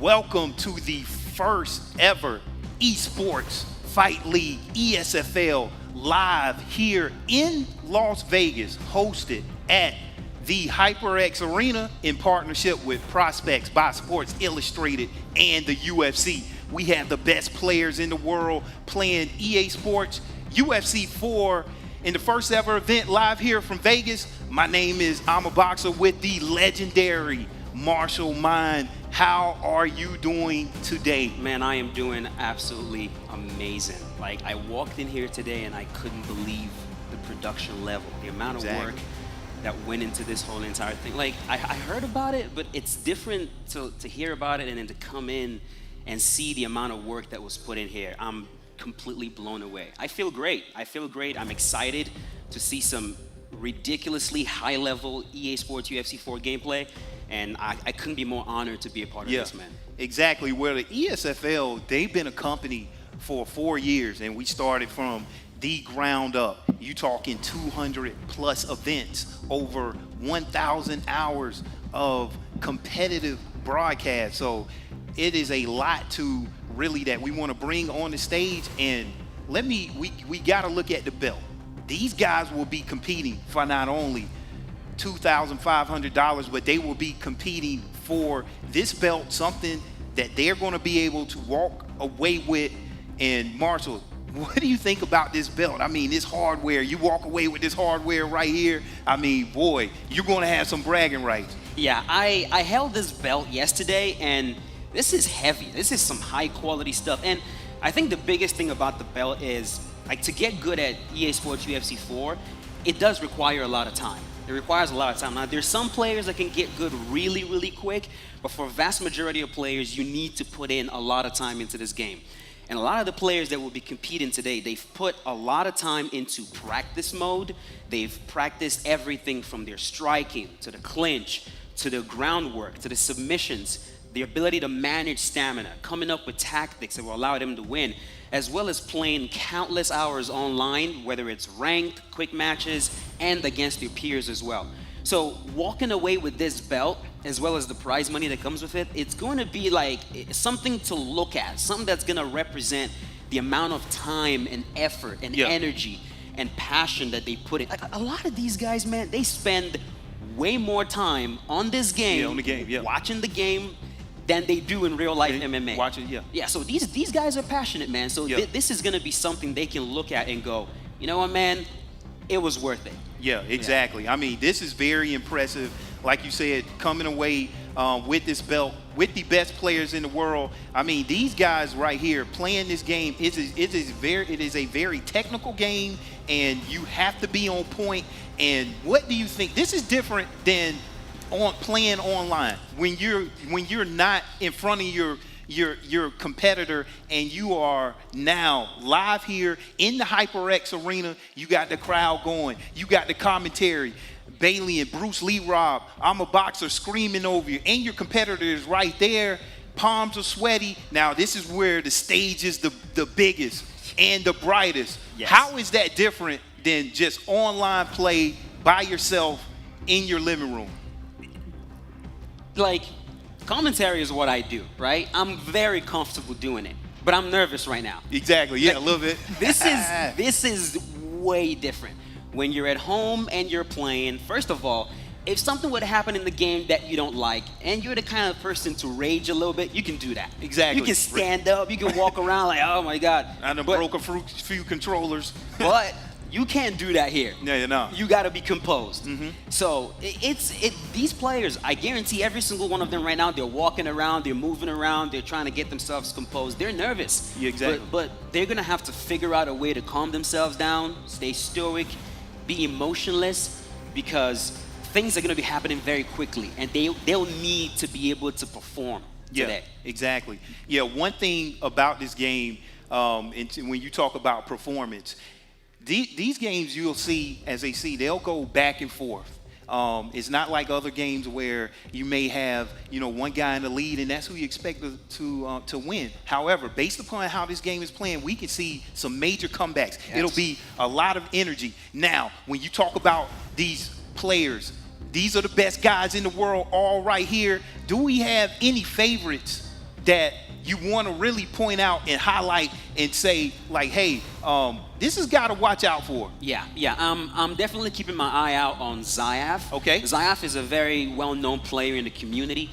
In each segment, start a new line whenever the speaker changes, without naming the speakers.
Welcome to the first ever Esports Fight League, ESFL, live here in Las Vegas, hosted at the Hyperx Arena in partnership with Prospects by Sports Illustrated and the UFC. We have the best players in the world playing EA Sports UFC 4 in the first ever event live here from Vegas. My name is I'm a Boxer with the legendary Marshall Mind. How are you doing today?
Man, I am doing absolutely amazing. Like, I walked in here today and I couldn't believe the production level, the amount of work that went into this whole entire thing. Like, I heard about it, but it's different to hear about it and then to come in and see the amount of work that was put in here. I'm completely blown away. I feel great. I'm excited to see some ridiculously high-level EA Sports UFC 4 gameplay, and I couldn't be more honored to be a part of this, man.
Exactly. Well, the ESFL, they've been a company for 4 years, and we started from the ground up. You talking 200 plus events, over 1,000 hours of competitive broadcast. So it is a lot to really that we want to bring on the stage. And we got to look at the belt. These guys will be competing for not only $2,500, but they will be competing for this belt, something that they're going to be able to walk away with. And Marshall, what do you think about this belt? I mean, this hardware, you walk away with this hardware right here. I mean, boy, you're going to have some bragging rights.
Yeah, I held this belt yesterday, and this is heavy. This is some high quality stuff. And I think the biggest thing about the belt is, like, to get good at EA Sports UFC 4, it does require a lot of time. It requires a lot of time. Now, there's some players that can get good really, really quick, but for a vast majority of players, you need to put in a lot of time into this game. And a lot of the players that will be competing today, they've put a lot of time into practice mode. They've practiced everything from their striking, to the clinch, to the groundwork, to the submissions, the ability to manage stamina, coming up with tactics that will allow them to win, as well as playing countless hours online, whether it's ranked, quick matches, and against your peers as well. So walking away with this belt, as well as the prize money that comes with it, it's going to be like something to look at, something that's going to represent the amount of time and effort and energy and passion that they put in. Like, a lot of these guys, man, they spend way more time on this game, watching the game, than they do in real life MMA.
Watching,
Yeah, so these guys are passionate, man. So this is going to be something they can look at and go, you know what, man, it was worth it.
Yeah, exactly. I mean, this is very impressive. Like you said, coming away with this belt, with the best players in the world. I mean, these guys right here playing this game, it is a very technical game, and you have to be on point. And what do you think? This is different than playing online when you're not in front of your competitor, and you are now live here in the Hyperx Arena. You got the crowd going, you got the commentary, Bailey and Bruce Lee Rob, I'm a Boxer screaming over you, and your competitor is right there. Palms are sweaty. Now this is where the stage is the biggest and the brightest.
Yes.
How is that different than just online play by yourself in your living room?
Like, commentary is what I do, right? I'm very comfortable doing it, but I'm nervous right now.
Exactly, yeah, like, a little bit.
This is way different. When you're at home and you're playing, first of all, if something would happen in the game that you don't like, and you're the kind of person to rage a little bit, you can do that.
Exactly.
You can stand up, you can walk around like, oh my God.
I done broke a few controllers.
But you can't do that here.
No, you're not.
You got to be composed. So these players, I guarantee every single one of them right now, they're walking around, they're moving around, they're trying to get themselves composed. They're nervous.
Yeah, exactly.
But they're going to have to figure out a way to calm themselves down, stay stoic, be emotionless, because things are going to be happening very quickly, and they'll need to be able to perform today.
Yeah, exactly. Yeah, one thing about this game, when you talk about performance, these games you'll see, they'll go back and forth. It's not like other games where you may have, one guy in the lead, and that's who you expect to win. However, based upon how this game is playing, we can see some major comebacks. Yes. It'll be a lot of energy. Now, when you talk about these players, these are the best guys in the world all right here. Do we have any favorites that you want to really point out and highlight and say, like, hey, this has got to watch out for?
Yeah. I'm definitely keeping my eye out on Zayaf.
Okay.
Zayaf is a very well-known player in the community.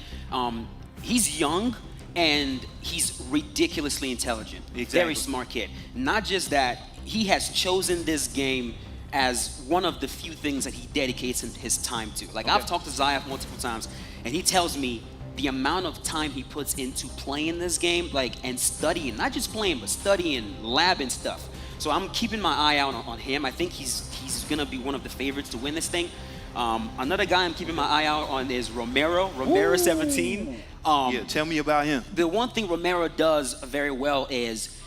He's young and he's ridiculously intelligent.
Exactly.
Very smart kid. Not just that, he has chosen this game as one of the few things that he dedicates his time to. Like, I've talked to Zayaf multiple times, and he tells me the amount of time he puts into playing this game, like, and studying, not just playing, but studying, lab and stuff. So I'm keeping my eye out on him. I think he's gonna be one of the favorites to win this thing. Another guy I'm keeping my eye out on is Romero 17.
Yeah, tell me about him.
The one thing Romero does very well is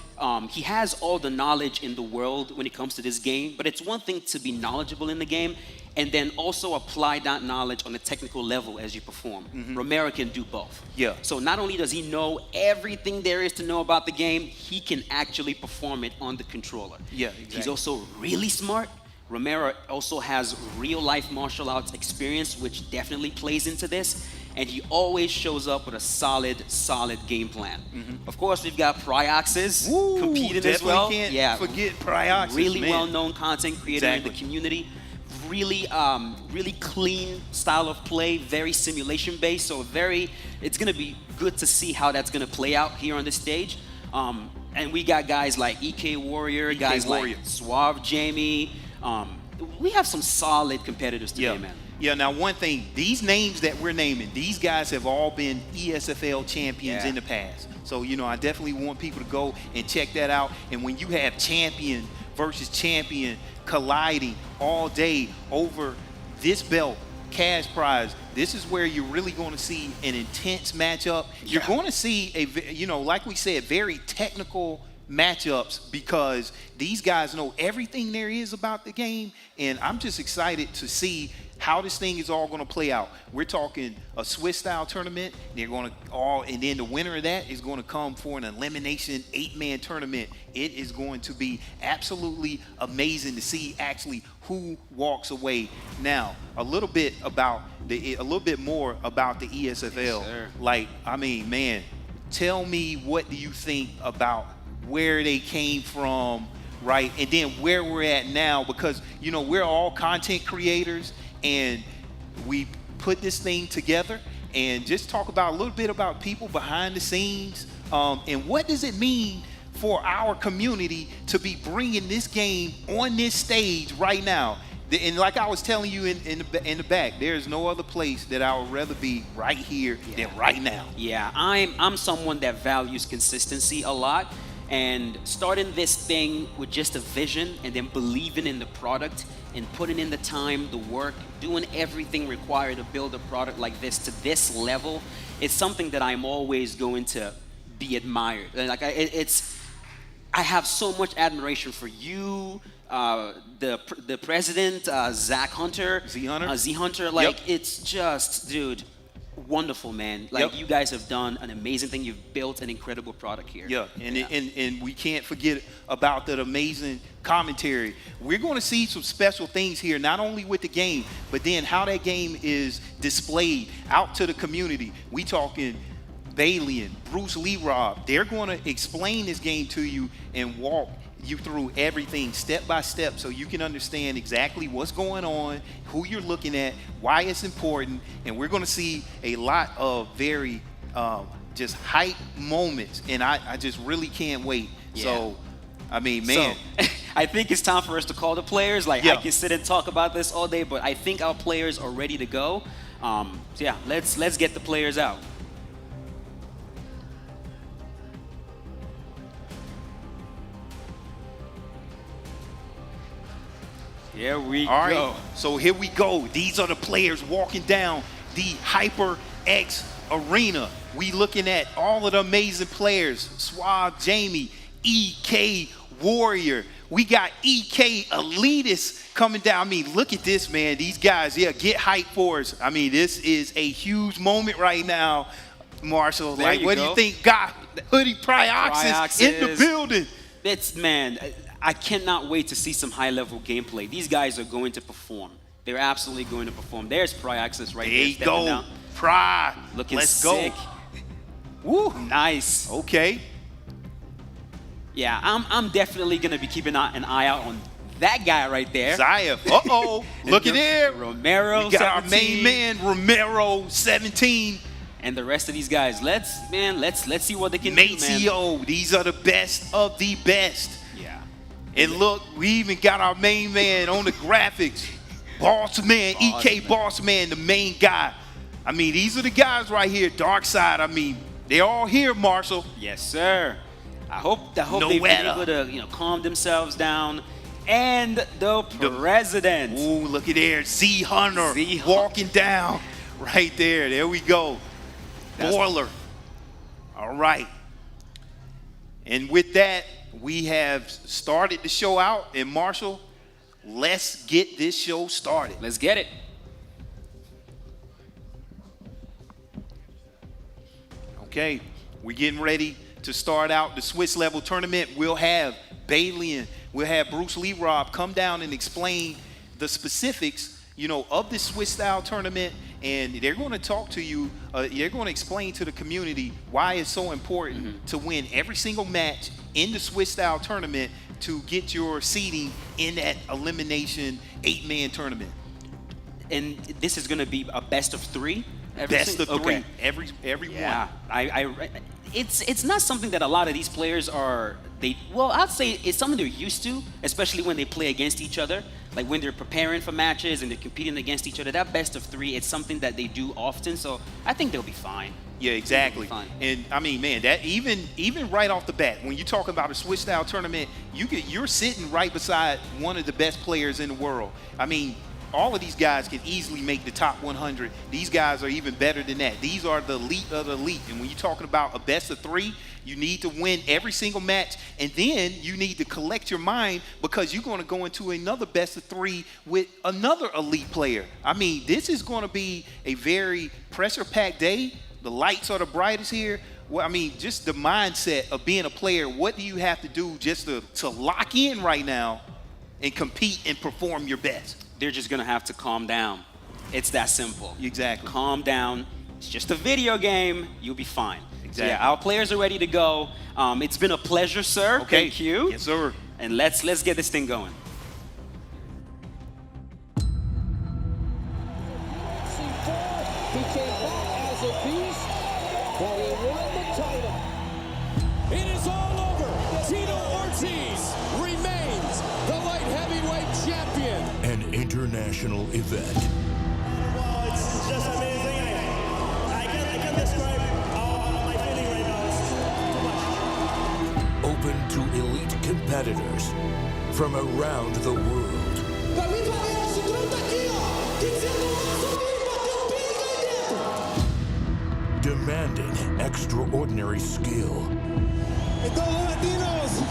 he has all the knowledge in the world when it comes to this game, but it's one thing to be knowledgeable in the game and then also apply that knowledge on a technical level as you perform. Romero can do both.
Yeah.
So not only does he know everything there is to know about the game, he can actually perform it on the controller.
Yeah, exactly.
He's also really smart. Romero also has real-life martial arts experience, which definitely plays into this. And he always shows up with a solid game plan. Of course, we've got Pyoxis competing as well.
Can't forget Pyoxis,
really
man.
well-known content creator in the community. Really clean style of play, very simulation-based. So it's gonna be good to see how that's gonna play out here on the stage. And we got guys like EK Warrior, guys like Suave Jamie. We have some solid competitors today, man.
Yeah, now one thing, these names that we're naming, these guys have all been ESFL champions in the past. So, you know, I definitely want people to go and check that out. And when you have champion versus champion colliding all day over this belt, cash prize, this is where you're really going to see an intense matchup. You're going to see, like we said, very technical matchups because these guys know everything there is about the game. And I'm just excited to see how this thing is all going to play out. We're talking a Swiss-style tournament. They're going to and then the winner of that is going to come for an elimination 8-man tournament. It is going to be absolutely amazing to see actually who walks away. Now, a little bit more about the ESFL.
Yes,
like, I mean, man, tell me, what do you think about where they came from, right? And then where we're at now, because, you know, we're all content creators and we put this thing together, and just talk about a little bit about people behind the scenes, and what does it mean for our community to be bringing this game on this stage right now. And like I was telling you in the back, there's no other place that I would rather be right here than right now.
Yeah, I'm someone that values consistency a lot. And starting this thing with just a vision and then believing in the product and putting in the time, the work, doing everything required to build a product like this to this level, it's something that I'm always going to be admired. Like I have so much admiration for you, the president, Zach Hunter, Z Hunter. Like, it's just, dude, wonderful, man. Like, you guys have done an amazing thing. You've built an incredible product here.
And we can't forget about that amazing commentary. We're going to see some special things here, not only with the game, but then how that game is displayed out to the community. We talking Bailey and Bruce Lee Rob. They're going to explain this game to you and walk you through everything step by step so you can understand exactly what's going on, who you're looking at, why it's important. And we're going to see a lot of very just hype moments, and I just really can't wait. So, I mean, man.
So, I think it's time for us to call the players. Like, I can sit and talk about this all day, but I think our players are ready to go. So yeah, let's get the players out. Here we go.
All right, so here we go. These are the players walking down the Hyperx Arena. We looking at all of the amazing players. Suave Jamie, EK Warrior. We got EK Elitist coming down. I mean, look at this, man. These guys, get hype for us. I mean, this is a huge moment right now, Marshall.
There
like, what do you think? Got Hoodie Pyoxis in the building.
Man, I cannot wait to see some high-level gameplay. These guys are going to perform. They're absolutely going to perform. There's Pyoxis right there.
There you go. Pry.
Looking
Let's
sick.
go. Woo.
Nice.
Okay.
Yeah, I'm definitely going to be keeping an eye out on that guy right there.
Zayaf. Uh-oh. Look at there.
Romero,
We got
17.
our main man, Romero, 17.
And the rest of these guys, let's see what they can do, man.
Maceo, these are the best of the best.
Yeah.
And look, we even got our main man on the graphics. Boss man, EK Boss Man, the main guy. I mean, these are the guys right here, Dark Side. I mean, they're all here, Marshall.
Yes, sir. I hope they've been
Noetta.
able to, calm themselves down. And the president.
Ooh, look at there, Z Hunter walking down right there. There we go. Boiler. All right. And with that, we have started the show out. And Marshall, let's get this show started.
Let's get it.
Okay, we're getting ready to start out the Swiss level tournament. We'll have Bailey and we'll have Bruce Lee Rob come down and explain the specifics, of the Swiss style tournament. And they're going to talk to you, they're going to explain to the community why it's so important to win every single match in the Swiss style tournament to get your seeding in that elimination 8-man tournament.
And this is going to be a best of 3?
Best of 3,
okay.
every
Yeah,
one.
It's not something that a lot of these players are, I'd say it's something they're used to, especially when they play against each other. Like when they're preparing for matches and they're competing against each other, that best of 3, it's something that they do often. So I think they'll be fine.
Yeah, exactly. And I mean, man, that even right off the bat, when you talk about a Swiss style tournament, you're sitting right beside one of the best players in the world. I mean, all of these guys can easily make the top 100. These guys are even better than that. These are the elite of the elite. And when you're talking about a best of 3, you need to win every single match. And then you need to collect your mind because you're going to go into another best of 3 with another elite player. I mean, this is going to be a very pressure-packed day. The lights are the brightest here. Well, I mean, just the mindset of being a player. What do you have to do just to lock in right now and compete and perform your best?
They're just going to have to calm down. It's that simple.
Exactly.
Calm down. It's just a video game. You'll be fine.
Exactly.
So yeah, our players are ready to go. It's been a pleasure, sir.
Okay.
Thank you.
Yes, sir.
And let's get this thing going.
He came back as a beast, but he won the title. It is all over. Tito Ortiz remains the light heavyweight champion.
An international event.
Wow, it's just amazing. I can't describe my feeling right now. It's too much.
Open to elite competitors from around the world.
Pra mim parece o Trump tá aqui, ó. Que dizendo bateu bem dentro.
Demanding extraordinary skill.
Então, Latinos,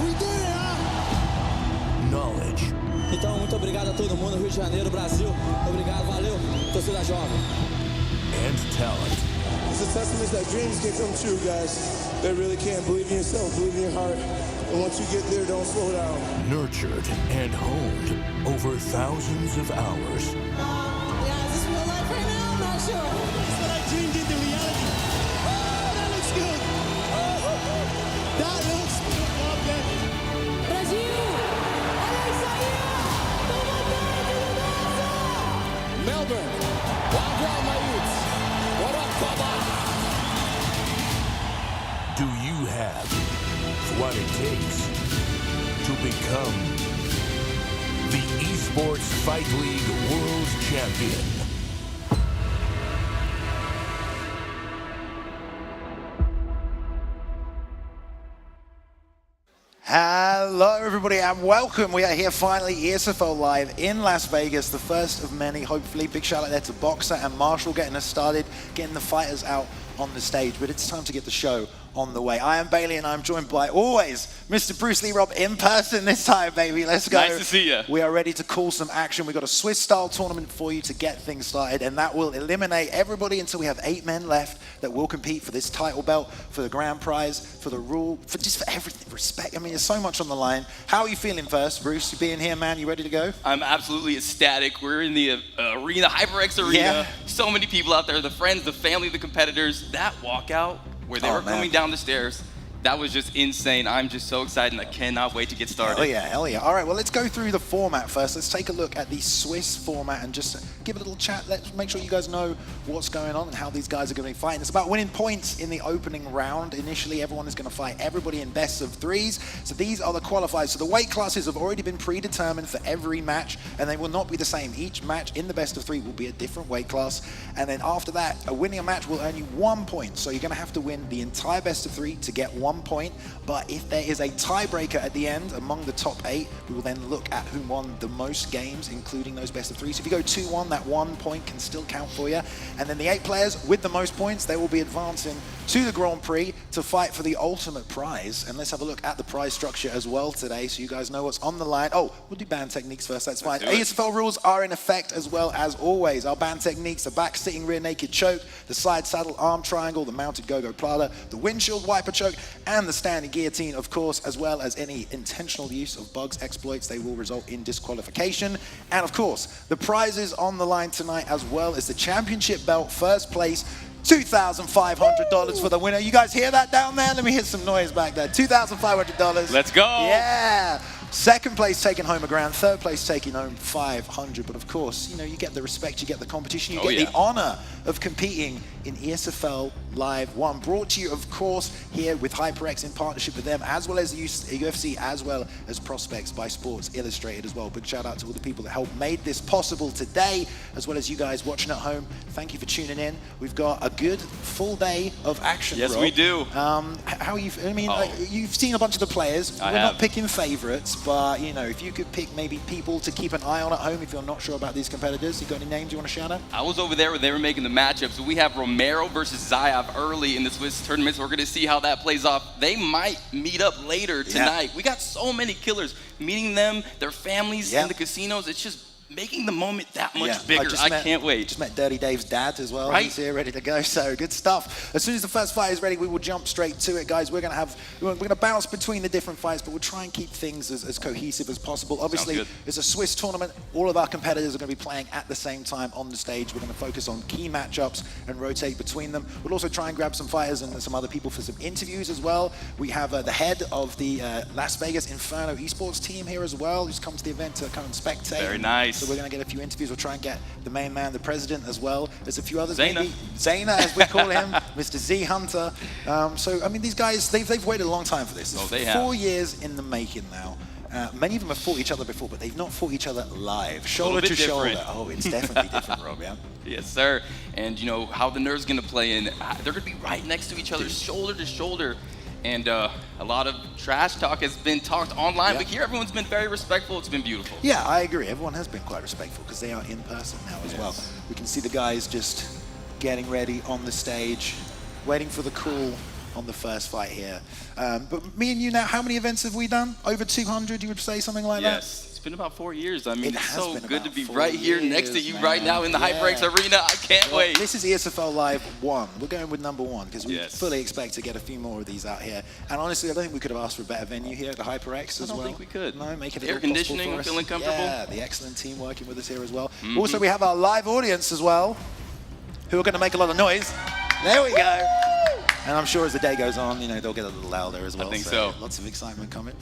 we did it, huh?
Knowledge.
Então, muito obrigado a todo mundo, Rio de Janeiro, Brasil. Obrigado, valeu, torcida jovem.
And talent.
It's a testament that dreams can come true, guys. They really can. Believe in yourself, believe in your heart. And once you get there, don't slow down.
Nurtured and honed over thousands of hours.
Yeah, is this real life right now? I'm not sure.
It's what I dreamed into reality. Oh, that looks good. That looks good. Okay.
Brasil! Olha isso aí! Toma
Melbourne, wild round, my youths. What up, Bubba?
Do you have what it takes to become the Esports Fight League World Champion?
Hello everybody and welcome. We are here finally, ESFL Live in Las Vegas, the first of many, hopefully. Big shout out there to Boxer and Marshall getting us started, getting the fighters out on the stage, but it's time to get the show on the way. I am Bailey and I'm joined by always Mr. Bruce Lee Rob in person this time, baby. Let's go.
Nice to see you.
We are ready to call some action. We've got a Swiss style tournament for you to get things started, and that will eliminate everybody until we have 8 men left that will compete for this title belt, for the grand prize, for the rule, for just for everything. Respect. I mean, there's so much on the line. How are you feeling first, Bruce? You being here, man? You ready to go?
I'm absolutely ecstatic. We're in the arena, Hyperx Arena.
Yeah.
So many people out there, the friends, the family, the competitors. That walkout where they were coming down the stairs, that was just insane. I'm just so excited and I cannot wait to get started.
Oh yeah, hell yeah. All right, well, let's go through the format first. Let's take a look at the Swiss format and just give a little chat. Let's make sure you guys know what's going on and how these guys are going to be fighting. It's about winning points in the opening round. Initially, everyone is going to fight everybody in best of threes. So these are the qualifiers. So the weight classes have already been predetermined for every match, and they will not be the same. Each match in the best of three will be a different weight class. And then after that, winning a match will earn you 1 point. So you're going to have to win the entire best of three to get 1 point. But if there is a tiebreaker at the end among the top 8, we will then look at who won the most games, including those best of three. So if you go 2-1, that 1 point can still count for you. And then the 8 players with the most points, they will be advancing to the Grand Prix to fight for the ultimate prize. And let's have a look at the prize structure as well today, so you guys know what's on the line. Oh, we'll do band techniques first, that's fine. ESFL rules are in effect as well as always. Our band techniques, the back sitting rear naked choke, the side saddle arm triangle, the mounted go-go plata, the windshield wiper choke, and the standing guillotine, of course, as well as any intentional use of bugs exploits. They will result in disqualification. And of course, the prizes on the line tonight, as well as the championship belt, first place, $2,500 for the winner. You guys hear that down there? Let me hit some noise back there. $2,500.
Let's go.
Yeah. Second place taking home a grand, third place taking home 500. But of course, you know, you get the respect, you get the competition, you get the honor of competing in ESFL Live 1. Brought to you, of course, here with HyperX in partnership with them, as well as the UFC, as well as Prospects by Sports Illustrated as well. Big shout out to all the people that helped made this possible today, as well as you guys watching at home. Thank you for tuning in. We've got a good full day of action.
Yes,
Rob.
we do.
How are you? I mean, like, you've seen a bunch of the players. We're not picking favorites, but you know, if you could pick maybe people to keep an eye on at home if you're not sure about these competitors, you got any names you want to shout out?
I was over there when they were making the matchup. So we have Romero versus Zayaf early in the Swiss tournament. So we're going to see how that plays off. They might meet up later tonight. We got so many killers. Meeting them, their families in the casinos. It's just making the moment that much bigger. I can't wait.
Just met Dirty Dave's dad as well. He's here ready to go. So good stuff. As soon as the first fight is ready, we will jump straight to it, guys. We're gonna bounce between the different fights, but we'll try and keep things as cohesive as possible. Obviously, it's a Swiss tournament. All of our competitors are going to be playing at the same time on the stage. We're going to focus on key matchups and rotate between them. We'll also try and grab some fighters and some other people for some interviews as well. We have the head of the Las Vegas Inferno Esports team here as well, who's come to the event to come and spectate.
Very nice.
So we're going to get a few interviews. We'll try and get the main man, the president, as well. There's a few others. Zayna, as we call him, Mr. Z Hunter. So, I mean, these guys, they've waited a long time for this.
They
4 years in the making now. Many of them have fought each other before, but they've not fought each other live, shoulder to shoulder. Oh, it's definitely different, Rob, yeah?
Yes, sir. And, you know, how the nerves going to play in. They're going to be right next to each other, shoulder to shoulder. And a lot of trash talk has been talked online, but here everyone's been very respectful. It's been beautiful.
Yeah, I agree. Everyone has been quite respectful because they are in person now as well. We can see the guys just getting ready on the stage, waiting for the call on the first fight here. But me and you now, how many events have we done? Over 200, you would say, something like that?
Yes. It's been about 4 years. I mean, it's so good to be
4
right here
years,
next to you right now in the Hyperx Arena. I can't wait.
This is ESFL Live 1. We're going with number 1 because we fully expect to get a few more of these out here. And honestly, I don't think we could have asked for a better venue here at the Hyperx as well.
I don't think we could.
No, make it
air conditioning, feeling comfortable.
Yeah, the excellent team working with us here as well. Also, we have our live audience as well, who are going to make a lot of noise. There we go. And I'm sure as the day goes on, you know, they'll get a little louder as well.
I think so.
Lots of excitement coming.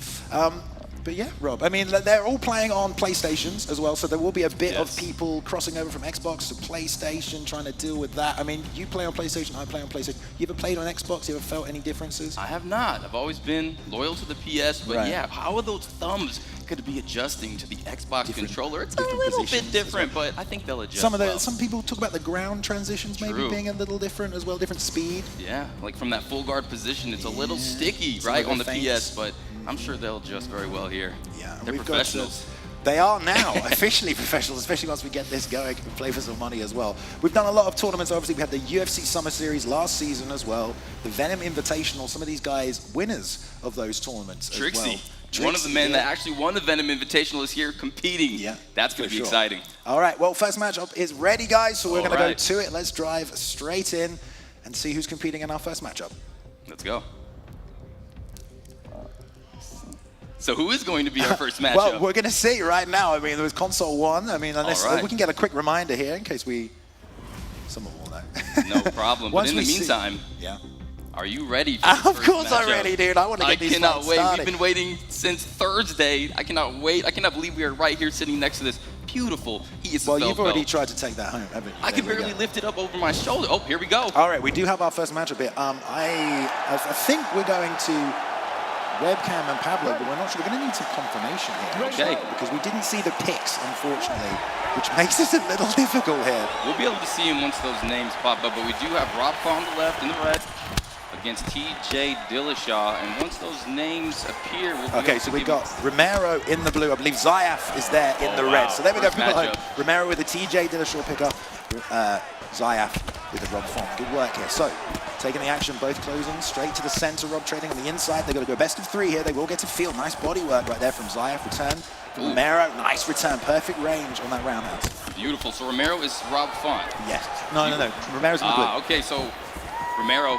But yeah, Rob, I mean, they're all playing on PlayStations as well, so there will be a bit of people crossing over from Xbox to PlayStation, trying to deal with that. I mean, you play on PlayStation, I play on PlayStation. You ever played on Xbox? You ever felt any differences?
I have not. I've always been loyal to the PS, but yeah, how are those thumbs going to be adjusting to the Xbox controller? It's a little bit different, but I think they'll adjust.
Some people talk about the ground transitions maybe being a little different as well, different speed.
Yeah, like from that full guard position, it's a little sticky, right, on the PS, but I'm sure they'll adjust very well here.
Yeah,
they're professionals.
They are now officially professionals, especially once we get this going and play for some money as well. We've done a lot of tournaments. Obviously, we had the UFC Summer Series last season as well, the Venom Invitational. Some of these guys, winners of those tournaments
Trixie.
as well. Trixie,
one of the men that actually won the Venom Invitational is here competing.
Yeah,
that's going to be exciting.
All right, well, first matchup is ready, guys, so we're going to go to it. Let's drive straight in and see who's competing in our first matchup.
Let's go. So who is going to be our first matchup?
Well, we're going to see right now. I mean, there was console 1. I mean, unless
All right.
we can get a quick reminder here in case someone will know.
No problem. But in the meantime,
yeah.
Are you ready for
Of course I'm ready, dude. I want to get these
cannot
fights
wait.
started.
We've been waiting since Thursday. I cannot wait. I cannot believe we are right here sitting next to this beautiful ESFL
Well, you've already
belt.
tried to take that home, haven't you?
I can barely lift it up over my shoulder. Oh, here we go.
All right, we do have our first matchup here. I think we're going to WebCam and Pablo, but we're not sure. We're going to need some confirmation here,
Okay.
because we didn't see the picks, unfortunately, which makes it a little difficult here.
We'll be able to see him once those names pop up, but we do have Rob on the left in the red against TJ Dillashaw, and once those names appear, we'll be
Okay,
able
so
to
we've
give
got Romero in the blue. I believe Zayaf is there in the
wow.
red. So there we go.
First
People at home.
matchup.
Romero with the TJ Dillashaw pickup. Zayaf with the Rob Font. Good work here. So taking the action, both closing straight to the center. Rob trading on the inside. They've got to go best of 3 here. They will get to field. Nice body work right there from Zayaf. Return from Romero. Nice return. Perfect range on that roundhouse.
Beautiful. So Romero is Rob Font.
Yes. No. Romero's in the blue.
Okay, so Romero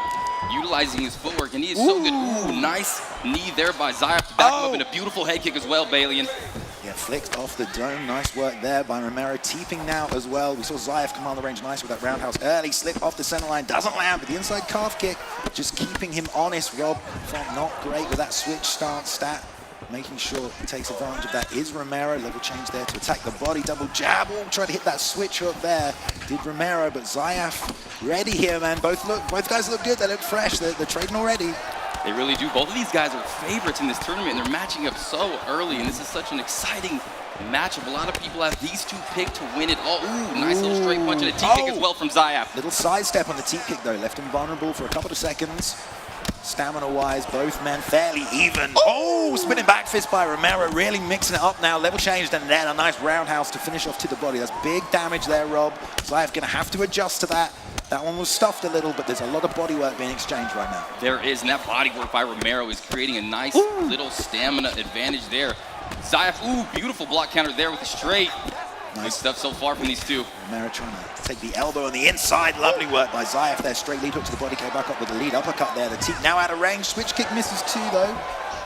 utilizing his footwork, and he is so good. Ooh, nice knee there by Zayaf to back him up, and a beautiful head kick as well, Balian.
Yeah, flicked off the dome. Nice work there by Romero. Teeping now as well. We saw Zayaf command the range nice with that roundhouse early. Slip off the center line. Doesn't land, but the inside calf kick just keeping him honest. Rob Font not great with that switch stance stat. Making sure he takes advantage of that is Romero. Level change there to attack the body. Double jab. Oh, try to hit that switch hook there. Did Romero, but Zayaf ready here, man. Both guys look good. They look fresh. They're trading already.
They really do. Both of these guys are favorites in this tournament, and they're matching up so early, and this is such an exciting matchup. A lot of people have these two picked to win it all. Ooh, nice little straight punch and a T-kick as well from Zayaf.
Little sidestep on the T-kick, though. Left him vulnerable for a couple of seconds. Stamina-wise, both men fairly even. Oh, spinning back fist by Romero, really mixing it up now. Level changed, and then a nice roundhouse to finish off to the body. That's big damage there, Rob. Zayaf going to have to adjust to that. That one was stuffed a little, but there's a lot of body work being exchanged right now.
There is, and that body work by Romero is creating a nice little stamina advantage there. Zayaf, ooh, beautiful block counter there with the straight. Nice. Good stuff so far from these two.
Romero trying to take the elbow on the inside. Lovely work by Zayaf there. Straight lead hook to the body, came back up with the lead uppercut there. The teep now out of range. Switch kick misses too, though.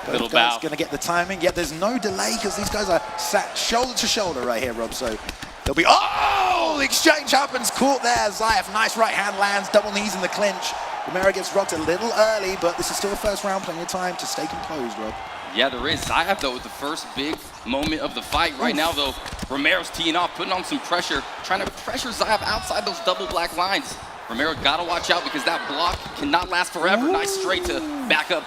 Little
Both guys
bow.
going to get the timing. Yeah, there's no delay because these guys are sat shoulder to shoulder right here, Rob. So they'll be, oh, the exchange happens. Caught there. Zayaf, nice right hand lands. Double knees in the clinch. Romero gets rocked a little early, but this is still a first round. Plenty of time to stay composed, Rob.
Yeah, there is. Zayaf, though, with the first big moment of the fight. Right now, though, Romero's teeing off, putting on some pressure, trying to pressure Zayaf outside those double black lines. Romero got to watch out because that block cannot last forever. Ooh. Nice straight to back up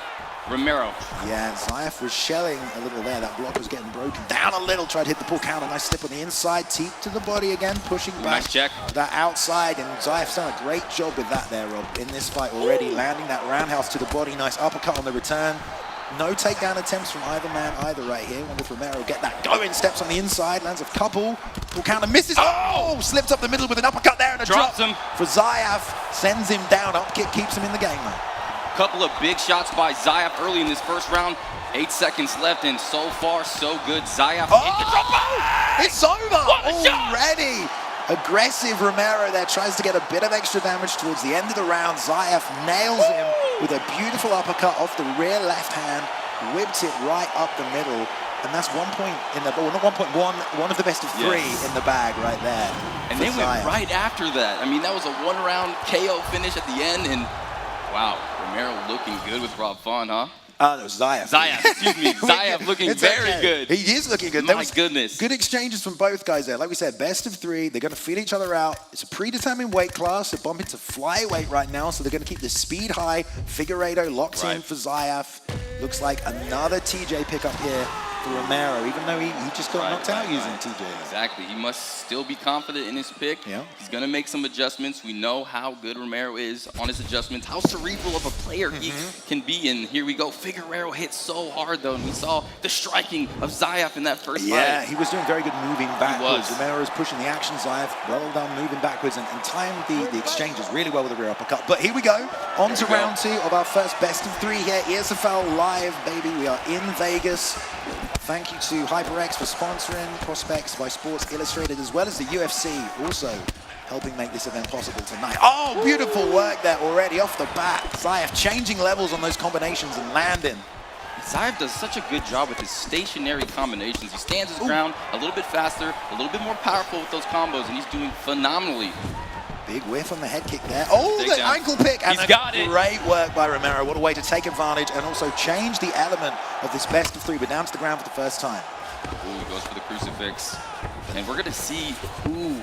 Romero.
Yeah, Zayaf was shelling a little there. That block was getting broken down a little. Tried to hit the pull counter. Nice slip on the inside. Teep to the body again, pushing back.
Nice check.
That outside, and Zayaf's done a great job with that there, Rob, in this fight already. Landing that roundhouse to the body. Nice uppercut on the return. No takedown attempts from either man either right here. Wonder if Romero get that going. Steps on the inside, lands a couple. Pull counter misses. Oh! Slipped up the middle with an uppercut there and a
Drops
drop
him.
for Zayaf. Sends him down. Up kick keeps him in the game, man.
Couple of big shots by Zayaf early in this first round. 8 seconds left, and so far, so good. Zayaf hit the drop.
Oh! It's over
What a shot!
already. Aggressive Romero there tries to get a bit of extra damage towards the end of the round. Zayaf nails him with a beautiful uppercut off the rear left hand, whipped it right up the middle, and that's 1 point in the, well, not 1.1, one of the best of 3 in the bag right there.
And they went right after that. I mean, that was a 1-round KO finish at the end, and wow, Romero looking good with Rob Font, huh?
That was Zayaf.
Zayaf, excuse me. Zayaf looking very good.
He is looking good.
My goodness.
Good exchanges from both guys there. Like we said, best of 3. They're going to feel each other out. It's a predetermined weight class. They're bumping to flyweight right now, so they're going to keep the speed high. Figueiredo locked in for Zayaf. Looks like another TJ pickup here for Romero, even though he just got knocked out using TJ.
Exactly. He must still be confident in his pick.
Yeah.
He's going to make some adjustments. We know how good Romero is on his adjustments, how cerebral of a player he can be. And here we go. Figueiredo hit so hard, though, and we saw the striking of Zayaf in that first fight.
Yeah, he was doing very good moving backwards.
He was.
Romero was pushing the action. Zayaf, well done moving backwards and timed the exchanges really well with the rear uppercut. But here we go. On to round 2 of our first best of 3 here. ESFL Live, baby. We are in Vegas. Thank you to Hyperx for sponsoring, Prospects by Sports Illustrated, as well as the UFC also helping make this event possible tonight. Oh, beautiful work there already off the bat. Zayaf changing levels on those combinations and landing.
Zayaf does such a good job with his stationary combinations. He stands his ground a little bit faster, a little bit more powerful with those combos, and he's doing phenomenally.
Big whiff on the head kick there. Oh, the ankle pick. And
He's got it.
Great work by Romero. What a way to take advantage and also change the element of this best of three. We're down to the ground for the first time.
Ooh, he goes for the crucifix. And we're going to see who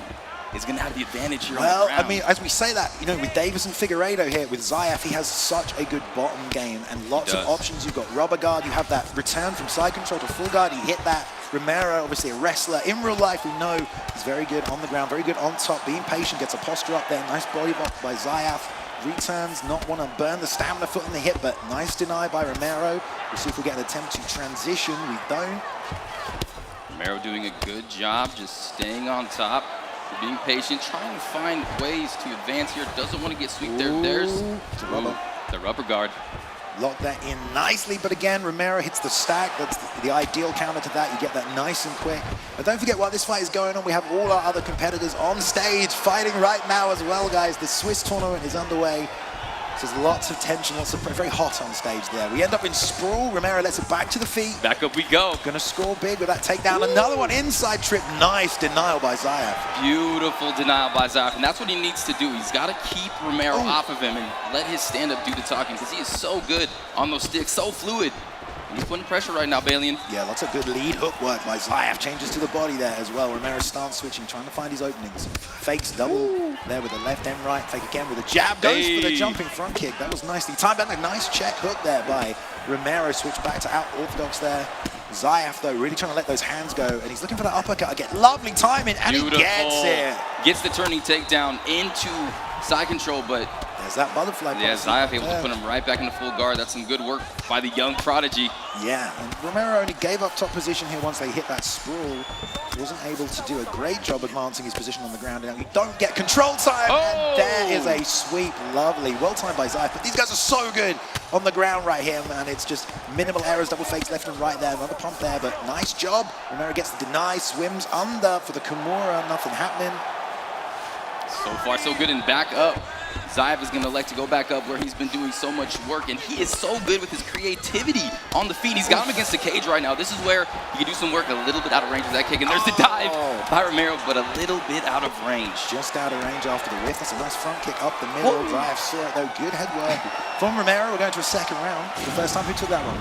is going to have the advantage here
Well,
on the ground.
I mean, as we say that, you know, with Davis and Figueiredo here, with Zayaf, he has such a good bottom game and lots of options. You've got rubber guard, you have that return from side control to full guard, he hit that. Romero, obviously a wrestler. In real life, we know he's very good on the ground, very good on top, being patient, gets a posture up there. Nice body block by Zayaf. Returns, not want to burn the stamina foot in the hip, but nice deny by Romero. We'll see if we get an attempt to transition. We don't.
Romero doing a good job, just staying on top, being patient, trying to find ways to advance here. Doesn't want to get swept there. There's the rubber guard.
Lock that in nicely, but again, Romero hits the stack. That's the ideal counter to that. You get that nice and quick. But don't forget, while this fight is going on, we have all our other competitors on stage fighting right now as well, guys. The Swiss tournament is underway. So there's lots of tension, lots of very hot on stage there. We end up in sprawl. Romero lets it back to the feet.
Back up we go.
Gonna score big with that takedown. Another one, inside trip. Nice denial by Zayaf.
Beautiful denial by Zayaf, and that's what he needs to do. He's got to keep Romero off of him and let his stand-up do the talking, because he is so good on those sticks, so fluid. And he's putting pressure right now, Balian.
Yeah, lots of good lead hook work by Zayaf. Changes to the body there as well. Romero starts switching, trying to find his openings. Fakes double there with a left and right. Fake again with a jab. Goes for the jumping front kick. That was nicely timed. And a nice check hook there by Romero. Switch back to out orthodox there. Zayaf, though, really trying to let those hands go. And he's looking for that uppercut again. Lovely timing, and he gets it.
Gets the turning takedown into side control, but
there's that butterfly.
Yeah, Zayaf able to put him right back into full guard. That's some good work by the young prodigy.
Yeah, and Romero only gave up top position here once they hit that sprawl. He wasn't able to do a great job advancing his position on the ground. And you don't get control time. And there is a sweep. Lovely. Well timed by Zayaf. But these guys are so good on the ground right here, man. It's just minimal errors, double fakes left and right there. Another pump there, but nice job. Romero gets the deny, swims under for the Kimura. Nothing happening.
So far, so good, and back up. Zayaf is going to elect to go back up where he's been doing so much work, and he is so good with his creativity on the feet. He's got him against the cage right now. This is where he can do some work a little bit out of range with that kick, and there's the dive by Romero, but a little bit out of range.
Just out of range after the whiff. That's a nice front kick up the middle. Zayaf saw it, though. Good head work from Romero. We're going to a second round. The first time he took that one.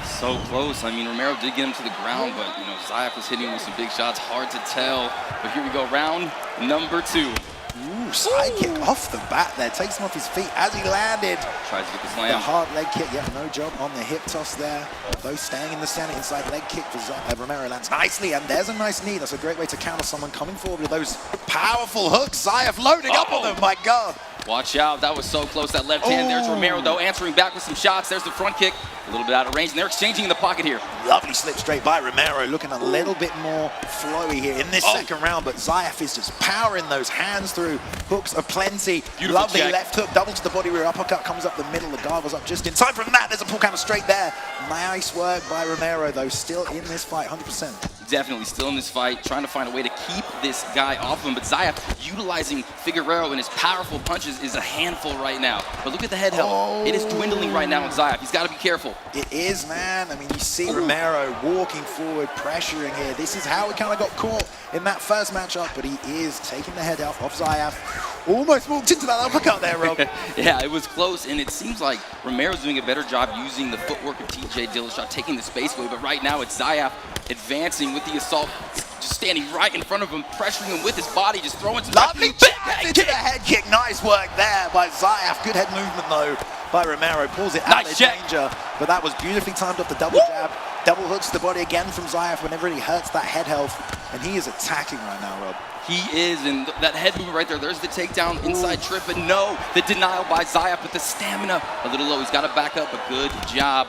So close. I mean, Romero did get him to the ground, but, you know, Zayaf was hitting him with some big shots. Hard to tell. But here we go, round number 2.
Ooh, side kick off the bat there. Takes him off his feet as he landed.
Tries to get the slam.
The hard leg kick. Yeah, no job on the hip toss there. Both staying in the center. Inside leg kick for Romero lands nicely. And there's a nice knee. That's a great way to counter someone coming forward with those powerful hooks. Zayaf loading up on them. My God.
Watch out. That was so close. That left hand. There's Romero, though, answering back with some shots. There's the front kick. A little bit out of range, and they're exchanging in the pocket here.
Lovely slip straight by Romero, looking a little bit more flowy here in this second round, but Zayaf is just powering those hands through. Hooks aplenty.
Beautiful
Lovely
check.
left hook, double to the body rear uppercut, comes up the middle. The guard was up just in time from that. There's a pull counter straight there. Nice work by Romero, though, still in this fight, 100%.
Definitely still in this fight, trying to find a way to keep this guy off of him. But Zayaf utilizing Figueiredo and his powerful punches is a handful right now. But look at the head health. It is dwindling right now on Zayaf. He's got to be careful.
It is, man. I mean, you see Romero walking forward, pressuring here. This is how he kind of got caught in that first matchup, but he is taking the head off Zayaf. Almost walked into that uppercut there, Rob.
Yeah, it was close, and it seems like Romero's doing a better job using the footwork of TJ Dillashaw, taking the space away, but right now it's Zayaf advancing with the assault, just standing right in front of him, pressuring him with his body, just throwing some
lovely chip into the head kick. Nice work there by Zayaf. Good head movement, though, by Romero. Pulls it out of danger, but that was beautifully timed off the double jab. Double hooks to the body again from Zayaf whenever he hurts that head health, and he is attacking right now, Rob.
He is, and that head movement right there, there's the takedown, inside trip, but no, the denial by Zayaf, but the stamina a little low. He's got to back up, a good job.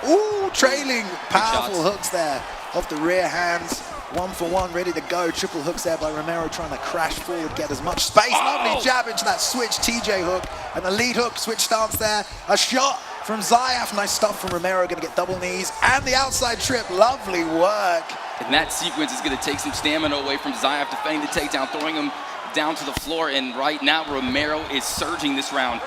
Ooh, trailing, powerful hooks there off the rear hands. 1 for 1, ready to go. Triple hooks there by Romero, trying to crash forward, get as much space. Lovely jab into that switch TJ hook, and the lead hook, switch stance there. A shot from Zayaf, nice stuff from Romero, gonna get double knees, and the outside trip, lovely work.
And that sequence is gonna take some stamina away from Zayaf, defending the takedown, throwing him down to the floor, and right now Romero is surging this round.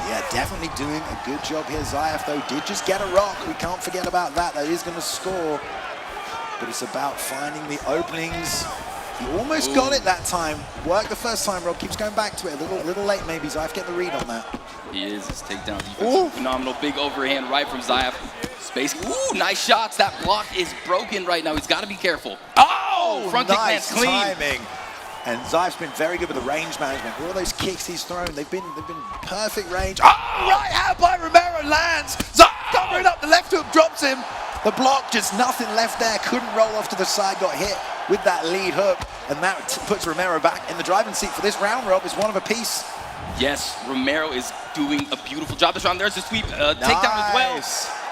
Yeah, definitely doing a good job here. Zayaf, though, did just get a rock. We can't forget about that. That is going to score. But it's about finding the openings. He almost got it that time. Worked the first time, Rob. Keeps going back to it. A little late, maybe. Zayaf getting the read on that.
He is. His takedown defense phenomenal. Big overhand right from Zayaf. Space. Ooh, nice shots. That block is broken right now. He's got to be careful. Oh, front kick lands clean.
Timing. And Zayaf's been very good with the range management. All those kicks he's thrown, they've been perfect range. Oh, right hand by Romero lands. Zayaf covering up, the left hook drops him. The block, just nothing left there. Couldn't roll off to the side, got hit with that lead hook. And that puts Romero back in the driving seat for this round, Rob. It's one of a piece.
Yes, Romero is doing a beautiful job this round. There's the sweep, takedown as well.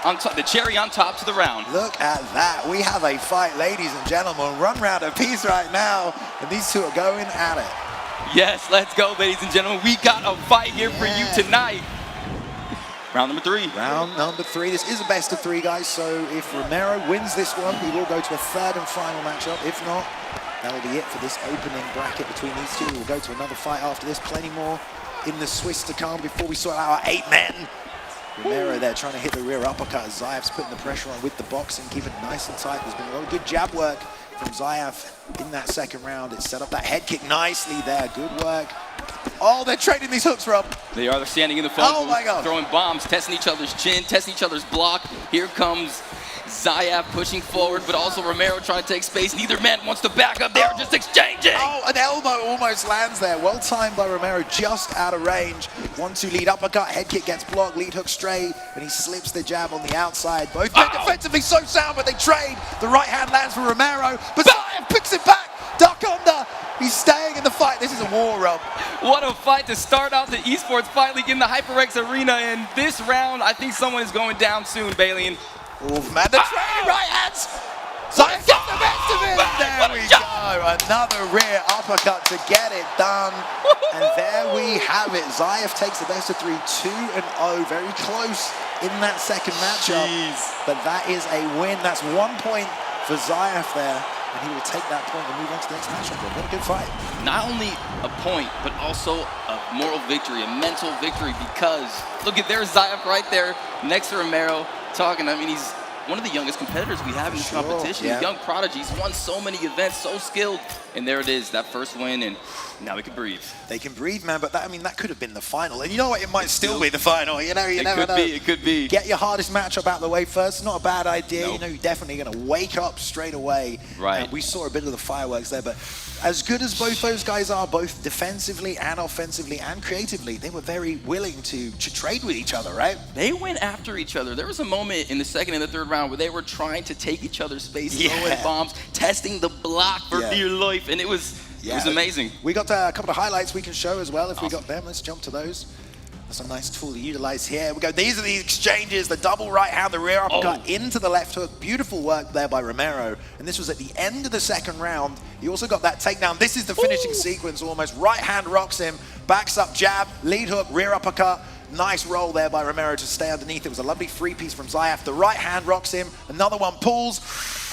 On top, the cherry on top to the round.
Look at that. We have a fight, ladies and gentlemen. Run round a piece right now. And these two are going at it.
Yes, let's go, ladies and gentlemen. We got a fight here for you tonight. Round number 3.
Round number 3. This is a best of 3, guys. So if Romero wins this one, we will go to a third and final matchup. If not, that'll be it for this opening bracket between these two. We'll go to another fight after this. Plenty more in the Swiss to come before we sort out our 8 men. Romero there trying to hit the rear uppercut. Zayaf's putting the pressure on with the boxing, keeping it nice and tight. There's been a lot of good jab work from Zayaf in that second round. It set up that head kick nicely there. Good work. Oh, they're trading these hooks, Rob.
They are. They're standing in the phone booth,
my God.
throwing bombs, testing each other's chin, testing each other's block. Here comes Zayaf pushing forward, but also Romero trying to take space. Neither man wants to back up. They're just exchanging.
Oh, an elbow almost lands there. Well timed by Romero, just out of range. 1-2 lead uppercut, head kick gets blocked, lead hook straight, and he slips the jab on the outside. Both men defensively so sound, but they trade. The right hand lands for Romero, but Zayaf picks it back. Duck under. He's staying in the fight. This is a war, Rob.
What a fight to start out the Esports Fight League in the Hyperx Arena. And this round, I think someone is going down soon, Balian.
Oh, man, the trading right hands. Zayaf gets the best of it. There we go. Another rear uppercut to get it done. And there we have it. Zayaf takes the best of 3, 2-0. Very close in that second matchup. But that is a win. That's 1 point for Zayaf there. And he will take that point and move on to the next matchup. What a good fight.
Not only a point, but also a moral victory, a mental victory, because look at there's Zayaf right there next to Romero talking. I mean, he's one of the youngest competitors we have in this competition.
Yeah.
Young prodigy. He's won so many events, so skilled. And there it is, that first win, and now we can breathe.
They can breathe, man, but that, I mean, that could have been the final. And you know what? It might still be the final. You know, you never know.
It could be.
Get your hardest matchup out of the way first. Not a bad idea.
Nope.
You know, you're definitely going to wake up straight away.
Right.
And we saw a bit of the fireworks there, but as good as both those guys are, both defensively and offensively and creatively, they were very willing to trade with each other, right?
They went after each other. There was a moment in the second and the third round where they were trying to take each other's space, throwing bombs, testing the block for dear life, and it was amazing.
We got a couple of highlights we can show as well if we got them. Let's jump to those. That's a nice tool to utilize here. We go. These are the exchanges, the double right hand, the rear uppercut into the left hook. Beautiful work there by Romero. And this was at the end of the second round. He also got that takedown. This is the finishing sequence almost. Right hand rocks him, backs up jab, lead hook, rear uppercut. Nice roll there by Romero to stay underneath. It was a lovely free piece from Zayaf. The right hand rocks him. Another one pulls,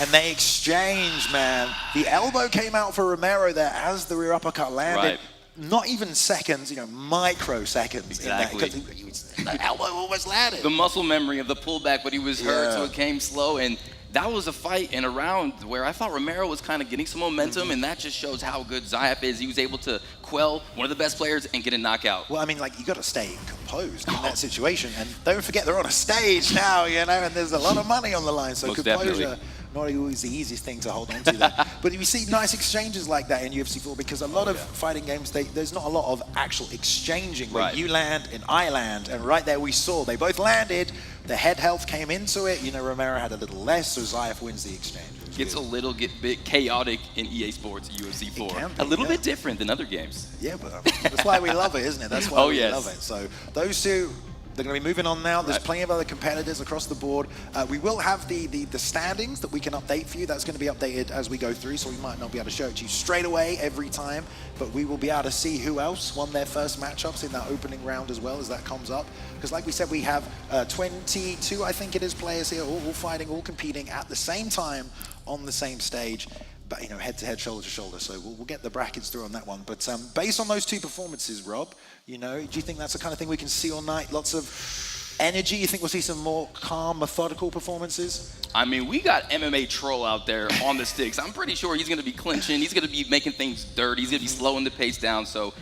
and they exchange, man. The elbow came out for Romero there as the rear uppercut landed.
Right.
Not even seconds, you know, microseconds.
Exactly.
In that, because the elbow almost landed.
The muscle memory of the pullback, but he was hurt, so it came slow. And that was a fight in a round where I thought Romero was kind of getting some momentum, and that just shows how good Zayaf is. He was able to quell one of the best players and get a knockout.
Well, I mean, like, you got to stay composed in that situation. And don't forget, they're on a stage now, you know, and there's a lot of money on the line. So
Most
composure,
definitely.
not always the easiest thing to hold on to there. But you see nice exchanges like that in UFC 4 because a lot of fighting games, there's not a lot of actual exchanging where you land and I land. And right there we saw they both landed. The head health came into it. You know, Romero had a little less, so Zayaf wins the exchange.
Gets a little bit chaotic in EA Sports UFC 4.
Be,
a little bit different than other games.
Yeah, but that's why we love it, isn't it? That's why we love it. So those two, they're going to be moving on now. There's plenty of other competitors across the board. We will have the standings that we can update for you. That's going to be updated as we go through, so we might not be able to show it to you straight away every time, but we will be able to see who else won their first matchups in that opening round as well as that comes up. Because like we said, we have 22, I think it is, players here, all fighting, all competing at the same time on the same stage. but, you know, head-to-head, shoulder-to-shoulder. So we'll get the brackets through on that one. But based on those two performances, Rob, you know, do you think that's the kind of thing we can see all night? Lots of energy? You think we'll see some more calm, methodical performances?
I mean, we got MMA Troll out there on the sticks. I'm pretty sure he's going to be clinching. He's going to be making things dirty. He's going to be slowing the pace down. So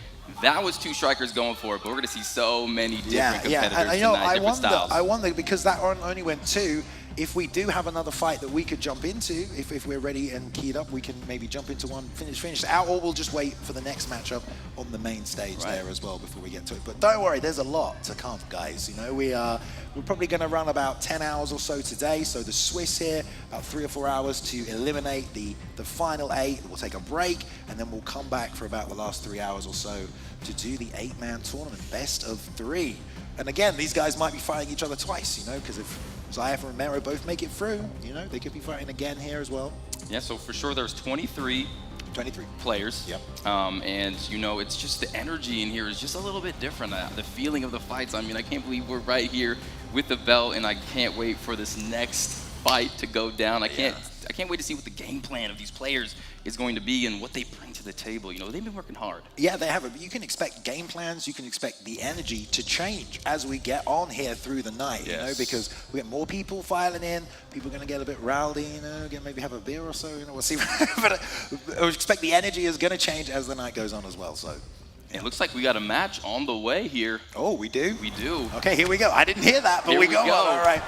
that was two strikers going for it. But we're going to see so many different competitors
and, you know,
tonight, different styles.
I wonder, because that only went 2, if we do have another fight that we could jump into, if we're ready and keyed up, we can maybe jump into one, finish out, or we'll just wait for the next matchup on the main stage there as well before we get to it. But don't worry, there's a lot to come, guys. You know, we're probably going to run about 10 hours or so today. So the Swiss here, about 3 or 4 hours to eliminate the final 8. We'll take a break, and then we'll come back for about the last 3 hours or so to do the 8-man tournament, best of 3. And again, these guys might be fighting each other twice, you know, because if Zayaf and Romero both make it through, you know, they could be fighting again here as well.
Yeah, so for sure there's 23 players.
Yep.
And, you know, it's just the energy in here is just a little bit different. The feeling of the fights, I mean, I can't believe we're right here with the belt, and I can't wait for this next fight to go down. I can't wait to see what the game plan of these players is going to be and what they bring to the table. You know, they've been working hard.
Yeah, they have. But you can expect game plans. You can expect the energy to change as we get on here through the night.
Yes.
You know, because we get more people filing in. People are going to get a bit rowdy. You know, maybe have a beer or so. You know, we'll see. But I expect the energy is going to change as the night goes on as well. So.
It looks like we got a match on the way here.
Oh, we do?
We do.
Okay, here we go. I didn't hear that, but
here
we go. All right.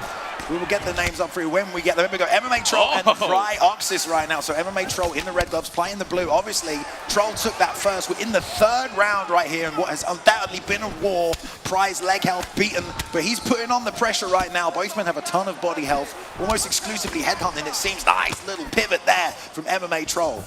We will get the names up for you when we get them. We go MMA Troll and Pyoxis right now. So MMA Troll in the red gloves, Ply in the blue. Obviously, Troll took that first. We're in the 3rd round right here, and what has undoubtedly been a war. Pry's leg health beaten, but he's putting on the pressure right now. Both men have a ton of body health, almost exclusively headhunting. It seems nice little pivot there from MMA Troll.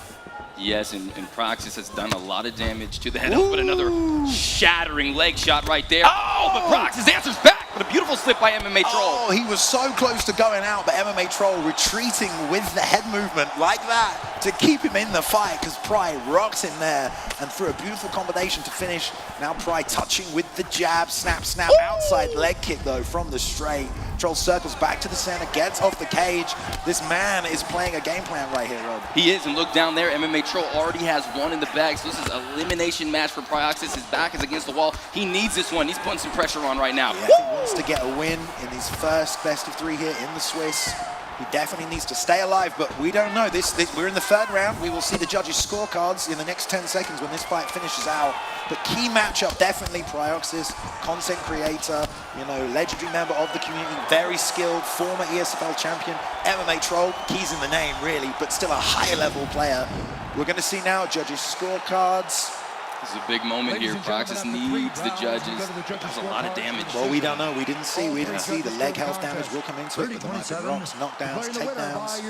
Yes, and Pyoxis has done a lot of damage to the head, but another shattering leg shot right there. Oh, but Pyoxis answers back with a beautiful slip by MMA Troll.
Oh, he was so close to going out, but MMA Troll retreating with the head movement like that to keep him in the fight, because Pry rocks him there and threw a beautiful combination to finish. Now Pry touching with the jab, snap, outside leg kick though from the straight. Troll circles back to the center, gets off the cage. This man is playing a game plan right here, Rob.
He is, and look down there, MMA Troll already has one in the bag, so this is an elimination match for Pyoxis. His back is against the wall. He needs this one. He's putting some pressure on right now.
Yeah, he wants to get a win in his first best of 3 here in the Swiss. He definitely needs to stay alive, but we don't know. We're in the 3rd round. We will see the judges' scorecards in the next 10 seconds when this fight finishes out. But key matchup, definitely Pyoxis, content creator, you know, legendary member of the community, very skilled, former ESFL champion. MMA Troll, keys in the name, really, but still a high-level player. We're going to see now judges' scorecards.
This is a big moment here. Pyoxis needs the judges. There's a lot of damage.
Well, we don't know. We didn't see. The leg health damage will come into it, but there might be rocks, knockdowns, takedowns.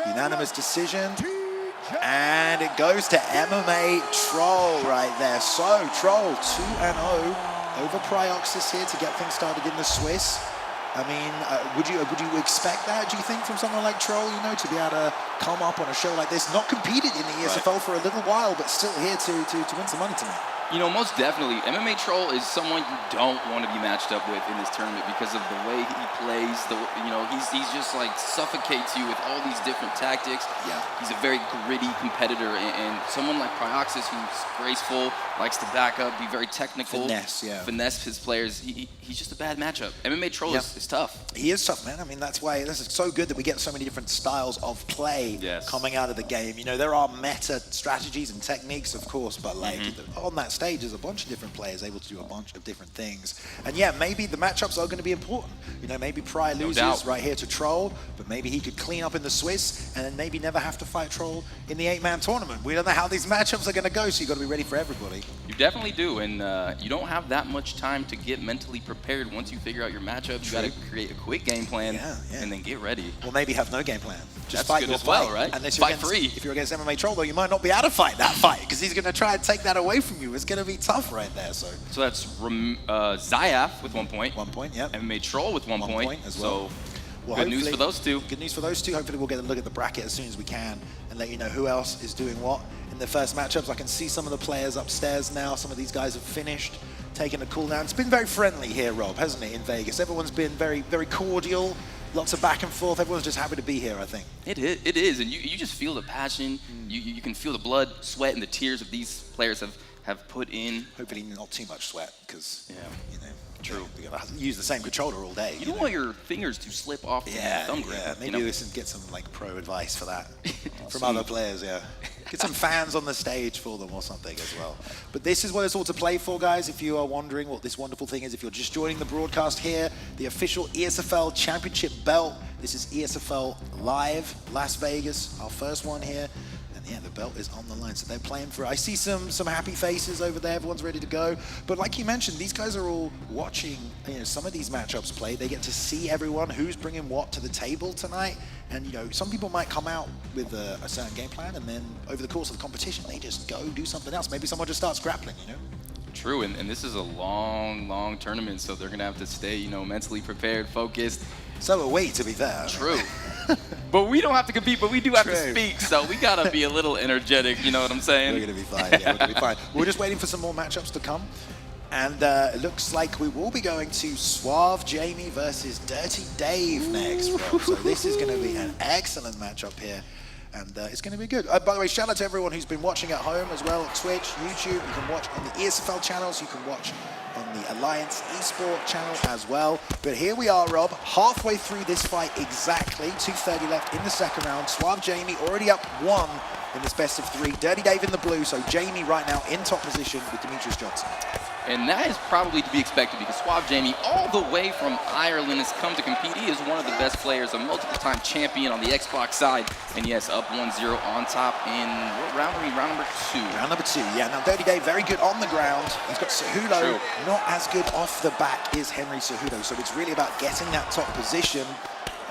Unanimous decision. And it goes to MMA Troll right there. So, Troll 2-0 over Pyoxis here to get things started in the Swiss. I mean, would you expect that, do you think, from someone like Troll, you know, to be able to come up on a show like this, not competed in the ESFL for a little while, but still here to win some money tonight?
You know, most definitely, MMA Troll is someone you don't want to be matched up with in this tournament because of the way he plays. He's just like suffocates you with all these different tactics.
Yeah.
He's a very gritty competitor, and someone like Pyoxis, who's graceful, likes to back up, be very technical, finesse his players. He's just a bad matchup. MMA Troll is tough.
He is tough, man. I mean, that's why this is so good that we get so many different styles of play coming out of the game. You know, there are meta strategies and techniques, of course, but like on that stage, there's a bunch of different players able to do a bunch of different things. And yeah, maybe the matchups are going to be important. You know, maybe Pry loses right here to Troll, but maybe he could clean up in the Swiss and then maybe never have to fight Troll in the 8-man tournament. We don't know how these matchups are going to go, so you've got to be ready for everybody.
You definitely do, and you don't have that much time to get mentally prepared once you figure out your matchup. You got to create a quick game plan and then get ready.
Or maybe have no game plan. Just
That's
fight
good
your
as well,
fight.
right?
Unless
Fight
you're
free.
If you're against MMA Troll, though, you might not be able to fight that fight because he's going to try and take that away from you. It's going to be tough right there. So
that's Zayaf with 1 point.
1 point, yeah.
MMA Troll with 1 point
as well.
So good news for those two.
Good news for those two. Hopefully we'll get a look at the bracket as soon as we can and let you know who else is doing what in the first matchups. I can see some of the players upstairs now. Some of these guys have finished, taking a cool down. It's been very friendly here, Rob, hasn't it, in Vegas? Everyone's been very, very cordial. Lots of back and forth. Everyone's just happy to be here, I think.
It is, and you just feel the passion. You can feel the blood, sweat, and the tears that these players have put in.
Hopefully not too much sweat, because, you know,
true.
We gotta use the same controller all day.
You don't want your fingers to slip off the thumb grip.
Yeah, maybe we should get some like pro advice for that from other players. Yeah, get some fans on the stage for them or something as well. But this is what it's all to play for, guys. If you are wondering what this wonderful thing is, if you're just joining the broadcast here, the official ESFL Championship belt. This is ESFL Live, Las Vegas, our first one here. Yeah, the belt is on the line, so they're playing for it. I see some happy faces over there. Everyone's ready to go. But like you mentioned, these guys are all watching, you know, some of these matchups play. They get to see everyone who's bringing what to the table tonight. And, you know, some people might come out with a certain game plan, and then over the course of the competition, they just go do something else. Maybe someone just starts grappling, you know?
True, and this is a long tournament, so they're going to have to stay, you know, mentally prepared, focused.
So are we, to be fair.
True. But we don't have to compete, but we do have to speak, so we got to be a little energetic, you know what I'm saying?
We're going to be fine, yeah, we're going to be fine. We're just waiting for some more matchups to come. And it looks like we will be going to Suave Jamie versus Dirty Dave next, Rob. So this is going to be an excellent matchup here. And it's going to be good. By the way, shout out to everyone who's been watching at home as well, Twitch, YouTube. You can watch on the ESFL channels. You can watch on the Alliance Esports channel as well. But here we are, Rob, halfway through this fight exactly. 2:30 left in the second round. Suave Jamie already up 1 in this best of 3. Dirty Dave in the blue, so Jamie right now in top position with Demetrius Johnson.
And that is probably to be expected because Suave Jamie, all the way from Ireland, has come to compete. He is one of the best players, a multiple-time champion on the Xbox side. And yes, up 1-0 on top in what round are we? Round number 2. Round
number 2, yeah. Now, Dirty Dave, very good on the ground. He's got Cejudo.
True.
Not as good off the back is Henry Cejudo. So it's really about getting that top position.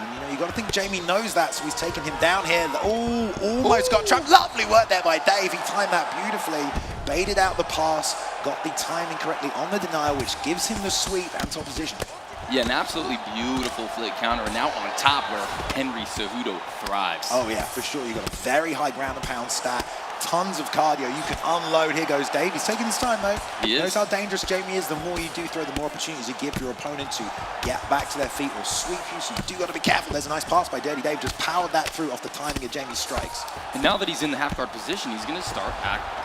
And, you know, you got to think Jamie knows that, so he's taking him down here. Oh, almost got trapped. Lovely work there by Dave. He timed that beautifully. Baited out the pass, got the timing correctly on the denial, which gives him the sweep and top position.
Yeah, an absolutely beautiful flick counter. And now on top where Henry Cejudo thrives.
Oh, yeah, for sure. You got a very high ground and pound stat. Tons of cardio. You can unload. Here goes Dave. He's taking his time, though.
He
knows how dangerous Jamie is. The more you do throw, the more opportunities you give your opponent to get back to their feet or sweep you. So you do got to be careful. There's a nice pass by Dirty Dave. Just powered that through off the timing of Jamie's strikes.
And now that he's in the half guard position, he's going to start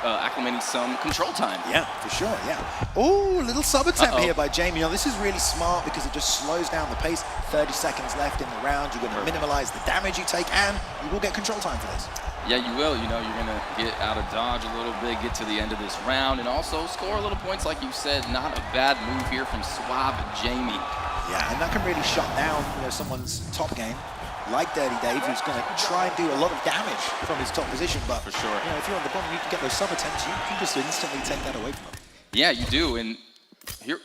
acclimating some control time.
Yeah, for sure, yeah. Oh, little sub attempt here by Jamie. Now, this is really smart because it just slows down the pace. 30 seconds left in the round. You're going to minimize the damage you take, and you will get control time for this.
Yeah, you will. You know, you're going to get out of dodge a little bit, get to the end of this round, and also score a little points, like you said. Not a bad move here from Suave Jamie.
Yeah, and that can really shut down, you know, someone's top game, like Dirty Dave, who's going to try and do a lot of damage from his top position. But
for sure,
you know, if you're on the bottom, you can get those sub attempts. You can just instantly take that away from them.
Yeah, you do. And here.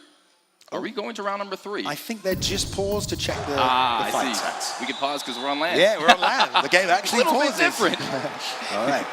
Are we going to round number 3?
I think they're just paused to check the fight stats.
We can pause because we're on land.
Yeah, we're on land. The game actually pauses.
A little bit different.
All right.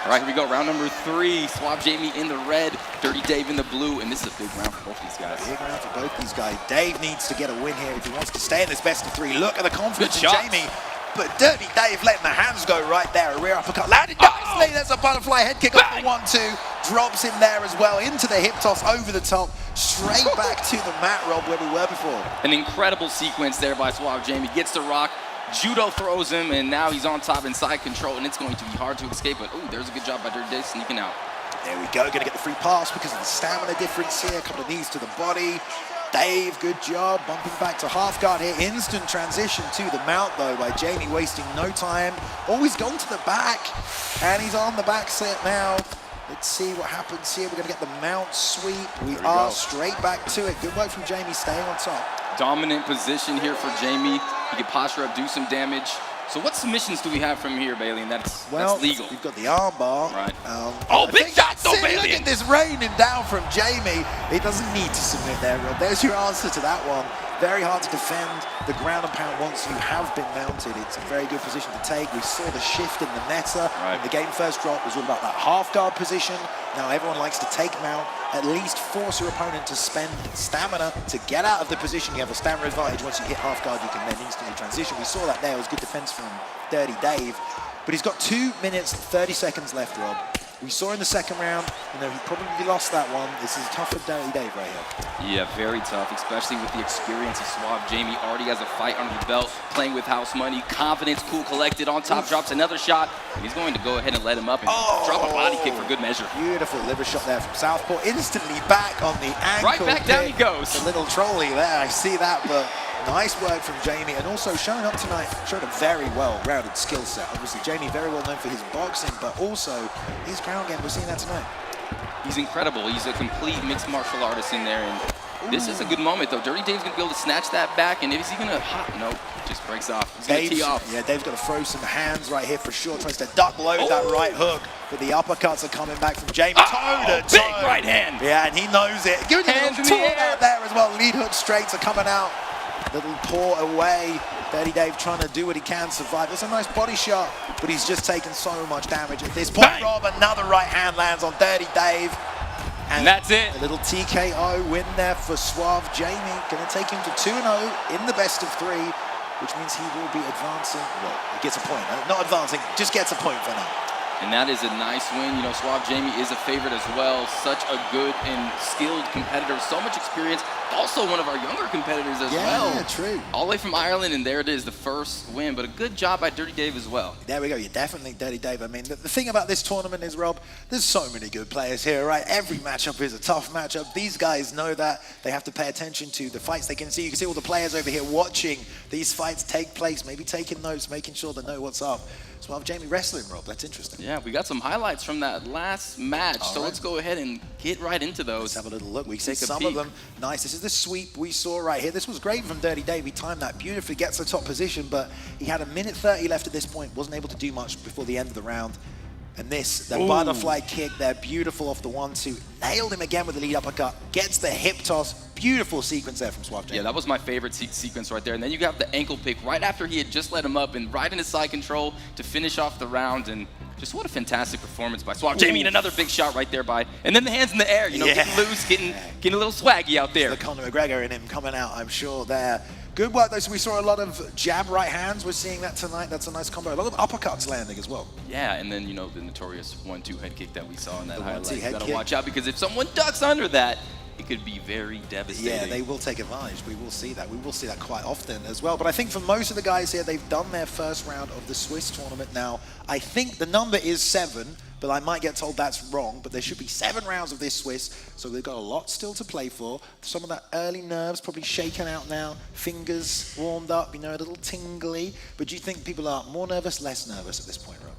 All right, here we go. Round number 3. Suave Jamie in the red, Dirty Dave in the blue, and this is a big round for both these guys.
Big round for both these guys. Dave needs to get a win here if he wants to stay in this best of 3. Look at the confidence in Jamie. But Dirty Dave letting the hands go right there. A rear uppercut landed nicely. There's a butterfly head kick off the 1-2. Drops him there as well into the hip toss over the top. Straight back to the mat, Rob, where we were before.
An incredible sequence there by Suave Jamie. Gets the rock. Judo throws him, and now he's on top inside control, and it's going to be hard to escape. But, ooh, there's a good job by Dirty Dave sneaking out.
There we go. Going to get the free pass because of the stamina difference here. A couple of knees to the body. Dave, good job, bumping back to half guard here. Instant transition to the mount, though, by Jamie, wasting no time. Oh, he's gone to the back, and he's on the back set now. Let's see what happens here. We're going to get the mount sweep. We are straight back to it. Good work from Jamie, staying on top.
Dominant position here for Jamie. He can posture up, do some damage. So what submissions do we have from here, Bailey? And that's legal.
We've got the arm bar.
Right.
Big shots, Bailey. Look at this raining down from Jamie. He doesn't need to submit there, Rob. There's your answer to that one. Very hard to defend the ground and pound once you have been mounted. It's a very good position to take. We saw the shift in the meta. When the game first dropped, it was all about that half guard position. Now everyone likes to take mount, at least force your opponent to spend stamina to get out of the position. You have a stamina advantage. Once you hit half guard, you can then instantly transition. We saw that there. It was good defense from Dirty Dave. But he's got 2 minutes, 30 seconds left, Rob. We saw in the second round, you know, he probably lost that one. This is tough for Dirty Dave right here.
Yeah, very tough, especially with the experience of Suave. Jamie already has a fight under the belt, playing with house money, confidence, cool, collected, on top, drops another shot, and he's going to go ahead and let him up and drop a body kick for good measure.
Beautiful liver shot there from Southpaw. Instantly back on the ankle.
Right back down he goes.
A little trolley there, I see that, but nice work from Jamie, and also showing up tonight, showed a very well-rounded skill set. Obviously, Jamie very well known for his boxing, but also his ground game. We're seeing that tonight.
He's incredible. He's a complete mixed martial artist in there, and this is a good moment, though. Dirty Dave's going to be able to snatch that back, and is he going to hop? Nope, just breaks off. He's going to tee off.
Yeah, Dave's got to throw some hands right here for sure. Tries to duck load that right hook, but the uppercuts are coming back from Jamie. Toe to toe.
Big right hand.
Yeah, and he knows it. Give it a little taunt out there as well. Lead hook straights are coming out. Little paw away. Dirty Dave trying to do what he can, survive. It's a nice body shot, but he's just taken so much damage at this point. Rob, another right hand lands on Dirty Dave.
And that's it.
A little TKO win there for Suave Jamie. Going to take him to 2-0 in the best of 3, which means he will be advancing. Well, he gets a point. Not advancing, just gets a point for now.
And that is a nice win. You know, Suave Jamie is a favorite as well. Such a good and skilled competitor. So much experience. Also one of our younger competitors as well.
Yeah, true.
All the way from Ireland, and there it is, the first win. But a good job by Dirty Dave as well.
There we go. You're definitely Dirty Dave. I mean, the thing about this tournament is, Rob, there's so many good players here, right? Every matchup is a tough matchup. These guys know that. They have to pay attention to the fights they can see. You can see all the players over here watching these fights take place, maybe taking notes, making sure they know what's up. So I'll have Jamie wrestling, Rob. That's interesting.
Yeah, we got some highlights from that last match.
All
so
right.
Let's go ahead and get right into those.
Let's have a little look. We see
Take a
some
peek.
of them. Nice. This is the sweep we saw right here. This was great from Dirty Dave. He timed that beautifully, gets the top position, but he had 1:30 left at this point. Wasn't able to do much before the end of the round. And this, the butterfly kick there, beautiful off the 1-2. Nailed him again with the lead uppercut. Gets the hip toss. Beautiful sequence there from Suave Jamie.
Yeah, that was my favorite sequence right there. And then you got the ankle pick right after he had just let him up and right into side control to finish off the round. And just what a fantastic performance by Suave Jamie. And another big shot right there by, and then the hands in the air, you know, getting loose, getting a little swaggy out there.
The Conor McGregor in him coming out, I'm sure there. Good work though, so we saw a lot of jab right hands. We're seeing that tonight. That's a nice combo. A lot of uppercuts landing as well.
Yeah, and then, you know, the notorious 1-2 head kick that we saw in that highlight. You gotta
kick.
watch out, because if someone ducks under that, it could be very devastating.
Yeah, they will take advantage. We will see that. We will see that quite often as well. But I think for most of the guys here, they've done their first round of the Swiss tournament now. I think the number is 7, but I might get told that's wrong. But there should be 7 rounds of this Swiss, so they've got a lot still to play for. Some of that early nerves probably shaken out now. Fingers warmed up, you know, a little tingly. But do you think people are more nervous, less nervous at this point, Rob?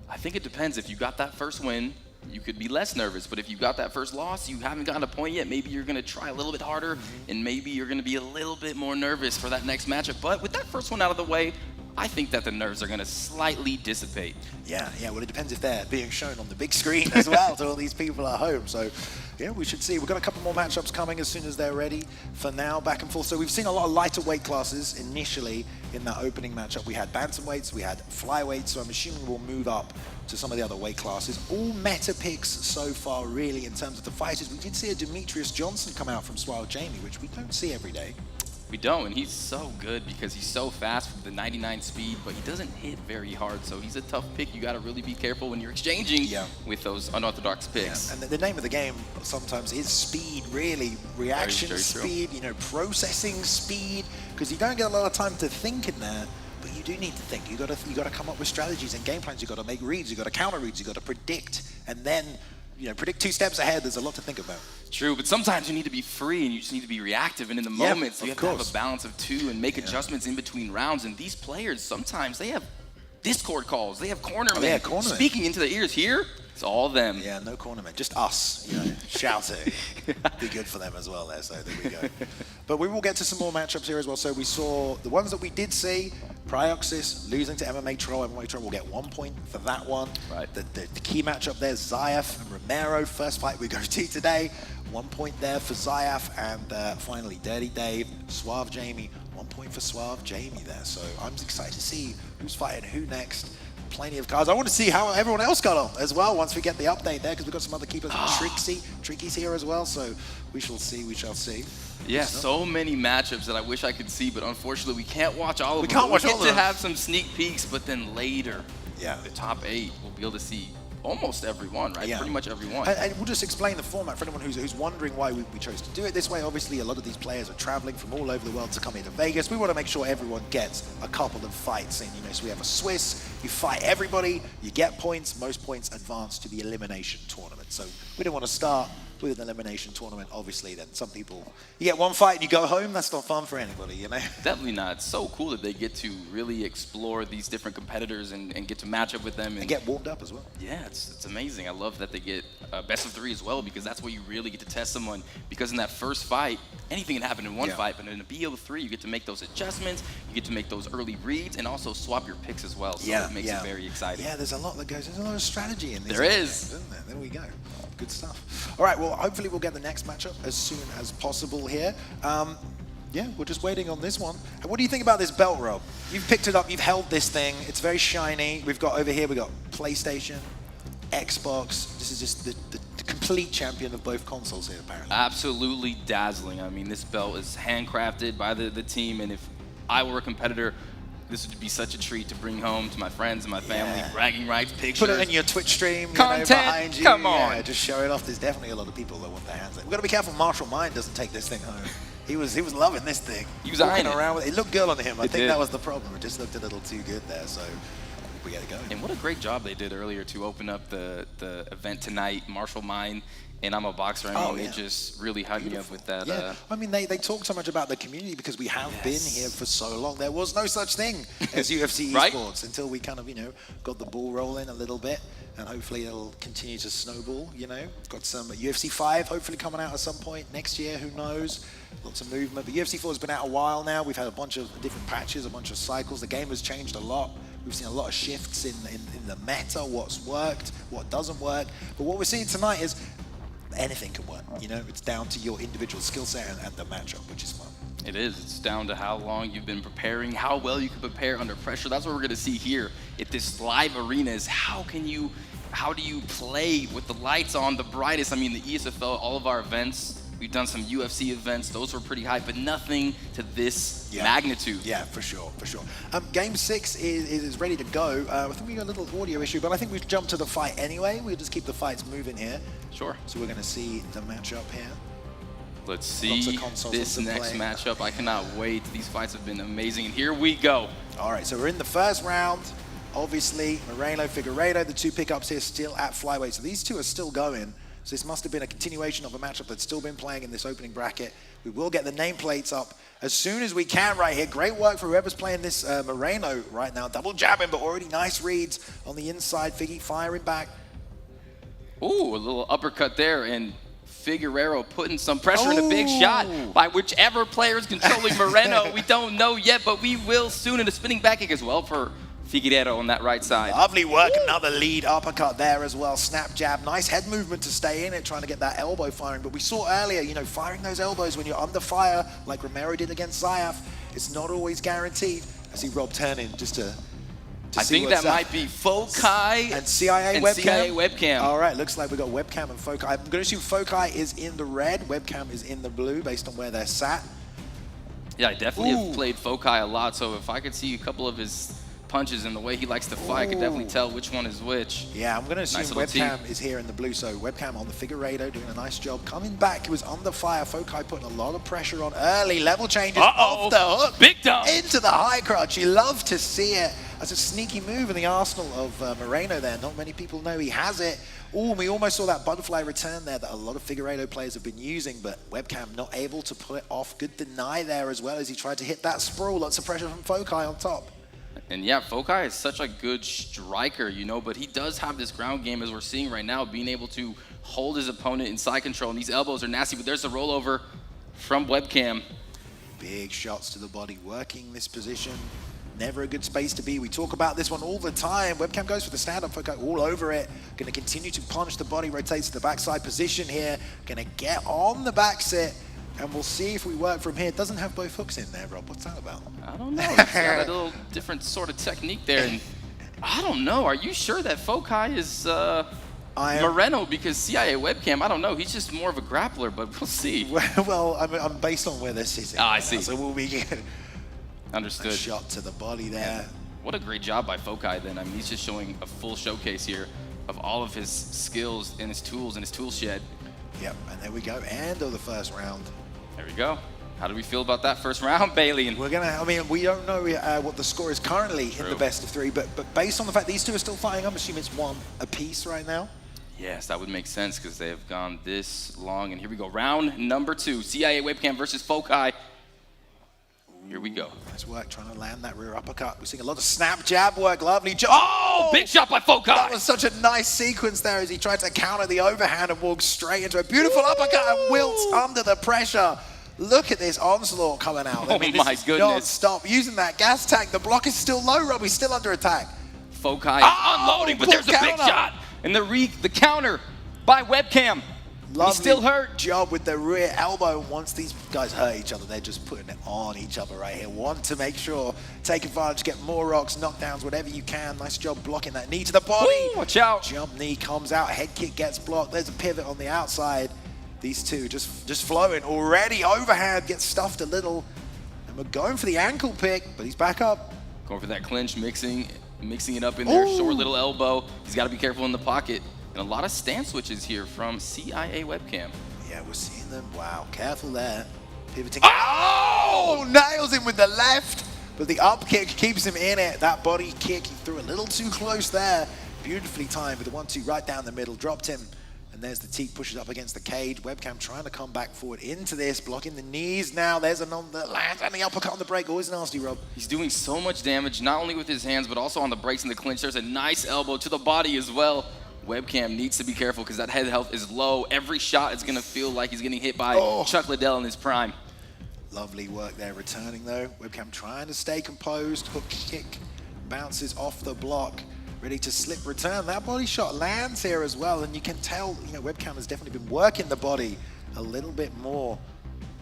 I think it depends. If you got that first win, you could be less nervous. But if you got that first loss, you haven't gotten a point yet, maybe you're going to try a little bit harder, and maybe you're going to be a little bit more nervous for that next matchup. But with that first one out of the way, I think that the nerves are going to slightly dissipate.
Yeah, well, it depends if they're being shown on the big screen as well to all these people at home. So, yeah, we should see. We've got a couple more matchups coming as soon as they're ready. For now, back and forth. So we've seen a lot of lighter weight classes initially in that opening matchup. We had bantamweights, we had flyweights, so I'm assuming we'll move up to some of the other weight classes. All meta picks so far, really, in terms of the fighters. We did see a Demetrius Johnson come out from Suave Jamie, which we don't see every day.
We don't, and he's so good because he's so fast with the 99 speed, but he doesn't hit very hard, so he's a tough pick. You got to really be careful when you're exchanging with those unorthodox picks.
And the name of the game sometimes is speed, really. Reaction
very
speed, you know, processing speed, because you don't get a lot of time to think in there, but you do need to think. You got to come up with strategies and game plans. You got to make reads, you got to counter reads, you got to predict, and then, you know, predict 2 steps ahead. There's a lot to think about.
True, but sometimes you need to be free and you just need to be reactive and in the moment. So you have to have a balance of 2 and make adjustments in between rounds. And these players, sometimes they have Discord calls. They have cornermen speaking into their ears. Here, it's all them.
Yeah, no cornermen, just us, you know, shouting. Be good for them as well there, so there we go. But we will get to some more matchups here as well. So we saw the ones that we did see. Pyoxis losing to MMA Troll. MMA Troll will get 1 point for that one.
Right.
The key matchup there is Zayaf and Romero. First fight we go to today. 1 point there for Zayaf. And finally, Dirty Dave, Suave Jamie. 1 point for Suave Jamie there. So I'm excited to see who's fighting who next. Plenty of cards. I want to see how everyone else got on as well once we get the update there, because we've got some other keepers. Trixie's here as well, so we shall see, we shall see.
Yeah, so many matchups that I wish I could see, but unfortunately we can't watch all of them.
We can't watch all of them.
We get to have some sneak peeks, but then later,
the
top 8, we'll be able to see almost everyone, right?
Yeah.
Pretty much everyone.
And we'll just explain the format for anyone who's wondering why we chose to do it this way. Obviously, a lot of these players are traveling from all over the world to come here to Vegas. We want to make sure everyone gets a couple of fights in. So we have a Swiss, you fight everybody, you get points, most points advance to the elimination tournament. So we don't want to start with an elimination tournament, obviously. Then some people, you get one fight and you go home. That's not fun for anybody,
Definitely not. It's so cool that they get to really explore these different competitors and get to match up with them.
And get warmed up as well.
Yeah, it's amazing. I love that they get best of 3 as well, because that's where you really get to test someone. Because in that first fight, anything can happen in one fight, but in a BO3, you get to make those adjustments, you get to make those early reads, and also swap your picks as well. So it makes it very exciting.
Yeah, there's a lot of strategy in this.
There is.
Isn't there? There we go. Good stuff. All right, well, hopefully we'll get the next matchup as soon as possible here. Yeah, we're just waiting on this one. And what do you think about this belt, Rob? You've picked it up, you've held this thing. It's very shiny. We've got over here, we've got PlayStation, Xbox. This is just the complete champion of both consoles here, apparently.
Absolutely dazzling. I mean, this belt is handcrafted by the team, and if I were a competitor, this would be such a treat to bring home to my friends and my family. Bragging rights, pictures.
Put it in your Twitch stream,
Content,
behind you.
come on.
Yeah, just show it off. There's definitely a lot of people that want their hands on it. We've got to be careful Marshall Mind doesn't take this thing home. He was loving this thing.
He was eyeing it.
around with it. It looked good on him. I think
did.
that was the problem. It just looked a little too good there, so we got to go.
And what a great job they did earlier to open up the event tonight. Marshall Mind and I'm a Boxer. I mean, they just really hyped me up with that.
Yeah, I mean, they talk so much about the community because we have been here for so long. There was no such thing as UFC Esports until we kind of, got the ball rolling a little bit. And hopefully it'll continue to snowball, Got some UFC 5 hopefully coming out at some point next year, who knows? Lots of movement. But UFC 4 has been out a while now. We've had a bunch of different patches, a bunch of cycles. The game has changed a lot. We've seen a lot of shifts in the meta, what's worked, what doesn't work. But what we're seeing tonight is anything can work, It's down to your individual skill set and the matchup, which is fun.
It is. It's down to how long you've been preparing, how well you can prepare under pressure. That's what we're going to see here at this live arena is how do you play with the lights on the brightest? I mean, the ESFL, all of our events, we've done some UFC events. Those were pretty high, but nothing to this magnitude.
Yeah, for sure. Game 6 is ready to go. I think we got a little audio issue, but I think we've jumped to the fight anyway. We'll just keep the fights moving here.
Sure.
So we're going to see the matchup here.
Let's see this next matchup. I cannot wait. These fights have been amazing, and here we go.
All right, so we're in the first round. Obviously, Moreno, Figueiredo, the two pickups here still at flyweight. So these two are still going. So this must have been a continuation of a matchup that's still been playing in this opening bracket. We will get the nameplates up as soon as we can right here. Great work for whoever's playing this Moreno right now. Double jabbing, but already nice reads on the inside. Figgy firing back.
Ooh, a little uppercut there, and Figueiredo putting some pressure in a big shot by whichever player is controlling Moreno. We don't know yet, but we will soon. And a spinning back kick as well for Figueiredo on that right side.
Lovely work, another lead uppercut there as well. Snap jab, nice head movement to stay in it, trying to get that elbow firing. But we saw earlier, firing those elbows when you're under fire, like Romero did against Zayaf, it's not always guaranteed. I see Rob turning just to
I think that might be Focai
and CIA webcam.
All
right, looks like we got webcam and Focai. I'm going to assume Focai is in the red, webcam is in the blue based on where they're sat.
Yeah, I definitely have played Focai a lot, so if I could see a couple of his punches and the way he likes to fight, I could definitely tell which one is which.
Yeah, I'm going to assume webcam is here in the blue, so webcam on the Figueiredo doing a nice job. Coming back, he was under fire. Focai putting a lot of pressure on early. Level changes off the hook.
Big dump.
Into the high crotch. You love to see it. That's a sneaky move in the arsenal of Moreno there. Not many people know he has it. Oh, we almost saw that butterfly return there that a lot of Figueiredo players have been using, but webcam not able to pull it off. Good deny there as well as he tried to hit that sprawl. Lots of pressure from Focai on top.
And yeah, Focai is such a good striker, but he does have this ground game as we're seeing right now, being able to hold his opponent in side control. And these elbows are nasty, but there's a rollover from webcam.
Big shots to the body, working this position. Never a good space to be. We talk about this one all the time. Webcam goes for the stand-up, Focai all over it. Going to continue to punch the body, rotates to the backside position here. Going to get on the back sit, and we'll see if we work from here. It doesn't have both hooks in there, Rob. What's that about?
I don't know. It's got a little different sort of technique there. And I don't know. Are you sure that Focai is Moreno? Because CIA webcam, I don't know. He's just more of a grappler, but we'll see.
Well, I'm based on where they're sitting.
I see.
So we'll be getting
understood.
A shot to the body there.
What a great job by Focai then. I mean, he's just showing a full showcase here of all of his skills and his tools in his tool shed.
Yep, and there we go, end of the first round.
There we go. How do we feel about that first round, Bailey? And
we're gonna, I mean, we don't know what the score is currently in the best of 3, but based on the fact these two are still fighting, I'm assuming it's 1 apiece right now.
Yes, that would make sense because they have gone this long. And here we go, round number 2, CIA Webcam versus Focai. Here we go.
Nice work trying to land that rear uppercut. We're seeing a lot of snap jab work, lovely job.
Oh, big shot by Focai.
That was such a nice sequence there as he tried to counter the overhand and walk straight into a beautiful uppercut and wilts under the pressure. Look at this onslaught coming out.
Oh, my goodness.
Stop using that gas tank. The block is still low, Rob. He's still under attack.
Focai unloading, but there's a big shot. And the counter by Webcam.
Lovely
He's still hurt.
Job with the rear elbow. Once these guys hurt each other, they're just putting it on each other right here. Want to make sure, take advantage, get more rocks, knockdowns, whatever you can. Nice job blocking that knee to the body.
Woo, watch out.
Jump knee comes out, head kick gets blocked. There's a pivot on the outside. These two just flowing already. Overhand gets stuffed a little. And we're going for the ankle pick, but he's back up.
Going for that clinch, mixing it up in there. Short little elbow. He's got to be careful in the pocket. And a lot of stance switches here from CIA Webcam.
Yeah, we're seeing them. Wow, careful there. Pivoting. Oh! Nails him with the left. But the up kick keeps him in it. That body kick, he threw a little too close there. Beautifully timed with the 1-2 right down the middle. Dropped him. And there's the teep pushes up against the cage. Webcam trying to come back forward into this. Blocking the knees now. There's a that lands and the uppercut on the break. Always nasty, Rob.
He's doing so much damage, not only with his hands, but also on the breaks and the clinch. There's a nice elbow to the body as well. Webcam needs to be careful because that head health is low. Every shot is going to feel like he's getting hit by Chuck Liddell in his prime.
Lovely work there returning though. Webcam trying to stay composed. Hook kick bounces off the block. Ready to slip return. That body shot lands here as well. And you can tell, Webcam has definitely been working the body a little bit more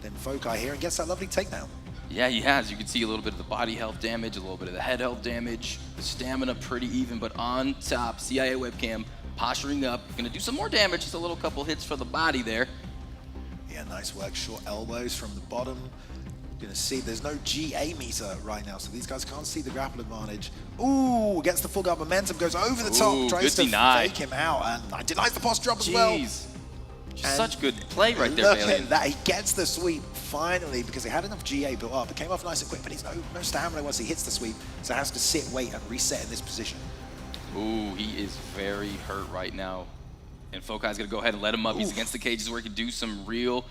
than Focai here and gets that lovely takedown.
Yeah, he has. You can see a little bit of the body health damage, a little bit of the head health damage. The stamina pretty even, but on top, CIA Webcam posturing up, gonna do some more damage, just a little couple hits for the body there.
Yeah, nice work, short elbows from the bottom. Gonna see, there's no GA meter right now, so these guys can't see the grapple advantage. Ooh, gets the full guard momentum, goes over the top, tries to fake him out, and denies the post drop as well.
Such good play right there,
look
Bailey.
at that, he gets the sweep finally because he had enough GA built up. It came off nice and quick, but he's no stamina once he hits the sweep, so has to sit, wait, and reset in this position.
Ooh, he is very hurt right now. And Focai's gonna go ahead and let him up. He's against the cages where he can do some real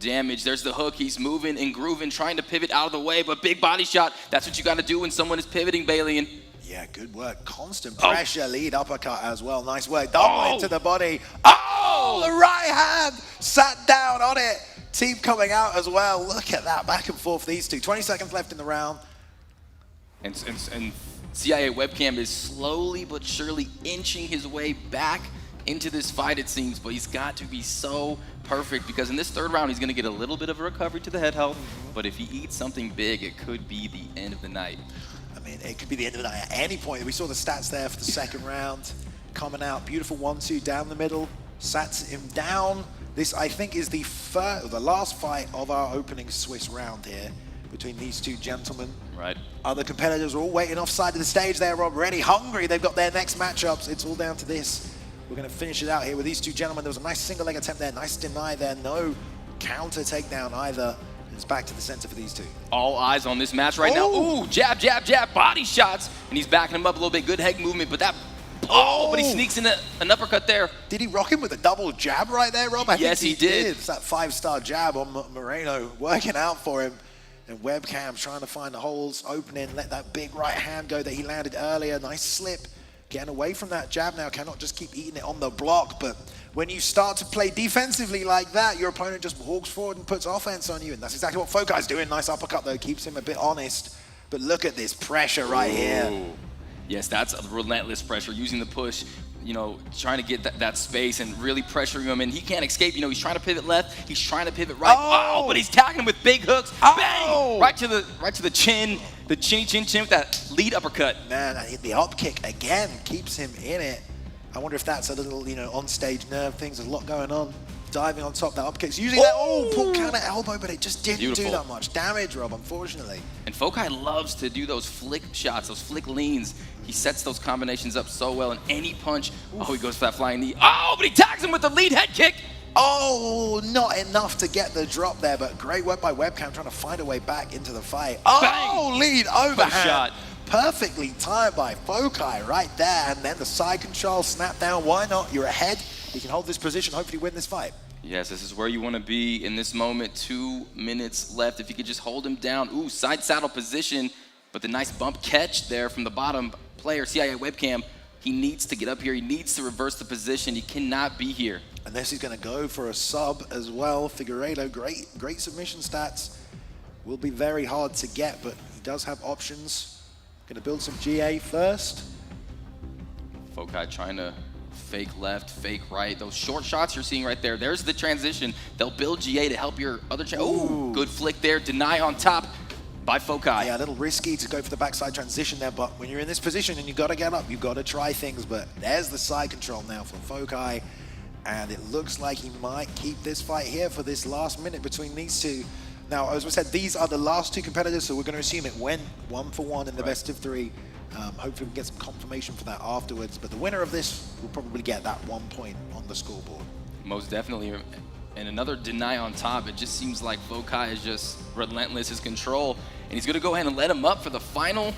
damage. There's the hook. He's moving and grooving, trying to pivot out of the way, but big body shot. That's what you gotta do when someone is pivoting, Bailey. And
yeah, good work. Constant pressure, lead uppercut as well. Nice work. Double into the body. Oh, the right hand sat down on it. Team coming out as well. Look at that, back and forth, these two. 20 seconds left in the round.
And CIA Webcam is slowly but surely inching his way back into this fight, it seems, but he's got to be so perfect because in this third round, he's gonna get a little bit of a recovery to the head health, but if he eats something big, it could be the end of the night.
I mean, it could be the end of the night at any point. We saw the stats there for the second round coming out. Beautiful 1-2 down the middle, sats him down. This, I think, is the last fight of our opening Swiss round here between these two gentlemen.
Right.
Other competitors are all waiting offside of the stage there, Rob, ready, hungry. They've got their next matchups. It's all down to this. We're going to finish it out here with these two gentlemen. There was a nice single leg attempt there, nice deny there, no counter takedown either. It's back to the center for these two.
All eyes on this match right now. Ooh, jab, jab, jab, body shots. And he's backing him up a little bit. Good head movement, but that, but he sneaks in an uppercut there.
Did he rock him with a double jab right there, Rob?
Yes, he did.
It's that 5-star jab on Moreno working out for him. And Webcam trying to find the holes, opening, let that big right hand go that he landed earlier. Nice slip. Getting away from that jab now, cannot just keep eating it on the block, but when you start to play defensively like that, your opponent just walks forward and puts offense on you, and that's exactly what Focai's doing. Nice uppercut though, keeps him a bit honest, but look at this pressure right here.
Yes, that's a relentless pressure, using the push, trying to get that space and really pressuring him, and he can't escape. He's trying to pivot left, he's trying to pivot right. But he's tagging him with big hooks. Bang! Right to the chin. The chin with that lead uppercut.
Man, the up kick again keeps him in it. I wonder if that's a little, on-stage nerve things. There's a lot going on. diving on top, that upkick's using that, pull counter elbow, but it just didn't do that much damage, Rob, unfortunately.
And Focai loves to do those flick shots, those flick leans. He sets those combinations up so well, and any punch, he goes for that flying knee. Oh, but he tags him with the lead head kick.
Oh, not enough to get the drop there, but great work by WebCam trying to find a way back into the fight.
Bang.
Lead overhand.
Shot.
Perfectly timed by Focai right there, and then the side control, snap down. Why not? You're ahead. You can hold this position, hopefully win this fight.
Yes, this is where you want to be in this moment. 2 minutes left. If you could just hold him down. Ooh, side saddle position, but the nice bump catch there from the bottom player, CIA WebCam. He needs to get up here. He needs to reverse the position. He cannot be here.
Unless he's going to go for a sub as well. Figueiredo, great submission stats. Will be very hard to get, but he does have options. Going to build some GA first.
Focai trying to fake left, fake right. Those short shots you're seeing right there, there's the transition. They'll build GA to help your other Ooh, good flick there. Deny on top by Focai.
Yeah, a little risky to go for the backside transition there, but when you're in this position and you've got to get up, you've got to try things, but there's the side control now from Focai, and it looks like he might keep this fight here for this last minute between these two. Now, as we said, these are the last two competitors, so we're going to assume it went 1-for-1 in the best of 3. Hopefully we can get some confirmation for that afterwards, but the winner of this will probably get that 1 point on the scoreboard.
Most definitely. And another deny on top. It just seems like Focai is just relentless, his control, and he's going to go ahead and let him up for the final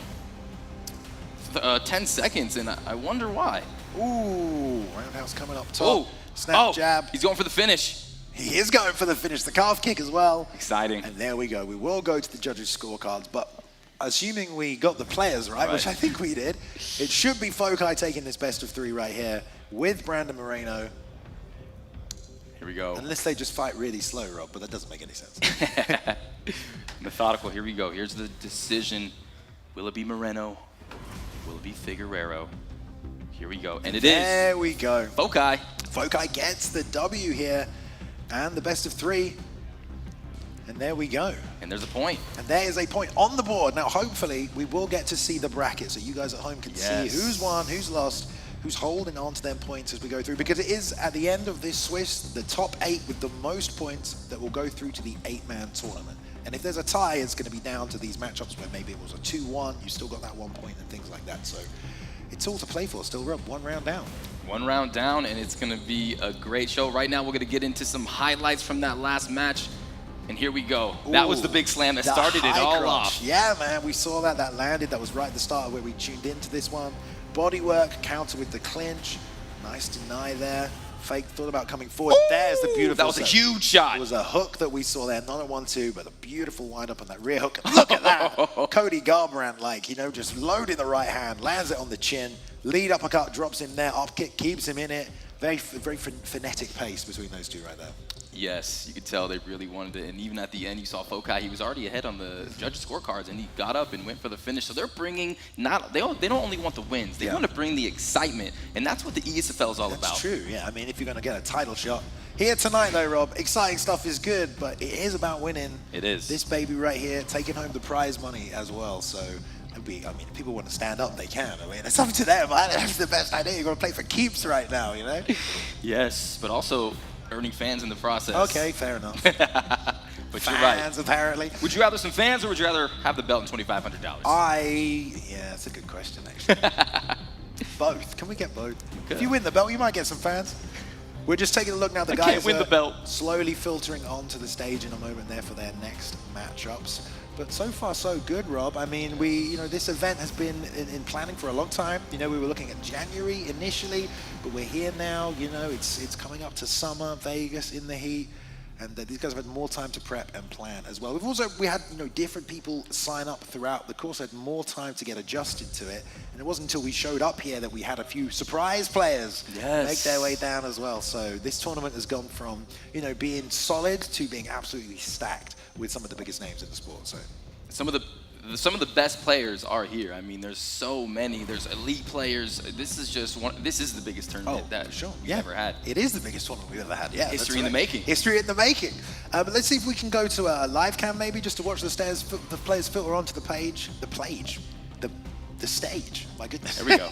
10 seconds, and I wonder why.
Ooh, roundhouse coming up top. Snap jab.
He's going for the finish.
He is going for the finish, the calf kick as well.
Exciting.
And there we go. We will go to the judges' scorecards, but assuming we got the players right, which I think we did, it should be Focai taking this best of 3 right here with Brandon Moreno.
Here we go.
Unless they just fight really slow, Rob, but that doesn't make any sense.
Methodical, here we go. Here's the decision. Will it be Moreno? Will it be Figueiredo? Here we go, and it is.
There we go.
Focai.
Focai gets the W here, and the best of 3. And there we go.
And there's a point.
And there is a point on the board. Now, hopefully, we will get to see the bracket, so you guys at home can see who's won, who's lost, who's holding on to them points as we go through. Because it is, at the end of this Swiss, the top 8 with the most points that will go through to the 8-man tournament. And if there's a tie, it's going to be down to these matchups where maybe it was a 2-1, you still got that 1 point and things like that. So it's all to play for still, Rob. 1 round down.
1 round down, and it's going to be a great show. Right now, we're going to get into some highlights from that last match. And here we go.
Ooh,
that was the big slam that started it all off.
Yeah, man, we saw that. That landed. That was right at the start where we tuned into this one. Body work, counter with the clinch. Nice deny there. Fake thought about coming forward. Ooh, there's the beautiful.
That was a huge shot.
It was a hook that we saw there. Not a 1-2, but a beautiful wind up on that rear hook. Look at that. Cody Garbrandt, just loading the right hand, lands it on the chin. Lead uppercut, drops in there. Up kick, keeps him in it. Very phonetic pace between those two right there.
Yes, you could tell they really wanted it, and even at the end, you saw Focai. He was already ahead on the judges' scorecards, and he got up and went for the finish. So they're bringing they don't only want the wins; they want to bring the excitement, and that's what the ESFL is all about.
That's true. Yeah, I mean, if you're going to get a title shot here tonight, though, Rob, exciting stuff is good, but it is about winning.
It is.
This baby right here, taking home the prize money as well. So. I mean, if people want to stand up, they can. I mean, it's up to them. That's the best idea. You're going to play for keeps right now, you know?
Yes, but also earning fans in the process.
Okay, fair enough.
But
fans,
you're right.
Apparently.
Would you rather some fans, or would you rather have the belt and $2,500?
Yeah, that's a good question, actually. Both. Can we get both?
Okay.
If you win the belt, you might get some fans. We're just taking a look now. The guys
can't win the belt.
Slowly filtering onto the stage in a moment there for their next matchups. But so far, so good, Rob. I mean, this event has been in planning for a long time. We were looking at January initially, but we're here now. It's coming up to summer, Vegas in the heat, and these guys have had more time to prep and plan as well. We had different people sign up throughout the course. Had more time to get adjusted to it, and it wasn't until we showed up here that we had a few surprise players make their way down as well. So this tournament has gone from being solid to being absolutely stacked with some of the biggest names in the sport. So
some of the best players are here. I mean, there's so many. There's elite players. This is just one. This is the biggest tournament that we've ever had.
It is the biggest tournament we've ever had. Yeah,
history in the making.
History in the making. But let's see if we can go to a live cam maybe just to watch the players filter onto the stage. My goodness.
There we go.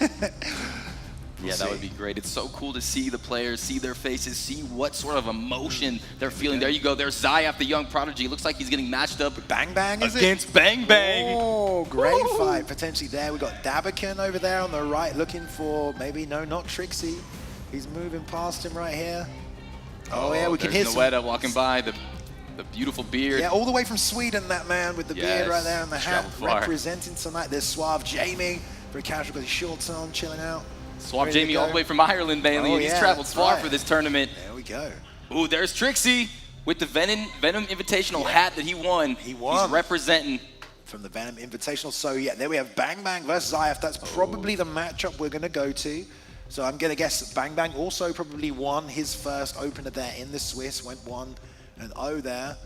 Yeah, that would be great. It's so cool to see the players, see their faces, see what sort of emotion they're feeling. There you go. There's Zayaf, the young prodigy. Looks like he's getting matched up
Bang Bang, is
against Bang Bang.
Oh, great fight potentially there. We got Davikon over there on the right looking for maybe, no, not Trixie. He's moving past him right here. Oh yeah, we can hear
Noetta walking by, the beautiful beard.
Yeah, all the way from Sweden, that man with the beard right there and the hat,
traveled far.
representing tonight. There's Suave Jamie, very casual with his shorts on, chilling out.
Suave Jamie all the way from Ireland, Bailey, and he's traveled far for this tournament.
There we go.
Ooh, there's Trixie with the Venom Invitational hat that he won. He's representing.
From the Venom Invitational. So yeah, there we have Bang Bang versus Zayaf. That's probably the matchup we're going to go to. So I'm going to guess that Bang Bang also probably won his first opener there in the Swiss, went 1-0 there.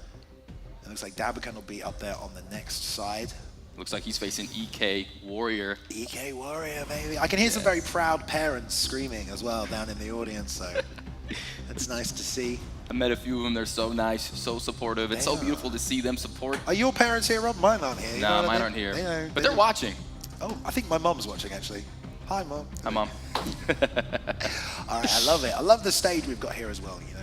It looks like Davikon will be up there on the next side.
Looks like he's facing EK Warrior.
EK Warrior, baby. I can hear some very proud parents screaming as well down in the audience, so that's nice to see.
I met a few of them. They're so nice, so supportive. It's so beautiful to see them support.
Are your parents here, Rob? Mine aren't here.
Nah, mine aren't here. But they're watching.
Oh, I think my mom's watching, actually. Hi, Mom.
Hi, Mom.
All right, I love it. I love the stage we've got here as well. You know,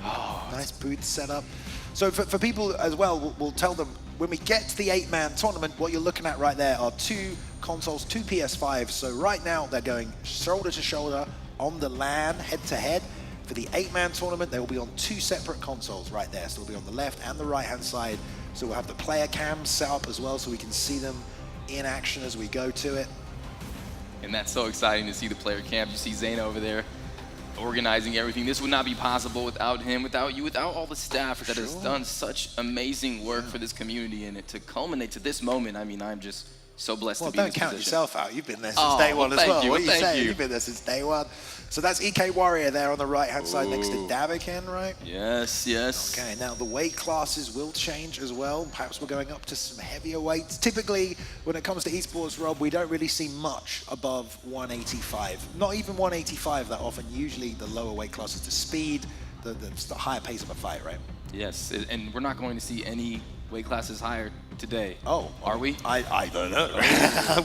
nice booth set up. So for people as well, we'll tell them when we get to the 8-man tournament, what you're looking at right there are 2 consoles, 2 PS5s. So right now they're going shoulder to shoulder on the LAN, head to head. For the 8-man tournament, they will be on 2 separate consoles right there. So they'll be on the left and the right-hand side. So we'll have the player cams set up as well so we can see them in action as we go to it.
And that's so exciting to see the player cams. You see Zayna over there organizing everything. This would not be possible without him, without you, without all the staff that has done such amazing work for this community. And to culminate to this moment, I mean, I'm just so blessed to be in this
don't count
position.
yourself out. You've been there since day one as well.
You.
What are you saying?
You.
You've been there since day one. So that's EK Warrior there on the right-hand side next to Davikon, right?
Yes, yes.
Okay, now the weight classes will change as well. Perhaps we're going up to some heavier weights. Typically, when it comes to esports, Rob, we don't really see much above 185. Not even 185 that often. Usually the lower weight classes, the speed, the higher pace of a fight, right?
Yes, and we're not going to see any weight classes higher today.
Oh,
are we?
I don't know.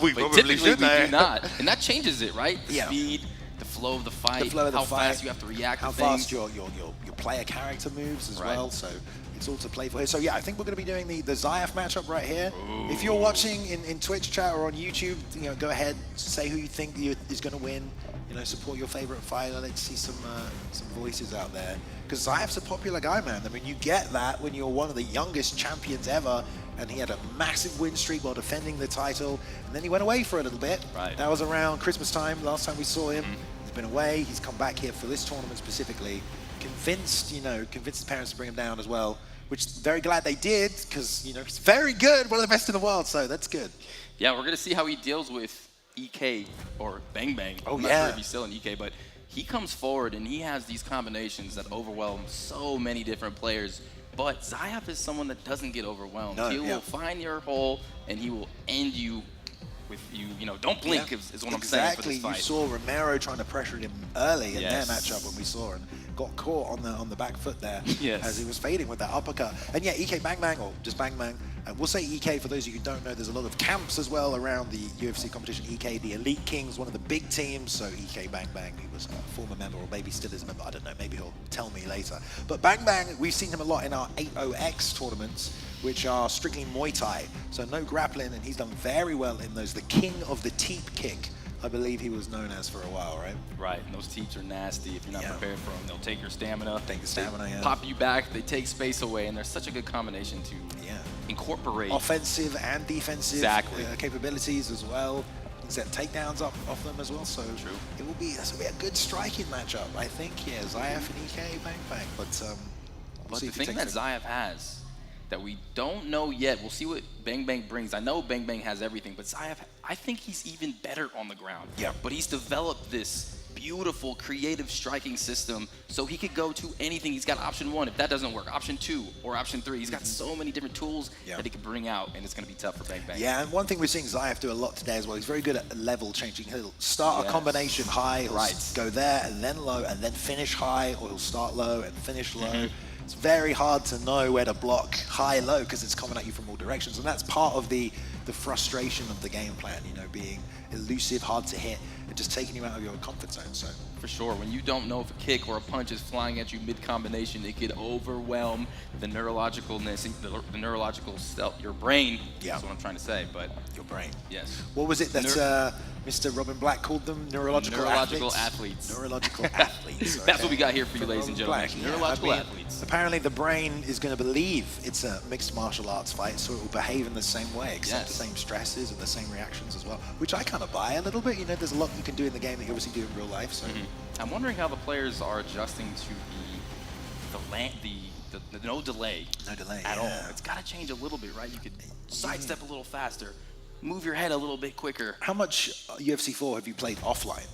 we probably should. We do not, and that changes it, right? The speed, the flow of the fight, how fast you have to react.
How
to
fast
things.
your player character moves as well. So it's all to play for here. So yeah, I think we're going to be doing the Zayaf matchup right here. If you're watching in Twitch chat or on YouTube, you know, go ahead, say who you think is going to win. You know, support your favorite fighter. Let's see some voices out there. Because Zayaf's a popular guy, man. I mean, you get that when you're one of the youngest champions ever, and he had a massive win streak while defending the title, and then he went away for a little bit.
Right.
That was around Christmas time, last time we saw him. He's been away. He's come back here for this tournament specifically. Convinced the parents to bring him down as well, which very glad they did, because, you know, he's very good, one of the best in the world, so that's good.
Yeah, we're going to see how he deals with EK or Bang Bang.
Oh,
I'm not sure if he's still in EK, but he comes forward and he has these combinations that overwhelm so many different players. But Zayaf is someone that doesn't get overwhelmed. He will find your hole and he will end you with you know, don't blink is what I'm saying for this fight.
You saw Romero trying to pressure him early in their matchup when we saw him. Got caught on the back foot there as he was fading with that uppercut. And yeah, EK Bang Bang, or just Bang Bang. We'll say EK for those of you who don't know, there's a lot of camps as well around the UFC competition. EK, the Elite Kings, one of the big teams. So EK Bang Bang, he was a former member, or maybe still is a member, I don't know, maybe he'll tell me later. But Bang Bang, we've seen him a lot in our 80X tournaments, which are strictly Muay Thai. So no grappling, and he's done very well in those. The king of the teep kick, I believe he was known as for a while, right?
Right, and those teeps are nasty if you're not prepared for them. They'll take your stamina,
they
pop you back, they take space away, and they're such a good combination to incorporate
offensive and defensive capabilities as well. You can set takedowns off them as well, so it will be a good striking matchup, I think. Yeah, Zayaf and EK Bang Bang, but
the thing that Zayaf has that we don't know yet, we'll see what Bang Bang brings. I know Bang Bang has everything, but Zayaf, I think he's even better on the ground.
Yeah.
But he's developed this beautiful, creative striking system, so he could go to anything. He's got option 1 if that doesn't work, option 2 or option 3. He's got so many different tools that he can bring out, and it's going to be tough for Bang Bang.
Yeah, and one thing we're seeing Zayaf do a lot today as well, he's very good at level changing. He'll start a combination high, he'll go there and then low, and then finish high, or he'll start low and finish low. It's very hard to know where to block high, low, because it's coming at you from all directions, and that's part of the the frustration of the game plan, you know, being elusive, hard to hit, and just taking you out of your comfort zone. So
for sure, when you don't know if a kick or a punch is flying at you mid-combination, it could overwhelm the neurologicalness, the neurological stealth, your brain.
Yeah.
That's what I'm trying to say, but
your brain.
Yes.
What was it that Mr. Robin Black called them? Neurological
athletes.
Neurological athletes. Okay.
That's what we got here for you, ladies and gentlemen.
Black,
Neurological athletes.
Apparently the brain is going to believe it's a mixed martial arts fight, so it will behave in the same way, accept the same stresses and the same reactions as well, which I kind of buy a little bit. You know, there's a lot you can do in the game that you obviously do in real life. So
I'm wondering how the players are adjusting to the no delay.
No delay
at all. It's got to change a little bit, right? You could sidestep a little faster, move your head a little bit quicker.
How much UFC 4 have you played offline?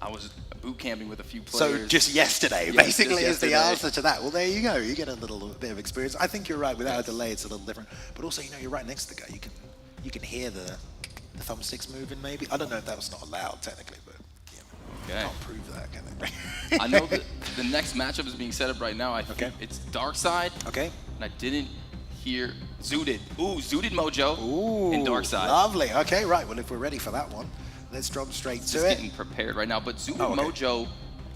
I was boot camping with a few players.
So just yesterday, basically, is the answer to that. Well, there you go. You get a little bit of experience. I think you're right. Without a delay, it's a little different. But also, you know, you're right next to the guy. You can hear the thumbsticks moving. Maybe I don't know if that was not allowed technically, but yeah, can't prove that, can they?
I know that the next matchup is being set up right now. I think it's Darkside.
Okay.
And I didn't hear Zooted. Ooh, Zooted Mojo in Darkside.
Lovely. Okay, right. Well, if we're ready for that one, let's drop straight to it.
Getting prepared right now, but Zooted Mojo,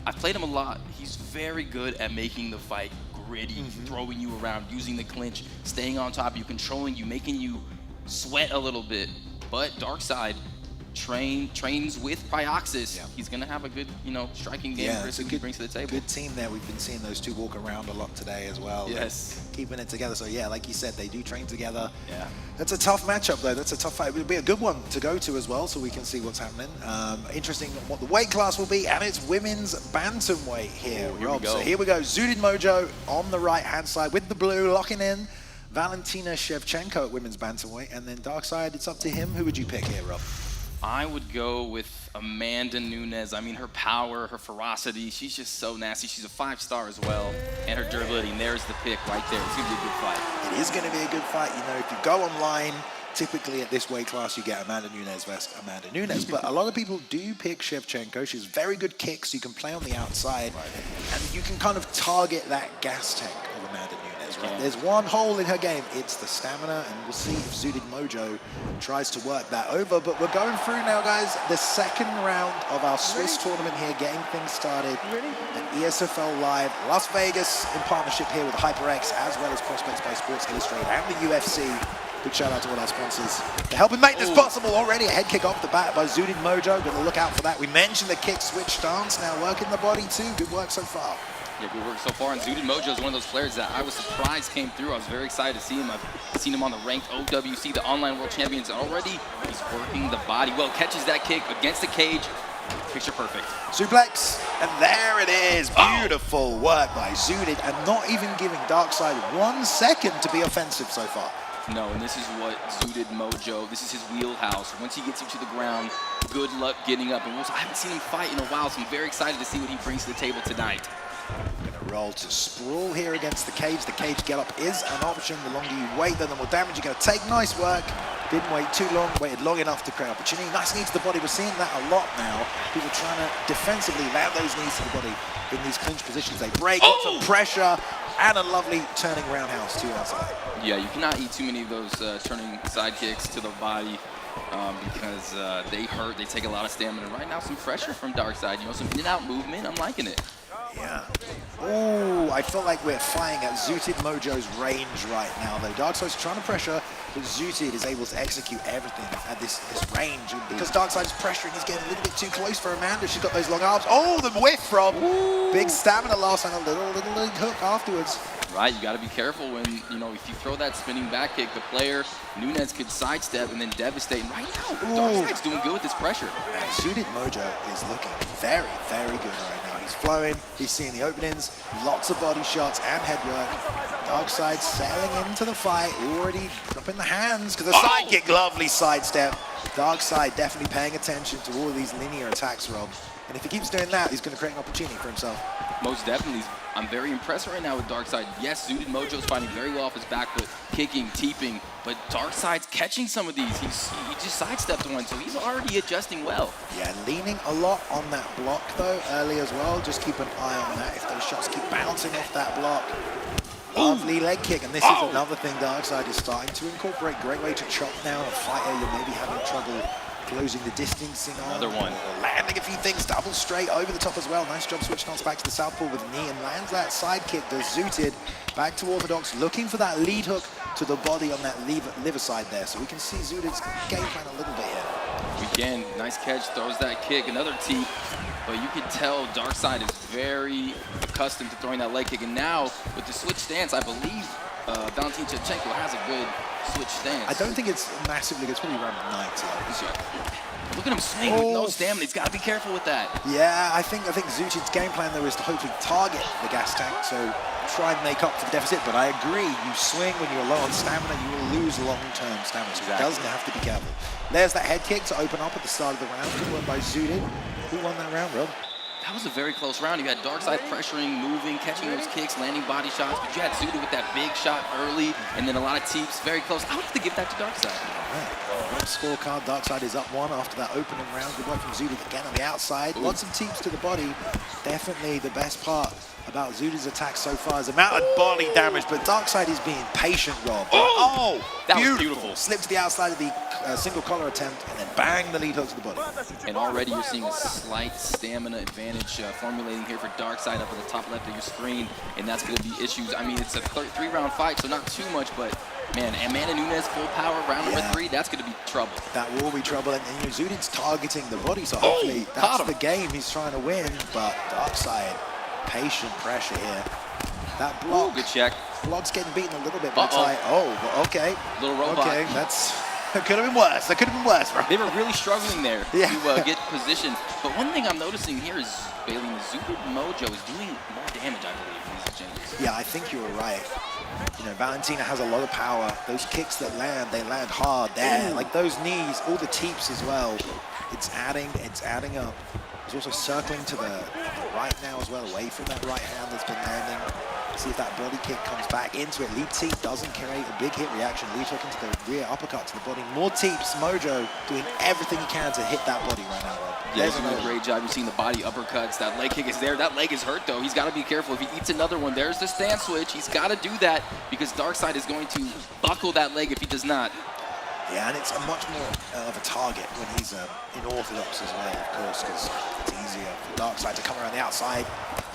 I've played him a lot. He's very good at making the fight gritty, throwing you around, using the clinch, staying on top of you, controlling you, making you sweat a little bit. But Darkside trains with Pyoxis. Yeah. He's going to have a good, you know, striking game he brings to the table.
Good team there. We've been seeing those two walk around a lot today as well.
Yes.
Keeping it together. So yeah, like you said, they do train together. Yeah. That's a tough matchup though. That's a tough fight. It'll be a good one to go to as well, so we can see what's happening. Interesting what the weight class will be, and it's women's bantamweight here, Rob. So here we go. Zooted Mojo on the right-hand side with the blue, locking in Valentina Shevchenko at women's bantamweight, and then Darkside, it's up to him. Who would you pick here, Rob?
I would go with Amanda Nunes. I mean, her power, her ferocity, she's just so nasty. She's a 5-star as well, and her durability, and there's the pick right there. It's going to be a good fight.
It is going to be a good fight. You know, if you go online, typically at this weight class, you get Amanda Nunes versus Amanda Nunes, but a lot of people do pick Shevchenko. She's very good kicks. You can play on the outside, and you can kind of target that gas tank of Amanda Nunes. Right? There's one hole in her game. It's the stamina, and we'll see if Zooted Mojo tries to work that over. But we're going through now, guys, the second round of our Swiss tournament here, getting things started at ESFL Live, Las Vegas, in partnership here with Hyperx, as well as Prospects by Sports Illustrated and the UFC. Big shout out to all our sponsors. They're helping make this possible already. A head kick off the bat by Zooted Mojo. Going to look out for that. We mentioned the kick switch stance. Now working the body too. Good work so far.
Yeah, good work so far. And Zooted Mojo is one of those players that I was surprised came through. I was very excited to see him. I've seen him on the ranked OWC, the online world champions, and already he's working the body well. Catches that kick against the cage. Picture perfect.
Suplex, and there it is. Beautiful work by Zooted, and not even giving Darkside 1 second to be offensive so far.
No, and this is what Zooted Mojo, this is his wheelhouse. Once he gets you to the ground, good luck getting up. And I haven't seen him fight in a while, so I'm very excited to see what he brings to the table tonight.
Gonna roll to sprawl here against the cage. The cage get up is an option. The longer you wait, then the more damage you're gonna take. Nice work. Didn't wait too long, waited long enough to create opportunity. Nice knee to the body. We're seeing that a lot now. People trying to defensively land those knees to the body in these clinch positions. They break, lots of pressure, and a lovely turning roundhouse to outside.
Yeah, you cannot eat too many of those turning side kicks to the body because they hurt. They take a lot of stamina. Right now, some pressure from Darkside. You know, some in and out movement. I'm liking it.
Yeah. Oh, I feel like we're flying at Zooted Mojo's range right now, though. Darkside's trying to pressure, but Zooted is able to execute everything at this range. And because Darkside is pressuring, he's getting a little bit too close for Amanda. She's got those long arms. Oh, the whiff from big stamina loss and a little leg hook afterwards.
Right, you got to be careful when, you know, if you throw that spinning back kick, the player, Nunes, could sidestep and then devastate. And right now, Darkside's doing good with this pressure.
And Zooted Mojo is looking very, very good right now. He's flowing, he's seeing the openings, lots of body shots and head work. Darkside sailing into the fight, already dropping the hands because the side kick, lovely sidestep. Darkside definitely paying attention to all of these linear attacks, Rob. And if he keeps doing that, he's going to create an opportunity for himself.
Most definitely. I'm very impressed right now with Darkside. Yes, Zooted Mojo's fighting very well off his back foot, kicking, teeping, but Darkside's catching some of these. He just sidestepped one, so he's already adjusting well.
Yeah, leaning a lot on that block, though, early as well. Just keep an eye on that if those shots keep bouncing off that block. Lovely leg kick, and this is another thing Darkside is starting to incorporate. Great way to chop down a fighter you're maybe having trouble closing the distancing on.
Another one.
Landing a few things, double straight over the top as well. Nice job switching on back to the southpaw with knee and lands that side kick. Does Zooted back to Orthodox, looking for that lead hook to the body on that liver side there. So we can see Zooted's game plan a little bit here.
Again, nice catch, throws that kick, another tee. But you can tell Darkside is very accustomed to throwing that leg kick. And now, with the switch stance, I believe Valentin Shevchenko has a good switch stance.
I don't think it's massively good. It's probably around 90.
Look at him swing with no stamina. He's got to be careful with that.
Yeah, I think Zooted's game plan, though, is to hopefully target the gas tank, so try and make up for the deficit. But I agree, you swing when you're low on stamina, you will lose long-term stamina. So he doesn't have to be careful. There's that head kick to open up at the start of the round. Good one by Zooted. Who won that round, Rob?
That was a very close round. You had Darkside pressuring, moving, catching those kicks, landing body shots, but you had Zooted with that big shot early, and then a lot of teeps, very close. I would have to give that to Darkside.
Right. Scorecard, Darkside is up 1 after that opening round. Good work from Zooted again on the outside. Lots of teeps to the body. Definitely the best part about Zooted's attack so far is the amount of body damage, but Darkside is being patient, Rob. Oh,
that was beautiful.
Slip to the outside of the single collar attempt, and then bang, the lead hook to the body.
And already you're seeing a slight stamina advantage formulating here for Darkside up at the top left of your screen, and that's going to be issues. I mean, it's a 3-round fight, so not too much, but man, Amanda Nunes full power round number 3, that's going to be trouble.
That will be trouble, and you know, Zooted's targeting the body, so hopefully that's the game he's trying to win, but Darkside, patient pressure here. That block.
Good check.
Block's getting beaten a little bit by tight. Oh, okay.
Little robot.
Okay, that could have been worse. That could have been worse, bro.
They were really struggling there to get positioned. But one thing I'm noticing here is Bailey Zooted Mojo is doing more damage, I believe, in these exchanges.
Yeah, I think you were right. You know, Valentina has a lot of power. Those kicks that land, they land hard there. Like those knees, all the teeps as well. It's adding up. He's also circling to the right now as well, away from that right hand that's been landing. See if that body kick comes back into it. Lead teep doesn't create a big hit reaction. Lead hook into the rear uppercut to the body. More teeps. Mojo doing everything he can to hit that body right now, Rob.
Yeah, he's doing a great job. You've seen the body uppercuts. That leg kick is there. That leg is hurt, though. He's got to be careful. If he eats another one, there's the stance switch. He's got to do that because Darkside is going to buckle that leg if he does not.
Yeah, and it's a much more of a target when he's in Orthodox as well, of course, because it's easier for Darkside to come around the outside.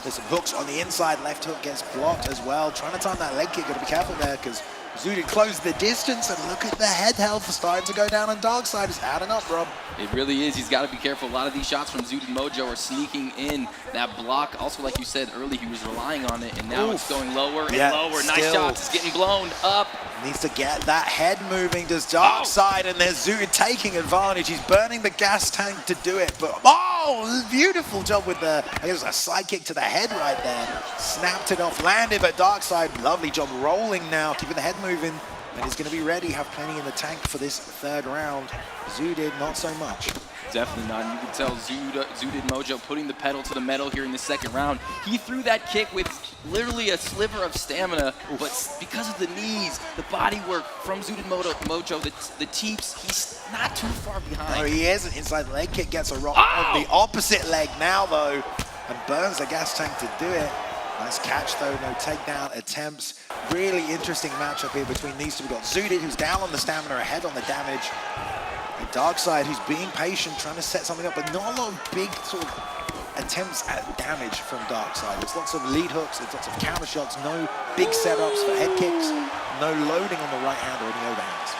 There's some hooks on the inside. Left hook gets blocked as well. Trying to time that leg kick. Got to be careful there because Zooted closed the distance, and look at the head health starting to go down on Darkside. It's adding up, Rob.
It really is. He's got to be careful. A lot of these shots from Zooted Mojo are sneaking in that block. Also, like you said early, he was relying on it, and now it's going lower and lower. Nice shots. It's getting blown up.
Needs to get that head moving. Does Darkside, and there's Zooted taking advantage. He's burning the gas tank to do it, but beautiful job with the, I guess, a side kick to the head right there. Snapped it off, landed, but Darkside, lovely job rolling now, keeping the head moving, and he's going to be ready, have plenty in the tank for this 3rd round. Zooted, not so much.
Definitely not. You can tell Zooted Mojo putting the pedal to the metal here in the 2nd round. He threw that kick with literally a sliver of stamina, but because of the knees, the body work from Zooted Mojo, the teeps, he's not too far behind.
No, he isn't. Inside leg kick gets a rock on the opposite leg now, though, and burns the gas tank to do it. Nice catch, though. No takedown attempts. Really interesting matchup here between these two. We've got Zooted, who's down on the stamina, ahead on the damage. And Darkside, who's being patient, trying to set something up, but not a lot of big sort of attempts at damage from Darkside. There's lots of lead hooks, there's lots of counter shots, no big setups for head kicks, no loading on the right hand or any overhands.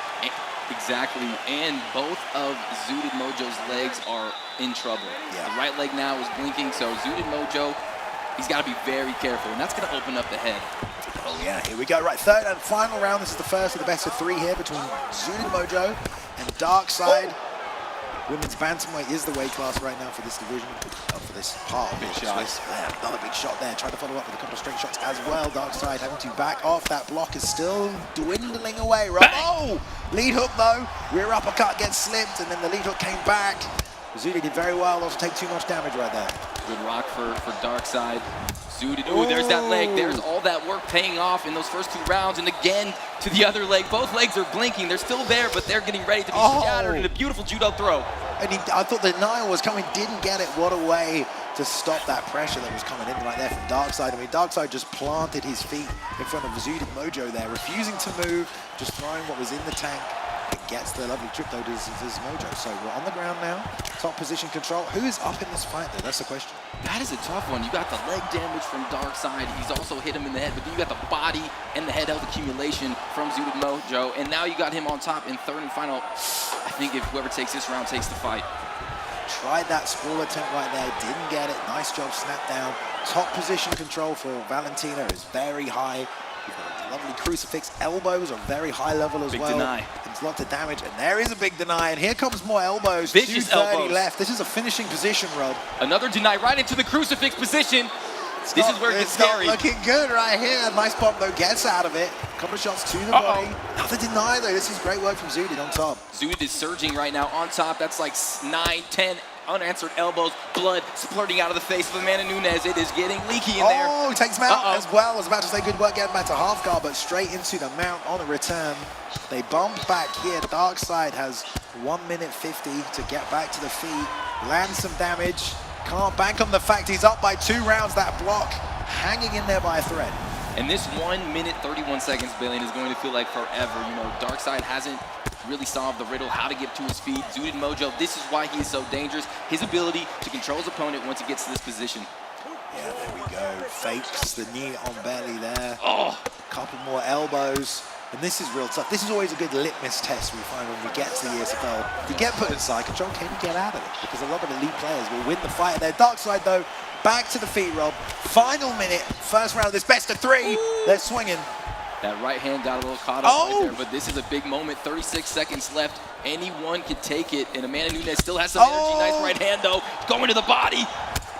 Exactly, and both of Zooted Mojo's legs are in trouble. Yeah. The right leg now is blinking, so Zooted Mojo, he's got to be very careful, and that's going to open up the head.
Oh yeah, here we go. Right, 3rd and final round. This is the first of the best of 3 here between Zooted Mojo and Darkside. Women's bantamweight is the weight class right now for this division, for this part of it. Yeah, another big shot there. Trying to follow up with a couple of straight shots as well. Darkside having to back off. That block is still dwindling away. Right? Oh, lead hook though. Rear uppercut gets slipped, and then the lead hook came back. Zooted did very well, not to take too much damage right there.
Good rock for Darkside. Zooted, ooh, there's that leg. There's all that work paying off in those first 2 rounds. And again, to the other leg. Both legs are blinking. They're still there, but they're getting ready to be shattered in a beautiful judo throw.
And I thought the denial was coming, didn't get it. What a way to stop that pressure that was coming in right there from Darkside. I mean, Darkside just planted his feet in front of Zudid Mojo there, refusing to move, just throwing what was in the tank. It gets the lovely trip though to this Mojo. So we're on the ground now, top position control. Who is up in this fight though? That's the question.
That is a tough one. You got the leg damage from Darkside. He's also hit him in the head, but then you got the body and the head health accumulation from Zudid Mojo. And now you got him on top in third and final. I think if whoever takes this round takes the fight.
Tried that sprawl attempt right there, didn't get it. Nice job, snap down. Top position control for Valentina is very high. You've got a lovely crucifix. Elbows are very high level as well.
Big deny.
There's lots of damage, and there is a big deny, and here comes more elbows.
Vicious
230
elbows.
left. This is a finishing position, Rob.
Another deny right into the crucifix position. This is where it gets scary.
It's not looking good right here. Nice bomb, though, gets out of it. A couple of shots to the body. Another deny, though. This is great work from Zudid on top.
Zudid is surging right now on top. That's like 9, 10 unanswered elbows, blood splurting out of the face of Amanda Nunes. It is getting leaky in there.
Oh, he takes him out as well. I was about to say good work getting back to half guard, but straight into the mount on a return. They bump back here. Darkside has 1 minute 50 to get back to the feet, land some damage. Can't bank on the fact he's up by 2 rounds. That block hanging in there by a thread.
And this 1 minute 31 seconds, Billion, is going to feel like forever. You know, Darkside hasn't really solved the riddle, how to get to his feet. Zudid Mojo, this is why he is so dangerous. His ability to control his opponent once he gets to this position.
Yeah, there we go. Fakes the knee on belly there.
Oh!
Couple more elbows. And this is real tough. This is always a good litmus test we find when we get to the ESFL. If you get put in side control, can you get out of it? Because a lot of elite players will win the fight there. Darkside, though, back to the feet, Rob. Final minute, first round of this best of 3. They're swinging.
That right hand got a little caught up right there, but this is a big moment. 36 seconds left. Anyone can take it, and Amanda Nunes still has some energy. Nice right hand, though. Going to the body.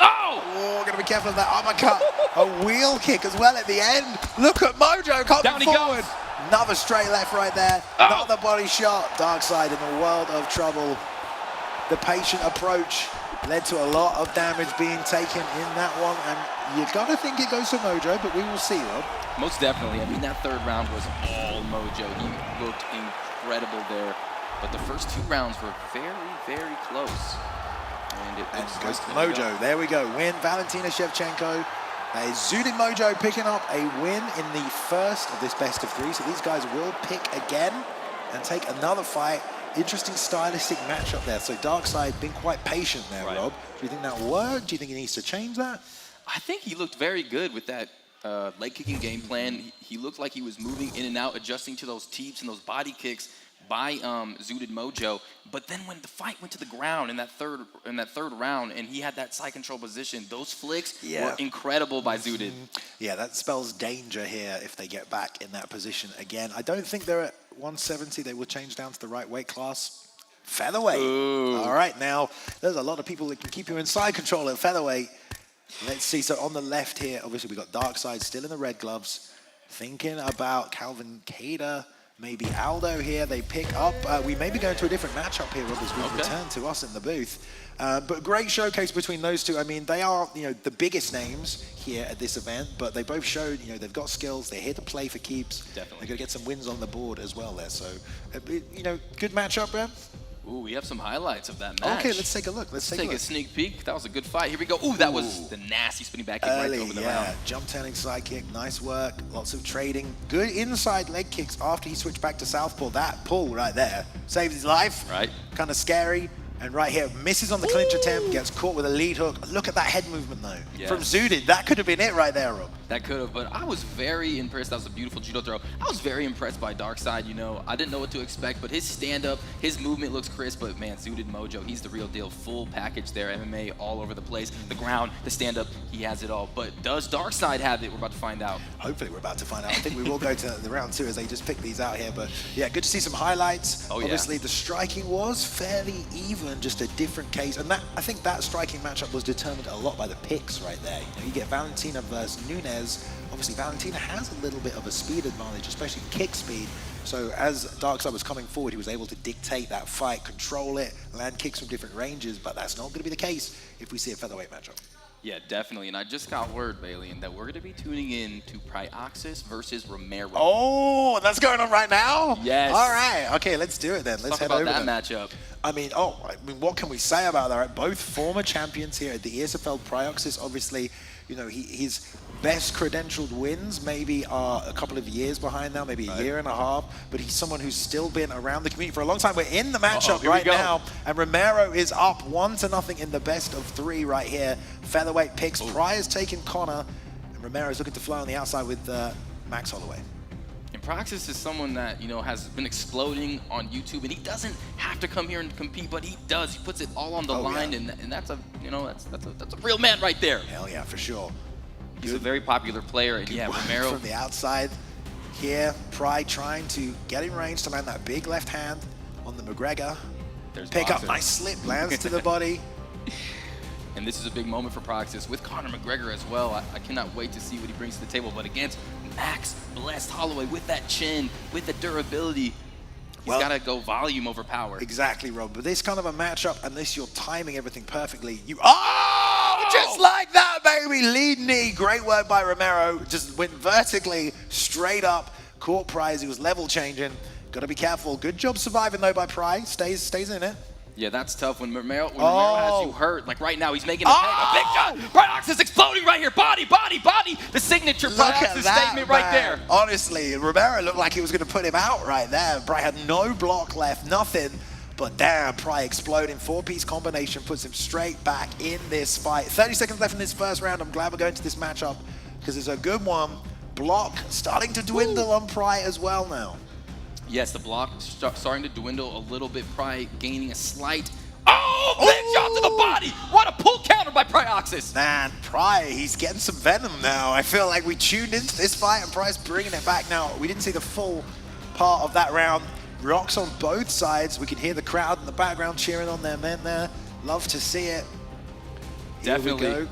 Oh, gotta be careful of that uppercut. A wheel kick as well at the end. Look at Mojo coming forward.
Goes.
Another straight left right there. Another body shot. Darkside in the world of trouble. The patient approach led to a lot of damage being taken in that one, and you gotta think it goes to Mojo, but we will see, Rob.
Most definitely. I mean, that third round was all Mojo. He looked incredible there. But the first 2 rounds were very, very close. And it
goes to Mojo. There we go. Win. Valentina Shevchenko. That is Zudid Mojo picking up a win in the first of this best of 3. So these guys will pick again and take another fight. Interesting stylistic matchup there. So Darkside been quite patient there, Rob. Do you think that worked? Do you think he needs to change that?
I think he looked very good with that leg kicking game plan. He looked like he was moving in and out, adjusting to those teeps and those body kicks by Zudid Mojo. But then when the fight went to the ground in that third round and he had that side control position, those flicks were incredible by Zudid.
Yeah, that spells danger here if they get back in that position again. I don't think they're at 170. They will change down to the right weight class. Featherweight. Ooh. All right, now there's a lot of people that can keep you in side control at featherweight. Let's see. So on the left here, obviously we got Darkside still in the red gloves. Thinking about Calvin Cater. Maybe Aldo here, they pick up. We may be going to a different matchup here, Rob, as we return to us in the booth. But great showcase between those two. I mean, they are, the biggest names here at this event, but they both showed, they've got skills. They're here to play for keeps.
Definitely.
They're going to get some wins on the board as well there. So, good matchup, Brad.
Ooh, we have some highlights of that match.
Okay, let's take a look. Let's take
a sneak peek. That was a good fight. Here we go. Ooh, that was the nasty spinning back kick right over the round.
Jump turning side kick. Nice work. Lots of trading. Good inside leg kicks after he switched back to southpaw. That pull right there saved his life.
Right.
Kind of scary. And right here, misses on the clinch attempt, gets caught with a lead hook. Look at that head movement, though. From Zudid. That could have been it right there, Rob.
That could have, but I was very impressed. That was a beautiful judo throw. I was very impressed by Darkside. I didn't know what to expect, but his stand-up, his movement looks crisp, but man, Zudid Mojo, he's the real deal. Full package there, MMA all over the place. The ground, the stand-up, he has it all. But does Darkside have it? We're about to find out.
Hopefully we're about to find out. I think we will go to the round 2 as they just pick these out here. But yeah, good to see some highlights. Obviously, the striking was fairly even, just a different case. And I think that striking matchup was determined a lot by the picks right there. You get Valentina versus Nunes. Obviously, Valentina has a little bit of a speed advantage, especially kick speed. So as Darkside was coming forward, he was able to dictate that fight, control it, land kicks from different ranges, but that's not going to be the case if we see a featherweight matchup.
Yeah, definitely. And I just got word, Bailey, that we're going to be tuning in to Pyoxis versus Romero.
Oh, that's going on right now?
Yes.
All right. Okay, let's do it then. Let's head over
that matchup.
I mean, what can we say about that? Right? Both former champions here at the ESFL. Pyoxis, obviously, you know, his best credentialed wins maybe are a couple of years behind now, maybe a year and a half, but he's someone who's still been around the community for a long time. We're in the matchup right now, and Romero is up 1-0 in the best of 3 right here. Featherweight picks. Pry has taken Connor, and Romero is looking to fly on the outside with Max Holloway.
And Pyoxis is someone that, you know, has been exploding on YouTube, and he doesn't have to come here and compete, but he does. He puts it all on the line, and that's a, you know, that's a real man right there.
Hell yeah, for sure.
He's a very popular player, and yeah, Romero
from the outside here. Pry trying to get in range to land that big left hand on the McGregor. Pick up, nice slip, lands to the body.
And this is a big moment for Pyoxis with Conor McGregor as well. I cannot wait to see what he brings to the table. But against Max blessed Holloway with that chin, with the durability, he's got to go volume over power.
Exactly, Rob. But this kind of a matchup, unless you're timing everything perfectly, just like that, baby. Lead knee. Great work by Romero. Just went vertically, straight up, caught Pry as he was level changing. Got to be careful. Good job surviving, though, by Pry. Stays in it.
Yeah, that's tough when Romero has you hurt. Like right now, he's making a big shot. Pyoxis exploding right here. Body. The signature Pyoxis statement right there.
Honestly, Romero looked like he was going to put him out right there. Pry had no block left, nothing. But damn, Pry exploding. 4-piece combination puts him straight back in this fight. 30 seconds left in this first round. I'm glad we're going to this matchup because it's a good one. Block starting to dwindle on Pry as well now.
Yes, the block starting to dwindle a little bit. Pry gaining a slight. Oh, big shot to the body. What a pull counter by Pyoxis.
Man, Pry, he's getting some venom now. I feel like we tuned into this fight and Pry's bringing it back now. We didn't see the full part of that round. Rocks on both sides. We can hear the crowd in the background cheering on their men there. Love to see it.
Definitely.
Here we go.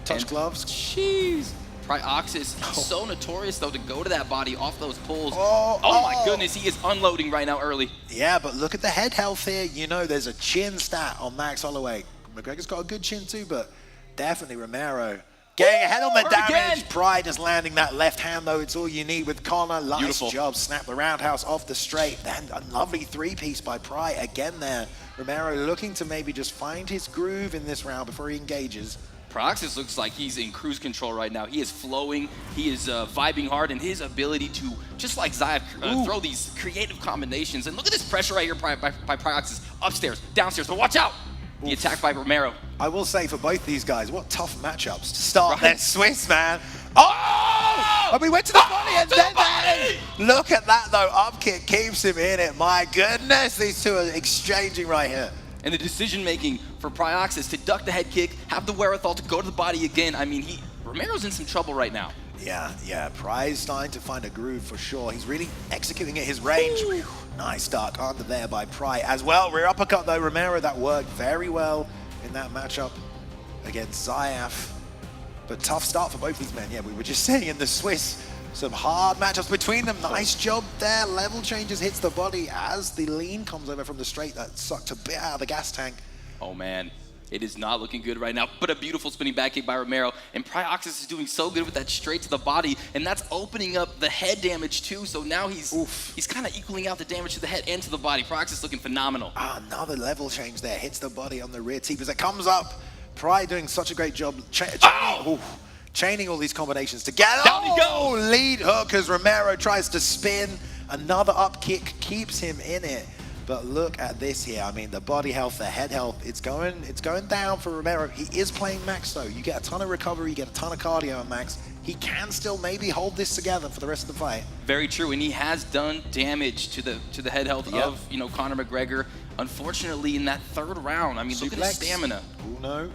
Touch gloves.
Jeez. Pyoxis, so notorious though to go to that body off those pulls. Oh my goodness, he is unloading right now early.
Yeah, but look at the head health here. You know, there's a chin stat on Max Holloway. McGregor's got a good chin too, but definitely Romero getting ahead on the damage. Pry just landing that left hand though. It's all you need with Connor. Nice job. Snap the roundhouse off the straight. Then a lovely 3-piece by Pry again there. Romero looking to maybe just find his groove in this round before he engages.
Pyoxis looks like he's in cruise control right now. He is flowing, he is vibing hard, and his ability to, just like Zayaf, throw these creative combinations. And look at this pressure right here by Pyoxis. Upstairs, downstairs, but watch out! The attack by Romero.
I will say for both these guys, what tough matchups to start their Swiss, man. Oh! And we went to the body and then look at that though. Up kick keeps him in it. My goodness, these two are exchanging right here.
And the decision-making for Pyoxis to duck the head kick, have the wherewithal to go to the body again. I mean, Romero's in some trouble right now.
Yeah, Pry's starting to find a groove for sure. He's really executing at his range. Nice dark under there by Pry as well. Rear uppercut though, Romero, that worked very well in that matchup against Zayaf. But tough start for both these men. Yeah, we were just saying in the Swiss, some hard matchups between them. Nice job there. Level changes, hits the body as the lean comes over from the straight. That sucked a bit out of the gas tank.
Oh man, it is not looking good right now, but a beautiful spinning back kick by Romero. And Pyoxis is doing so good with that straight to the body, and that's opening up the head damage too. So now he's kind of equaling out the damage to the head and to the body. Pyoxis looking phenomenal.
Another level change there. Hits the body on the rear teep as it comes up. Pry doing such a great job. Chaining all these combinations together.
Down he goes.
Lead hook as Romero tries to spin. Another up kick keeps him in it. But look at this here. I mean, the body health, the head health, it's going down for Romero. He is playing Max though. You get a ton of recovery, you get a ton of cardio on Max. He can still maybe hold this together for the rest of the fight.
Very true, and he has done damage to the head health of Conor McGregor. Unfortunately, in that third round, I mean, look at his stamina.
Oh no.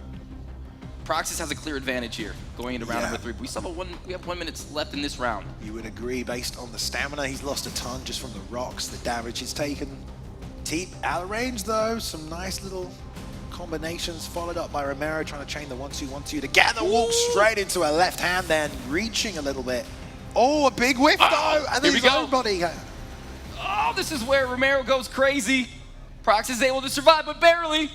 Pyoxis has a clear advantage here going into round number 3. But we have 1 minute left in this round.
You would agree based on the stamina. He's lost a ton just from the rocks, the damage he's taken. Teep out of range though. Some nice little combinations followed up by Romero trying to chain the 1-2-1-2 together. Walk straight into a left hand then, reaching a little bit. Oh, a big whiff though. And then his own body.
Oh, this is where Romero goes crazy. Pyoxis is able to survive, but barely.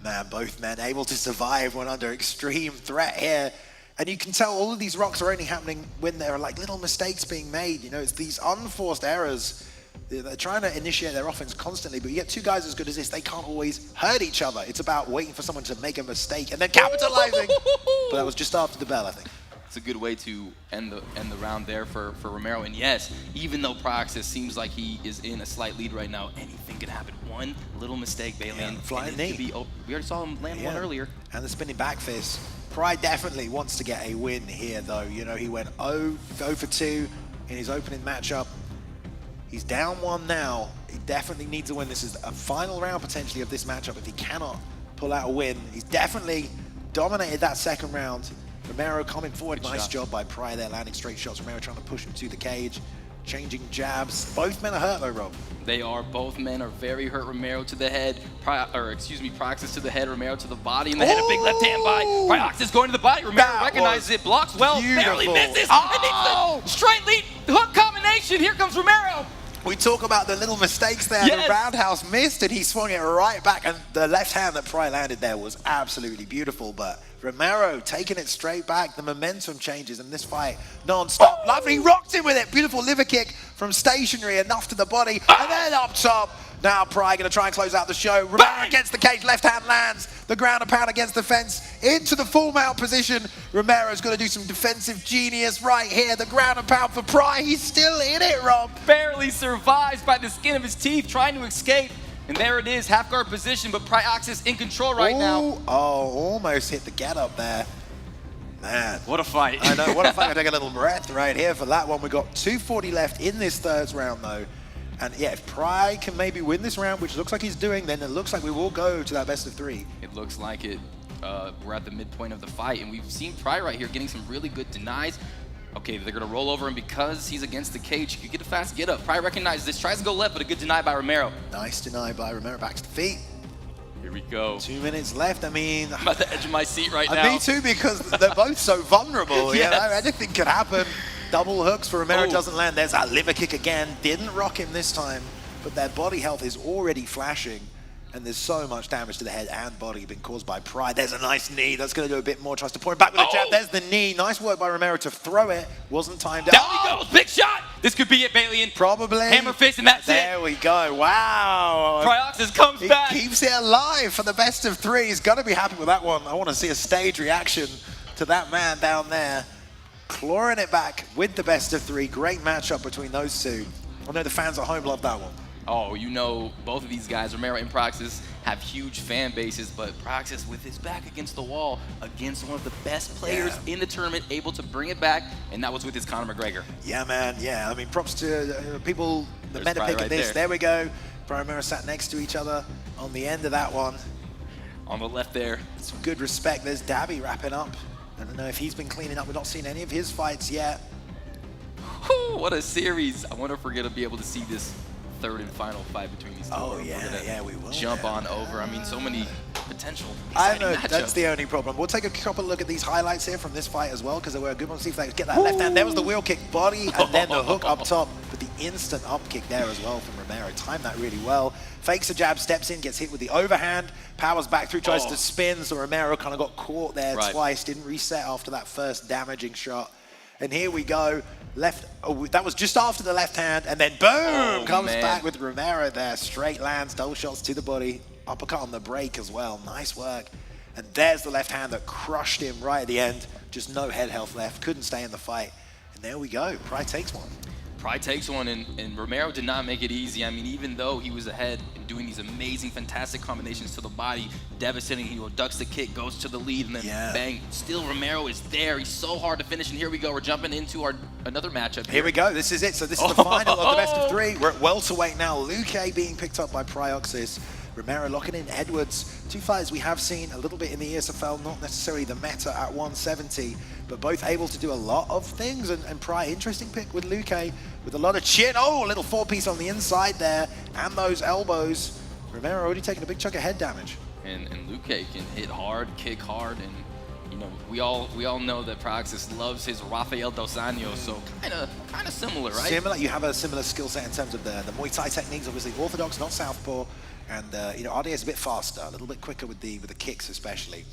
Man, both men able to survive when under extreme threat here. And you can tell all of these rocks are only happening when there are like little mistakes being made. You know, it's these unforced errors They're trying to initiate their offense constantly, but you get two guys as good as this, they can't always hurt each other. It's about waiting for someone to make a mistake and then capitalizing. But that was just after the bell, I think.
It's a good way to end the round there for Romero. And yes, even though Pyoxis seems like he is in a slight lead right now, anything can happen. One little mistake, Bailey, and
flying knee.
we already saw him land one earlier.
And the spinning back fist. Pride definitely wants to get a win here, though. You know, he went 0 for 2 in his opening matchup. He's down 1 now. He definitely needs a win. This is a final round potentially of this matchup. If he cannot pull out a win, he's definitely dominated that second round. Romero coming forward, nice job by Pride there, landing straight shots. Romero trying to push him to the cage, changing jabs. Both men are hurt though, Rob.
They are. Both men are very hurt. Romero to the head, Pyoxis to the head, Romero to the body, and the head, a big left hand by Pyoxis going to the body. Romero recognizes it, blocks well, barely misses, and needs the straight lead hook combination. Here comes Romero.
We talk about the little mistakes there. The roundhouse missed and he swung it right back, and the left hand that Pride landed there was absolutely beautiful, but Romero taking it straight back. The momentum changes in this fight non-stop. Lovely, rocked him with it. Beautiful liver kick from stationary, enough to the body, and then up top. Now Pride going to try and close out the show. Romero against the cage, left hand lands. The ground and pound against the fence, into the full mount position. Romero's going to do some defensive genius right here. The ground and pound for Pride. He's still in it, Rob.
Barely survives by the skin of his teeth, trying to escape. And there it is, half guard position, but Pyoxis in control right now.
Oh, almost hit the get up there. Man.
What a fight.
I know, what a fight. I take a little breath right here for that one. We got 2:40 left in this third round though. And yeah, if Pride can maybe win this round, which looks like he's doing, then it looks like we will go to that best of 3.
It looks like it. We're at the midpoint of the fight, and we've seen Pride right here getting some really good denies. Okay, they're going to roll over him because he's against the cage. He could get a fast get up. Pride recognizes this, tries to go left, but a good deny by Romero.
Nice deny by Romero, back to the feet.
Here we go.
2 minutes left. I mean,
I'm at the edge of my seat right now.
Me too, because they're both so vulnerable.
Yes.
You know, anything could happen. Double hooks for Romero doesn't land. There's that liver kick again. Didn't rock him this time, but their body health is already flashing. And there's so much damage to the head and body being caused by Pride. There's a nice knee. That's going to do a bit more. Tries to point back with a jab. There's the knee. Nice work by Romero to throw it. Wasn't timed out.
Down he goes. Big shot. This could be it, Bailey.
Probably.
Hammer fist, and that's
there we go. Wow.
Pyoxis comes back.
He keeps it alive for the best of 3. He's got to be happy with that one. I want to see a stage reaction to that man down there. Clawing it back with the best of 3. Great matchup between those two. I know the fans at home love that one.
Oh, you know, both of these guys, Romero and Pyoxis, have huge fan bases, but Pyoxis with his back against the wall against one of the best players in the tournament, able to bring it back, and that was with his Conor McGregor.
Yeah, man, yeah. I mean, props to people, the meta pick
right
of this.
there.
There we go. Pride and Romero sat next to each other on the end of that one.
On the left there.
Some good respect. There's Davi wrapping up. I don't know if he's been cleaning up. We've not seen any of his fights yet.
Whew, what a series. I wonder if we're going to be able to see this third and final fight between these two.
Oh, yeah, we will.
Jump on over. I mean, so many potential
I
exciting
know,
matchups.
that's the only problem. We'll take a couple look at these highlights here from this fight as well, because they were a good one. See if they get that left hand. There was the wheel kick, body, and then the hook up top. But the instant up kick there as well from Romero. Timed that really well. Fakes a jab, steps in, gets hit with the overhand. Powers back through, tries to spin. So Romero kind of got caught there twice. Didn't reset after that first damaging shot. And here we go. Left, that was just after the left hand, and then boom, comes back with Romero there. Straight lands, double shots to the body, uppercut on the break as well. Nice work. And there's the left hand that crushed him right at the end. Just no head health left, couldn't stay in the fight. And there we go, Pride takes one.
Pride takes one, and Romero did not make it easy. I mean, even though he was ahead and doing these amazing, fantastic combinations to the body, devastating, he ducks the kick, goes to the lead, and then bang. Still, Romero is there. He's so hard to finish, and here we go. We're jumping into another matchup here.
Here we go. This is it. So this is the final of the best of 3. We're at welterweight now. Luque being picked up by Pyoxis. Romero locking in Edwards. 2 fighters we have seen a little bit in the ESFL, not necessarily the meta at 170, but both able to do a lot of things. And Pride, interesting pick with Luque, with a lot of chin. Oh, a little 4-piece on the inside there, and those elbows. Romero already taking a big chunk of head damage.
And Luque can hit hard, kick hard, and you know, we all know that Pyoxis loves his Rafael Dos Anjos, so kind of similar, right?
Similar. You have a similar skill set in terms of the Muay Thai techniques, obviously orthodox, not southpaw. And you know, RDA is a bit faster, a little bit quicker with the kicks especially.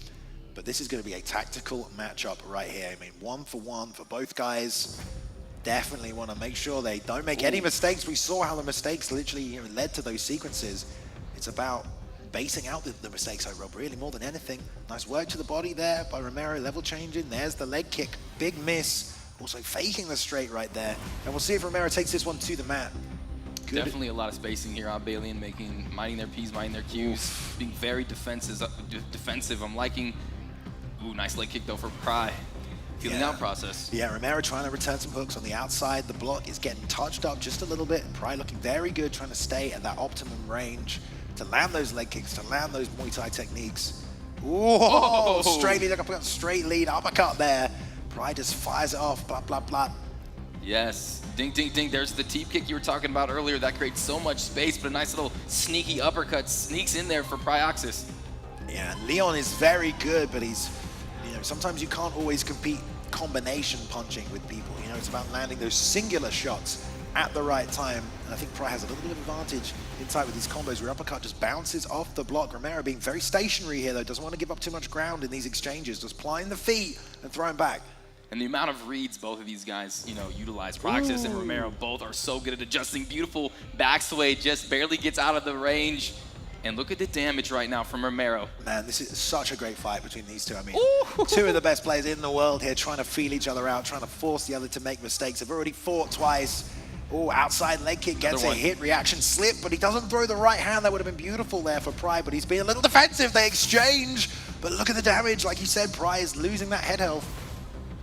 But this is going to be a tactical matchup right here. I mean, 1 for 1 for both guys. definitely want to make sure they don't make any mistakes. We saw how the mistakes literally led to those sequences. It's about basing out the mistakes, Rob, really, more than anything. Nice work to the body there by Romero, level changing. There's the leg kick, big miss. Also faking the straight right there. And we'll see if Romero takes this one to the mat. Good.
Definitely a lot of spacing here on Balian, minding their P's, minding their Q's, being very defensive. I'm liking, nice leg kick though for Pry. Feeling out process.
Yeah, Romero trying to return some hooks on the outside. The block is getting touched up just a little bit. Pry looking very good, trying to stay at that optimum range to land those leg kicks, to land those Muay Thai techniques. Whoa, straight lead, up, straight lead, uppercut there. Pry just fires it off, blah, blah, blah.
Yes, ding, ding, ding. There's the teep kick you were talking about earlier. That creates so much space, but a nice little sneaky uppercut sneaks in there for Pyoxis.
Yeah, Leon is very good, but he's, sometimes you can't always compete combination punching with people. It's about landing those singular shots at the right time. And I think Pry has a little bit of advantage inside with these combos where uppercut just bounces off the block. Romero being very stationary here, though, doesn't want to give up too much ground in these exchanges, just plying the feet and throwing back.
And the amount of reads both of these guys, utilize. Pyoxis and Romero both are so good at adjusting. Beautiful back sway, just barely gets out of the range. And look at the damage right now from Romero. Man,
this is such a great fight between these two. I mean, two of the best players in the world here trying to feel each other out, trying to force the other to make mistakes. They've already fought twice. Outside leg kick gets a hit, reaction slip, but he doesn't throw the right hand. That would have been beautiful there for Pry, but he's being a little defensive. They exchange, but look at the damage. Like you said, Pry is losing that head health.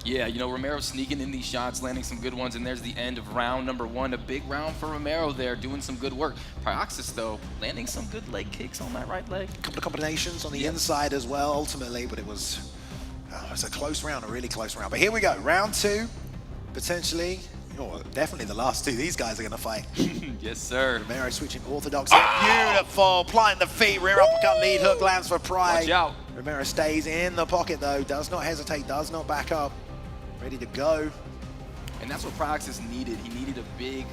Yeah, Romero sneaking in these shots, landing some good ones, and there's the end of round number 1. A big round for Romero there, doing some good work. Pyoxis, though, landing some good leg kicks on that right leg.
A couple of combinations on the inside as well, ultimately, but it was a close round, a really close round. But here we go, round 2, potentially, definitely the last 2 these guys are going to fight.
Yes, sir.
Romero switching orthodox. Beautiful, applying the feet, rear uppercut, lead hook lands for Pry.
Watch out.
Romero stays in the pocket, though, does not hesitate, does not back up. Ready to go.
And that's what Pyoxis needed. He needed a big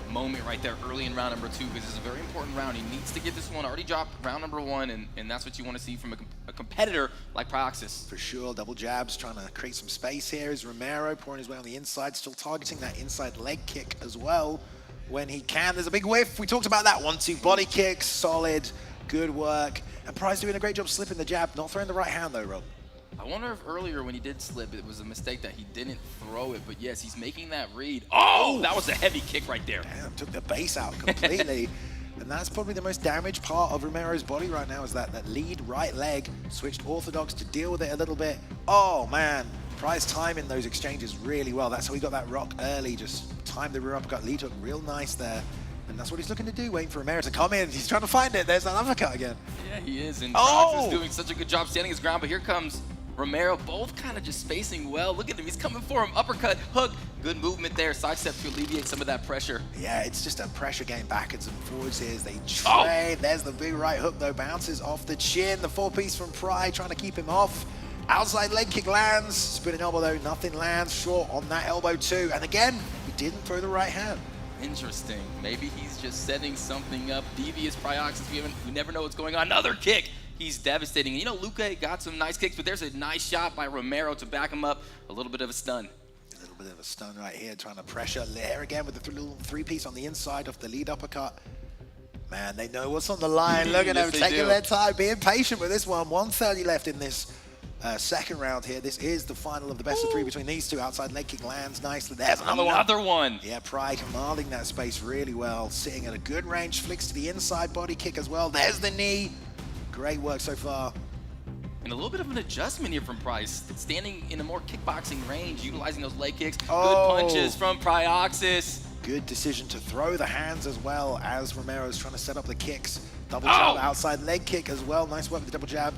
moment right there early in round number 2 because it's a very important round. He needs to get this one. Already dropped round number 1, and that's what you want to see from a competitor like Pyoxis.
For sure, double jabs, trying to create some space here. Is Romero pouring his way on the inside, still targeting that inside leg kick as well when he can. There's a big whiff. We talked about that. 1-2 body kicks, solid, good work. And Pry's doing a great job slipping the jab, not throwing the right hand though, Rob.
I wonder if earlier when he did slip, it was a mistake that he didn't throw it, but yes, he's making that read. Oh, that was a heavy kick right there.
Damn, took the base out completely. And that's probably the most damaged part of Romero's body right now is that lead right leg, switched orthodox to deal with it a little bit. Oh man, Pry's timing those exchanges really well. That's how he got that rock early, just timed the rear uppercut, lead hook real nice there. And that's what he's looking to do, waiting for Romero to come in. He's trying to find it. There's that uppercut again.
Yeah, he is. And Pyoxis is doing such a good job standing his ground, but here comes Romero, both kind of just spacing well. Look at him, he's coming for him. Uppercut, hook, good movement there. Sidestep to alleviate some of that pressure.
Yeah, it's just a pressure game backwards and forwards here as they trade. There's the big right hook though, bounces off the chin. The 4-piece from Pry trying to keep him off. Outside leg kick lands. Spinning elbow though, nothing lands. Short on that elbow too. And again, he didn't throw the right hand.
Interesting. Maybe he's just setting something up. Devious Pyoxis, we never know what's going on. Another kick. He's devastating. Luque got some nice kicks, but there's a nice shot by Romero to back him up. A little bit of a stun.
A little bit of a stun right here, trying to pressure there again with the little 3-piece on the inside of the lead uppercut. Man, they know what's on the line. Look at them taking their time, being patient with this one. 1:30 left in this second round here. This is the final of the best of 3 between these two. Outside leg kick lands nicely. There's another one. Yeah, Pry commanding that space really well. Sitting at a good range, flicks to the inside body kick as well. There's the knee. Great work so far.
And a little bit of an adjustment here from Pryce. Standing in a more kickboxing range, utilizing those leg kicks. Good punches from Pyoxis.
Good decision to throw the hands as well as Romero's trying to set up the kicks. Double jab, outside leg kick as well. Nice work with the double jab.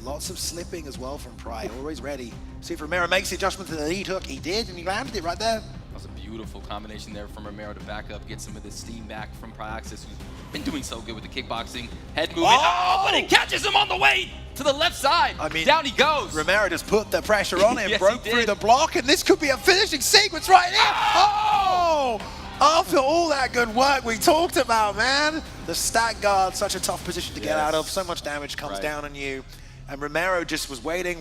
Lots of slipping as well from Pry, always ready. See if Romero makes the adjustment to the lead hook. He did, and he landed it right there.
That was a beautiful combination there from Romero to back up, get some of the steam back from Pyoxis, who's been doing so good with the kickboxing. Head movement, but it catches him on the way to the left side. I mean, down he goes.
Romero just put the pressure on him, broke through the block, and this could be a finishing sequence right here. After all that good work we talked about, man. The stack guard, such a tough position to get out of. So much damage comes down on you. And Romero just was waiting.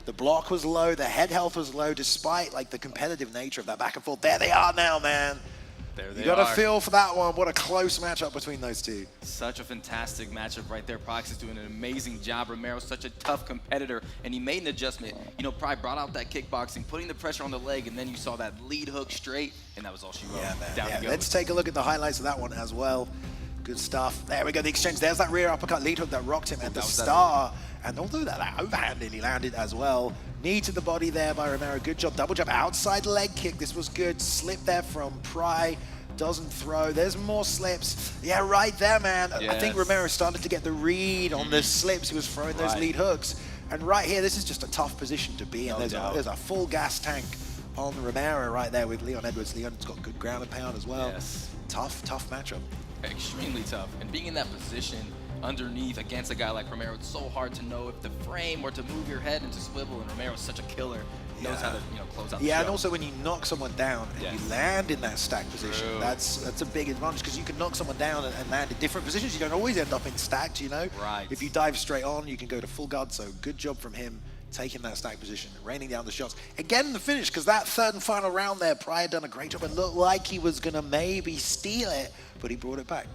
The block was low, the head health was low, despite like the competitive nature of that back and forth. There they are now, man.
There they
You got to
are.
feel for that one. What a close matchup between those two.
Such a fantastic matchup right there. Pyoxis doing an amazing job. Romero's such a tough competitor, and he made an adjustment. You know, probably brought out that kickboxing, putting the pressure on the leg, and then you saw that lead hook straight, and that was all she wrote.
Yeah, man.
Down
Yeah,
he goes.
let's take a look at the highlights of that one as well. Good stuff. There we go, the exchange. There's that rear uppercut lead hook that rocked him at the start. And although that overhand nearly landed as well. Knee to the body there by Romero. Good job. Double jump outside leg kick. This was good. Slip there from Pry. Doesn't throw. There's more slips. Yeah, right there, man.
Yes.
I think Romero started to get the read on the slips. He was throwing those lead hooks. And right here, this is just a tough position to be in. There's a full gas tank on Romero right there with Leon Edwards. Leon's got good ground and pound as well.
Yes.
Tough matchup.
Extremely tough. And being in that position underneath against a guy like Romero, it's so hard to know if the frame or to move your head into swivel, and Romero's such a killer. Knows how to, close out the show.
And also when you knock someone down and you land in that stack position, that's a big advantage because you can knock someone down and land in different positions. You don't always end up in stacked,
Right.
If you dive straight on, you can go to full guard. So good job from him taking that stack position, raining down the shots. Again, the finish, because that third and final round there, Pryor done a great job. It looked like he was going to maybe steal it, but he brought it back.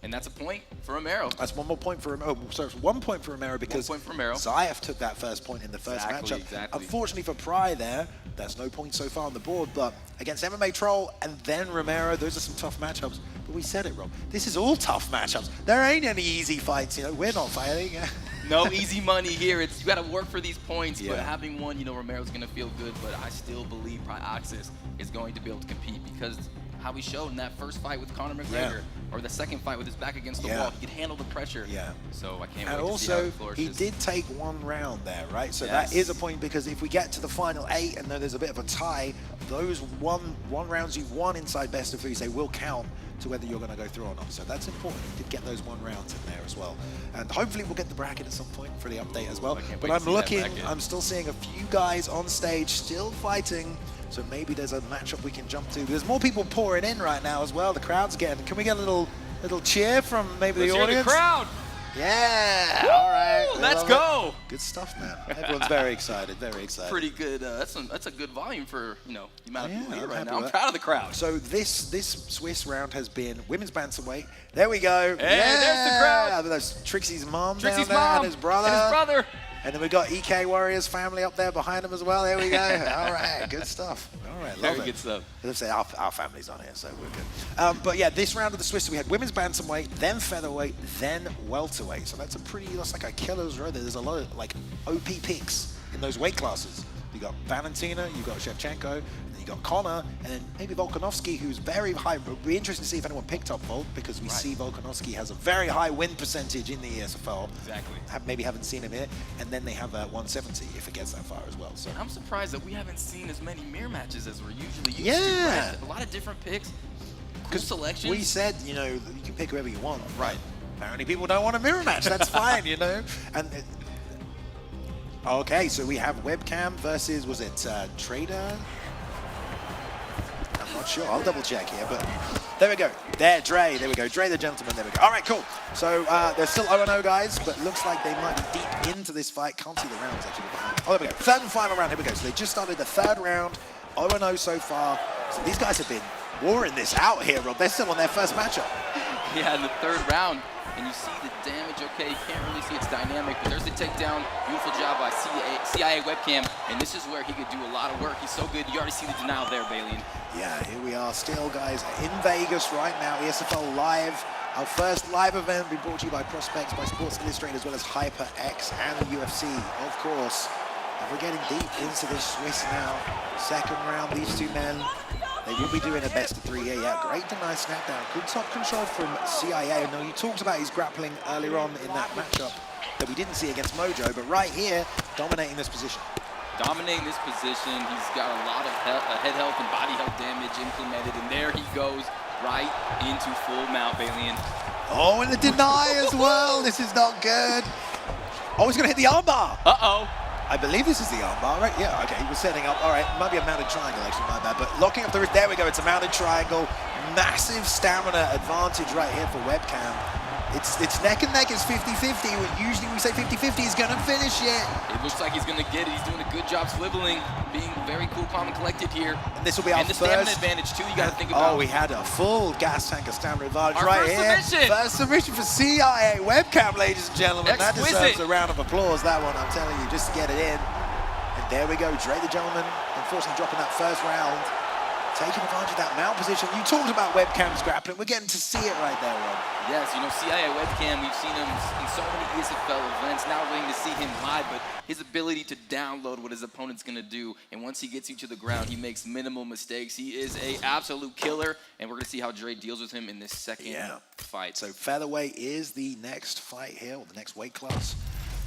And that's a point for Romero.
That's one more point for Romero. Oh, sorry, it's 1 point for Romero because
1 point for Romero.
Zayaf took that first point in the first matchup.
Exactly.
Unfortunately for Pry there, there's no point so far on the board, but against MMA Troll and then Romero, those are some tough matchups. But we said it, Rob. This is all tough matchups. There ain't any easy fights, We're not fighting.
No easy money here. You got to work for these points, but
Yeah.
having one, Romero's going to feel good, but I still believe Pyoxis is going to be able to compete because how he showed in that first fight with Conor McGregor, or the second fight with his back against the wall, he could handle the pressure.
Yeah.
So I can't
And
wait to see how
also,
he flourishes.
he did take one round there, right? So that is a point because if we get to the final 8 and then there's a bit of a tie, those one rounds you've won inside best of 3, they will count to whether you're going to go through or not. So that's important. He did get those 1 rounds in there as well. And hopefully we'll get the bracket at some point for the update as well. But I'm looking, I'm still seeing a few guys on stage still fighting. So maybe there's a matchup we can jump to. There's more people pouring in right now as well. The crowd's getting. Can we get a little cheer from maybe the audience?
Hear the crowd.
Yeah.
Woo!
All right.
Let's go.
Good stuff, man. Everyone's very excited. Very excited.
Pretty good. That's a good volume for the amount of people here
I'm
right
happy
now. I'm
with
proud of the crowd.
So this Swiss round has been women's bantamweight. There we go.
Hey, there's the crowd.
That's Trixie's mom
Trixie's
down there
mom
and his brother.
And his brother.
And then we got EK Warriors family up there behind him as well. There we go. All right, good stuff. All right, love
Very
it.
good stuff.
Let's say our family's on here, so we're good. But yeah, this round of the Swiss, we had women's bantamweight, then featherweight, then welterweight. So that's like a killer's row. There's a lot of like OP picks in those weight classes. You got Valentina, you got Shevchenko, and then you got Connor, and then maybe Volkanovski, who's very high. It'll be interesting to see if anyone picked up Volk because we see Volkanovski has a very high win percentage in the ESFL.
Exactly.
Maybe haven't seen him here, and then they have 170 if it gets that far as well. So
I'm surprised that we haven't seen as many mirror matches as we're usually used to.
Yeah.
Right? A lot of different picks. Cool selections.
we said, you can pick whoever you want. Right. Apparently people don't want a mirror match. That's fine, And okay, so we have WebCam versus, was it Trader? I'm not sure. I'll double check here, but there we go. There, Dray. There we go. Dray the gentleman. There we go. All right, cool. So there's still 0-0 guys, but looks like they might be deep into this fight. Can't see the rounds actually behind. Oh, there we go. Third and final round. Here we go. So they just started the third round. 0-0 so far. So these guys have been warring this out here, Rob. They're still on their first matchup.
Yeah, in the third round. And you see the damage, okay, you can't really see it's dynamic, but there's the takedown. Beautiful job by CIA WebCam, and this is where he could do a lot of work. He's so good. You already see the denial there, Balian.
Yeah, here we are still, guys, in Vegas right now. ESFL Live. Our first live event will be brought to you by Prospects, by Sports Illustrated, as well as Hyperx and the UFC, of course. And we're getting deep into this Swiss now. Second round, these two men, they will be doing a best of 3. Yeah, great deny snap down. Good top control from CIA. Now, you talked about his grappling earlier on in that matchup that we didn't see against Mojo, but right here, dominating this position.
Dominating this position. He's got a lot of head health and body health damage implemented, and there he goes right into full mount, Balian.
Oh, and the deny as well. This is not good. Oh, he's going to hit the armbar.
Uh-oh.
I believe this is the armbar, right? Yeah, okay, he was setting up. All right, might be a mounted triangle, actually, my bad. But locking up the wrist, there we go. It's a mounted triangle. Massive stamina advantage right here for WebCam. It's neck and neck, it's 50-50. Usually we say 50-50, he's gonna finish it.
It looks like he's gonna get it. He's doing a good job swiveling, being very cool, calm, and collected here.
And this will be our
and the
first...
stamina advantage too, you gotta think about.
Oh, we had a full gas tank of stamina advantage
Our
right
first
here.
submission.
First submission for CIA webcam, ladies and gentlemen. That
Exquisite.
deserves a round of applause, that one, I'm telling you, just to get it in. And there we go, Dray the gentleman, unfortunately dropping that first round. Taking advantage of that mount position. You talked about webcams grappling. We're getting to see it right there, Rob.
Yes, you know, CIA webcam, we've seen him in so many ESFL events. Now we're getting to see him live, but his ability to download what his opponent's going to do, and once he gets you to the ground, he makes minimal mistakes. He is an absolute killer, and we're going to see how Dray deals with him in this second fight.
So featherweight is the next fight here, or the next weight class.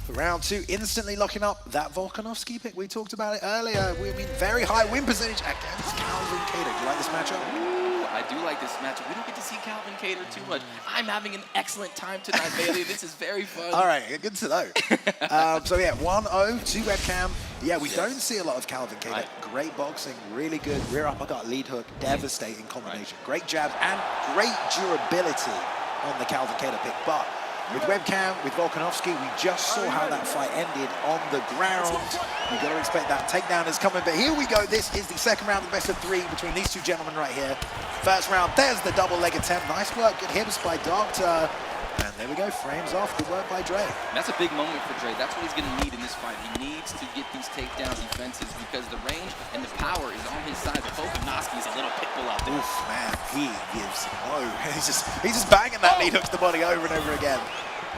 For round 2, instantly locking up that Volkanovski pick. We talked about it earlier. We mean very high win percentage against Calvin Kattar. Do you like this matchup?
Ooh, I do like this matchup. We don't get to see Calvin Kattar too much. I'm having an excellent time tonight, Bailey. This is very fun.
All right, good to know. So yeah, 1-0 to webcam. Yeah, we don't see a lot of Calvin Kattar.
Right.
Great boxing, really good rear uppercut, lead hook, devastating combination. Great jabs and great durability on the Calvin Kattar pick. But with webcam, with Volkanovski, we just saw how that fight ended on the ground. You've got to expect that takedown is coming. But here we go. This is the second round of the best of 3 between these two gentlemen right here. First round, there's the double leg attempt. Nice work, good hips by Doctor. And there we go, frames off. Good work by Dray.
That's a big moment for Dray. That's what he's going to need in this fight. He needs to get these takedown defenses because the range and the power is on his side. But Volkanovski is a little pit bull out there.
Oof, man, he gives no. He's just banging that lead hook to the body over and over again.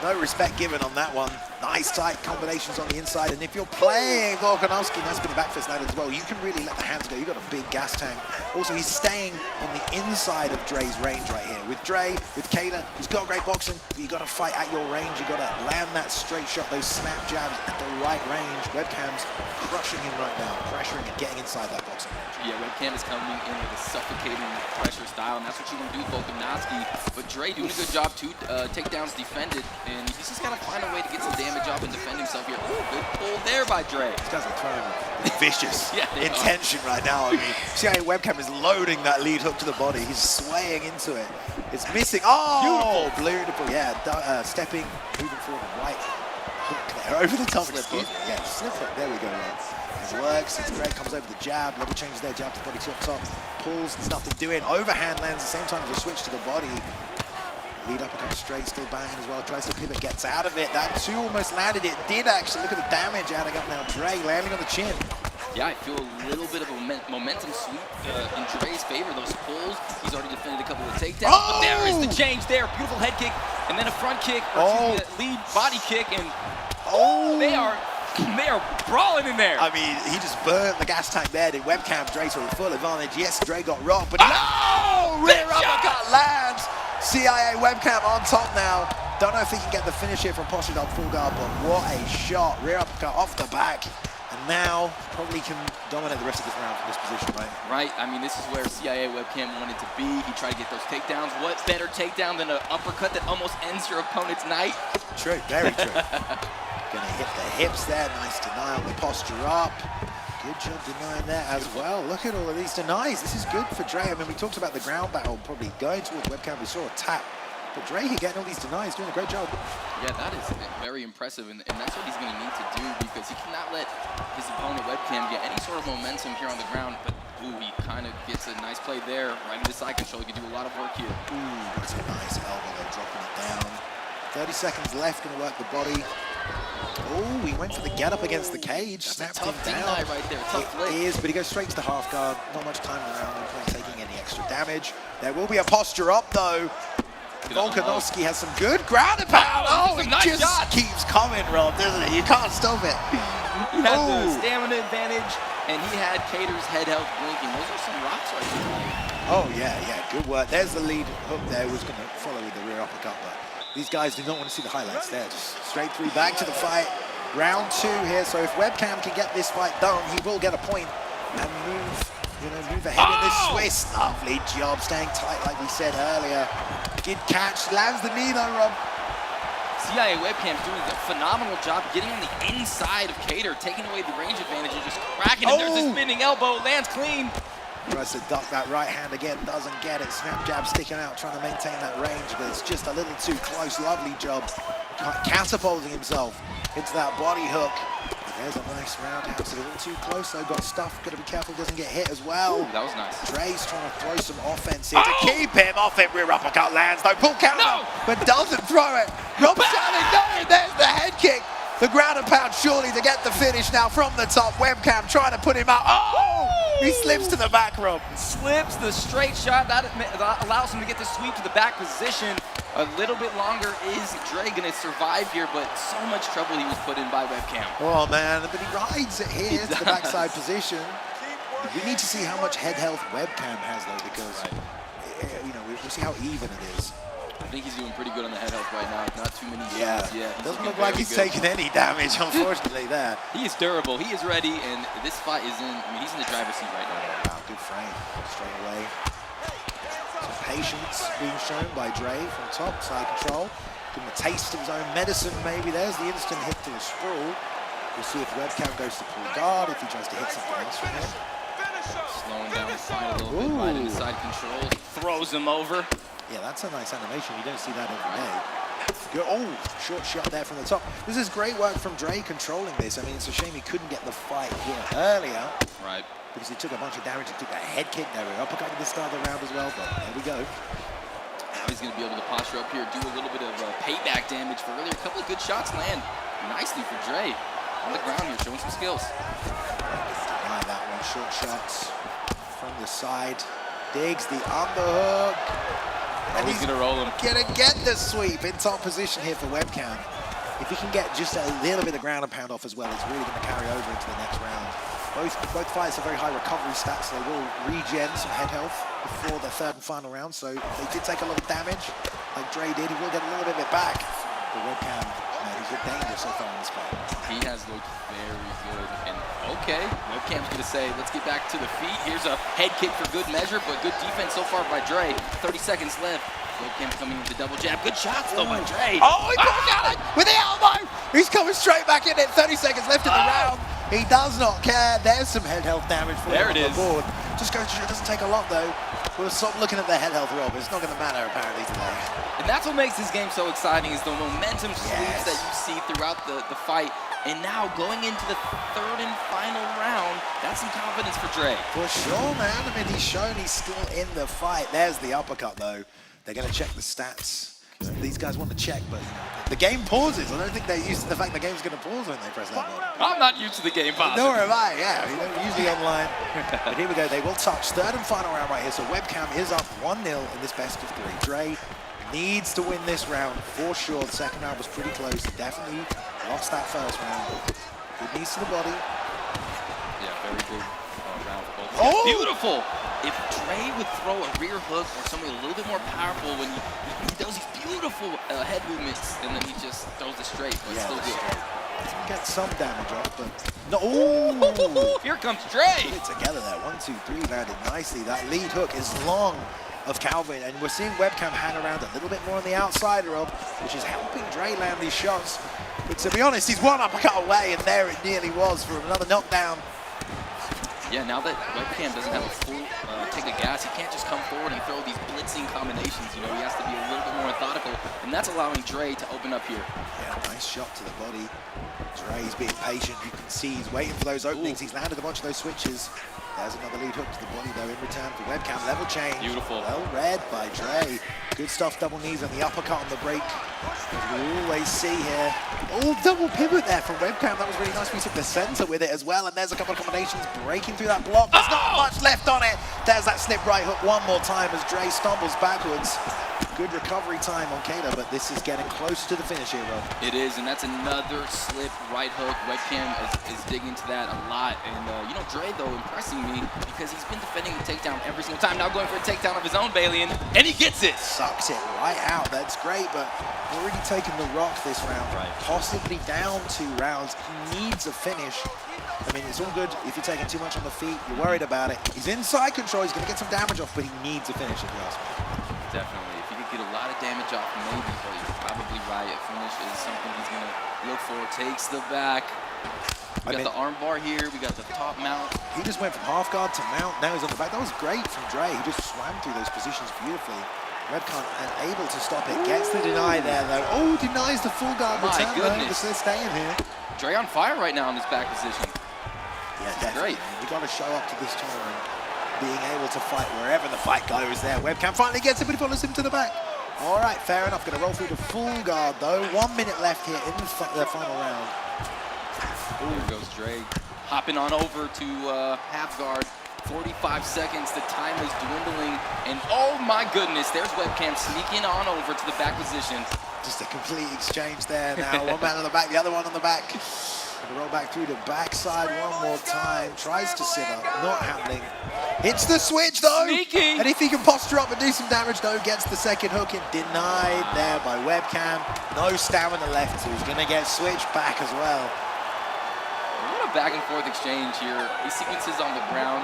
No respect given on that one. Nice tight combinations on the inside. And if you're playing Volkanovski, nice bit of back fist landed as well, you can really let the hands go. You've got a big gas tank. Also, he's staying on the inside of Dray's range right here. With Dray, with Kattar, who's got great boxing, but you got to fight at your range. You got to land that straight shot, those snap jabs at the right range. Webcam's crushing him right now, pressuring and getting inside that boxing range.
Yeah, webcam is coming in with a suffocating pressure style, and that's what you want to do with Volkanovski. But Dray doing a good job too. Takedowns defended, and he's just got to find a way to get some damage up and defend himself here. Ooh, good pull there by Dray.
These guys are throwing vicious intention right now. I mean, see how webcam is loading that lead hook to the body. He's swaying into it. It's missing. Oh, beautiful. Yeah, stepping, moving forward and right. Hook there, over the top. Excuse me. Yeah, slip hook. There we go. It works. It's great. Comes over the jab. Level changes there. Jab to body to top. Pulls. There's nothing doing. Overhand lands at the same time as a switch to the body. Lead uppercut straight, still banging as well. Tries to pivot, gets out of it. That 2 almost landed. It did actually. Look at the damage adding up now. Dray landing on the chin.
Yeah, I feel a little bit of a momentum sweep in Dray's favor. Those pulls, he's already defended a couple of takedowns, but there is the change there. Beautiful head kick, and then a front kick, or lead body kick, and they are brawling in there.
I mean, he just burnt the gas tank there. Did webcam Dray to a full advantage. Yes, Dray got rocked, but rear uppercut lands. CIA webcam on top now. Don't know if he can get the finish here from posture on full guard, but what a shot. Rear uppercut off the back. And now probably can dominate the rest of this round from this position, right?
Right. I mean, this is where CIA webcam wanted to be. He tried to get those takedowns. What better takedown than an uppercut that almost ends your opponent's night?
True, very true. Gonna hit the hips there. Nice deny on the posture up. Good job denying that as well. Look at all of these denies. This is good for Dray. I mean, we talked about the ground battle probably going towards webcam. We saw a tap. But Dray here getting all these denies, doing a great job.
Yeah, that is very impressive, and that's what he's going to need to do because he cannot let his opponent webcam get any sort of momentum here on the ground. But ooh, he kind of gets a nice play there, right into side control. He can do a lot of work here.
Ooh, that's a nice elbow there, dropping it down. 30 seconds left, going to work the body. Oh, he went for the get up against the cage, snapped him down.
Right there. Tough
it is, but he goes straight to the half guard. Not much time around him, not taking any extra damage. There will be a posture up though. Volkanovski has some good ground and pound. Oh, it
nice
just keeps coming, Rob, doesn't it? You can't stop it.
He had the stamina advantage, and he had Kattar's head held blinking. Those are some rocks right there.
Oh, yeah, good work. There's the lead hook there. Was going to follow with the rear uppercut, but these guys do not want to see the highlights there. Just straight through, back to the fight. Round 2 here, so if webcam can get this fight done, he will get a point and move ahead in this Swiss. Lovely job, staying tight like we said earlier. Good catch, lands the knee though, Rob.
CIA webcam's doing a phenomenal job getting on the inside of Kattar, taking away the range advantage and just cracking him. There's a spinning elbow, lands clean.
Tries to duck that right hand again, doesn't get it. Snap jab sticking out, trying to maintain that range, but it's just a little too close. Lovely job catapulting himself into that body hook. But there's a nice roundhouse. A little too close though, got stuff. Got to be careful he doesn't get hit as well.
Ooh, that was nice.
Dray's trying to throw some offense here to keep him off it. Rear uppercut lands though, full counter, but doesn't throw it. Rob Shannon, no, and there's the head kick. The ground and pound surely to get the finish now from the top. WebCam trying to put him out. Oh! He slips to the back, Rob.
Slips the straight shot. That allows him to get the sweep to the back position. A little bit longer. Is Dray going to survive here? But so much trouble he was put in by WebCam.
Oh, man. But he rides it here to the backside position. We need to see how much head health WebCam has, though, because, you know, we'll see how even it is.
I think he's doing pretty good on the head health right now. Not too many
shots.
Yeah,
doesn't look like he's taking any damage, unfortunately, there.
He is durable. He is ready, and this fight is in, I mean, he's in the driver's seat right now.
Wow, good frame. Straight away. Some patience being shown by Dray from top, side control. Give him a taste of his own medicine, maybe. There's the instant hit to the sprawl. We'll see if WebCam goes to pull guard, if he tries to hit something else from him.
Slowing down the side a little bit, right in the side control. Throws him over.
Yeah, that's a nice animation. You don't see that every day. Good. Oh, short shot there from the top. This is great work from Dray controlling this. I mean, it's a shame he couldn't get the fight here earlier.
Right.
Because he took a bunch of damage. He took that head kick there. Uppercut at the start of the round as well, but there we go.
Now he's going to be able to posture up here, do a little bit of payback damage for earlier. A couple of good shots land nicely for Dray. On the ground here, showing some skills.
Deny that one. Short shots from the side. Digs the underhook. And
he's going to roll him.
Gonna get the sweep in top position here for WebCam. If he can get just a little bit of ground and pound off as well, it's really going to carry over into the next round. Both fights are very high recovery stats. They will regen some head health before the third and final round. So if they did take a lot of damage, like Dray did, he will get a little bit of it back. But WebCam, man, he's looked dangerous so far in this fight.
He has looked very good. And okay, WebCam's going to say, let's get back to the feet. Here's a head kick for good measure, but good defense so far by Dray. 30 seconds left. WebCam coming with the double jab. Good shots though by Dray.
Oh, he got it with the elbow. He's coming straight back in it. 30 seconds left in the round. He does not care. There's some head health damage for him on the board. Just goes to show it doesn't take a lot though. We'll stop looking at the head health, Rob. It's not going to matter apparently today.
And that's what makes this game so exciting is the momentum sweeps that you see throughout the fight. And now going into the third and final round, that's some confidence for Dray.
For sure, man. I mean, he's shown he's still in the fight. There's the uppercut though. They're going to check the stats. These guys want to check, but the game pauses. I don't think they're used to the fact the game's going to pause when they press that button.
I'm not used to the game pausing.
Nor am I, yeah. I mean, they're usually online. But here we go. They will touch. Third and final round right here. So WebCam is up 1-0 in this best of three. Dray needs to win this round for sure. The second round was pretty close. He definitely lost that first round. Good knees to the body.
Yeah, very good round for both. Oh! Beautiful! If Dray would throw a rear hook or something a little bit more powerful when he does these beautiful head movements and then he just throws it straight, but still good.
Get some damage off, but no. Ooh.
Here comes Dray.
Put it together there. 1, 2, 3 landed nicely. That lead hook is long of Calvin, and we're seeing WebCam hang around a little bit more on the outside, Rob, which is helping Dray land these shots. But to be honest, he's one uppercut away, and there it nearly was for another knockdown.
Yeah, now that WebCam doesn't have a full tank of gas, he can't just come forward and throw these blitzing combinations. You know, he has to be a little bit more methodical, and that's allowing Dray to open up here.
Yeah, nice shot to the body. Dray's being patient. You can see he's waiting for those openings. He's landed a bunch of those switches. There's another lead hook to the body, though, in return for WebCam. Level change. Beautiful. Well read by Dray. Good stuff, double knees and the uppercut on the break. As we always see here. Oh, double pivot there from WebCam. That was really nice. We took the center with it as well, and there's a couple of combinations breaking through that block. There's not much left on it. There's that slip right hook one more time as Dray stumbles backwards. Good recovery time on Kata, but this is getting close to the finish here, Rob.
It is, and that's another slip right hook. WebCam is digging into that a lot. And, you know, Dray, though, impressing me because he's been defending the takedown every single time. Now going for a takedown of his own, Balian, and he gets it.
Sucks it right out. That's great, but already taken the rock this round. Right. Possibly down 2 rounds. He needs a finish. I mean, it's all good if you're taking too much on the feet. You're worried about it. He's inside control. He's going to get some damage off, but he needs a finish, if you ask me.
Definitely. If he could get a lot of damage off, maybe, but you're probably right. A finish is something he's going to look for. Takes the back. We got the arm bar here. We got the top mount.
He just went from half guard to mount. Now he's on the back. That was great from Dray. He just swam through those positions beautifully. WebCam unable to stop it. Gets the deny there, though. Oh, denies the full guard
My
return.
goodness.
They're staying here.
Dray on fire right now in this back position.
Yeah, definitely. We've got to show up to this tournament being able to fight wherever the fight goes there. WebCam finally gets it, but he follows him to the back. All right, fair enough. Going to roll through the full guard, though. 1 minute left here in the final round.
Here goes Dray. Hopping on over to half guard. 45 seconds. The time is dwindling. And oh my goodness, there's WebCam sneaking on over to the back position.
Just a complete exchange there now. One man on the back, the other one on the back. Gonna roll back through the backside one more time. Tries to sit up, not happening. Hits the switch though.
Sneaky.
And if he can posture up and do some damage though, gets the second hook in. Denied there by WebCam. No stamina left, so he's gonna get switched back as well.
What a back and forth exchange here. These sequences on the ground.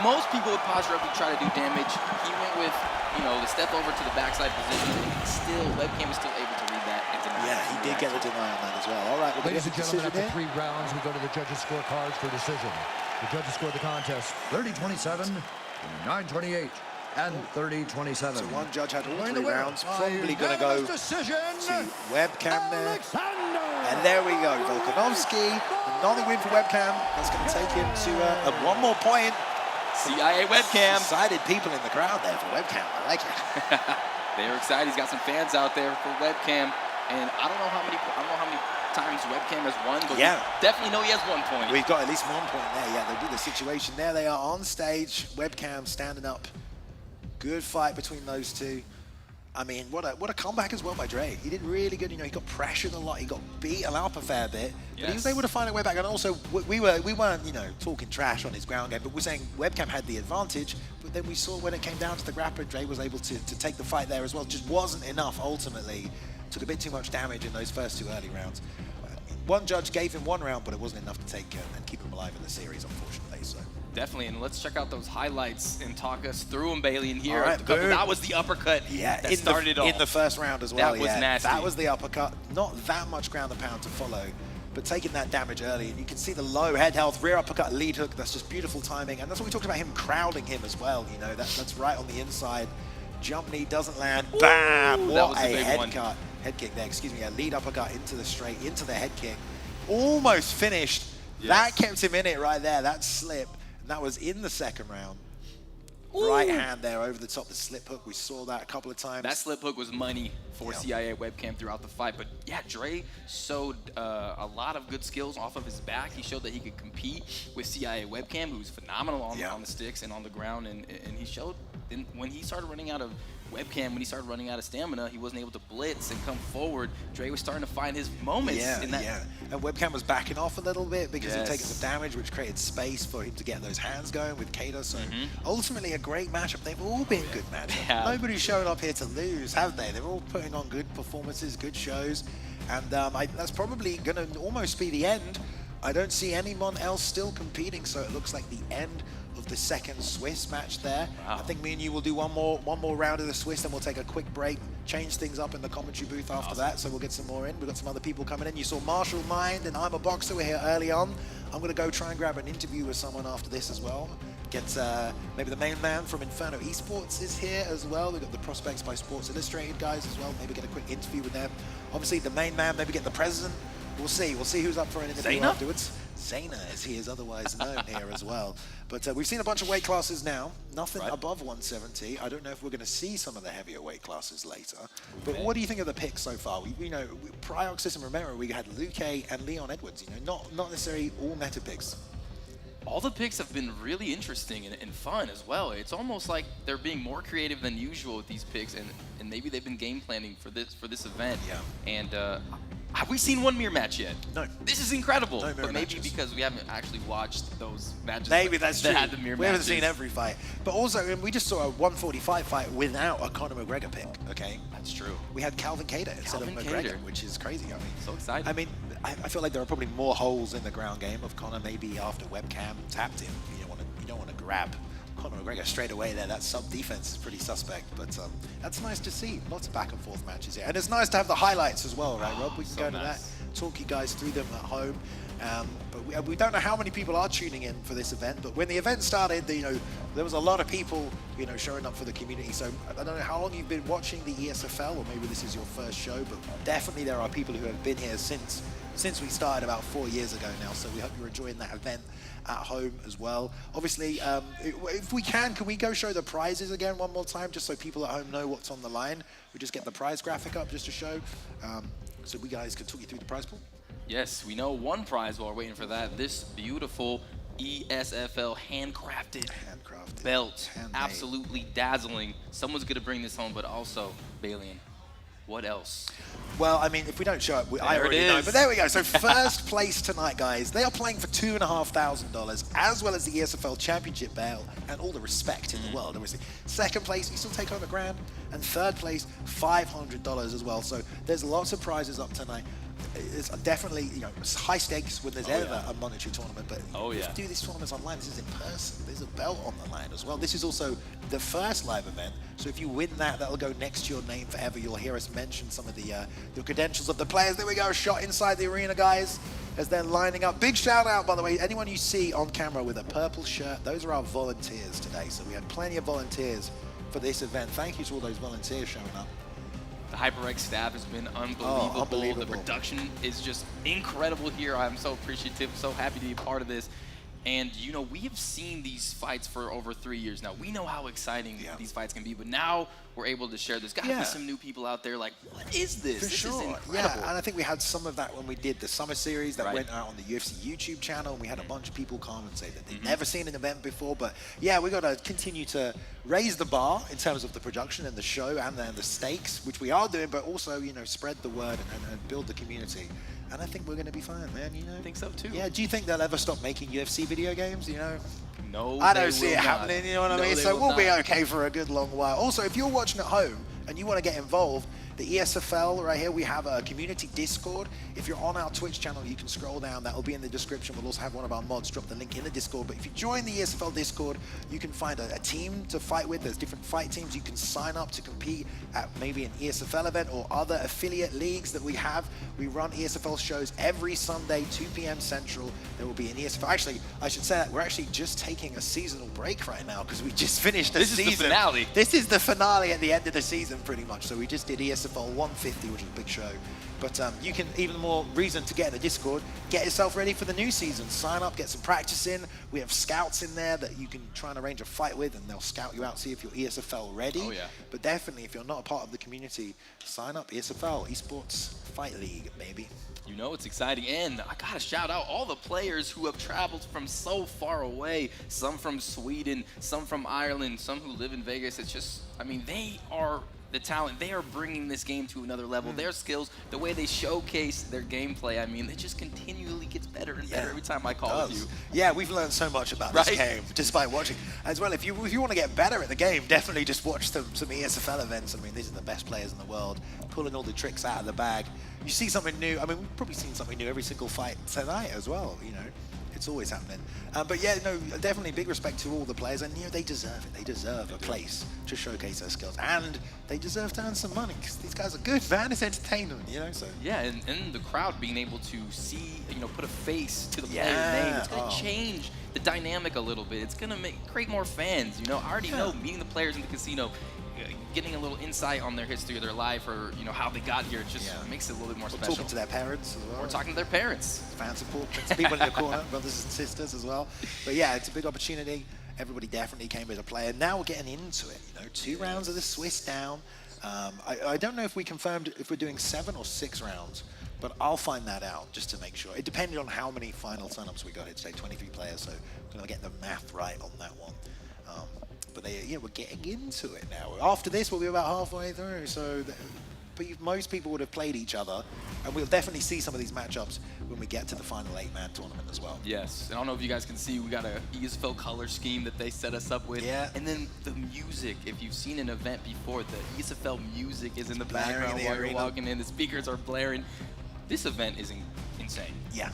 Most people would posture up to try to do damage. He went with, you know, the step over to the backside position. Still, WebCam is still able to read that and deny.
Yeah, he did get the deny on that as well. All right,
ladies and gentlemen, after 3 rounds, we go to the judges' scorecards for decision. The judges scored the contest 30-27, 9-28, and 30-27.
So one judge had all 3 rounds. Probably going to go to WebCam there. And there we go, Volkanovski. Another win for WebCam. That's going to take him to one more point.
CIA WebCam.
Excited people in the crowd there for WebCam. I like it.
They're excited. He's got some fans out there for WebCam. And I don't know how many times WebCam has won, but
yeah,
we definitely know he has 1 point.
We've got at least 1 point there. Yeah, they do the situation. There they are on stage. WebCam standing up. Good fight between those two. I mean, what a comeback as well by Dray. He did really good. You know, he got pressured a lot. He got beaten up a fair bit, but he was able to find a way back. And also, we weren't, you know, talking trash on his ground game, but we're saying WebCam had the advantage. But then we saw when it came down to the grappling, Dray was able to take the fight there as well. Just wasn't enough ultimately. Took a bit too much damage in those first 2 early rounds. One judge gave him 1 round, but it wasn't enough to take and keep him alive in the series, unfortunately. So.
Definitely, and let's check out those highlights and talk us through them, Bailey. And here,
right,
that was the uppercut that started it all.
In the first round as well.
That was nasty.
That was the uppercut. Not that much ground and pound to follow, but taking that damage early. And you can see the low head health, rear uppercut, lead hook. That's just beautiful timing. And that's what we talked about, him crowding him as well. You know, that's right on the inside. Jump knee doesn't land. Ooh, bam! What a head cut. Head kick there, excuse me. A lead uppercut into the straight, into the head kick. Almost finished. Yes. That kept him in it right there. That slip. That was in the second round. Ooh. Right hand there over the top, the slip hook. We saw that a couple of times.
That slip hook was money for CIA WebCam throughout the fight. But yeah, Dray showed a lot of good skills off of his back. He showed that he could compete with CIA WebCam, who's phenomenal on the sticks and on the ground. And he showed when he started running out of WebCam, when he started running out of stamina, he wasn't able to blitz and come forward. Dray was starting to find his moments in that.
Yeah, and WebCam was backing off a little bit because he'd taken some damage, which created space for him to get those hands going with Kato. So ultimately a great matchup. They've all been good matchups. Nobody's showing up here to lose, have they? They're all putting on good performances, good shows. And that's probably going to almost be the end. I don't see anyone else still competing, so it looks like the end of the second Swiss match there. Wow. I think me and you will do one more round of the Swiss, then we'll take a quick break, change things up in the commentary booth after that, so we'll get some more in. We've got some other people coming in. You saw Marshall Mind and I'm a Boxer. We're here early on. I'm going to go try and grab an interview with someone after this as well. Get maybe the main man from Inferno Esports is here as well. We've got the Prospects by Sports Illustrated guys as well. Maybe get a quick interview with them. Obviously the main man, maybe get the president. We'll see who's up for an interview afterwards. Zayna, as he is otherwise known here as well. But we've seen a bunch of weight classes now. Nothing above 170. I don't know if we're going to see some of the heavier weight classes later. But what do you think of the picks so far? We know Pyoxis and Romero, we had Luke and Leon Edwards. You know, not necessarily all meta picks.
All the picks have been really interesting and fun as well. It's almost like they're being more creative than usual with these picks, and maybe they've been game planning for this event. Yeah. And have we seen one mirror match yet? No. This is incredible. No but maybe matches. Because we haven't actually watched those matches.
Maybe that's true.
Had the mirror
we haven't seen every fight. But also, we just saw a 145 fight without a Conor McGregor pick, okay?
That's true.
We had Calvin Kattar instead of McGregor, which is crazy. I mean,
so exciting.
I mean, I feel like there are probably more holes in the ground game of Conor maybe after WebCam tapped him. You don't want to grab Conor McGregor straight away there. That sub-defense is pretty suspect, but that's nice to see. Lots of back and forth matches here. And it's nice to have the highlights as well, right, Rob? We can go to that. talk you guys through them at home. But we don't know how many people are tuning in for this event, but when the event started, there was a lot of people, showing up for the community. So I don't know how long you've been watching the ESFL, or maybe this is your first show, but definitely there are people who have been here since we started about 4 years ago now. So we hope you're enjoying that event at home as well. Obviously, if we can we go show the prizes again one more time, just so people at home know what's on the line? We just get the prize graphic up just to show, so we guys can talk you through the prize pool.
Yes, we know one prize while we're waiting for that. This beautiful ESFL handcrafted belt.
Handmade.
Absolutely dazzling. Someone's going to bring this home, but also, Balian, what else?
Well, I mean, if we don't show it, I already know. But there we go. So first place tonight, guys. They are playing for $2,500, as well as the ESFL Championship belt and all the respect in the world, obviously. Second place, you still take home $1,000. And third place, $500 as well. So there's lots of prizes up tonight. It's definitely, it's high stakes when there's ever a monetary tournament, but if you do these tournaments online, this is in person. There's a belt on the line as well. This is also the first live event, so if you win that, that'll go next to your name forever. You'll hear us mention some of the credentials of the players. There we go, shot inside the arena, guys, as they're lining up. Big shout out, by the way, anyone you see on camera with a purple shirt, those are our volunteers today. So we had plenty of volunteers for this event. Thank you to all those volunteers showing up.
The Hyperx staff has been unbelievable. The production is just incredible here. I'm so appreciative, so happy to be a part of this. And, we have seen these fights for over 3 years now. We know how exciting these fights can be, but now we're able to share this. Got to be some new people out there like, what is this? This is incredible.
Yeah, and I think we had some of that when we did the summer series that went out on the UFC YouTube channel, and we had a bunch of people come and say that they'd never seen an event before. But yeah, we got to continue to raise the bar in terms of the production and the show and the stakes, which we are doing, but also, spread the word and build the community. And I think we're going to be fine, man,
I think so, too.
Yeah, do you think they'll ever stop making UFC video games,
No,
I don't see it happening, you know what I mean? So we'll be okay for a good long while. Also, if you're watching at home and you want to get involved, the ESFL right here, we have a community Discord. If you're on our Twitch channel, you can scroll down. That will be in the description. We'll also have one of our mods drop the link in the Discord. But if you join the ESFL Discord, you can find a team to fight with. There's different fight teams. You can sign up to compete at maybe an ESFL event or other affiliate leagues that we have. We run ESFL shows every Sunday, 2 p.m. Central. There will be an ESFL. Actually, I should say that we're actually just taking a seasonal break right now because we just finished the season.
This is the finale.
This is the finale at the end of the season, pretty much. So we just did ESFL 150, which is a big show. But you can, even more reason to get in the Discord, get yourself ready for the new season. Sign up, get some practice in. We have scouts in there that you can try and arrange a fight with, and they'll scout you out, see if you're ESFL ready.
Oh, yeah.
But definitely, if you're not a part of the community, sign up. ESFL, Esports Fight League, maybe.
It's exciting. And I got to shout out all the players who have traveled from so far away. Some from Sweden, some from Ireland, some who live in Vegas. It's just, they are the talent. They are bringing this game to another level. Their skills, the way they showcase their gameplay, it just continually gets better and better every time I call with you.
Yeah, we've learned so much about this game just by watching. As well, if you want to get better at the game, definitely just watch some ESFL events. These are the best players in the world, pulling all the tricks out of the bag. You see something new. We've probably seen something new every single fight tonight as well, It's always happening. But yeah, definitely big respect to all the players, and they deserve it. They deserve a place to showcase their skills, and they deserve to earn some money because these guys are good, man. It's entertainment, So
yeah, and the crowd being able to see, put a face to the player's name, it's gonna change the dynamic a little bit. It's gonna create more fans. I already know meeting the players in the casino, getting a little insight on their history of their life, or how they got here, it just makes it a little bit more special.
Talking to their parents as well.
Or talking to their parents.
Fan support, people in the corner, brothers and sisters as well. But yeah, it's a big opportunity. Everybody definitely came here to play, and now we're getting into it. 2 rounds of the Swiss down. I don't know if we confirmed if we're doing 7 or 6 rounds, but I'll find that out just to make sure. It depended on how many final signups we got here today, 23 players, so we're going to get the math right on that one. But we're getting into it now. After this, we'll be about halfway through. So most people would have played each other, and we'll definitely see some of these matchups when we get to the final 8-man tournament as well.
Yes, and I don't know if you guys can see, we got a ESFL color scheme that they set us up with.
Yeah.
And then the music, if you've seen an event before, the ESFL music is in the background while you're walking in. The speakers are blaring. This event is insane.
Yeah,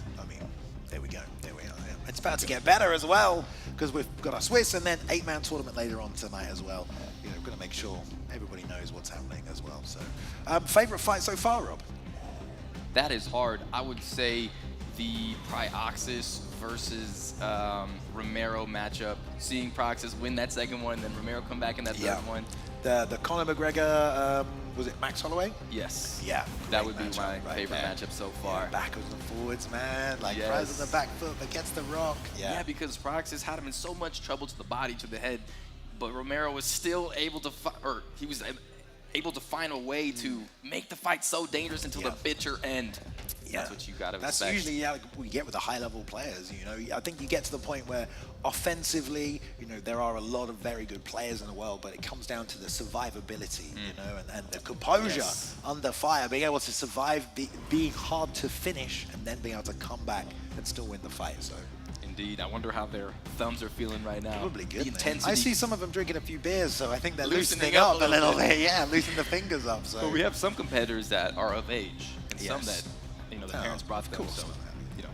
there we go. There we are. It's about to get better as well, because we've got our Swiss and then 8-man tournament later on tonight as well. We're going to make sure everybody knows what's happening as well. So, favorite fight so far, Rob?
that is hard. I would say the Pyoxis versus Romero matchup, seeing Pyoxis win that second one, then Romero come back in that third one.
The Conor McGregor, was it Max Holloway?
Yes.
Yeah.
That would be my favorite matchup so far.
Yeah, backwards and forwards, man. Like, throws on the back foot, but gets the rock.
Yeah, because Pyoxis had him in so much trouble to the body, to the head, but Romero was still able to, he was able to find a way to make the fight so dangerous until the bitter end. That's what you gotta expect.
That's usually what we get with the high-level players. You know, I think you get to the point where offensively, you know, there are a lot of very good players in the world, but it comes down to the survivability, you know, and the composure under fire, being able to survive, being hard to finish, and then being able to come back and still win the fight. So.
Indeed. I wonder how their thumbs are feeling right now.
Probably good,
the intensity.
I see some of them drinking a few beers, so I think they're loosening up a little bit. Yeah, loosening the fingers up. So.
But we have some competitors that are of age, and some that, you know, their parents brought them, so, you know,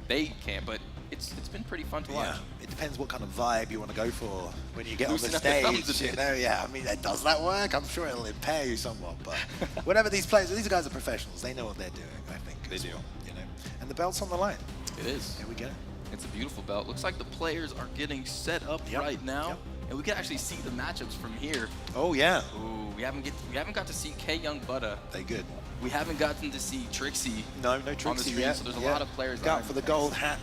they can't, but it's been pretty fun to watch.
It depends what kind of vibe you want to go for when you get
Loosen
on
up
the
the thumbs
stage.
a bit.
You know, I mean, does that work? I'm sure it'll impair you somewhat, but whatever these guys are professionals. They know what they're doing, I think.
They do.
Well, you know, and the belt's on the line.
It is.
Here we go.
It's a beautiful belt. Looks like the players are getting set up right now, and we can actually see the matchups from here.
Oh yeah.
Ooh, we haven't got to see K Young Butter.
They good.
We haven't gotten to see Trixie.
No Trixie
on the screen,
yet.
so there's a lot of players.
Got for the gold hat.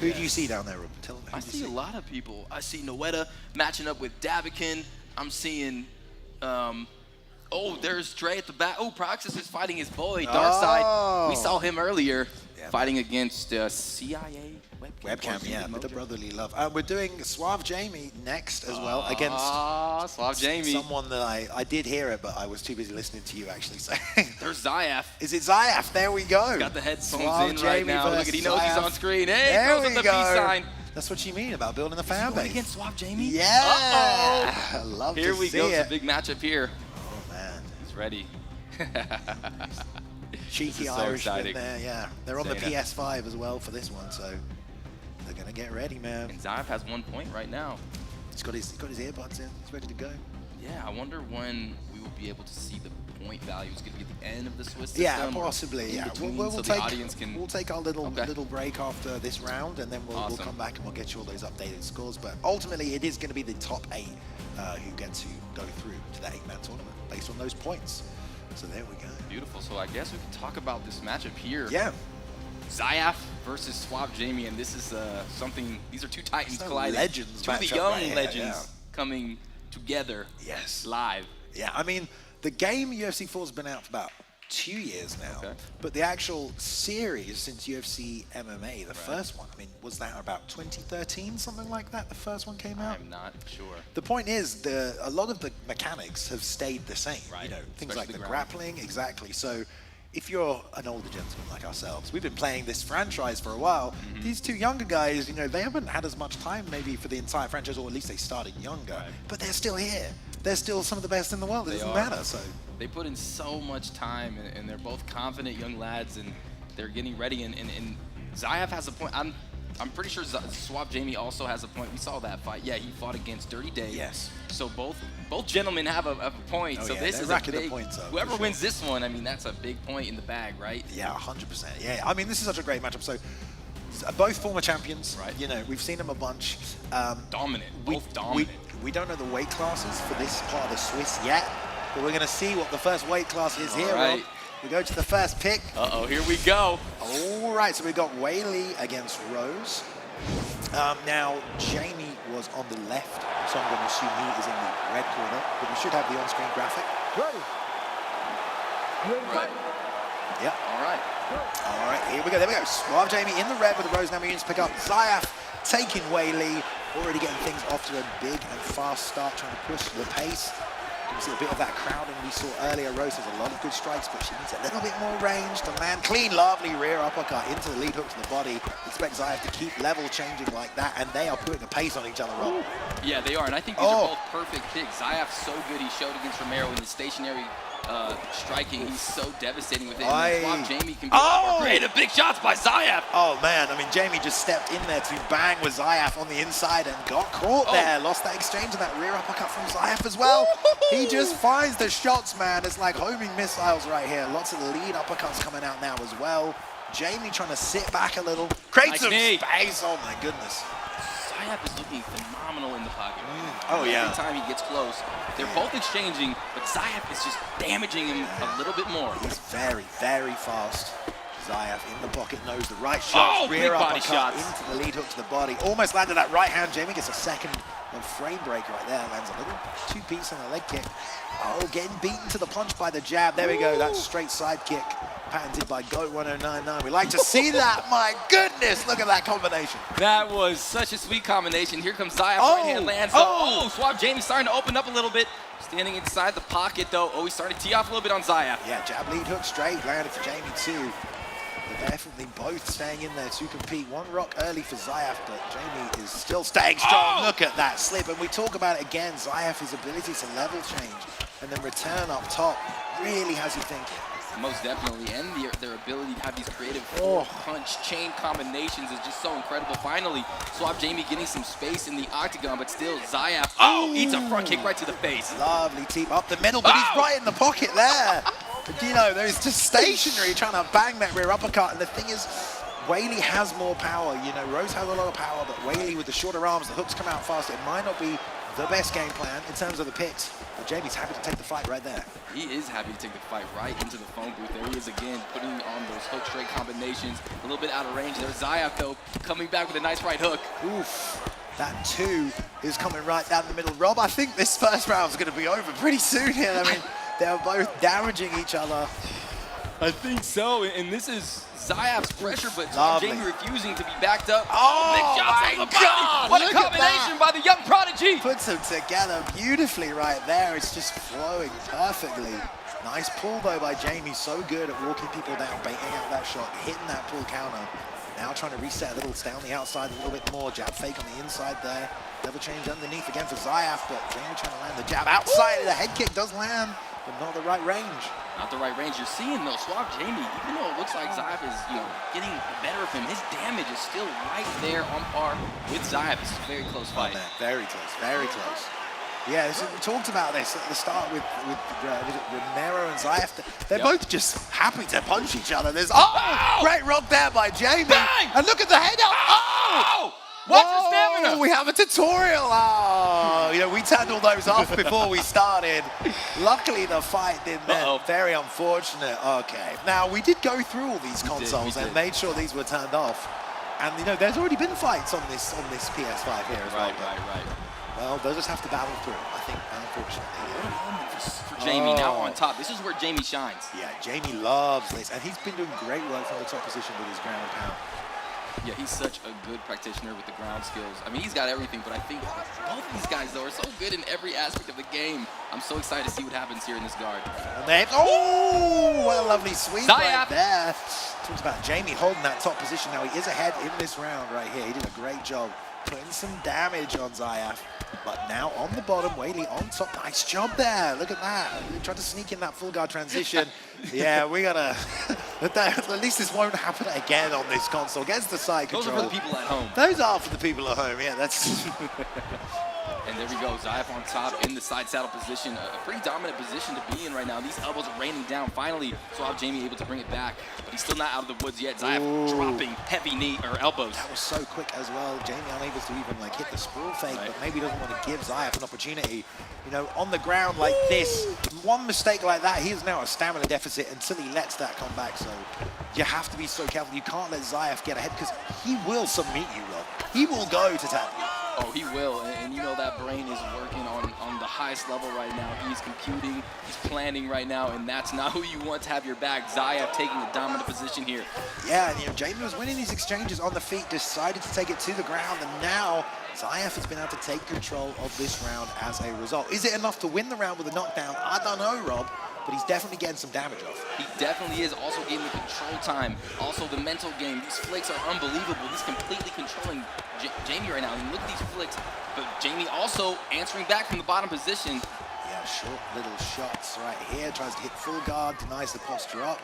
Who do you see down there, Ruben? Tell them.
I see a lot of people. I see Noetta matching up with Davikon. I'm seeing, there's Dray at the back. Oh, Pyoxis is fighting his boy, Darkside. We saw him earlier fighting against CIA
webcam, with the brotherly love. We're doing Suave Jamie next as well against
Suave Jamie.
Someone that I did hear it, but I was too busy listening to you actually say.
There's Zayaf.
Is it Zayaf? There we go.
Got the headphones
Suave
in
Jamie
right now. Look at, he knows he's on screen. Hey,
there
throws
we
up the
go.
peace sign.
That's what you mean about building the fan base.
Against Suave Jamie?
Yeah. I love
here
to
we
see
go.
it.
It's a big matchup here.
Oh man.
He's ready.
Cheeky
so
Irishman
exciting.
there, yeah. They're on the PS5 as well for this one, so they're gonna get ready, man.
And Zayaf has 1 point right now.
He's got his earbuds in. He's ready to go.
Yeah, I wonder when we will be able to see the point value. Is going to be at the end of the Swiss system?
Yeah, possibly. Yeah, we'll
so
take,
the audience can.
We'll take our little break after this round, and then we'll come back and we'll get you all those updated scores. But ultimately, it is going to be the top 8 who get to go through to that 8-man tournament based on those points. So there we go.
Beautiful. So I guess we can talk about this matchup here.
Yeah.
Zayaf versus Suave Jamie, and this is something. These are two titans colliding.
Legends.
Two of the young legends coming together.
Yes.
Live.
Yeah. I mean, the game UFC 4 has been out for about 2 years now, but the actual series since UFC MMA, the first one, I mean, was that about 2013, something like that? The first one came out.
I'm not sure.
The point is, a lot of the mechanics have stayed the same.
Right.
You know, things
Especially
like the
the
grappling, exactly. So, if you're an older gentleman like ourselves, we've been playing this franchise for a while. These two younger guys, you know, they haven't had as much time maybe for the entire franchise, or at least they started younger, but they're still here. They're still some of the best in the world. It doesn't matter. So
they put in so much time, and they're both confident young lads, and they're getting ready. And Zayaf has a point. I'm pretty sure Suave Jamie also has a point. We saw that fight. Yeah, he fought against Dirty Day.
Yes.
So both gentlemen have a point. So this is a big. Whoever wins this one, I mean, that's a big point in the bag, right?
Yeah, 100%. Yeah, I mean, this is such a great matchup. So both former champions.
Right.
You know, we've seen them a bunch.
Dominant. Both dominant.
We don't know the weight classes for this part of the Swiss yet, but we're going to see what the first weight class is here.
Right.
We go to the first pick.
Uh-oh, here we go.
All right, so we've got Whaley against Rose. Now, Jamie was on the left, so I'm going to assume he is in the red corner, but we should have the on-screen graphic.
Ready.
Right.
Yep.
All right.
All right, here we go. There we go. Suave Jamie in the red with the Rose. Now we need to pick up Zayaf, taking Whaley. Already getting things off to a big and fast start, trying to push the pace. You can see a bit of that crowding we saw earlier. Rose has a lot of good strikes, but she needs a little bit more range to land. Clean, lovely rear uppercut into the lead hook to the body. Expect Zayaf to keep level changing like that, and they are putting a pace on each other, Rob.
Yeah, they are, and I think these are both perfect picks. Zayaf's so good. He showed against Romero in the stationary striking. He's so devastating with it.
Aye.
Swap Jamie can be a lot more creative. Big shots by Zayaf.
Oh man, I mean, Jamie just stepped in there to bang with Zayaf on the inside and got caught there. Lost that exchange and that rear uppercut from Zayaf as well. He just finds the shots, man. It's like homing missiles right here. Lots of lead uppercuts coming out now as well. Jamie trying to sit back a little. Create some space. Oh my goodness.
Zayaf is looking phenomenal in the pocket.
Oh yeah.
Every time he gets close, they're both exchanging, but Zayaf is just damaging him a little bit more.
He's very, very fast. Zayaf in the pocket, knows the right shot. Rear uppercut into the lead hook to the body. Almost landed that right hand. Jamie gets a second frame break right there. Lands a little two-piece on the leg kick. Oh, getting beaten to the punch by the jab. There we go. That straight side kick patented by GOAT1099. We like to see that. My goodness, look at that combination.
That was such a sweet combination. Here comes Zayaf. Right hand lands. Swap Jamie starting to open up a little bit. Standing inside the pocket though. Oh, he's starting to tee off a little bit on Zayaf.
Yeah, jab lead hook straight. Landed for Jamie too. They're definitely both staying in there to compete. One rock early for Zayaf, but Jamie is still staying strong. Look at that slip. And we talk about it again. Zayaf, his ability to level change and then return up top really has you thinking.
Most definitely, and their ability to have these creative punch chain combinations is just so incredible. Finally, Swap Jamie getting some space in the octagon, but still Zayaf eats a front kick right to the face.
Lovely team up the middle, but he's right in the pocket there. You know, there's just stationary trying to bang that rear uppercut, and the thing is, Whaley has more power. You know, Rose has a lot of power, but Whaley with the shorter arms, the hooks come out faster. It might not be the best game plan in terms of the picks, but Jamie's happy to take the fight right there.
He is happy to take the fight right into the phone booth. There he is again, putting on those hook straight combinations. A little bit out of range. There's Zayaf though, coming back with a nice right hook.
Oof. That 2 is coming right down the middle. Rob, I think this first round is going to be over pretty soon here. I mean, they're both damaging each other.
I think so, and this is Zayaf's pressure, but Jamie refusing to be backed up.
Oh,
big shots on the body. What a combination by the young prodigy.
Puts them together beautifully right there. It's just flowing perfectly. Nice pull though by Jamie. So good at walking people down, baiting out that shot, hitting that pull counter. Now trying to reset a little, stay on the outside a little bit more. Jab fake on the inside there. Level change underneath again for Zayaf, but Jamie trying to land the jab outside. The head kick does land, but not the right range.
Not the right range. You're seeing though, Swap Jamie, even though it looks like Zayaf is, getting better of him, his damage is still right there on par with Zayaf. It's a very close fight.
Oh, man. Very close, very close. Yeah, so we talked about this at the start with Romero and Zayaf. They're both just happy to punch each other. There's great rock there by Jamie.
Bang!
And look at the head up.
Watch the stamina.
We have a tutorial. We turned all those off before we started. Luckily, the fight didn't end. Very unfortunate. Okay. Now, we did go through all these consoles and made sure these were turned off. And, there's already been fights on this PS5 here as well.
Right.
Well, they'll just have to battle through, I think, unfortunately.
For Jamie now on top. This is where Jamie shines.
Yeah, Jamie loves this. And he's been doing great work from the top position with his ground and pound.
Yeah, he's such a good practitioner with the ground skills. I mean, he's got everything, but I think both of these guys, though, are so good in every aspect of the game. I'm so excited to see what happens here in this guard.
What a lovely sweep right there. Talks about Jamie holding that top position. Now, he is ahead in this round right here. He did a great job putting some damage on Zayaf. But now on the bottom, Whaley on top. Nice job there. Look at that. He tried to sneak in that full guard transition. Yeah, we gotta. At least this won't happen again on this console. Gets the side control.
Those are for the people at home.
Those are for the people at home. Yeah, that's.
And there we go, Zayaf on top in the side saddle position. A pretty dominant position to be in right now. These elbows are raining down. Finally, Swap Jamie able to bring it back, but he's still not out of the woods yet. Zayaf dropping heavy knee or elbows.
That was so quick as well. Jamie unable to even hit the sprawl fake, but maybe doesn't want to give Zayaf an opportunity. On the ground like this, one mistake like that, he is now a stamina deficit until he lets that come back. So you have to be so careful. You can't let Zayaf get ahead because he will submit you, Rob. He will go to tap you.
Oh, he will, and that brain is working on the highest level right now. He's computing, he's planning right now, and that's not who you want to have your back. Zayaf taking a dominant position here.
Yeah, and Jamie was winning these exchanges on the feet, decided to take it to the ground, and now Zayaf has been able to take control of this round as a result. Is it enough to win the round with a knockdown? I don't know, Rob, but he's definitely getting some damage off.
He definitely is. Also getting the control time, also the mental game. These flicks are unbelievable. He's completely controlling Jamie right now. And look at these flicks, but Jamie also answering back from the bottom position.
Yeah, short little shots right here. Tries to hit full guard, denies the posture up.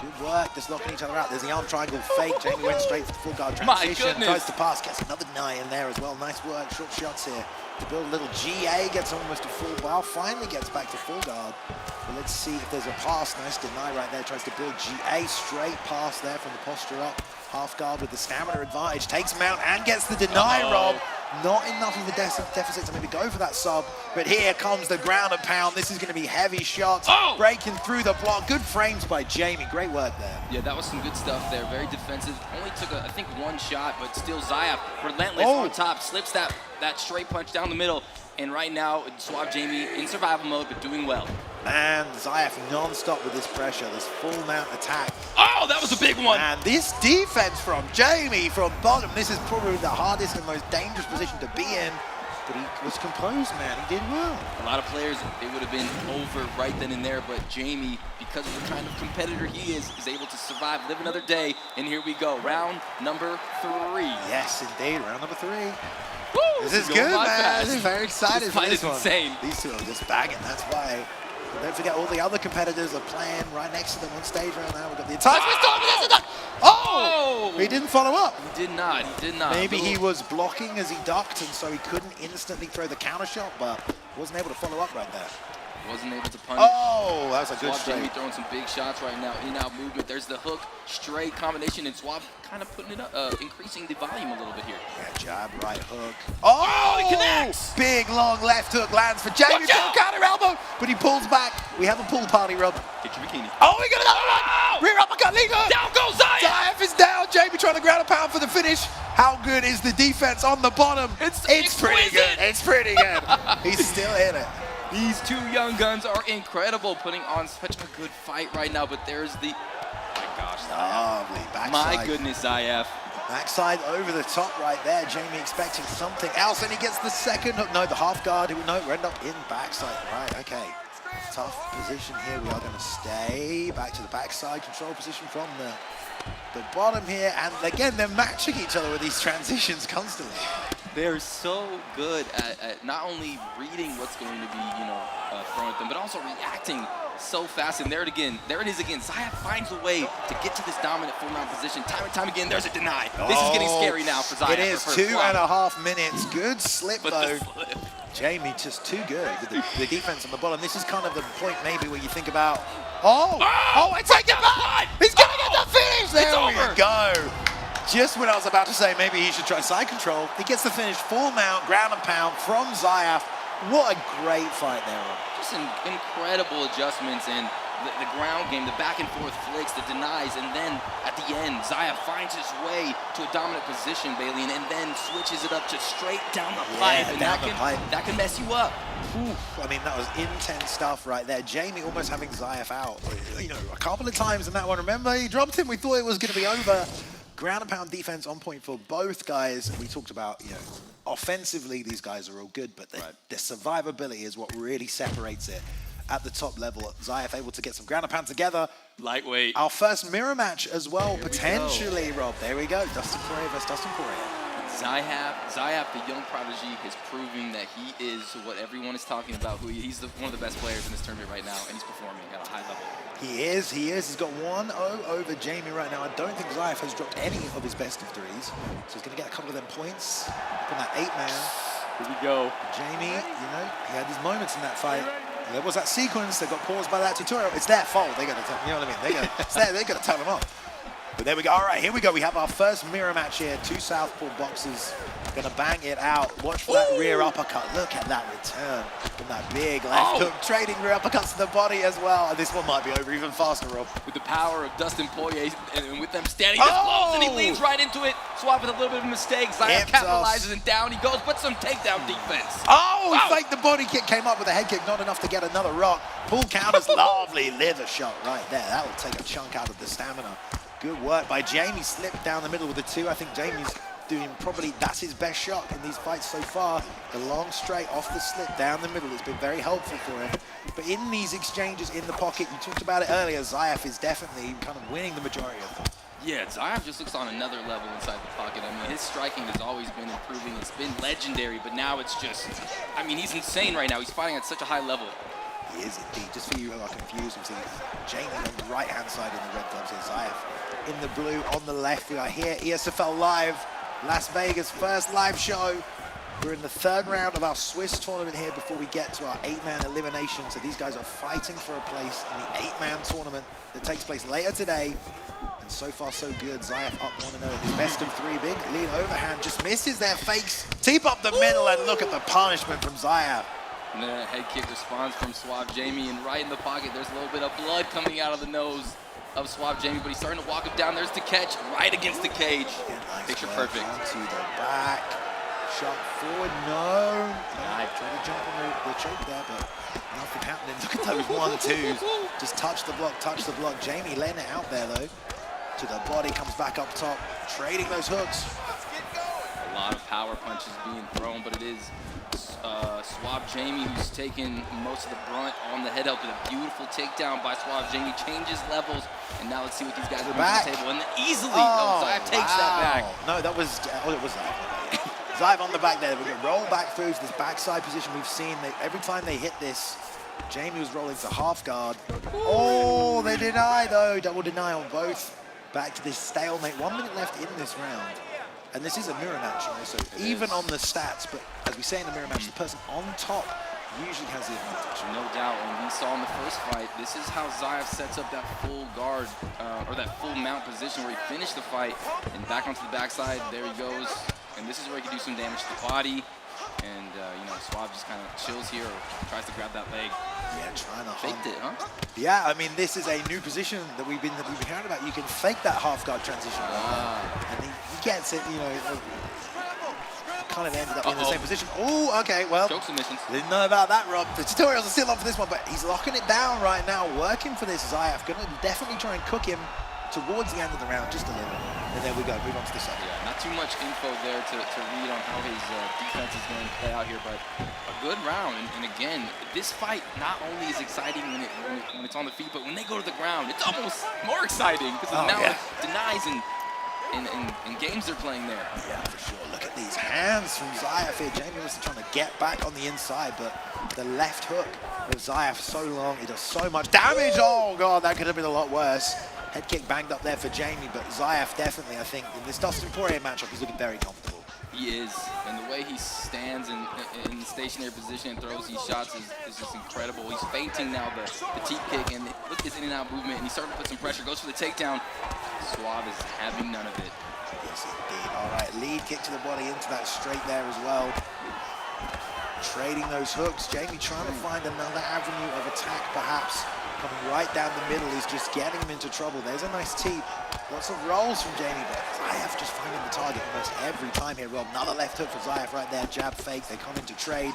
Good work, just knocking each other out. There's the arm triangle fake. Jamie went straight to the full guard transition. Tries to pass, gets another deny in there as well. Nice work, short shots here. To build a little GA, gets almost a full bar, finally gets back to full guard. But let's see if there's a pass. Nice deny right there. Tries to build GA, straight pass there from the posture up. Half guard with the stamina advantage. Takes him out and gets the deny, Rob. Not enough of a deficit to maybe go for that sub, but here comes the ground and pound. This is going to be heavy shots, breaking through the block. Good frames by Jamie, great work there.
Yeah, that was some good stuff there, very defensive. Only took, I think, one shot, but still Zayaf, relentless on top, slips that straight punch down the middle, and right now, Suave Jamie in survival mode, but doing well.
Man, Zayaf non-stop with this pressure, this full mount attack.
Oh, that was a big one!
And this defense from Jamie from bottom, this is probably the hardest and most dangerous position to be in, but he was composed, man, he did well.
A lot of players, they would have been over right then and there, but Jamie, because of the kind of competitor he is able to survive, live another day, and here we go, round number 3.
Yes, indeed, round number 3.
Woo,
this is good, man.
Fast.
This is very excited for this one.
Insane.
These two are just bagging, that's why. Don't forget, all the other competitors are playing right next to them on stage right now. We've got the entire he didn't follow up.
He did not.
Maybe he was blocking as he ducked, and so he couldn't instantly throw the counter shot, but wasn't able to follow up right there.
Wasn't able to punish.
Oh, that was a good
Suave
straight.
Jamie throwing some big shots right now. In-out movement. There's the hook, straight combination, and Suave kind of putting it up, increasing the volume a little bit here.
Yeah, jab, right hook. Oh,
he connects!
Big long left hook lands for Jamie. Full counter elbow, but he pulls back. We have a pool party, Rob.
Get your bikini.
Oh, we got another one. Rear uppercut, lead hook.
Down goes Zayaf.
Zayaf is down. Jamie trying to ground a pound for the finish. How good is the defense on the bottom?
It's
pretty good. It's pretty good. He's still in it.
These two young guns are incredible, putting on such a good fight right now, but there's the, oh my gosh,
lovely backside.
My goodness, Zayaf.
Backside over the top right there. Jamie expecting something else, and he gets the second hook. No, the half guard. No, we end up in backside. Right, okay. Tough position here. We are going to stay back to the backside control position from the bottom here. And again, they're matching each other with these transitions constantly.
They're so good at not only reading what's going to be, thrown at them, but also reacting so fast. And there it is again. Zayaf finds a way to get to this dominant full mount position. Time and time again, there's a deny. This is getting scary now for Zayaf.
It is 2.5 minutes. Good slip, though.
Flip.
Jamie just too good with the defense on the bottom. This is kind of the point maybe where you think about, I take it back! He's going to get the finish! There we go. Just when I was about to say maybe he should try side control, he gets the finish, full mount, ground and pound from Zayaf. What a great fight there, Rob.
Just incredible adjustments and the ground game, the back and forth flicks, the denies, and then at the end, Zayaf finds his way to a dominant position, Bailey, and then switches it up to straight down the pipe, and that can mess you up.
Oof. I mean, that was intense stuff right there. Jamie almost having Zayaf out, a couple of times in that one. Remember, he dropped him. We thought it was going to be over. Ground and pound defense on point for both guys. We talked about, offensively, these guys are all good, but their survivability is what really separates it. At the top level, Zayaf able to get some ground and pound together.
Lightweight.
Our first mirror match as well, potentially, Rob. There we go. Dustin Poirier versus Dustin Poirier.
Zayaf, the young prodigy, is proving that he is what everyone is talking about. He's one of the best players in this tournament right now, and he's performing at a high level.
He is. He's got 1-0 over Jamie right now. I don't think Zayaf has dropped any of his best of threes, so he's going to get a couple of them points from that 8-man.
Here we go.
Jamie, he had his moments in that fight. There was that sequence that got paused by that tutorial. It's their fault. They got to tell, you know what I mean? They got to tell them off. But there we go. All right, here we go. We have our first mirror match here. Two southpaw boxers gonna bang it out. Watch for that rear uppercut. Look at that return from that big left hook. Trading rear uppercuts to the body as well. And this one might be over even faster, Rob.
With the power of Dustin Poirier and with them standing this close, and he leans right into it. Swap with a little bit of a mistake. Zayaf capitalizes and down he goes, but some takedown defense.
He faked the body kick, came up with a head kick, not enough to get another rock. Pull counters, lovely liver shot right there. That will take a chunk out of the stamina. Good work by Jamie, slipped down the middle with the 2. I think Jamie's doing that's his best shot in these fights so far. The long straight off the slip down the middle has been very helpful for him. But in these exchanges in the pocket, you talked about it earlier, Zayaf is definitely kind of winning the majority of them.
Yeah, Zayaf just looks on another level inside the pocket. I mean, his striking has always been improving. It's been legendary, but now it's just, I mean, he's insane right now. He's fighting at such a high level.
He is indeed. Just for you who are confused, we see Jamie on the right-hand side in the red gloves here, Zayaf in the blue on the left. We are here, ESFL Live, Las Vegas, first live show. We're in the third round of our Swiss tournament here before we get to our 8-man elimination. So these guys are fighting for a place in the 8-man tournament that takes place later today. And so far, so good. Zayaf up 1-0 in his best of 3. Big lead overhand, just misses their fakes. Teep up the middle, and look at the punishment from Zayaf.
And then a head kick response from Suave Jamie, and right in the pocket, there's a little bit of blood coming out of the nose of Suave Jamie, but he's starting to walk him down. There's the catch right against the cage.
Yeah, nice
Picture perfect.
To the back. Shot forward, no. Tried to jump on the choke there, but nothing happening. Look at those 1-2s. Just touch the block, touch the block. Jamie letting it out there, though. To the body, comes back up top, trading those hooks.
A lot of power punches being thrown, but it is Suave Jamie who's taking most of the brunt on the head up with a beautiful takedown by Suave Jamie. Changes levels, and now let's see what these guys bring to the table. And easily, Zayaf takes that back.
No, that was, it was Zayaf. Zayaf on the back there. We're going to roll back through to this backside position. We've seen that every time they hit this, Jamie was rolling to half guard. Oh, they deny though. Double deny on both. Back to this stalemate. 1 minute left in this round. And this is a mirror match, you know, so even on the stats, but as we say in the mirror match, the person on top usually has the advantage.
No doubt, and we saw in the first fight, this is how Zayaf sets up that full guard, or that full mount position where he finished the fight, and back onto the backside, there he goes. And this is where he can do some damage to the body. And, you know, Suave just kind of chills here or tries to grab that leg.
Yeah, trying to
faked it, huh?
Yeah, I mean, this is a new position that we've been hearing about. You can fake that half guard transition. And he gets it, you know, kind of ended up in the same position. Oh, okay, well.
Choke submissions.
Didn't know about that, Rob. The tutorials are still on for this one, but he's locking it down right now, working for this Zayaf. Gonna definitely try and cook him towards the end of the round, just a little. And there we go, move on to the second.
Yeah, not too much info there to read on how his defense is going to play out here, but a good round. And again, this fight not only is exciting when it's on the feet, but when they go to the ground, it's almost more exciting because now it denies and games they're playing there.
Yeah, for sure. Look at these hands from Zayaf here. Jamie was trying to get back on the inside, but the left hook of Zayaf so long, it does so much damage. Oh, God, that could have been a lot worse. Head kick banged up there for Jamie, but Zayaf definitely, I think, in this Dustin Poirier matchup, he's looking very comfortable.
He is, and the way he stands in stationary position and throws these shots is just incredible. He's feinting now the teep kick, and look at his in and out movement, and he's starting to put some pressure, goes for the takedown. Suave is having none of it.
Yes, indeed. All right, lead kick to the body into that straight there as well. Trading those hooks. Jamie trying to find another avenue of attack, perhaps. Coming right down the middle, he's just getting him into trouble. There's a nice teep. Lots of rolls from Jamie, but Zayaf just finding the target almost every time here, Rob. Another left hook for Zayaf right there. Jab fake. They come into trade.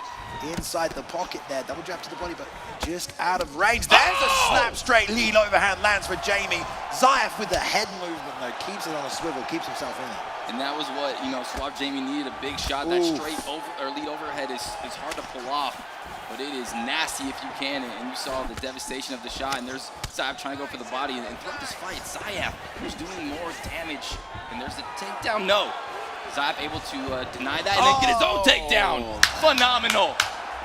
Inside the pocket there. Double jab to the body, but just out of range. There's a snap straight lead overhand lands for Jamie. Zayaf with the head movement, though, keeps it on a swivel, keeps himself in it.
And that was what, you know, Suave Jamie needed, a big shot. That straight over or lead overhead is hard to pull off, but it is nasty if you can. And you saw the devastation of the shot. And there's Zayaf trying to go for the body. And throughout this fight, Zayaf who's doing more damage. And there's the takedown. No. Zayaf able to deny that and then get his own takedown. Phenomenal.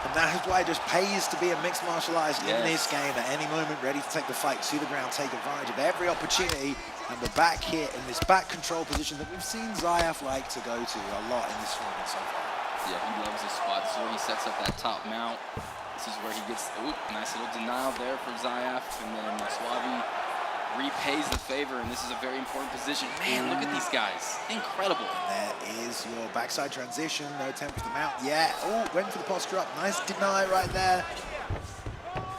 And that is why it just pays to be a mixed martial artist in this game. At any moment, ready to take the fight to the ground, take advantage of every opportunity. And we're back here in this back control position that we've seen Zayaf like to go to a lot in this tournament so far.
Yeah, he loves this spot. This is where he sets up that top mount. This is where he gets, nice little denial there for Zayaf. And then Suave repays the favor, and this is a very important position. Man, look at these guys. Incredible.
And there is your backside transition. No attempt for the mount. Yeah, went for the posture up. Nice deny right there.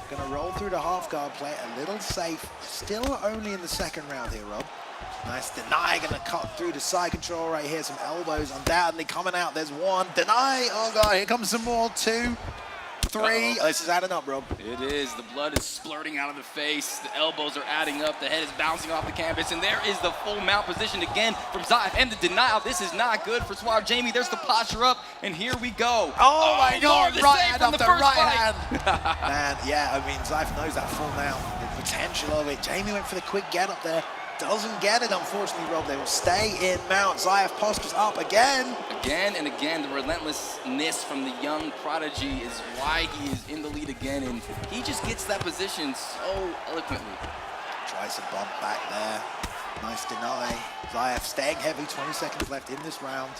Gonna roll through the half guard, play it a little safe. Still only in the second round here, Rob. Nice deny, gonna cut through the side control right here. Some elbows undoubtedly coming out. There's one, deny. Oh God, here comes some more, 2, 3. This is adding up, Rob.
It is. The blood is splurting out of the face. The elbows are adding up. The head is bouncing off the canvas. And there is the full mount position again from Zayaf. And the denial. This is not good for Suave Jamie. There's the posture up. And here we go.
Oh my God.
Lord,
right hand
after
right hand. Man, yeah, I mean, Zayaf knows that full mount. The potential of it. Jamie went for the quick get up there. Doesn't get it, unfortunately, Rob. They will stay in mount. Zayaf postures up again.
Again and again, the relentlessness from the young prodigy is why he is in the lead again, and he just gets that position so eloquently.
Tries to bump back there. Nice deny. Zayaf staying heavy, 20 seconds left in this round.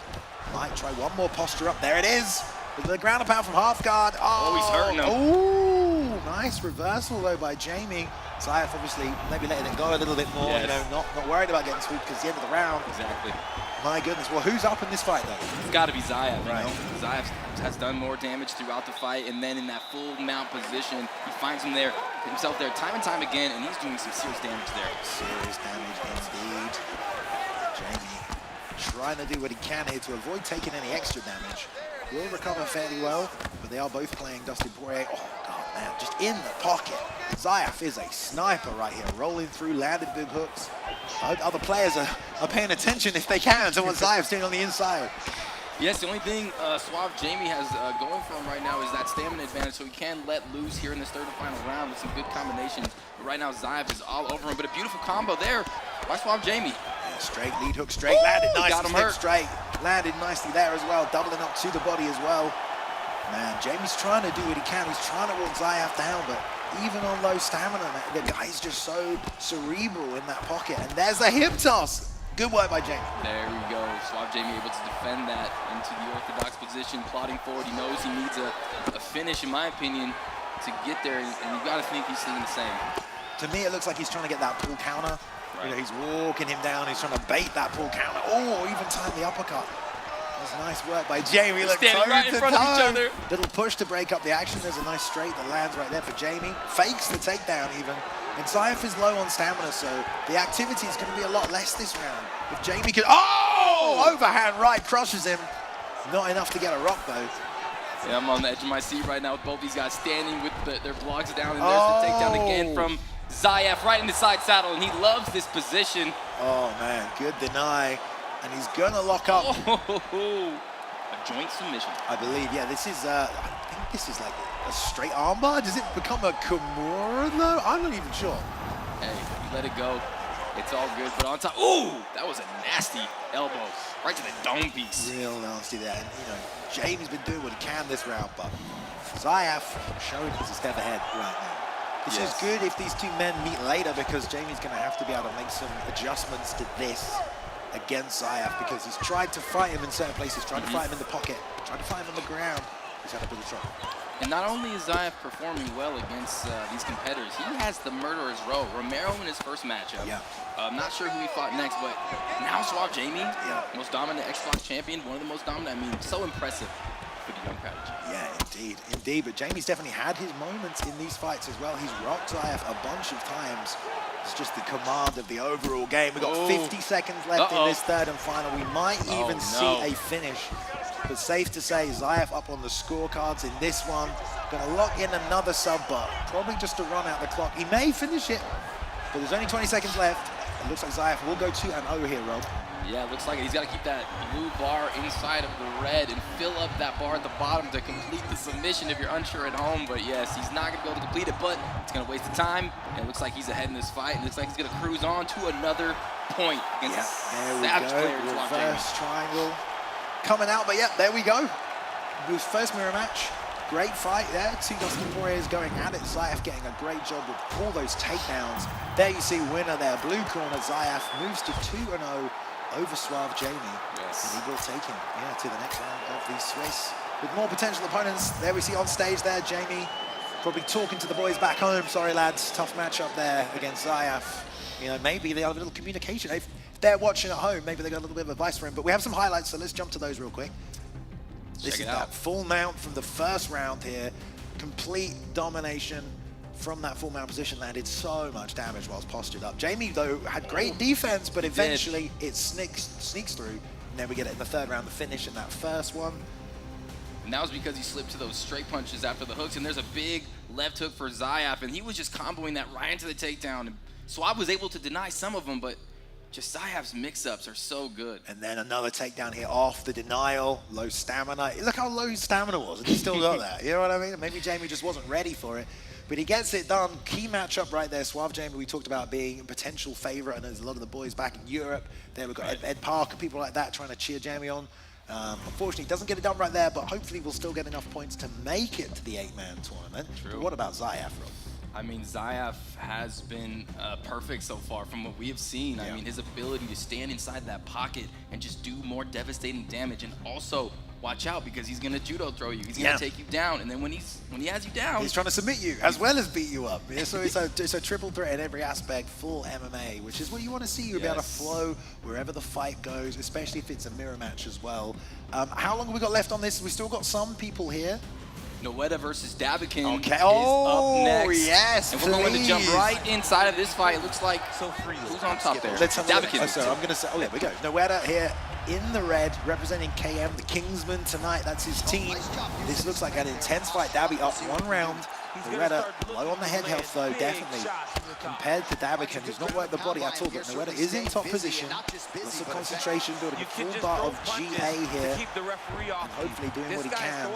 Might try one more posture up. There it is. With the ground and pound from half guard.
Oh, he's hurting him.
Ooh, nice reversal though by Jamie. Zayaf obviously maybe letting it go a little bit more,
yes.
you know, not worried about getting swooped because it's the end of the round.
Exactly.
My goodness, well, who's up in this fight though?
It's got to be Zayaf,
right?
You know? Zayaf has done more damage throughout the fight, and then in that full mount position, he finds himself there time and time again, and he's doing some serious damage there.
Serious damage indeed. Jamie trying to do what he can here to avoid taking any extra damage. Will recover fairly well, but they are both playing Dustin Poirier. Oh, God, man, just in the pocket. Zayaf is a sniper right here, rolling through, landed big hooks. I hope other players are paying attention if they can to what Zayaf's doing on the inside.
Yes, the only thing Suave Jamie has going for him right now is that stamina advantage, so he can let loose here in this third and final round with some good combinations. But right now, Zayaf is all over him, but a beautiful combo there by Suave Jamie.
Yeah, straight lead hook, straight, landed nicely,
got him hurt.
straight, landed nicely there as well, doubling up to the body as well. Man, Jamie's trying to do what he can. He's trying to walk Zayaf down, but even on low stamina, man, the guy's just so cerebral in that pocket. And there's the hip toss. Good work by Jamie.
There we go. Suave Jamie able to defend that into the orthodox position, plodding forward. He knows he needs a finish, in my opinion, to get there, and you got to think he's thinking the same.
To me, it looks like he's trying to get that pull counter.
Right.
You know, he's walking him down. He's trying to bait that pull counter. Oh, even time the uppercut. That's nice work by Jamie. Look,
standing right in front of each other.
Little push to break up the action. There's a nice straight that lands right there for Jamie. Fakes the takedown even. And Zayaf is low on stamina, so the activity is going to be a lot less this round. If Jamie can... Oh! Overhand right crushes him. Not enough to get a rock, though.
Yeah, I'm on the edge of my seat right now with both these guys standing with their blocks down, and there's the takedown again from Zayaf right in the side saddle, and he loves this position.
Oh, man, good deny. And he's going to lock up.
A joint submission.
I believe, yeah, this is, I think this is like a straight armbar. Does it become a Kimura, though? I'm not even sure.
Hey, you let it go. It's all good, but on top, ooh, that was a nasty elbow right to the dome piece.
Real nasty there. And, you know, Jamie's been doing what he can this round, but Zayaf showing he's a step ahead right now. This is good if these two men meet later, because Jamie's going to have to be able to make some adjustments to this against Zayaf, because he's tried to fight him in certain places, tried to fight him in the pocket, tried to fight him on the ground. He's had a bit of trouble. And
not only is Zayaf performing well against these competitors, he has the murderer's row. Romero in his first matchup. Yeah. I'm not sure who he fought next, but now Suave Jamie, most dominant Xbox champion, one of the most dominant. I mean, so impressive for the young prodigy. Yeah, indeed, indeed. But Jamie's definitely had his moments in these fights as well. He's rocked Zayaf a bunch of times. It's just the command of the overall game. We've got 50 seconds left in this third and final. We might even see a finish. But safe to say, Zayaf up on the scorecards in this one. Gonna lock in another sub, but probably just to run out the clock. He may finish it, but there's only 20 seconds left. It looks like Zayaf will go 2-0 here, Rob. Yeah, it looks like it. He's got to keep that blue bar inside of the red and fill up that bar at the bottom to complete the submission if you're unsure at home. But yes, he's not going to be able to complete it, but it's going to waste the time. And it looks like he's ahead in this fight. And it looks like he's going to cruise on to another point against a savage player. Reverse triangle coming out, but there we go. His first mirror match. Great fight there. Two Dustin Poiriers going at it. Zayaf getting a great job with all those takedowns. There you see winner there. Blue corner, Zayaf moves to 2-0 over Suave Jamie. Yes. And he will take him to the next round of the Swiss. With more potential opponents, there we see on stage there, Jamie probably talking to the boys back home. Sorry, lads, tough matchup there against Zayaf. You know, maybe they have a little communication. If they're watching at home, maybe they got a little bit of advice for him. But we have some highlights, so let's jump to those real quick. This is that full mount from the first round here. Complete domination from that full mount position. Landed so much damage whilst postured up. Jamie, though, had great defense, but eventually it sneaks through. And then we get it in the third round, the finish in that first one. And that was because he slipped to those straight punches after the hooks. And there's a big left hook for Zayaf, and he was just comboing that right into the takedown. And Suave was able to deny some of them, but just Zayaf's mix-ups are so good. And then another takedown here off the denial, low stamina. Look how low his stamina was, and he still got that. You know what I mean? Maybe Jamie just wasn't ready for it.
but he gets it done. Key matchup right there. Suave Jamie, we talked about being a potential favorite, and there's a lot of the boys back in Europe. There we've got Ed Parker, people like that trying to cheer Jamie on. Unfortunately, he doesn't get it done right there, but hopefully we'll still get enough points to make it to the 8-man tournament.
True.
But what about Zayaf, Rob?
I mean, Zayaf has been perfect so far from what we have seen. I mean, his ability to stand inside that pocket and just do more devastating damage, and also watch out because he's gonna judo throw you. He's gonna take you down, and then when he has you down,
he's trying to submit you as well as beat you up. Yeah, so it's a triple threat in every aspect, full MMA, which is what you want to see. You'll be able to flow wherever the fight goes, especially if it's a mirror match as well. How long have we got left on this? We still got some people here.
Noetta versus Davikon
is
up next.
Yes,
and we're going to jump right inside of this fight. It looks like who's on top there?
Davikon. So I'm going to say, oh, there we go. Noetta here in the red, representing KM, the Kingsman tonight. That's his team. This looks like an intense fight. Dabby up 1 round. Noetta low on the head health though, definitely. Compared to Davikon, who's not worked the body at all, but Noetta is in top position. Lots of concentration, building a full bar of GA here. And hopefully doing what he can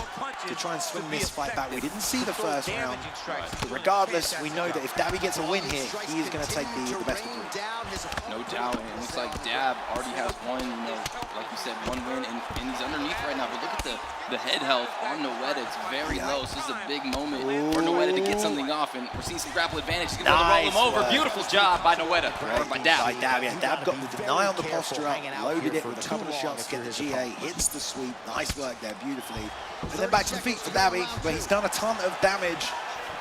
to try and swing this fight back. We didn't see the first round. But regardless, we know that if Dabby gets a win here, he is going to take the best of it.
No doubt. It looks like Dab already has one, like you said, 1 win, and he's underneath right now. But look at the head health on Noetta. It's very low, so this is a big moment for Noetta to get something off, and we're seeing some grapple advantage. He's going to roll him over. Beautiful job by Noetta, or by Dab.
Yeah, Dab got the deny on the posture up, loaded it with a couple of shots, get the GA, hits the sweep. Nice work there, beautifully. And then back to the feet for Dabby, where he's done a ton of damage.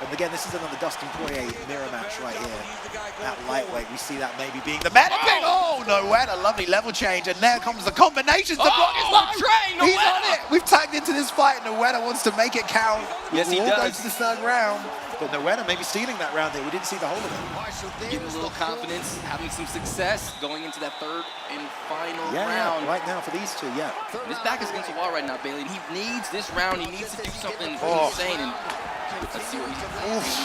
And again, this is another Dustin Poirier mirror match right here. That lightweight, we see that maybe being the medic. Oh, Noetta, lovely level change. And there comes the combinations to block his low. He's on it. We've tagged into this fight. Noetta wants to make it count.
Yes, he does.
Go to the 3rd round. But Noetta maybe stealing that round there. We didn't see the whole of it.
Getting a little confidence, having some success, going into that 3rd and final round.
Yeah, right now for these two,
His back is against the wall right now, Bailey. And he needs this round. He needs to do something insane. And let's see what he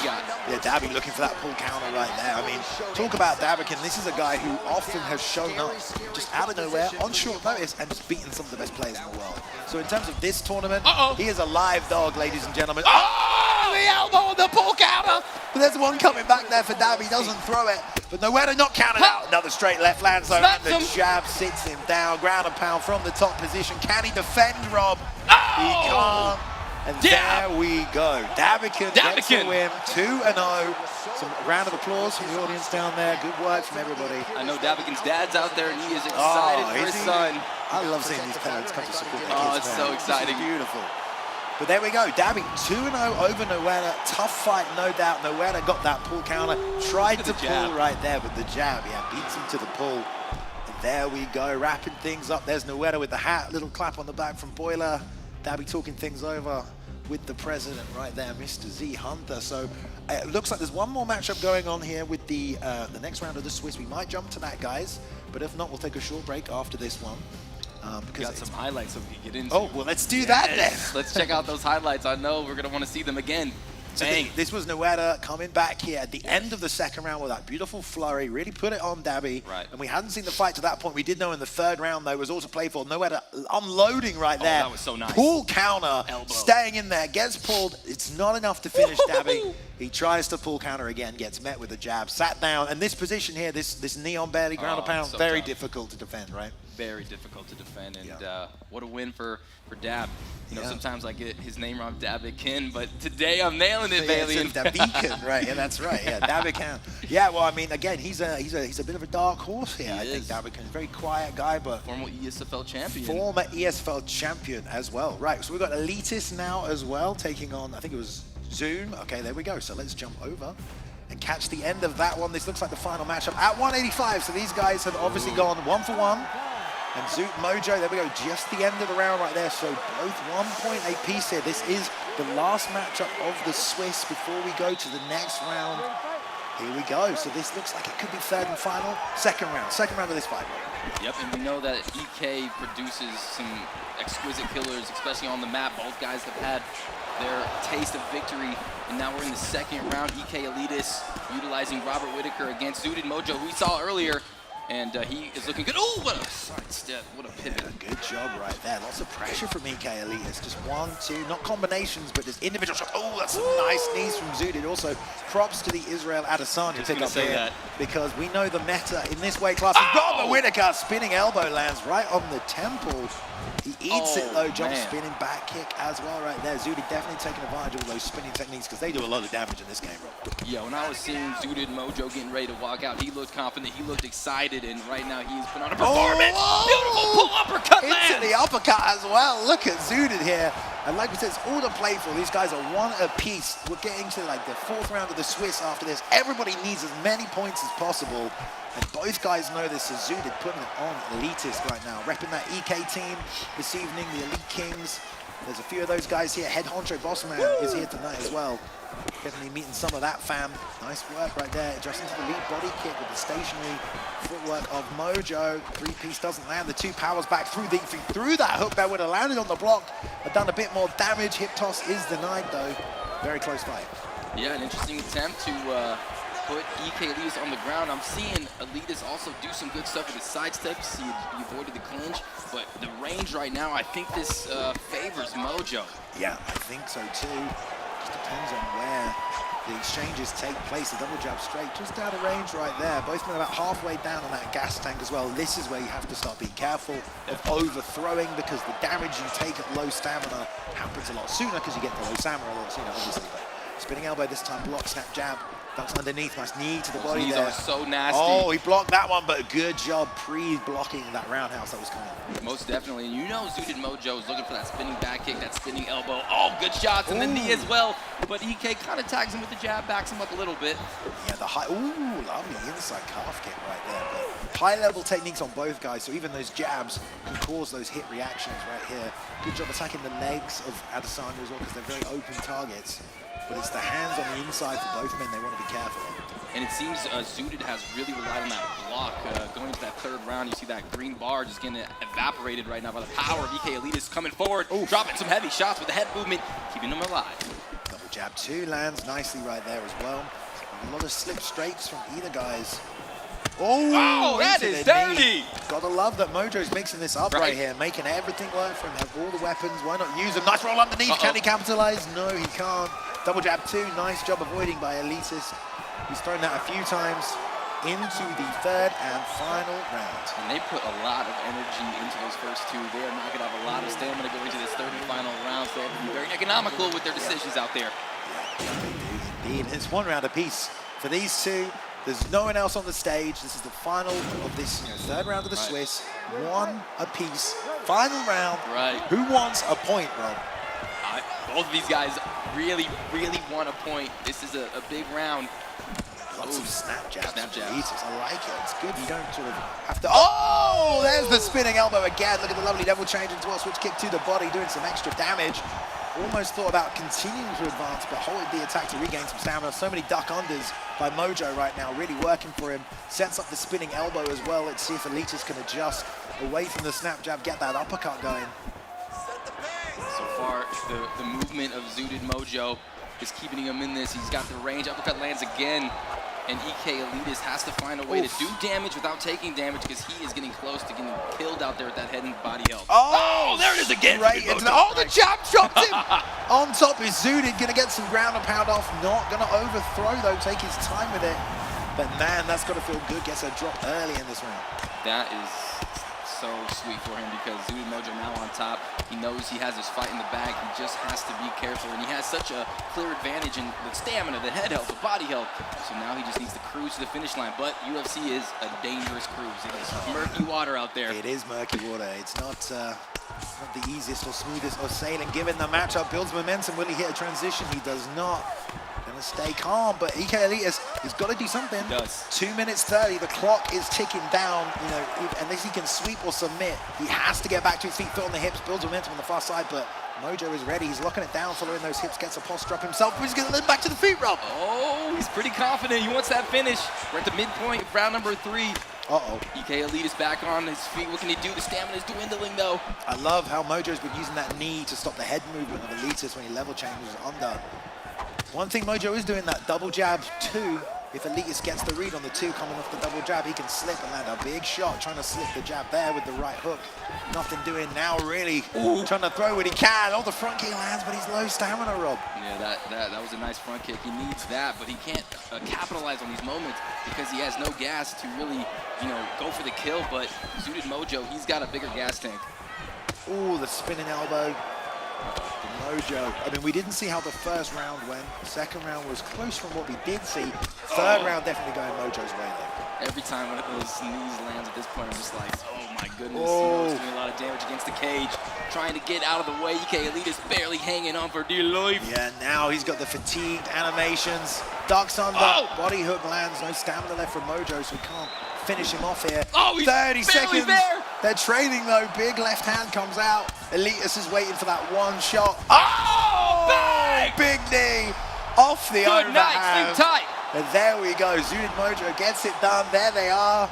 got.
Yeah, Dabby looking for that pull counter right there. I mean, talk about Davikon. This is a guy who often has shown up just out of nowhere on short notice and just beaten some of the best players in the world. So in terms of this tournament, he is a live dog, ladies and gentlemen. Oh, the elbow on the pull counter. But there's one coming back there for Dabby. Doesn't throw it. But Noetta not counted out. Another straight left land zone. And the jab sits him down. Ground and pound from the top position. Can he defend, Rob? He can't. And there we go. Davikon gets the win, 2-0. Some round of applause from the audience down there. Good work from everybody.
I know Davikon's dad's out there and he is excited for his son.
I love seeing these parents come to support their kids.
Oh, it's so exciting.
Beautiful. But there we go. Dabby 2-0 over Noetta. Tough fight, no doubt. Noetta got that pull counter. Tried to pull right there, but the jab, beats him to the pull. And there we go, wrapping things up. There's Noetta with the hat. Little clap on the back from Boiler. Dabby talking things over with the president right there, Mr. Z Hunter. So it looks like there's one more matchup going on here with the next round of the Swiss. We might jump to that, guys, but if not, we'll take a short break after this one.
Because got some highlights that we can get into.
Oh, well, let's do that then.
Let's check out those highlights. I know we're going to want to see them again.
So this was Noetta coming back here at the end of the 2nd round with that beautiful flurry, really put it on Dabby.
Right.
And we hadn't seen the fight to that point. We did know in the 3rd round, though, was also played for. Noetta unloading right there.
That was so nice.
Pull counter, staying in there, gets pulled. It's not enough to finish Dabby. He tries to pull counter again, gets met with a jab, sat down. And this position here, this neon belly ground and pound, so very difficult to defend, right?
Very difficult to defend, and what a win for Dab. You know, sometimes I get his name wrong, Davikon, but today I'm nailing it, Bailey.
Davikon, right? Yeah, that's right. Yeah, Davikon. Yeah, well, I mean, again, he's a bit of a dark horse here. I think Davikon is a very quiet guy, but
former ESFL champion.
Former ESFL champion as well. Right. So we've got Elitist now as well, taking on, I think it was Zoom. Okay, there we go. So let's jump over and catch the end of that one. This looks like the final matchup at 185. So these guys have obviously gone 1 for 1. And Zoot Mojo, there we go, just the end of the round right there. So both 1 point apiece here. This is the last matchup of the Swiss before we go to the next round. Here we go. So this looks like it could be 3rd and final. Second round of this fight.
Yep, and we know that EK produces some exquisite killers, especially on the map. Both guys have had their taste of victory, and now we're in the 2nd round. EK Elitist utilizing Robert Whitaker against Zooted Mojo, who we saw earlier. And he is looking good. Oh, what a sidestep. What a pivot.
Yeah, good job right there. Lots of pressure from EK Elitist. Just 1, 2, not combinations, but just individual shots. Oh, that's some nice knees from Zudid. Also, props to the Israel Adesanya pick up here. Because we know the meta in this weight class. Robert Whittaker, spinning elbow lands right on the temple. He eats it though, jump spinning back kick as well right there. Zudid definitely taking advantage of those spinning techniques because they do a lot of damage in this game, Rob.
Yeah, when I was seeing Zudid Mojo getting ready to walk out, he looked confident, he looked excited, and right now he's put on a performance. Beautiful pull uppercut
into the uppercut as well. Look at Zudid here. And like we said, it's all to play for. These guys are one apiece. We're getting to like the 4th round of the Swiss after this. Everybody needs as many points as possible. And both guys know this. So Zudid putting it on Elitist right now. Repping that EK team this evening, the Elite Kings. There's a few of those guys here. Head honcho Bossman is here tonight as well. Definitely meeting some of that fam. Nice work right there. Adjusting to the lead body kick with the stationary footwork of Mojo. 3-piece doesn't land. The 2 powers back through that hook that would have landed on the block. But done a bit more damage. Hip toss is denied though. Very close fight.
Yeah, an interesting attempt to put EK Elitist on the ground. I'm seeing Elitist also do some good stuff with his side steps. He avoided the clinch, but the range right now, I think this favors Mojo.
Yeah, I think so too. Just depends on where the exchanges take place. The double jab straight, just out of range right there. Both men about halfway down on that gas tank as well. This is where you have to start being careful of overthrowing because the damage you take at low stamina happens a lot sooner because you get the low stamina a lot sooner, obviously. But spinning elbow this time, block, snap, jab. Ducks underneath, nice knee to the body
knees
there.
Are so nasty.
Oh, he blocked that one, but good job pre-blocking that roundhouse that was coming.
Most definitely, and you know Zudid Mojo is looking for that spinning back kick, that spinning elbow. Oh, good shots, and the knee as well. But EK kind of tags him with the jab, backs him up a little bit.
Yeah, the high, lovely inside calf kick right there. But high-level techniques on both guys, so even those jabs can cause those hit reactions right here. Good job attacking the legs of Adesanya as well, because they're very open targets. But it's the hands on the inside for both men they want to be careful of.
And it seems Zudid has really relied on that block. Going into that 3rd round, you see that green bar just getting evaporated right now by the power of EK Elitist coming forward, dropping some heavy shots with the head movement, keeping them alive.
Double jab 2 lands nicely right there as well. A lot of slip straights from either guys.
Oh, that is dirty!
Gotta love that Mojo's mixing this up right here, making everything work for him, have all the weapons, why not use them? Nice roll underneath, can he capitalize? No, he can't. Double jab 2, nice job avoiding by Elitist. He's thrown that a few times into the 3rd and final round.
And they put a lot of energy into those first 2. They are not gonna have a lot of stamina going into this 3rd and final round, so they have to be very economical with their decisions out there.
Yeah, they do indeed. It's 1 round apiece for these 2. There's no one else on the stage. This is the final of this 3rd round of the Swiss. 1 apiece. Final round.
Right.
Who wants a point, Rob?
Both of these guys really, really want a point. This is a big round.
Lots of snap jabs.
Snap jabs.
I like it. It's good. You don't sort of have to. Oh, there's the spinning elbow again. Look at the lovely level change into a switch kick to the body, doing some extra damage. Almost thought about continuing to advance, but holding the attack to regain some stamina. So many duck unders by Mojo right now, really working for him. Sets up the spinning elbow as well. Let's see if Elitist can adjust away from the snap jab, get that uppercut going.
So far, the movement of Zudid Mojo is keeping him in this. He's got the range. Uppercut lands again. And EK Elitist has to find a way to do damage without taking damage because he is getting close to getting killed out there with that head and body health.
Oh,
there it is again.
Right the jab dropped him. On top is Zudid, gonna get some ground and pound off. Not gonna overthrow though, take his time with it. But man, that's gotta feel good. Gets a drop early in this round.
That is so sweet for him because Zudid Mojo now on top. He knows he has his fight in the bag. He just has to be careful, and he has such a clear advantage in the stamina, the head health, the body health. So now he just needs to cruise to the finish line. But UFC is a dangerous cruise. It is murky water out there.
It is murky water. It's not the easiest or smoothest of sailing. Given the matchup, builds momentum. Will he hit a transition? He does not. Gonna stay calm, but EK Elitist has got to do something.
He does.
2 minutes 30, the clock is ticking down. You know, unless he can sweep or submit, he has to get back to his feet, foot on the hips, builds momentum on the far side, but Mojo is ready. He's locking it down, following those hips, gets a post drop himself, but he's gonna let him back to the feet, Rob.
Oh, he's pretty confident. He wants that finish. We're at the midpoint of round number 3.
Uh-oh.
EK Elitist back on his feet. What can he do? The stamina is dwindling, though.
I love how Mojo's been using that knee to stop the head movement of Elitist when he level changes under. One thing Mojo is doing, that double jab 2, If Elitist gets the read on the two coming off the double jab, he can slip and land a big shot, trying to slip the jab there with the right hook. Nothing doing now, really. Trying to throw what he can. Oh, the front kick lands, but he's low stamina, Rob.
Yeah, that was a nice front kick. He needs that, but he can't capitalize on these moments because he has no gas to really, go for the kill. But Suited Mojo, he's got a bigger gas tank.
Ooh, the spinning elbow. Mojo. I mean, we didn't see how the first round went. The second round was close from what we did see. Third round definitely going Mojo's way, though.
Every time one of those knees lands at this point, I'm just like, oh my goodness. He's doing a lot of damage against the cage. Trying to get out of the way. EK Elitist barely hanging on for dear life.
Yeah, now he's got the fatigued animations. Ducks under. Body hook lands. No stamina left from Mojo, so we can't finish him off here.
Oh, he's
30 seconds.
there.
They're training, though. Big left hand comes out. Elitist is waiting for that one shot. Oh!
Bang!
Big knee off the overhand.
Good night, sleep tight.
And there we go. Zooted Mojo gets it done. There they are.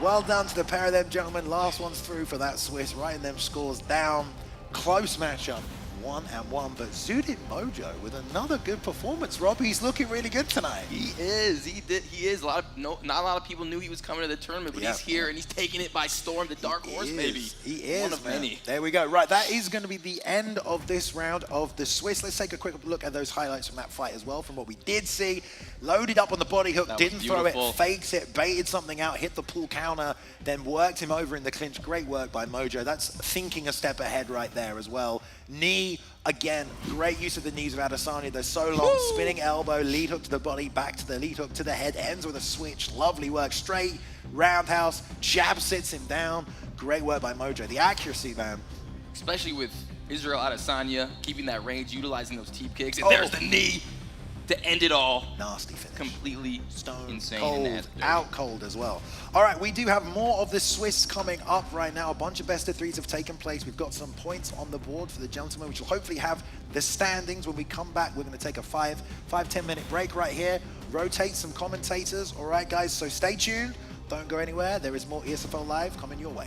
Well done to the pair of them gentlemen. Last one's through for that Swiss, writing them scores down. Close matchup, 1-1, but Zooted Mojo with another good performance. Rob, he's looking really good tonight.
He is. He is. Not a lot of people knew he was coming to the tournament, but he's here and he's taking it by storm. The dark horse, baby.
He is.
One of many.
There we go. Right, that is going to be the end of this round of the Swiss. Let's take a quick look at those highlights from that fight as well, from what we did see. Loaded up on the body hook, didn't throw it, faked it, baited something out, hit the pull counter, then worked him over in the clinch. Great work by Mojo. That's thinking a step ahead right there as well. Knee, again, great use of the knees of Adesanya. They're so long. Spinning elbow, lead hook to the body, back to the lead hook to the head, ends with a switch. Lovely work. Straight, roundhouse, jab sits him down. Great work by Mojo. The accuracy, man.
Especially with Israel Adesanya, keeping that range, utilizing those teep kicks. And there's the knee to end it all.
Nasty finish.
Completely insane.
Cold, out cold as well. All right, we do have more of the Swiss coming up right now. A bunch of best of threes have taken place. We've got some points on the board for the gentlemen, which will hopefully have the standings. When we come back, we're going to take a 5-10 minute break right here, rotate some commentators. All right, guys, so stay tuned. Don't go anywhere. There is more ESFL Live coming your way.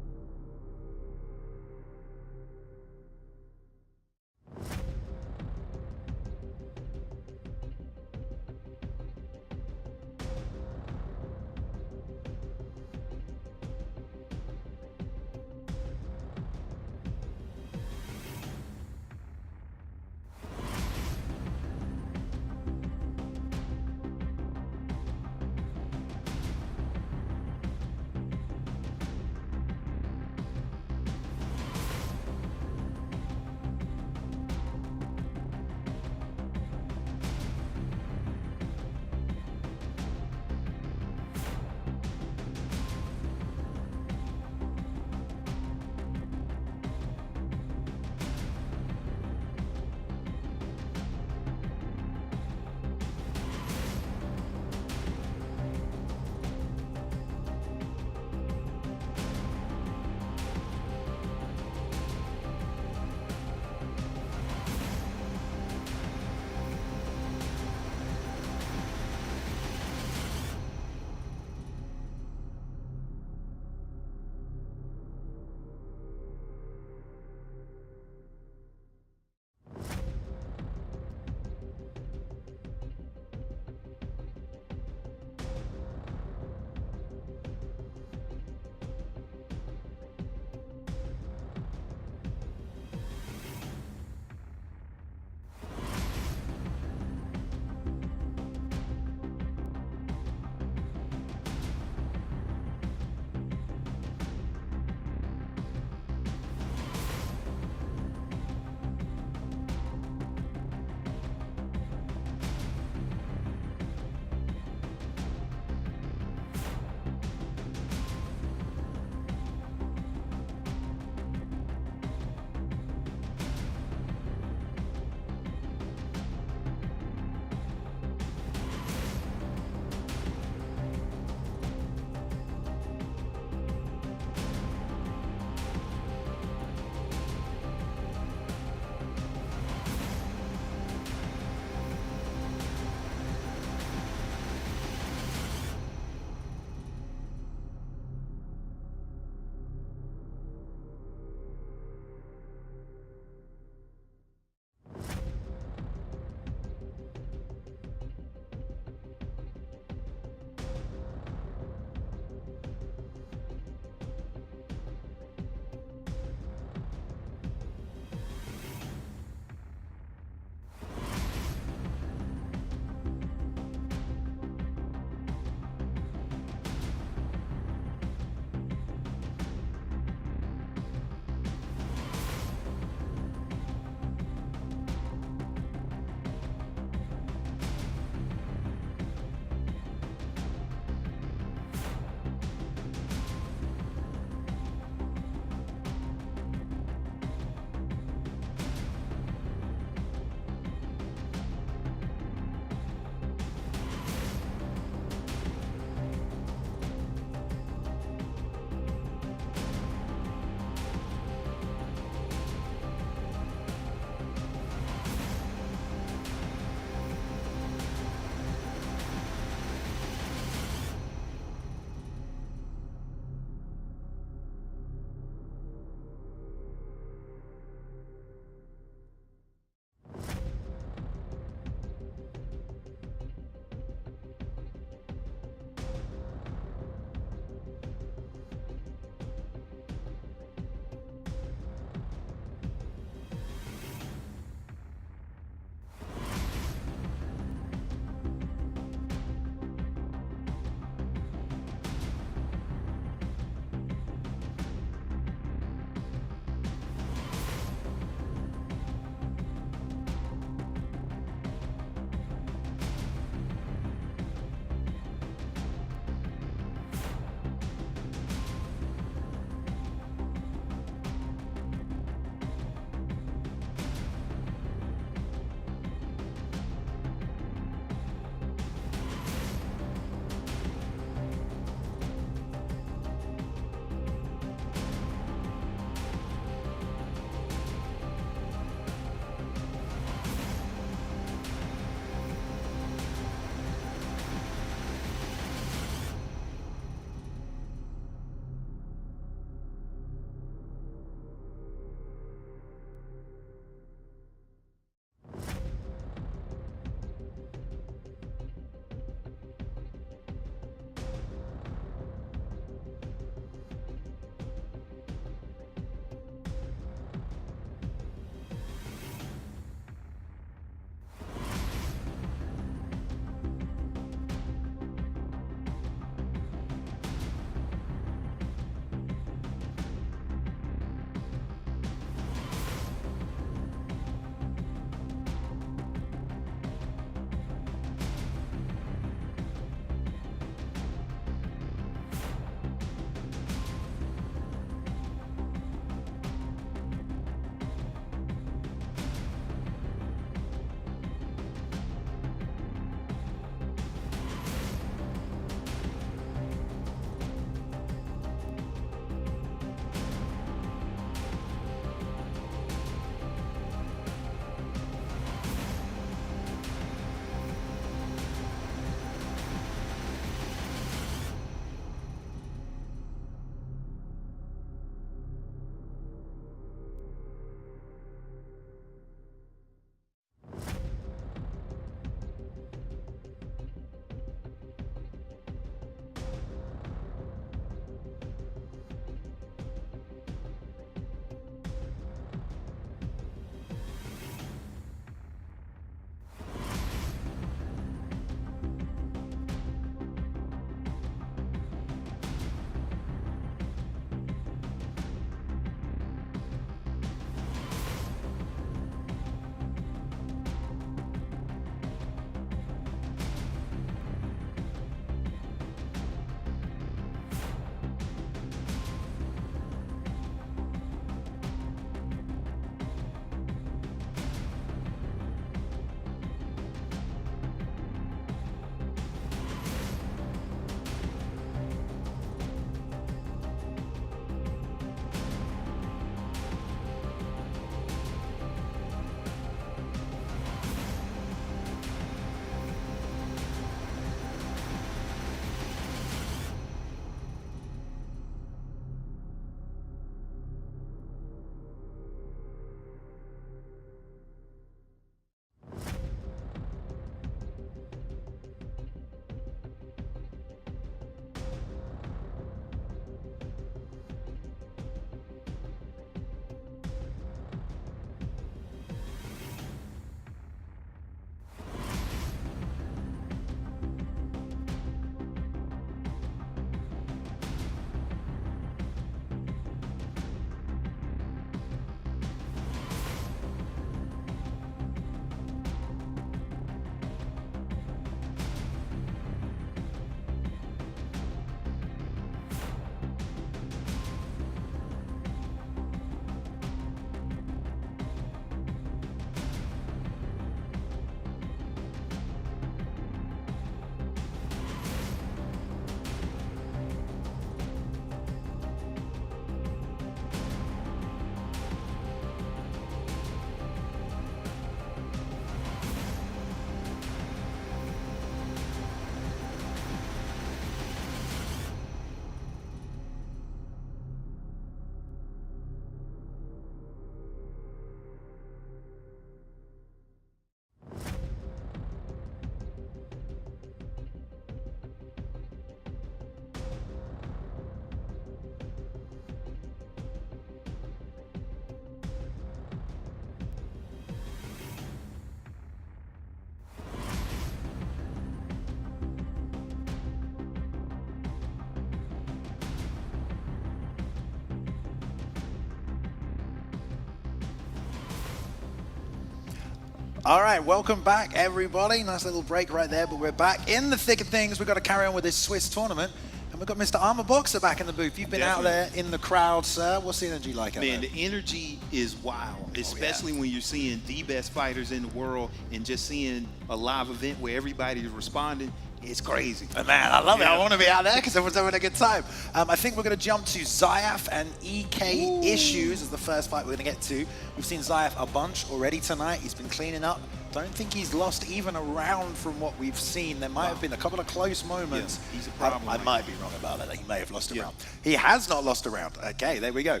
All right, welcome back, everybody. Nice little break right there, but we're back in the thick of things. We've got to carry on with this Swiss tournament. And we've got Mr. Armor Boxer back in the booth. You've been out there in the crowd, sir. What's the energy like out there?
Man, the energy is wild, especially when you're seeing the best fighters in the world and just seeing a live event where everybody is responding. It's crazy.
Man, I love it. I want to be out there because everyone's having a good time. I think we're going to jump to Zayaf and EK Issues as the first fight we're going to get to. We've seen Zayaf a bunch already tonight. He's been cleaning up. Don't think he's lost even a round from what we've seen. There might have been a couple of close moments.
Yeah, he's a problem.
I might be wrong about that. He may have lost a round. He has not lost a round. Okay, there we go.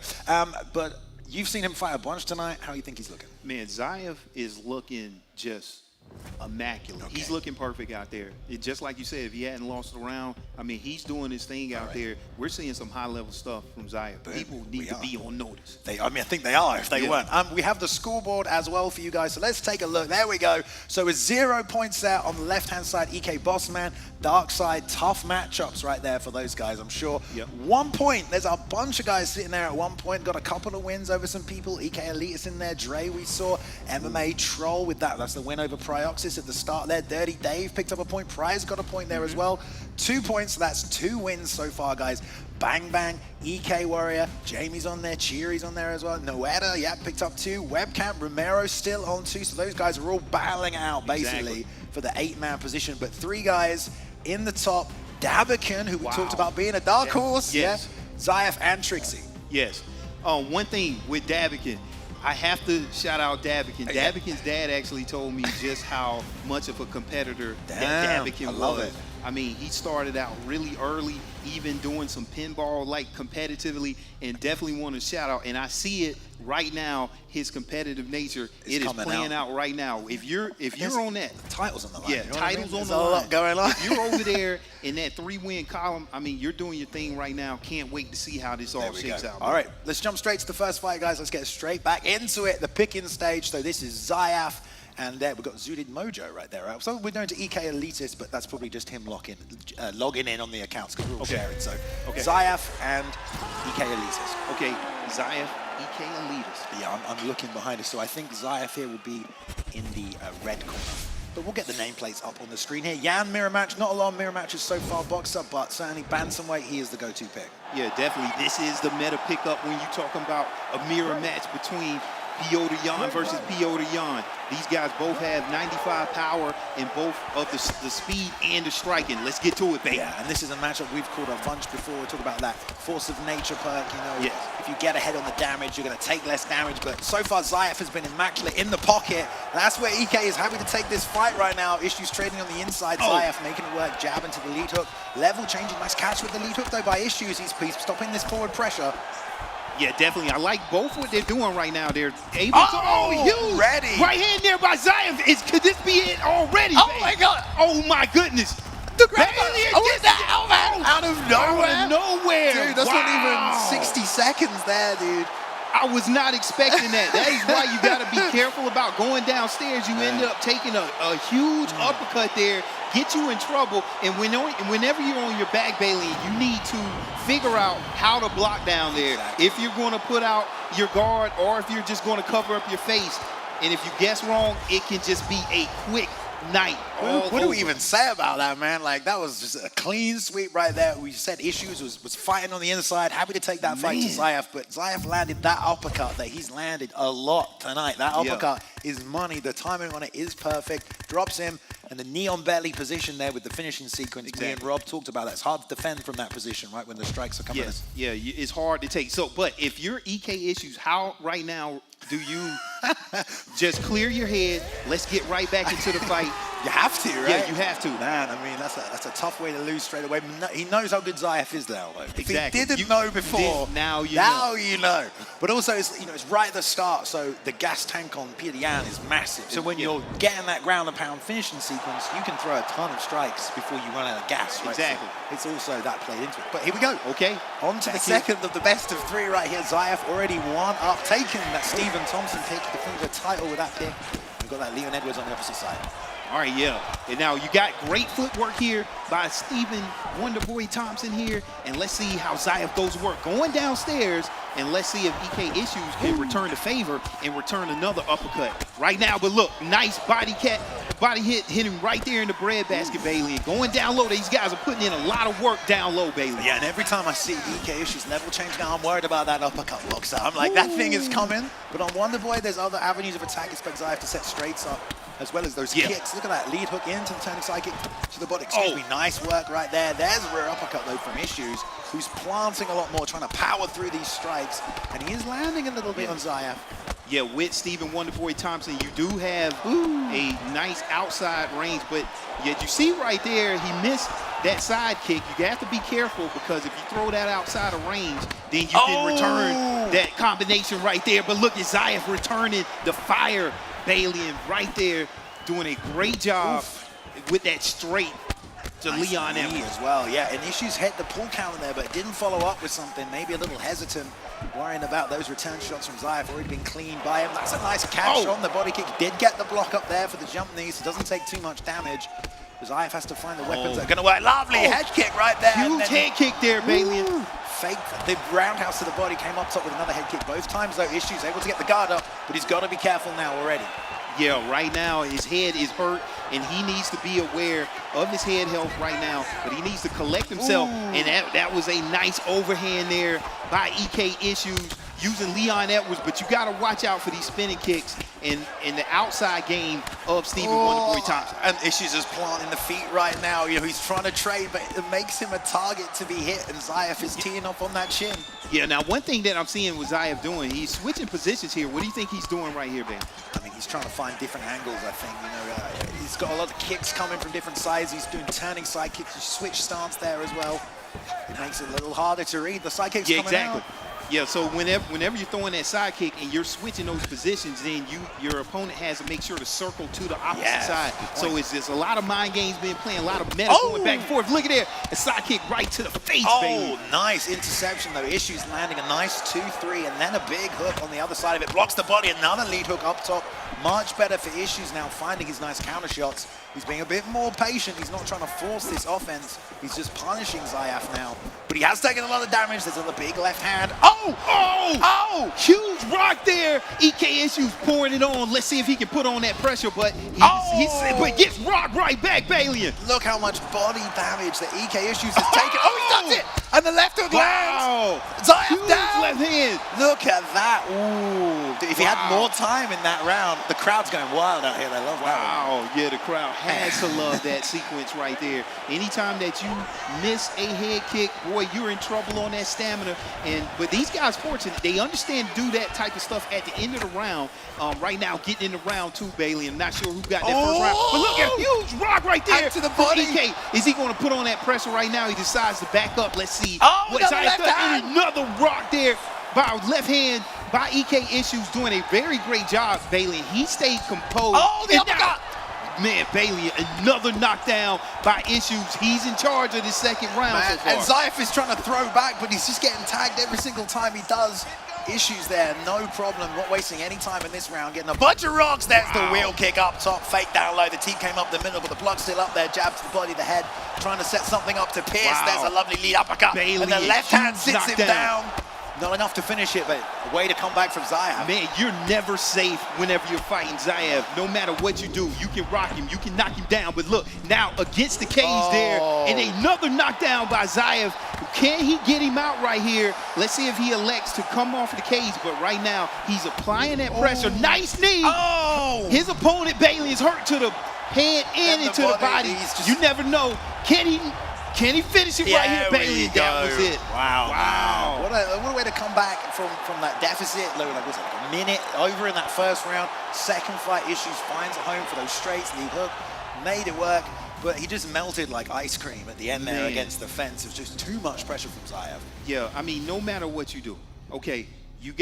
But you've seen him fight a bunch tonight. How do you think he's looking?
Man, Zayaf is looking just immaculate.
Okay.
He's looking perfect out there. Just like you said, if he hadn't lost a round, I mean, he's doing his thing out there. We're seeing some high-level stuff from Zayaf. People need to be on notice.
I think they are if they weren't. We have the scoreboard as well for you guys, so let's take a look. There we go. So with 0 points there on the left-hand side, EK Bossman, dark side, tough matchups right there for those guys, I'm sure. 1 point. There's a bunch of guys sitting there at 1 point. Got a couple of wins over some people. EK Elitist in there. Dray we saw. MMA Troll with that. That's the win over Pyoxis at the start there. Dirty Dave picked up a point. Prize got a point there as well. 2 points. So that's 2 wins so far, guys. Bang Bang, EK Warrior, Jamie's on there, Cheery's on there as well. Noetta, picked up 2. WebCam, Romero still on 2. So those guys are all battling out basically for the 8-man position. But 3 guys in the top. Davikon, who we talked about being a dark horse.
Yes.
Zayaf and Trixie.
Yes. One thing with Davikon, I have to shout out Davikon. Davikon's dad actually told me just how much of a competitor that Davikon was.
I love it.
I mean, he started out really early, even doing some pinball like competitively, and definitely want to shout out. And I see it right now. His competitive nature, it is playing out right now. If you're on that,
titles on the line.
Yeah, titles on the line.
There's a lot going on.
If you're over there in that 3-win column, I mean, you're doing your thing right now. Can't wait to see how this all shakes out.
All right, let's jump straight to the first fight, guys. Let's get straight back into it. The picking stage. So this is Zayaf. And there we've got Zudid Mojo right there. So we're going to EK Elitist, but that's probably just him logging in on the accounts because we're all sharing. So Zayaf and EK Elitist.
Okay, Zayaf, EK Elitist.
Yeah, I'm looking behind us. So I think Zayaf here will be in the red corner. But we'll get the nameplates up on the screen here. Jan mirror match. Not a lot of mirror matches so far, Boxer, but certainly bantamweight, he is the go-to pick.
Yeah, definitely. This is the meta pickup when you're talking about a mirror match between Piotr Jan versus Piotr Jan. These guys both have 95 power in both of the speed and the striking. Let's get to it, baby.
Yeah, and this is a matchup we've called a bunch before. We talk about that force of nature perk, If you get ahead on the damage, you're going to take less damage. But so far, Zayaf has been immaculate in the pocket. That's where EK is happy to take this fight right now. Issues trading on the inside. Zayaf making it work, jab into the lead hook. Level changing, nice catch with the lead hook, though, by Issues. He's stopping this forward pressure.
Yeah, definitely. I like both what they're doing right now. They're able to huge
ready.
Right hand there by Zayaf. Could this be it already?
My God.
Oh my goodness.
The grab out of nowhere.
Out of nowhere.
Dude, that's not even 60 seconds there, dude.
I was not expecting that. That is why you got to be careful about going downstairs. You end up taking a huge uppercut there, get you in trouble. And whenever you're on your back, Bailey, you need to figure out how to block down there. If you're going to put out your guard or if you're just going to cover up your face. And if you guess wrong, it can just be a quick night.
What do we even say about that, man? Like, that was just a clean sweep right there. We said Issues was fighting on the inside, happy to take that fight to Zayaf, but Zayaf landed that uppercut that he's landed a lot tonight. That uppercut is money. The timing on it is perfect. Drops him, and the knee on belly position there with the finishing sequence. Me and Rob talked about that. It's hard to defend from that position, right, when the strikes are coming in.
Yeah, it's hard to take. So, but if you're EK Issues, how right now do you just clear your head? Let's get right back into the fight.
You have to, right?
Yeah, you have to.
Man, I mean, that's a tough way to lose straight away. He knows how good Zayaf is now, though.
Exactly.
If he didn't know before,
now you
know. But also, it's right at the start, so the gas tank on Piotr Jan is massive. So when you're getting that ground and pound finishing sequence, you can throw a ton of strikes before you run out of gas. Right?
Exactly.
So it's also that played into it. But here we go.
Okay.
On to the second of the best of 3 right here. Zayaf already one up, taking that Stephen Thompson pick to defend the title with that pick. We've got that Leon Edwards on the opposite side.
All right, yeah. And now you got great footwork here by Stephen Wonderboy Thompson here. And let's see how Zayaf goes to work. Going downstairs, and let's see if EK Issues can return the favor and return another uppercut right now. But look, nice body hit him right there in the breadbasket, Bailey. And going down low, these guys are putting in a lot of work down low, Bailey.
Yeah, and every time I see EK Issues level change now, I'm worried about that uppercut boxer. I'm like, that thing is coming. But on Wonderboy, there's other avenues of attack. Expect Zayaf to set straights up, as well as those kicks. Look at that lead hook into the turning side kick to the body. Excuse me, nice work right there. There's a rear uppercut though from Issues, who's planting a lot more, trying to power through these strikes, and he is landing a little bit on Zayaf.
Yeah, with Stephen Wonderboy Thompson, you do have a nice outside range, but yet you see right there, he missed that side kick. You have to be careful, because if you throw that outside of range, then you can return that combination right there. But look at Zayaf returning the fire, Bailey, and right there doing a great job with that straight to
nice
Leon
knee as well. Yeah, and Issues hit the pull counter there, but didn't follow up with something. Maybe a little hesitant, worrying about those return shots from Zayaf. Already been cleaned by him. That's a nice catch on the body kick. Did get the block up there for the jump knee, so doesn't take too much damage. Zayaf has to find the weapons that are going to work. Lovely head kick right there.
Huge head kick there, Bailey.
Fake the roundhouse to the body, came up top with another head kick. Both times though, Issues able to get the guard up, but he's got to be careful now already.
Yeah, right now his head is hurt, and he needs to be aware of his head health right now, but he needs to collect himself. And that was a nice overhand there by EK Issues using Leon Edwards, but you got to watch out for these spinning kicks in the outside game of Stephen Wonderboy Thompson.
And Issues is planting the feet right now. You know, he's trying to trade, but it makes him a target to be hit, and Zayaf is teeing up on that chin.
Yeah, now one thing that I'm seeing with Zayaf doing, he's switching positions here. What do you think he's doing right here, Ben?
I mean, he's trying to find different angles, I think. You know, he's got a lot of kicks coming from different sides. He's doing turning side kicks, switch stance there as well. It makes it a little harder to read. The side kicks coming out.
Yeah, so whenever you're throwing that side kick and you're switching those positions, then your opponent has to make sure to circle to the opposite side. So it's just a lot of mind games being played, a lot of meta going back and forth. Look at there, a side kick right to the face, baby.
Nice interception though. Issues landing a nice 2-3, and then a big hook on the other side of it. Blocks the body, another lead hook up top. Much better for Issues now, finding his nice counter shots. He's being a bit more patient. He's not trying to force this offense. He's just punishing Zayaf now. But he has taken a lot of damage. There's a big left hand.
Huge rock there. EK Issues pouring it on. Let's see if he can put on that pressure, but but gets rocked right back, Bailey.
Look how much body damage that EK Issues has taken. He does it! And the left hook lands. Zayaf down.
Left hand.
Look at that. If he had more time in that round, the crowd's going wild out here. They love that.
Yeah, the crowd has to love that sequence right there. Anytime that you miss a head kick, boy, you're in trouble on that stamina. But these guys, fortunate, they understand to do that type of stuff at the end of the round. Right now, getting in the round two, Bailey. I'm not sure who got that first round. But look at huge rock right there.
To the body.
EK, is he going to put on that pressure right now? He decides to back up. Let's see. Another rock there by left hand by EK Issues, doing a very great job, Bailey. He stayed composed.
The uppercut.
Man, Bailey, another knockdown by Issues. He's in charge of the second round so far.
And Zayaf is trying to throw back, but he's just getting tagged every single time he does. Issues there, no problem, not wasting any time in this round, getting a bunch of rocks. There's the wheel kick up top, fake down low. The team came up the middle, but the block's still up there. Jab to the body, the head, trying to set something up to Pierce. There's a lovely lead uppercut,
Bailey,
and the left hand sits him down. Not enough to finish it, but a way to come back from Zayaf.
Man, you're never safe whenever you're fighting Zayaf. No matter what you do, you can rock him, you can knock him down. But look, now against the cage there, and another knockdown by Zayaf. Can he get him out right here? Let's see if he elects to come off the cage. But right now, he's applying that pressure. Nice knee. His opponent, Bailey, is hurt to the head and into the body. You never know. Can he finish it right here, Bailey? That was it.
Wow. What a way to come back from that deficit. Look, like, was it like a minute over in that first round? Second fight, Issues finds a home for those straights. Lead hook, made it work. But he just melted like ice cream at the end there against the fence. It was just too much pressure from Zayaf.
Yeah, I mean, no matter what you do, okay, you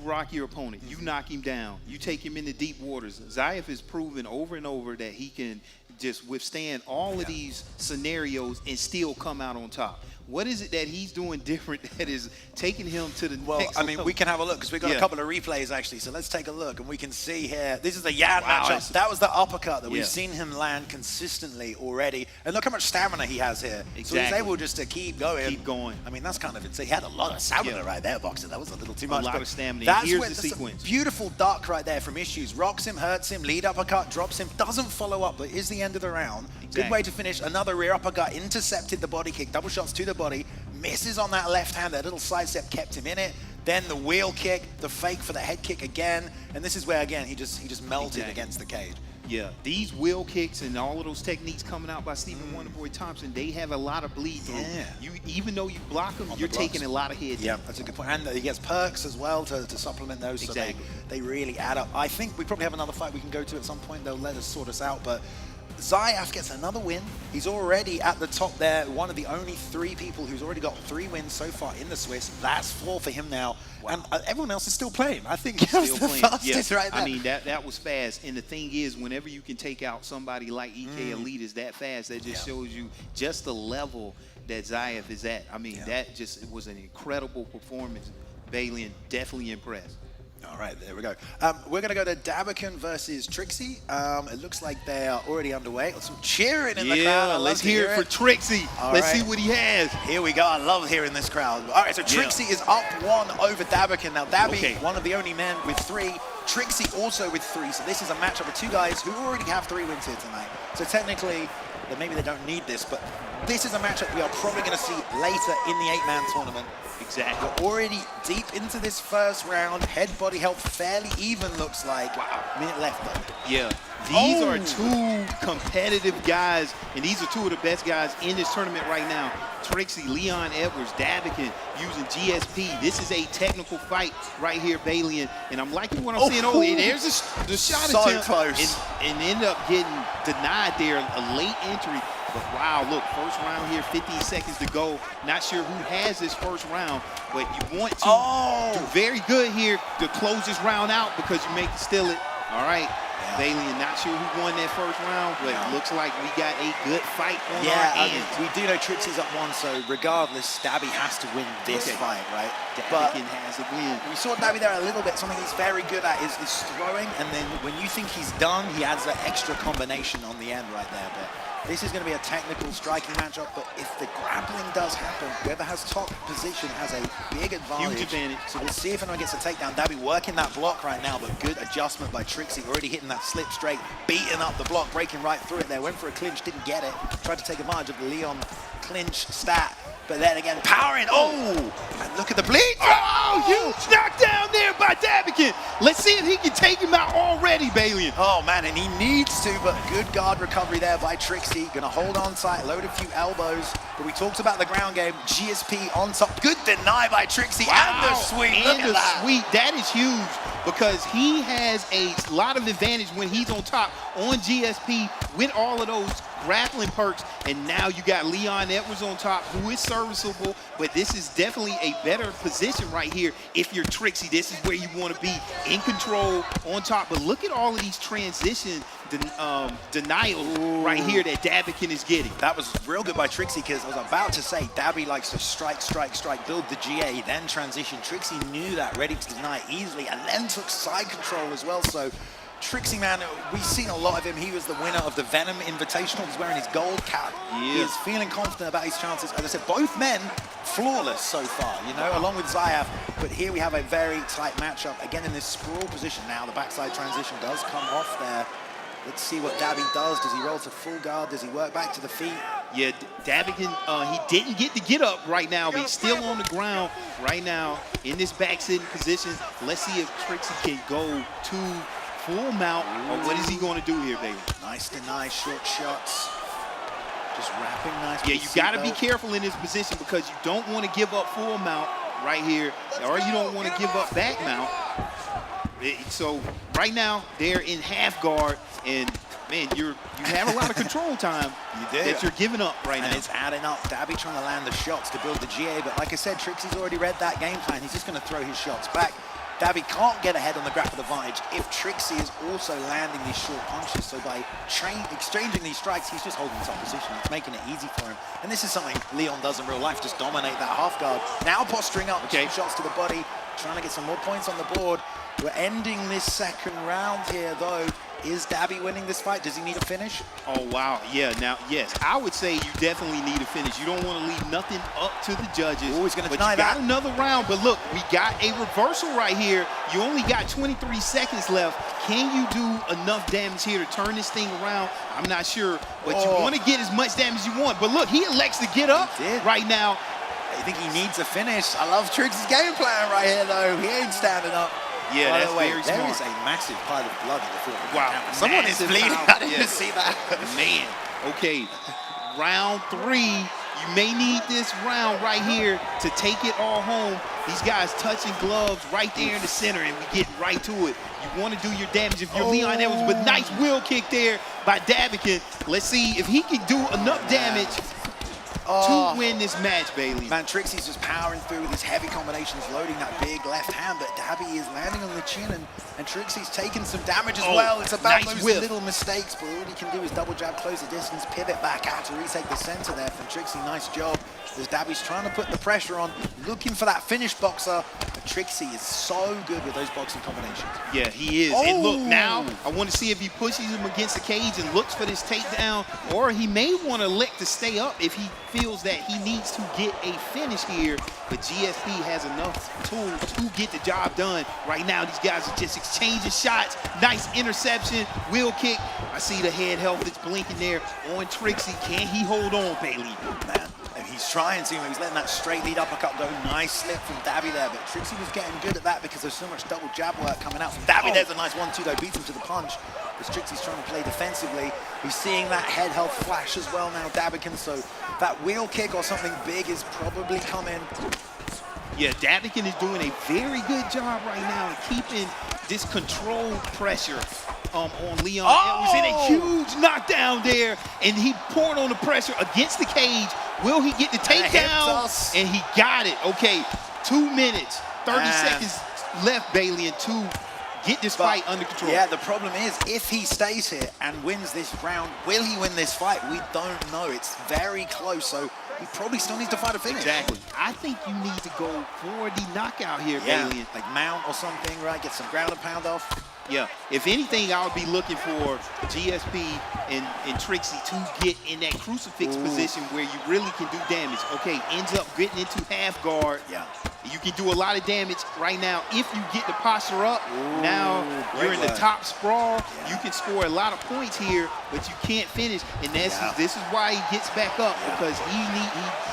rock your opponent, you knock him down, you take him into deep waters. Zayaf has proven over and over that he can just withstand all of these scenarios and still come out on top. What is it that he's doing different that is taking him to the next
Well, I mean,
level?
we can have a look because we've got a couple of replays actually. So let's take a look, and we can see here. This is the Yan matchup. That was the uppercut that we've seen him land consistently already. And look how much stamina he has here.
Exactly.
So he's able just to keep going.
Keep going.
I mean, that's kind of insane. He had a lot of stamina right there, Boxer. That was a little too much.
A lot of stamina.
That's
Here's
where
the sequence.
A beautiful duck right there from Issues. Rocks him, hurts him, lead uppercut, drops him, doesn't follow up, but is the end of the round.
Exactly.
Good way to finish. Another rear uppercut, intercepted the body kick, double shots to the body, misses on that left hand. That little sidestep kept him in it. Then the wheel kick, the fake for the head kick again. And this is where, again, he just melted against the cage.
Yeah, these wheel kicks and all of those techniques coming out by Stephen Wonderboy Thompson, they have a lot of bleed through.
Yeah.
Even though you block them, you're taking a lot of hit.
Yeah, that's a good point. And he gets perks as well to supplement those.
Exactly.
So they really add up. I think we probably have another fight we can go to at some point. They'll let us sort us out. But Zayaf gets another win. He's already at the top there. One of the only 3 people who's already got 3 wins so far in the Swiss. That's 4 for him now. Wow. And everyone else is still playing. I think he's still playing. Fastest right there.
I mean, that was fast. And the thing is, whenever you can take out somebody like EK Elitist that fast, that just shows you just the level that Zayaf is at. I mean, that just was an incredible performance. Balian definitely impressed.
All right, there we go. We're going to go to Davikon versus Trixie. It looks like they are already underway. Some cheering in the crowd.
Let's hear it for Trixie. Let's see what he has.
Here we go. I love hearing this crowd. All right, so Trixie is up 1 over Davikon. Now, Davi, one of the only men with 3. Trixie also with 3. So this is a matchup with 2 guys who already have 3 wins here tonight. So technically, maybe they don't need this, but this is a matchup we are probably going to see later in the 8-man tournament.
Exactly.
We're already deep into this first round. Head body health fairly even, looks like.
Wow.
Minute left though.
Yeah. These are 2 competitive guys, and these are 2 of the best guys in this tournament right now. Trixie, Leon Edwards, Davikon using GSP. This is a technical fight right here, Balian. And I'm liking what I'm seeing. There's the shot attempt.
So close.
And end up getting denied there, a late entry. But wow, look, first round here, 15 seconds to go. Not sure who has this first round, but you want to do very good here to close this round out because you may steal it. All right. Balian, not sure who won that first round, but it looks like we got a good fight on our end.
We do know Trixie's up 1, so regardless, Dabby has to win this fight, right?
Davikon has a win.
We saw Dabby there a little bit. Something he's very good at is throwing, and then when you think he's done, he adds that extra combination on the end right there. But this is going to be a technical striking matchup, but if the grappling does happen, whoever has top position has a big advantage.
Huge advantage.
So we'll see if anyone gets a takedown. Dabby working that block right now, but good adjustment by Trixie, already hitting that slip straight, beating up the block, breaking right through it there. Went for a clinch, didn't get it. Tried to take advantage of the Leon clinch stat, but then again, powering. And look at the bleed.
Huge knockdown there by Davikon. Let's see if he can take him out already, Balian.
Oh man, and he needs to, but good guard recovery there by Trixie. Gonna hold on tight, load a few elbows. But we talked about the ground game. GSP on top. Good deny by Trixie and the sweep.
And the sweep. That is huge because he has a lot of advantage when he's on top on GSP with all of those grappling perks, and now you got Leon Edwards on top, who is serviceable, but this is definitely a better position right here. If you're Trixie, this is where you want to be, in control, on top. But look at all of these transition denials right here that Davikon is getting.
That was real good by Trixie, because I was about to say, Dabby likes to strike, build the GA, then transition. Trixie knew that, ready to deny easily, and then took side control as well. So Trixie, man, we've seen a lot of him. He was the winner of the Venom Invitational. He's wearing his gold cap. He is feeling confident about his chances. As I said, both men flawless so far, you know, along with Zayaf. But here we have a very tight matchup. Again, in this sprawl position now, the backside transition does come off there. Let's see what Dabby does. Does he roll to full guard? Does he work back to the feet?
Yeah, Davikon, he didn't get to get up right now, but he's still on the ground right now in this back sitting position. Let's see if Trixie can go to full mount, or what is he going to do here, baby?
Nice deny, short shots. Just wrapping nice.
Yeah, you got to be careful in this position because you don't want to give up full mount right here, or you don't want to give up back mount. So right now, they're in half guard, and man, you have a lot of control time that you're giving up right now.
And it's adding up. Dabby trying to land the shots to build the GA, but like I said, Trixie's already read that game plan. He's just going to throw his shots back. Davi can't get ahead on the grapple advantage if Trixie is also landing these short punches. So by exchanging these strikes, he's just holding top position. It's making it easy for him. And this is something Leon does in real life, just dominate that half guard. Now posturing up, two shots to the body, trying to get some more points on the board. We're ending this second round here, though. Is Davi winning this fight? Does he need a finish?
Oh, wow. Yeah, now, yes. I would say you definitely need a finish. You don't want to leave nothing up to the judges.
Always going to
but
deny
you got
that.
another round. But look, we got a reversal right here. You only got 23 seconds left. Can you do enough damage here to turn this thing around? I'm not sure. But you want to get as much damage as you want. But look, he elects to get up right now.
I think he needs a finish. I love Trixie's game plan right here, though. He ain't standing up.
Yeah, that's very smart.
There is a massive pile of blood in the field.
Wow.
Someone is bleeding. I didn't see that.
Man. Okay. Round 3. You may need this round right here to take it all home. These guys touching gloves right there in the center, and we get right to it. You want to do your damage if you're Leon Edwards, but nice wheel kick there by Davikon. Let's see if he can do enough damage to win this match, Bailey.
Man, Trixie's just powering through with his heavy combinations, loading that big left hand, but Davi is landing on the chin, and Trixie's taking some damage as well. It's about those little mistakes, but all he can do is double jab, close the distance, pivot back out to retake the center there from Trixie. Nice job. As Davi's trying to put the pressure on, looking for that finish boxer. But Trixie is so good with those boxing combinations.
Yeah, he is. And look, now I want to see if he pushes him against the cage and looks for this takedown, or he may want to elect to stay up if he feels that he needs to get a finish here. But GSP has enough tools to get the job done. Right now, these guys are just exchanging shots. Nice interception, wheel kick. I see the head health that's blinking there on Trixie. Can he hold on, Bailey?
Man. He's trying to, he's letting that straight lead uppercut go. Nice slip from Davi there, but Trixie was getting good at that because there's so much double jab work coming out from Davi. There's a nice 1-2 though, beats him to the punch. But Trixie's trying to play defensively. He's seeing that head health flash as well now, Davikon, so that wheel kick or something big is probably coming.
Yeah, Davikon is doing a very good job right now in keeping this controlled pressure on Leon Edwards. In a huge knockdown there, and he poured on the pressure against the cage. Will he get the takedown? And he got it. Okay, 2 minutes, 30 seconds left, Bailey, and to get this fight under control.
Yeah, the problem is, if he stays here and wins this round, will he win this fight? We don't know. It's very close, so he probably still needs to fight a finish.
Exactly. I think you need to go for the knockout here, Bailey.
Like mount or something, right? Get some ground and pound off.
Yeah, if anything, I would be looking for GSP and Trixie to get in that crucifix position where you really can do damage. Okay, ends up getting into half guard.
Yeah.
You can do a lot of damage right now if you get the posture up. Now you're in the top sprawl. You can score a lot of points here, but you can't finish. And this is why he gets back up, because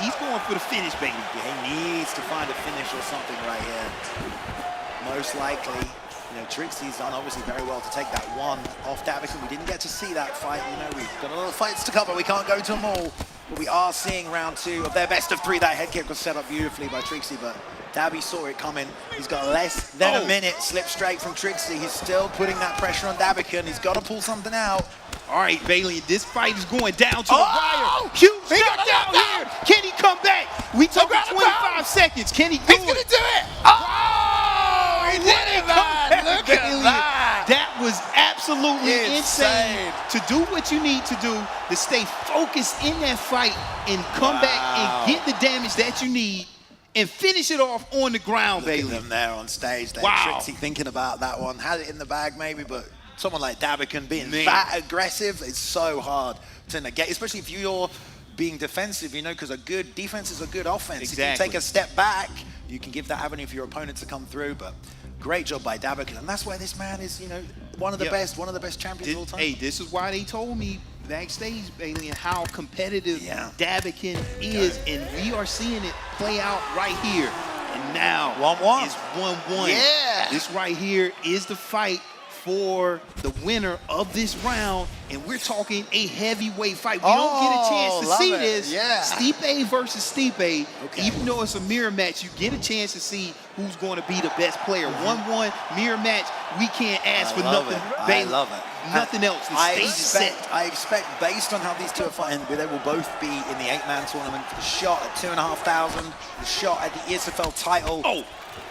he's going for the finish, baby.
Yeah, he needs to find a finish or something right here. Most likely. You know, Trixie's done obviously very well to take that one off Davikon. We didn't get to see that fight. You know, we've got a lot of fights to cover. We can't go to them all. But we are seeing round 2 of their best of 3. That head kick was set up beautifully by Trixie, but Davi saw it coming. He's got less than a minute. Slip straight from Trixie. He's still putting that pressure on Davikon. He's got to pull something out.
All right, Bailey, this fight is going down to the wire. Huge knockdown here. Can he come back? We took 25 seconds. Can he do it?
He's going to do it. Oh, he did it, man. Look at that.
That was absolutely insane. To do what you need to do, to stay focused in that fight and come back and get the damage that you need and finish it off on the ground, Bailey.
Look at them there on stage. Trixie thinking about that one. Had it in the bag maybe, but someone like Davikon being that aggressive is so hard to negate, especially if you're being defensive, you know, because a good defense is a good offense.
Exactly.
If you take a step back, you can give that avenue for your opponent to come through, but great job by Davikon, and that's why this man is, you know, one of the best champions of all time.
Hey, this is why they told me backstage, Bailey, and how competitive Davikon is, and we are seeing it play out right here. And now
1-1.
It's 1-1.
Yeah.
This right here is the fight for the winner of this round, and we're talking a heavyweight fight. We don't get a chance to see this. Stipe versus Stipe. Even though it's a mirror match, you get a chance to see who's going to be the best player. 1-1 mirror match. We can't ask for nothing.
I love it.
Nothing else. The stage is set.
I expect, based on how these two are fighting, they will both be in the 8-man tournament for the shot at 2,500, the shot at the ESFL title.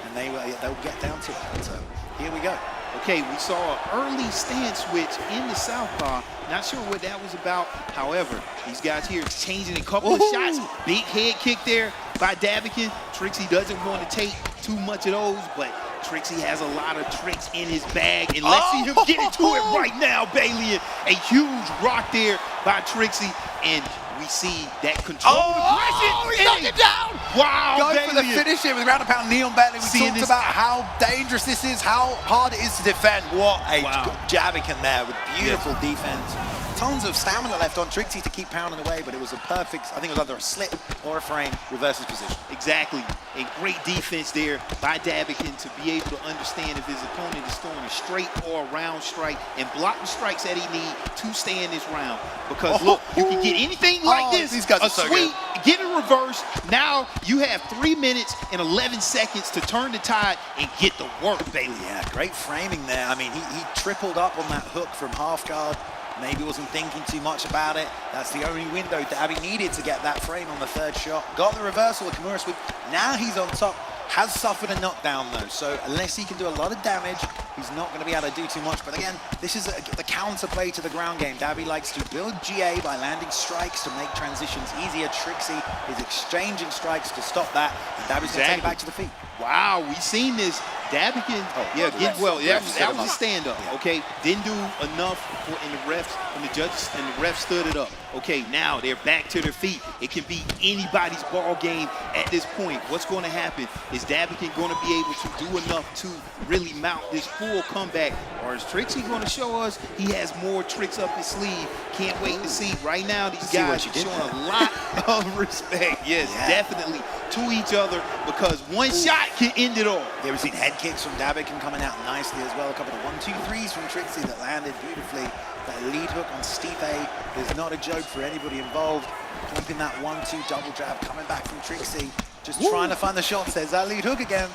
and they'll get down to it. But, here we go.
Okay, we saw an early stance switch in the southpaw. Not sure what that was about. However, these guys here changing a couple of shots. Big head kick there by Davikon. Trixie doesn't want to take too much of those, but Trixie has a lot of tricks in his bag. And let's see him get into it right now, Bailey. A huge rock there by Trixie. And we see that control aggression.
He knocked it down.
Wow,
Go
Bailey.
for the finish here with ground and pound knee on Bailey. We
Seeing
talked
this-
about how dangerous this is, how hard it is to defend. What a Davikon there with beautiful defense. Tons of stamina left on Trixie to keep pounding away, but it was a perfect, I think it was either a slip or a frame, reverses position.
Exactly. A great defense there by Davikon to be able to understand if his opponent is throwing a straight or a round strike and block the strikes that he needs to stay in this round. Because look, you can get anything like this,
these guys
a
are so
sweep, get in reverse. Now you have 3 minutes and 11 seconds to turn the tide and get the work, Bailey.
Yeah, great framing there. I mean, he tripled up on that hook from half guard. Maybe wasn't thinking too much about it. That's the only window Dabi needed to get that frame on the third shot. Got the reversal, the Kimura sweep. Now he's on top. Has suffered a knockdown though, so unless he can do a lot of damage, he's not going to be able to do too much. But again, this is the counterplay to the ground game. Dabi likes to build GA by landing strikes to make transitions easier. Trixie is exchanging strikes to stop that, and Dabi's going to take it back to the feet.
Wow, we've seen this. Davikon, get well. That was a stand-up. Okay, didn't do enough in the refs, and the judges and the refs stood it up. Okay, now they're back to their feet. It can be anybody's ball game at this point. What's going to happen? Is Davikon going to be able to do enough to really mount this full comeback, or is Trixie going to show us he has more tricks up his sleeve? Can't wait to see. Right now, these guys are showing a lot of respect. Yes, definitely to each other, because one shot can end it all.
Yeah, we've seen head kicks from Davikon coming out nicely as well. A couple of 1-2-3s from Trixie that landed beautifully. That lead hook on Stipe is not a joke for anybody involved. Keeping that 1-2 double jab coming back from Trixie. Just trying to find the shots. There's that lead hook again.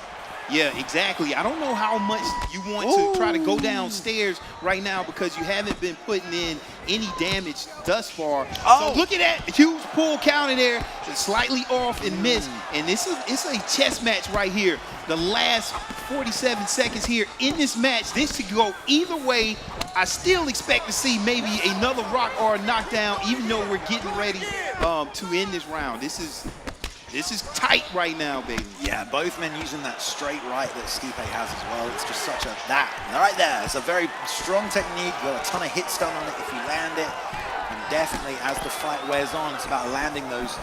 Yeah, exactly. I don't know how much you want to try to go downstairs right now, because you haven't been putting in any damage thus far. So look at that huge pull counter there, slightly off and missed. And it's a chess match right here. The last 47 seconds here in this match, this could go either way. I still expect to see maybe another rock or a knockdown, even though we're getting ready to end this round. This is tight right now, baby.
Yeah, both men using that straight right that Stipe has as well. It's just such a right there. It's a very strong technique. You got a ton of hit stun on it if you land it. And definitely, as the fight wears on, it's about landing those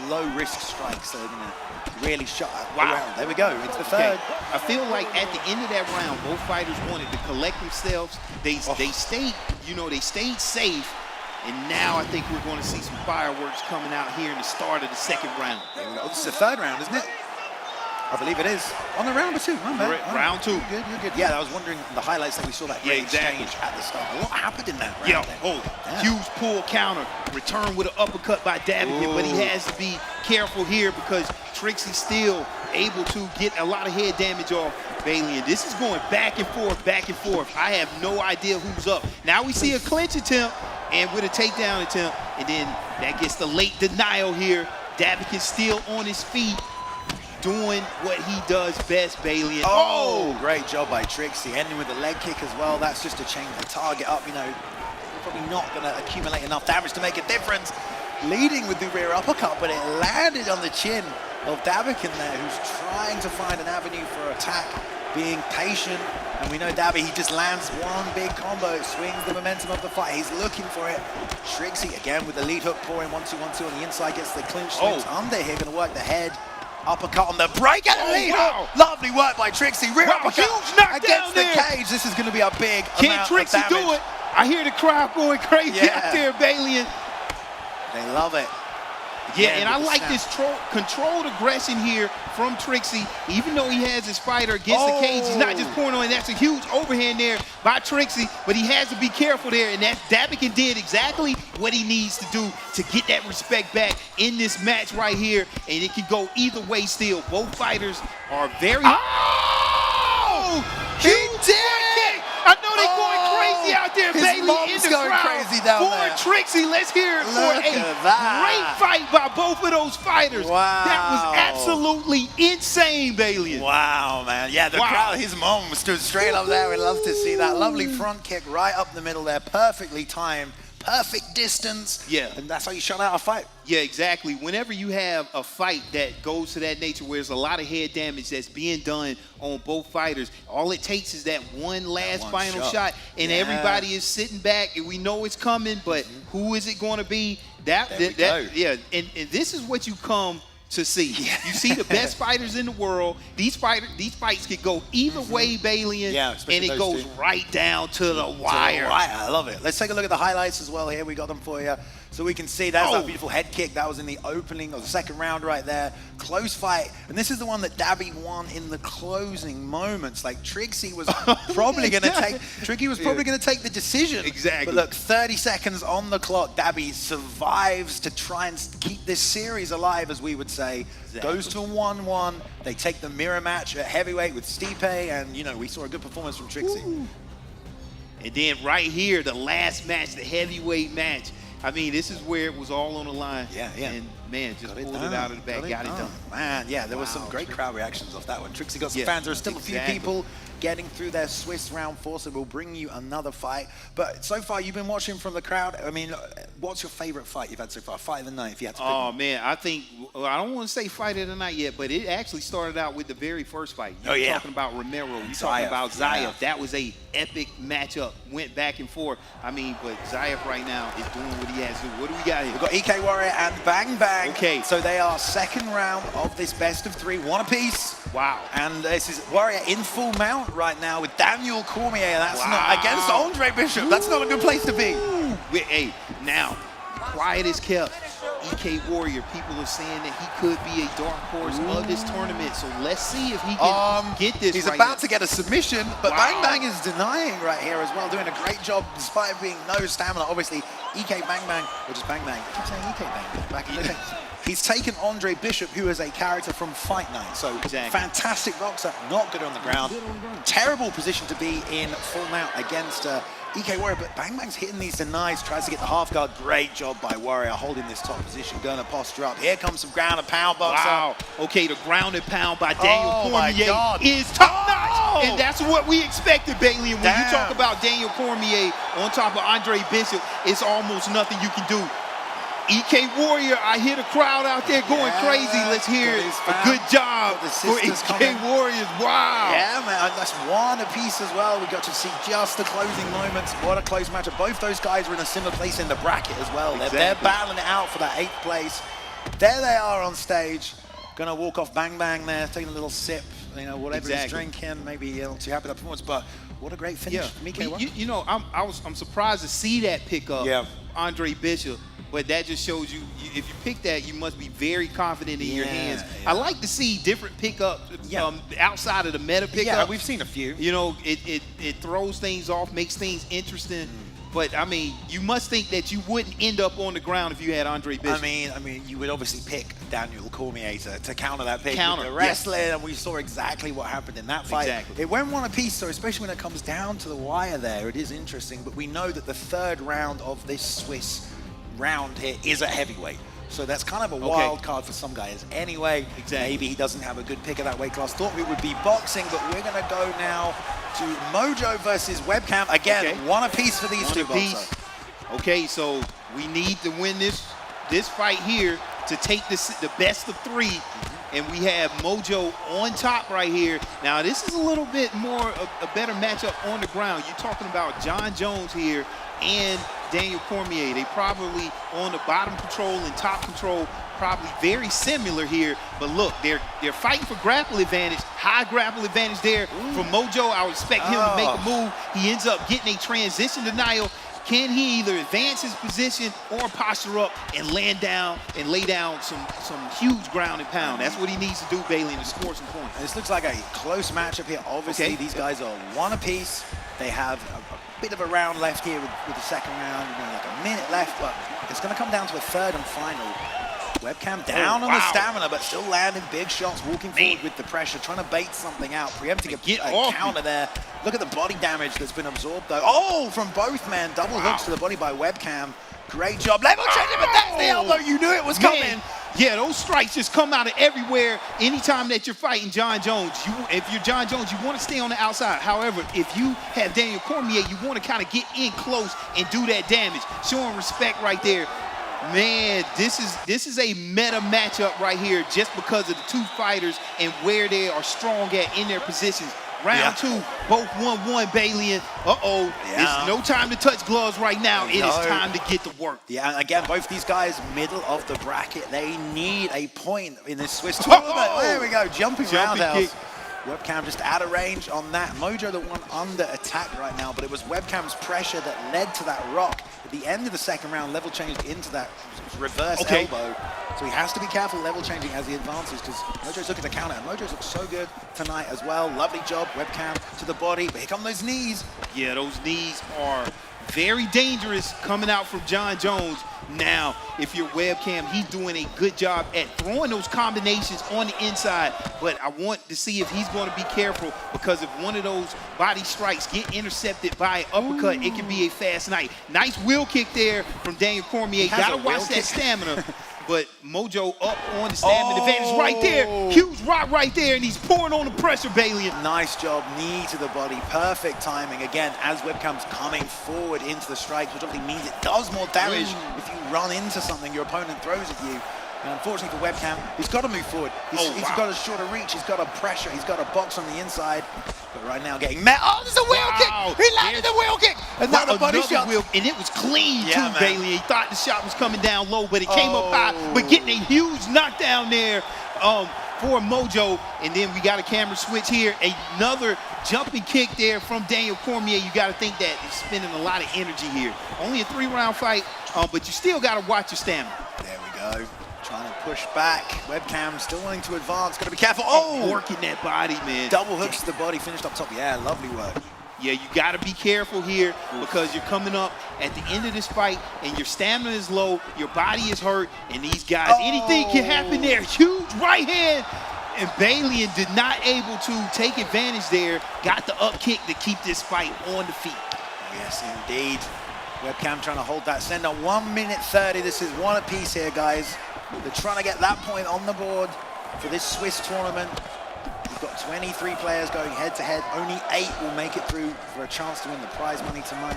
low-risk strikes that are going to really shut around. There we go. It's the third.
I feel like at the end of that round, both fighters wanted to collect themselves. They stayed, they stayed safe. And now I think we're going to see some fireworks coming out here in the start of the second round.
There we go. This is the third round, isn't it? I believe it is. On the round 2, my bad.
Round 2.
You're good. Yeah, I was wondering the highlights that we saw that great exchange at the start. What happened in that round?
Huge pull counter. Return with an uppercut by Davikon, but he has to be careful here because Trixie's still able to get a lot of head damage off Bailey. And this is going back and forth, back and forth. I have no idea who's up. Now we see a clinch attempt and with a takedown attempt, and then that gets the late denial here. Davikon still on his feet, doing what he does best, Bailey.
And great job by Trixie, ending with a leg kick as well. That's just to change the target up. You're probably not going to accumulate enough damage to make a difference. Leading with the rear uppercut, but it landed on the chin of Davikon there, who's trying to find an avenue for attack, being patient. And we know Dabi, he just lands one big combo, swings the momentum of the fight. He's looking for it. Trixie again with the lead hook, pouring 1-2-1-2 on the inside, gets the clinch, swings under here, gonna work the head. Uppercut on the break and the lead hook. Lovely work by Trixie. Rear uppercut against the cage. This is gonna be a big
Can Trixie do it? I hear the crowd going crazy out there, Bailey.
They love it.
Yeah, and I like this controlled aggression here from Trixie. Even though he has his fighter against the cage, he's not just pouring on. That's a huge overhand there by Trixie, but he has to be careful there. And that Davikon did exactly what he needs to do to get that respect back in this match right here. And it can go either way still. Both fighters are very...
He did!
I know they're going crazy out there, Bailey.
mom's going crazy down there.
For Trixie, let's hear it for
Look
a
at that.
great fight by both of those fighters.
Wow.
That was absolutely insane, Bailey.
Wow, man. Yeah, the crowd, his mom stood straight up there. We'd love to see that. Lovely front kick right up the middle there, perfectly timed. Perfect distance.
Yeah.
And that's how you shut out a fight.
Yeah, exactly. Whenever you have a fight that goes to that nature where there's a lot of head damage that's being done on both fighters, all it takes is that one last final shot, and everybody is sitting back, and we know it's coming, but who is it going to be? Yeah, and this is what you come to see. Yeah. You see the best fighters in the world. These fights could go either way, Bailey, and it goes right down to the wire.
I love it. Let's take a look at the highlights as well here. We got them for you. So we can see that's that beautiful head kick. That was in the opening of the second round right there. Close fight. And this is the one that Davi won in the closing moments. Like Trixie was probably going to take the decision.
Exactly.
But look, 30 seconds on the clock. Davi survives to try and keep this series alive, as we would say. Exactly. Goes to 1-1. They take the mirror match at heavyweight with Stipe. And, you know, we saw a good performance from Trixie.
Ooh. And then right here, the last match, the heavyweight match. I mean, this is where it was all on the line.
Yeah.
And, man, just pulled it out of the bag, got it done.
Man, yeah, there was some great crowd reactions off that one. Trixie got some fans. There are still a few people getting through their Swiss round 4, so we'll bring you another fight. But so far, you've been watching from the crowd. I mean, what's your favorite fight you've had so far? Fight of the night, if you had to pick one.
Man, I think, I don't want to say fight of the night yet, but it actually started out with the very first fight. You're talking about Romero. You're talking about Zayaf. That was a epic matchup. Went back and forth. I mean, but Zayaf right now is doing what he has to do. What do we got here?
We've got EK Warrior and Bang Bang.
Okay.
So they are second round of this best of 3, one apiece.
Wow.
And this is Warrior in full mount right now with Daniel Cormier. That's not against Andre Bishop. That's not a good place to be.
Hey, now, quiet as kept. EK Warrior, people are saying that he could be a dark horse of this tournament. So let's see if he can get this.
He's about to get a submission, but Bang Bang is denying right here as well, doing a great job despite being no stamina. Obviously, EK Bang Bang, or just Bang Bang. I keep saying EK Bang Bang back in the day. He's taken Andre Bishop, who is a character from Fight Night. So fantastic boxer, not good on the ground. Terrible position to be in full mount against EK Warrior, but Bang Bang's hitting these denies, tries to get the half guard. Great job by Warrior holding this top position, going to posture up. Here comes some ground and pound boxer.
Wow. Okay, the ground and pound by Daniel Cormier is top notch. And that's what we expected, Bailey. And when you talk about Daniel Cormier on top of Andre Bishop, it's almost nothing you can do. EK Warrior, I hear the crowd out there going crazy. Let's hear it. A good job for EK Warriors. Wow.
Yeah, man. That's one apiece as well. We got to see just the closing moments. What a close matchup. Both those guys are in a similar place in the bracket as well. They're battling it out for that 8th place. There they are on stage. Gonna walk off Bang Bang there, taking a little sip. You know, whatever he's drinking. Maybe not too happy with that performance, but what a great finish from EK Warrior.
You know, I'm surprised to see that pickup, Andre Bishop. But that just shows you, if you pick that, you must be very confident in your hands. I like to see different pickups outside of the meta pickup.
Yeah, we've seen a few.
You know, it throws things off, makes things interesting. But, I mean, you must think that you wouldn't end up on the ground if you had Andre Bishop.
I mean, you would obviously pick Daniel Cormier to counter that pick. With the wrestling, and we saw exactly what happened in that fight. It went one apiece, so especially when it comes down to the wire there, it is interesting. But we know that the 3rd round of this Swiss round here is a heavyweight. So that's kind of a wild card for some guys anyway. Maybe he doesn't have a good pick of that weight class. Thought we would be boxing, but we're going to go now to Mojo versus WebCam. Again, one apiece for these two boxers.
Okay, so we need to win this fight here to take the best of 3. And we have Mojo on top right here. Now, this is a little bit more a better matchup on the ground. You're talking about John Jones here and Daniel Cormier. They probably on the bottom control and top control, probably very similar here. But look, they're fighting for grapple advantage, high grapple advantage there. For Mojo, I would expect him to make a move. He ends up getting a transition denial. Can he either advance his position or posture up and land down and lay down some huge ground and pound? That's what he needs to do, Bailey, and score some points.
This looks like a close matchup here. Obviously, these guys are one apiece. They have a bit of a round left here with the second round. Like a minute left, but it's going to come down to a 3rd and final. WebCam down on the stamina, but still landing big shots, walking forward with the pressure, trying to bait something out, preempting a counter there. Look at the body damage that's been absorbed, though. Oh, from both men. Double hooks to the body by WebCam. Great job. Level changing, but that's the elbow. You knew it was coming.
Yeah, those strikes just come out of everywhere. Anytime that you're fighting John Jones, if you're John Jones, you want to stay on the outside. However, if you have Daniel Cormier, you want to kind of get in close and do that damage. Showing respect right there. Man, this is a meta matchup right here just because of the two fighters and where they are strong at in their positions. Round two, both 1-1, Balian. It's no time to touch gloves right now. It is time to get to work.
Yeah, and again, both these guys, middle of the bracket. They need a point in this Swiss tournament. There we go, jumping roundhouse. WebCam just out of range on that. Mojo, the one under attack right now, but it was WebCam's pressure that led to that rock. At the end of the second round, level changed into that reverse elbow. So he has to be careful level changing as he advances because Mojo's looking to counter. And Mojo's looked so good tonight as well. Lovely job, WebCam to the body. But here come those knees.
Yeah, those knees are very dangerous coming out from John Jones. Now, if you're WebCam, he's doing a good job at throwing those combinations on the inside. But I want to see if he's going to be careful because if one of those body strikes get intercepted by an uppercut, it can be a fast night. Nice wheel kick there from Daniel Cormier. Got to watch that stamina. But Mojo up on the stamina advantage right there. Huge rock right there, and he's pouring on the pressure, Balian.
Nice job, knee to the body. Perfect timing. Again, as WebCam's coming forward into the strike, which obviously means it does more damage if you run into something your opponent throws at you. And unfortunately for WebCam, he's got to move forward. He's got a shorter reach. He's got a pressure. He's got a box on the inside. But right now getting met. Oh, there's a wheel kick. He landed the wheel kick. Another body shot.
And it was clean too, Balian. He thought the shot was coming down low, but it came up high. But getting a huge knockdown there for Mojo. And then we got a camera switch here. Another jumping kick there from Daniel Cormier. You got to think that he's spending a lot of energy here. Only a 3-round fight, but you still got to watch your stamina.
There we go. Trying to push back. WebCam still wanting to advance. Got to be careful.
Working that body, man.
Double hooks to the body. Finished up top. Yeah, lovely work.
Yeah, you got to be careful here because you're coming up at the end of this fight and your stamina is low, your body is hurt, and these guys, anything can happen there. Huge right hand. And Balian did not able to take advantage there. Got the up kick to keep this fight on the feet.
Yes, indeed. WebCam trying to hold that send on 1 minute 30. This is one apiece here, guys. They're trying to get that point on the board for this Swiss tournament. We've got 23 players going head-to-head. Only 8 will make it through for a chance to win the prize money tonight.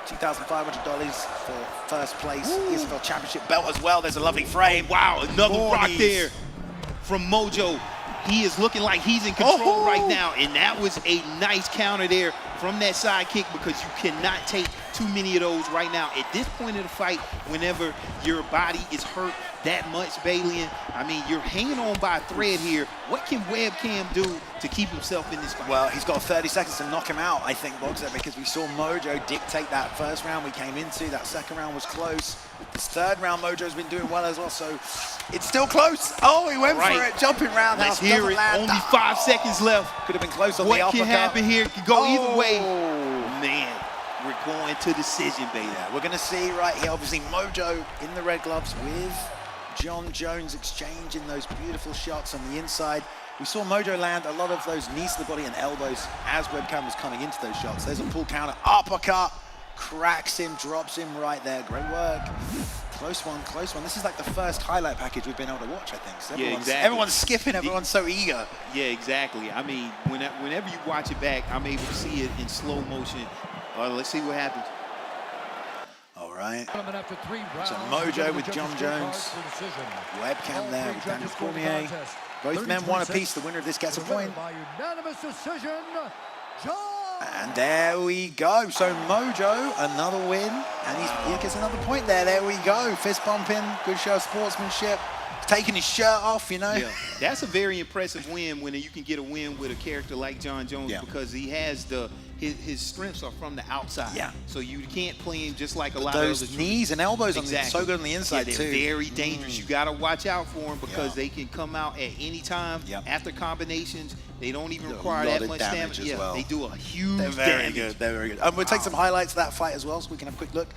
$2,500 for first place. ESFL Championship belt as well. There's a lovely frame.
Wow, another rock there from Mojo. He is looking like he's in control right now, and that was a nice counter there from that side kick because you cannot take too many of those right now. At this point of the fight, whenever your body is hurt that much, Balian, I mean, you're hanging on by a thread here. What can WebCam do to keep himself in this fight?
Well, he's got 30 seconds to knock him out, I think, Boxer, because we saw Mojo dictate that first round we came into. That second round was close. This third round, Mojo's been doing well as well, so it's still close. Oh, he went for it, jumping round.
Let's hear it. Only 5 seconds left.
Could have been close on the uppercut.
What can happen here? It could go either way. Man, we're going to decision, baby.
Yeah, we're going to see right here, obviously, Mojo in the red gloves with John Jones exchanging those beautiful shots on the inside. We saw Mojo land a lot of those knees to the body and elbows as WebCam was coming into those shots. There's a pull counter, uppercut, cracks him, drops him right there. Great work. Close one, close one. This is like the first highlight package we've been able to watch, I think. So everyone's skipping, everyone's so eager.
Yeah, exactly. I mean, whenever you watch it back, I'm able to see it in slow motion. Let's see what happens.
All right. So Mojo with John Jones. WebCam there with Daniel Cormier. Both men one apiece. The winner of this gets a point. And there we go. So Mojo, another win. And he gets another point there. There we go. Fist bumping. Good show of sportsmanship. Taking his shirt off, you know.
Yeah, that's a very impressive win when you can get a win with a character like John Jones because he has his strengths are from the outside. Yeah. So you can't play him just like a lot of
those knees and elbows are so good on the inside
too.
They're
very dangerous. You got to watch out for them because they can come out at any time after combinations. They don't even require that much damage. Yeah, they do a huge damage.
They're very good. They're very good. And we'll take some highlights of that fight as well so we can have a quick look.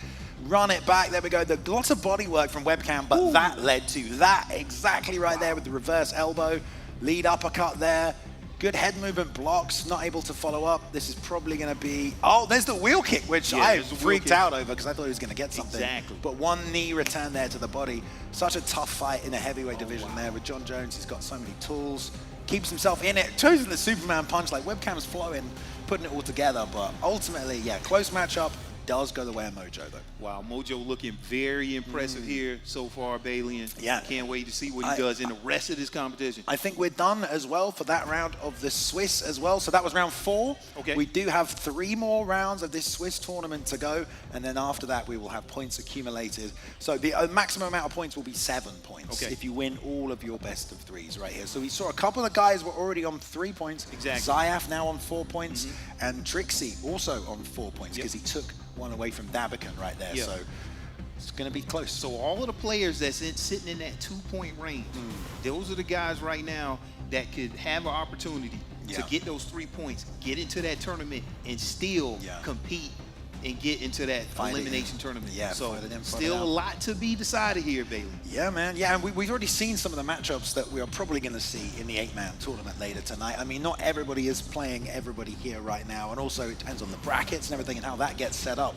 Run it back. There we go. Lots of body work from WebCam, but that led to that exactly right there with the reverse elbow. Lead uppercut there. Good head movement, blocks, not able to follow up. This is probably going to be... Oh, there's the wheel kick, which I freaked out over because I thought he was going to get something.
Exactly.
But one knee return there to the body. Such a tough fight in the heavyweight division there with John Jones. He's got so many tools. Keeps himself in it. Choosing the Superman punch, like webcam's flowing, putting it all together. But ultimately, yeah, close matchup. Does go the way of Mojo, though.
Wow, Mojo looking very impressive here so far, Bailey. And
yeah,
can't wait to see what he does in the rest of this competition.
I think we're done as well for that round of the Swiss as well. So that was round 4.
Okay.
We do have 3 more rounds of this Swiss tournament to go. And then after that, we will have points accumulated. So the maximum amount of points will be 7 points if you win all of your best of 3s right here. So we saw a couple of guys were already on 3 points.
Exactly.
Zayaf now on 4 points. And Trixie also on 4 points because he took one away from Davikon right there. So it's going to be close.
So all of the players that's sitting in that 2-point range, those are the guys right now that could have an opportunity to get those 3 points, get into that tournament, and still compete and get into that elimination tournament.
Yeah,
so still a lot to be decided here, Bailey.
Yeah, man. Yeah, and we've already seen some of the matchups that we are probably going to see in the 8-man tournament later tonight. I mean, not everybody is playing everybody here right now, and also it depends on the brackets and everything and how that gets set up.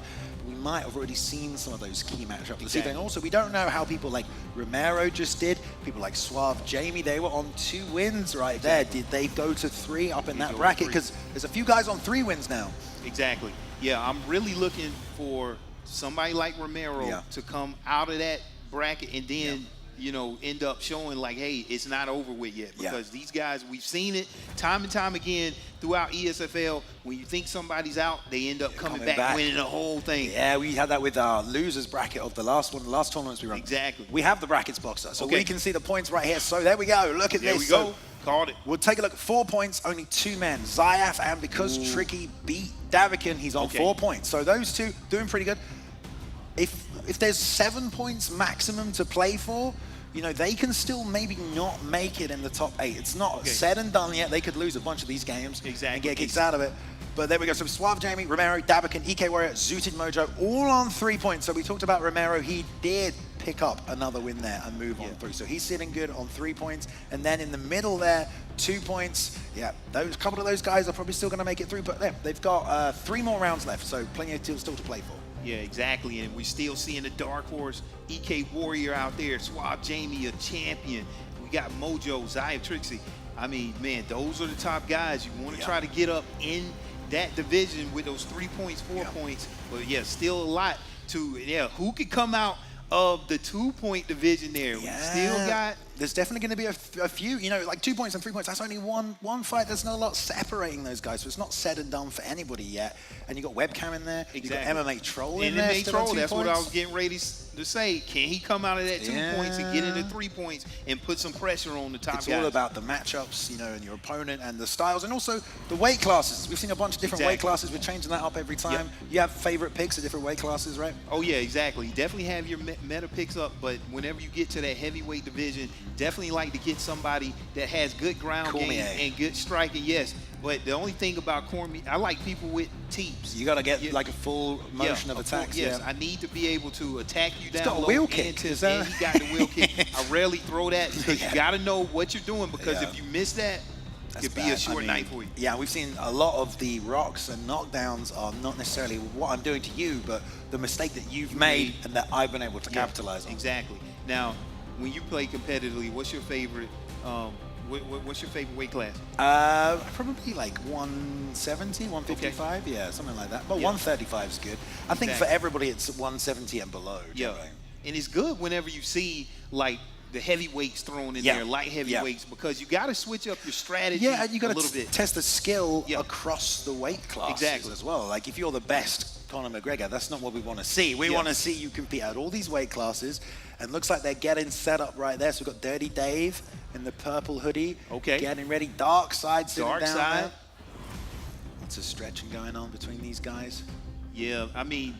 We might have already seen some of those key matchups this evening. Also, we don't know how people like Romero just did, people like Suave, Jamie, they were on 2 wins right there. Did they go to 3 up in that bracket? Because there's a few guys on 3 wins now.
Exactly. Yeah, I'm really looking for somebody like Romero to come out of that bracket and then, you know, end up showing like, hey, it's not over with yet. Because these guys, we've seen it time and time again throughout ESFL. When you think somebody's out, they end up coming back, winning the whole thing.
Yeah, we had that with our losers bracket of the last one, the last tournaments we run.
Exactly.
We have the brackets boxer, so we can see the points right here. So there we go. Look at this.
There we go. Called it.
We'll take a look at 4 points, only 2 men. Zayaf, and because Tricky beat Davikon, he's on 4 points. So those two doing pretty good. If there's 7 points maximum to play for, you know, they can still maybe not make it in the top 8. It's not said and done yet. They could lose a bunch of these games and get kicked out of it. But there we go. So Suave, Jamie, Romero, Davikon, EK Warrior, Zooted Mojo, all on 3 points. So we talked about Romero. He did pick up another win there and move on through. So he's sitting good on 3 points. And then in the middle there, 2 points. Yeah, those couple of those guys are probably still going to make it through. But they've got 3 more rounds left. So plenty of still to play for.
Yeah, exactly. And we're still seeing the dark horse, EK Warrior out there. Suave Jamie, a champion. We got Mojo, Zayaf, Trixie. I mean, man, those are the top guys. You want to try to get up in that division with those 3 points, 4 points. But yeah, still a lot to, who could come out of the 2-point division there? We still got...
There's definitely going to be a few, you know, like 2 points and 3 points. That's only one fight. There's not a lot separating those guys, so it's not said and done for anybody yet. And you got WebCam in there.
Exactly.
You got MMA Troll in there.
MMA Troll, that's what I was getting ready to say. Can he come out of that 2 points and get into 3 points and put some pressure on the top guys?
It's all about the matchups, you know, and your opponent and the styles, and also the weight classes. We've seen a bunch of different weight classes. We're changing that up every time. You have favorite picks of different weight classes, right?
Oh yeah, exactly. You definitely have your meta picks up, but whenever you get to that heavyweight division, definitely like to get somebody that has good ground game and good striking, But the only thing about Cormier, I like people with teeps.
You got to get like a full motion of attacks.
I need to be able to attack you down
low. He's got a wheel kick.
And he got the wheel kick. I rarely throw that because you got to know what you're doing, because if you miss that, it could be a short night for you.
Yeah, we've seen a lot of the rocks and knockdowns are not necessarily what I'm doing to you, but the mistake that you've made and that I've been able to capitalize on.
Exactly. Now, when you play competitively, what's your favorite? What's your favorite weight class?
Probably like 170, 155, something like that. But 135 is good. I think for everybody it's 170 and below.
And it's good whenever you see like the heavyweights thrown in there, light heavyweights, because you got to switch up your strategy
and you got
a little bit.
Test the skill across the weight classes as well. Like if you're the best Conor McGregor, that's not what we want to see. We want to see you compete at all these weight classes. And looks like they're getting set up right there. So we've got Dirty Dave in the purple hoodie. Getting ready. Dark Side sitting down there. Lots of stretching going on between these guys.
Yeah, I mean,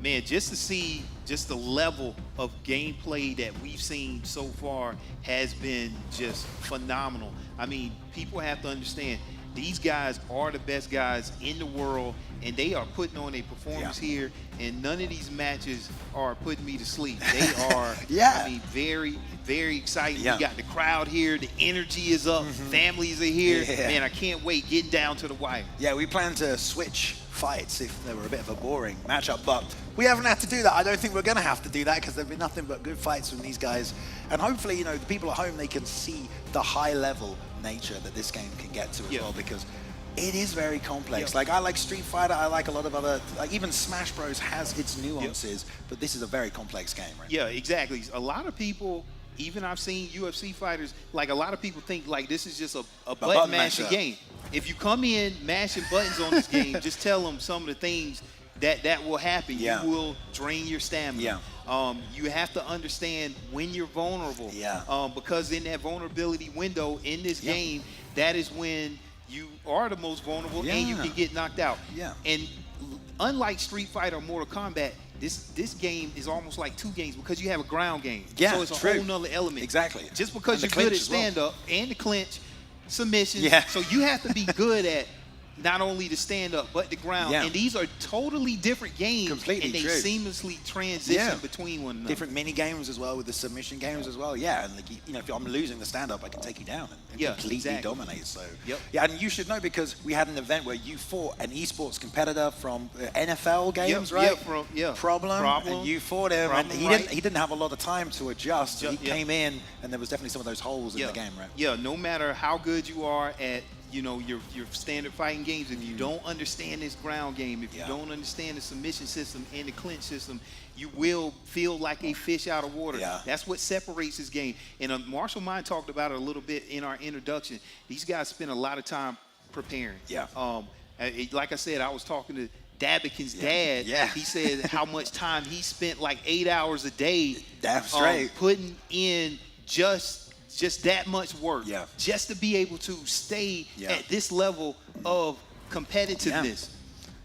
man, just to see just the level of gameplay that we've seen so far has been just phenomenal. I mean, people have to understand, these guys are the best guys in the world, and they are putting on a performance here, and none of these matches are putting me to sleep. They are, I mean, very, very exciting. You got the crowd here, the energy is up, families are here. Man, I can't wait getting down to the wire.
Yeah, we plan to switch fights if they were a bit of a boring matchup, but we haven't had to do that. I don't think we're going to have to do that because there've been nothing but good fights from these guys. And hopefully, you know, the people at home, they can see the high level nature that this game can get to as well, because it is very complex. Like, I like Street Fighter, I like a lot of other, like even Smash Bros has its nuances, but this is a very complex game, right?
Yeah, exactly. A lot of people, even I've seen UFC fighters, like a lot of people think like this is just a button mashing game. If you come in mashing buttons on this game, just tell them some of the things that will happen. You will drain your stamina. You have to understand when you're vulnerable. Because in that vulnerability window in this game, that is when you are the most vulnerable and you can get knocked out. And unlike Street Fighter or Mortal Kombat, this game is almost like two games because you have a ground game. So it's a whole nother element. Just because you're good at stand-up and the clinch, submission. So you have to be good at not only the stand-up, but the ground. And these are totally different games. And they seamlessly transition between one another.
Different mini games as well with the submission games as well. And like, you know, if I'm losing the stand-up, I can take you down and completely dominate. So and you should know because we had an event where you fought an esports competitor from NFL games, right? Problem. And you fought him, and he didn't have a lot of time to adjust. So he came in, and there was definitely some of those holes in the game, right?
No matter how good you are at, you know, your standard fighting games, if you don't understand this ground game, if you don't understand the submission system and the clinch system, you will feel like a fish out of water. That's what separates this game. And Marshall Mind talked about it a little bit in our introduction. These guys spend a lot of time preparing. Like I said, I was talking to Davikon's dad. He said how much time he spent, like 8 hours a day, putting in just that much work, just to be able to stay at this level of competitiveness.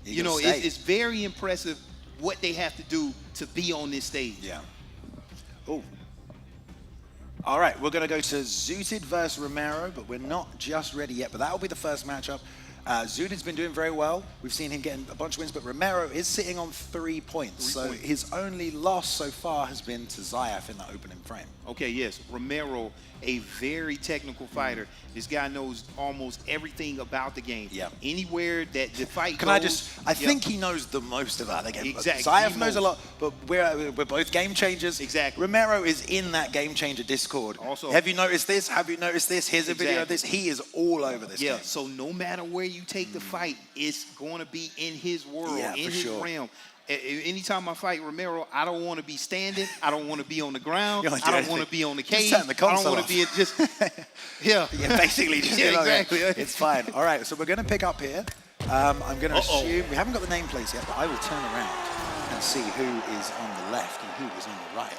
You know, it's very impressive what they have to do to be on this stage.
All right, we're going to go to Zooted versus Romero, but we're not just ready yet. But that will be the first matchup. Zooted's been doing very well. We've seen him getting a bunch of wins, but Romero is sitting on 3 points. So his only loss so far has been to Zayaf in that opening frame.
Okay, yes. Romero, a very technical fighter. This guy knows almost everything about the game. Anywhere that the fight goes.
I think he knows the most about the game. Zayaf knows a lot, but we're both game changers. Romero is in that game changer Discord. Also, have you noticed this? Have you noticed this? Here's a video of this. He is all over this game.
So no matter where you take the fight, it's going to be in his world, in his realm. Anytime I fight Romero, I don't want to be standing. I don't want to be on the ground. I don't want to be on the cage. I don't want to be just,
basically just it's fine. All right, so we're going to pick up here. I'm going to assume, we haven't got the nameplates yet, but I will turn around and see who is on the left and who is on the right.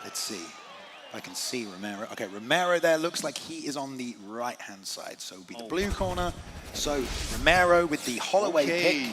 Let's see if I can see Romero. Okay, Romero there looks like he is on the right-hand side. So it'll be the blue corner. So Romero with the Holloway pick.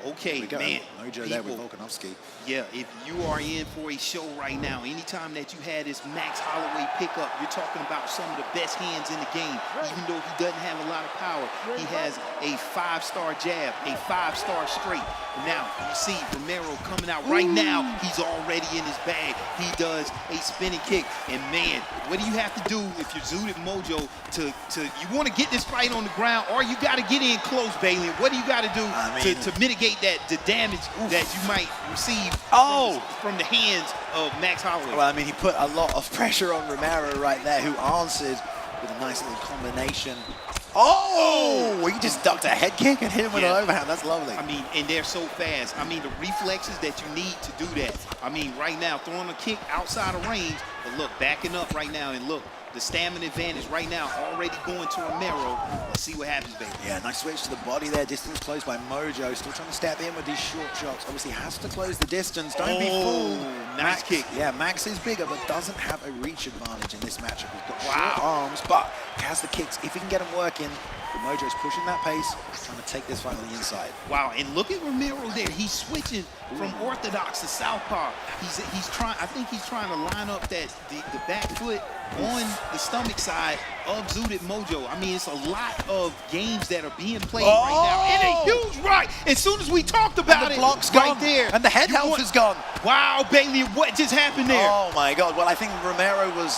Okay, man.
Mojo there with Volkanovski.
If you are in for a show right now, anytime that you had this Max Holloway pickup, you're talking about some of the best hands in the game. Even though he doesn't have a lot of power, he has a 5-star jab, a 5-star straight. Now, you see Romero coming out right now. He's already in his bag. He does a spinning kick. And man, what do you have to do if you're Zooted Mojo you want to get this fight on the ground, or you got to get in close, Bailey? What do you got to do to mitigate the damage that you might receive from the hands of Max Holloway?
Well, I mean, he put a lot of pressure on Romero right there, who answered with a nice little combination. He just ducked a head kick and hit him with an overhand. That's lovely.
I mean, and they're so fast. I mean, the reflexes that you need to do that. I mean, right now, throwing a kick outside of range, but look, backing up right now, and look, the stamina advantage right now already going to Romero. Let's see what happens, baby.
Nice switch to the body there. Distance closed by Mojo. Still trying to step in with these short shots. Obviously has to close the distance. Don't be fooled.
Nice kick.
Max is bigger, but doesn't have a reach advantage in this matchup. He's got short arms, but he has the kicks. If he can get them working, Mojo's pushing that pace, trying to take this fight on the inside.
Wow, and look at Romero there. He's switching from orthodox to southpaw. He's trying. I think he's trying to line up the back foot on the stomach side of Zooted Mojo. I mean, it's a lot of games that are being played right now. And a huge right. As soon as we talked about
the
it,
block's
right
gone.
there.
And the head health is gone.
Wow, Bailey, what just happened there?
Oh my God. Well, I think Romero was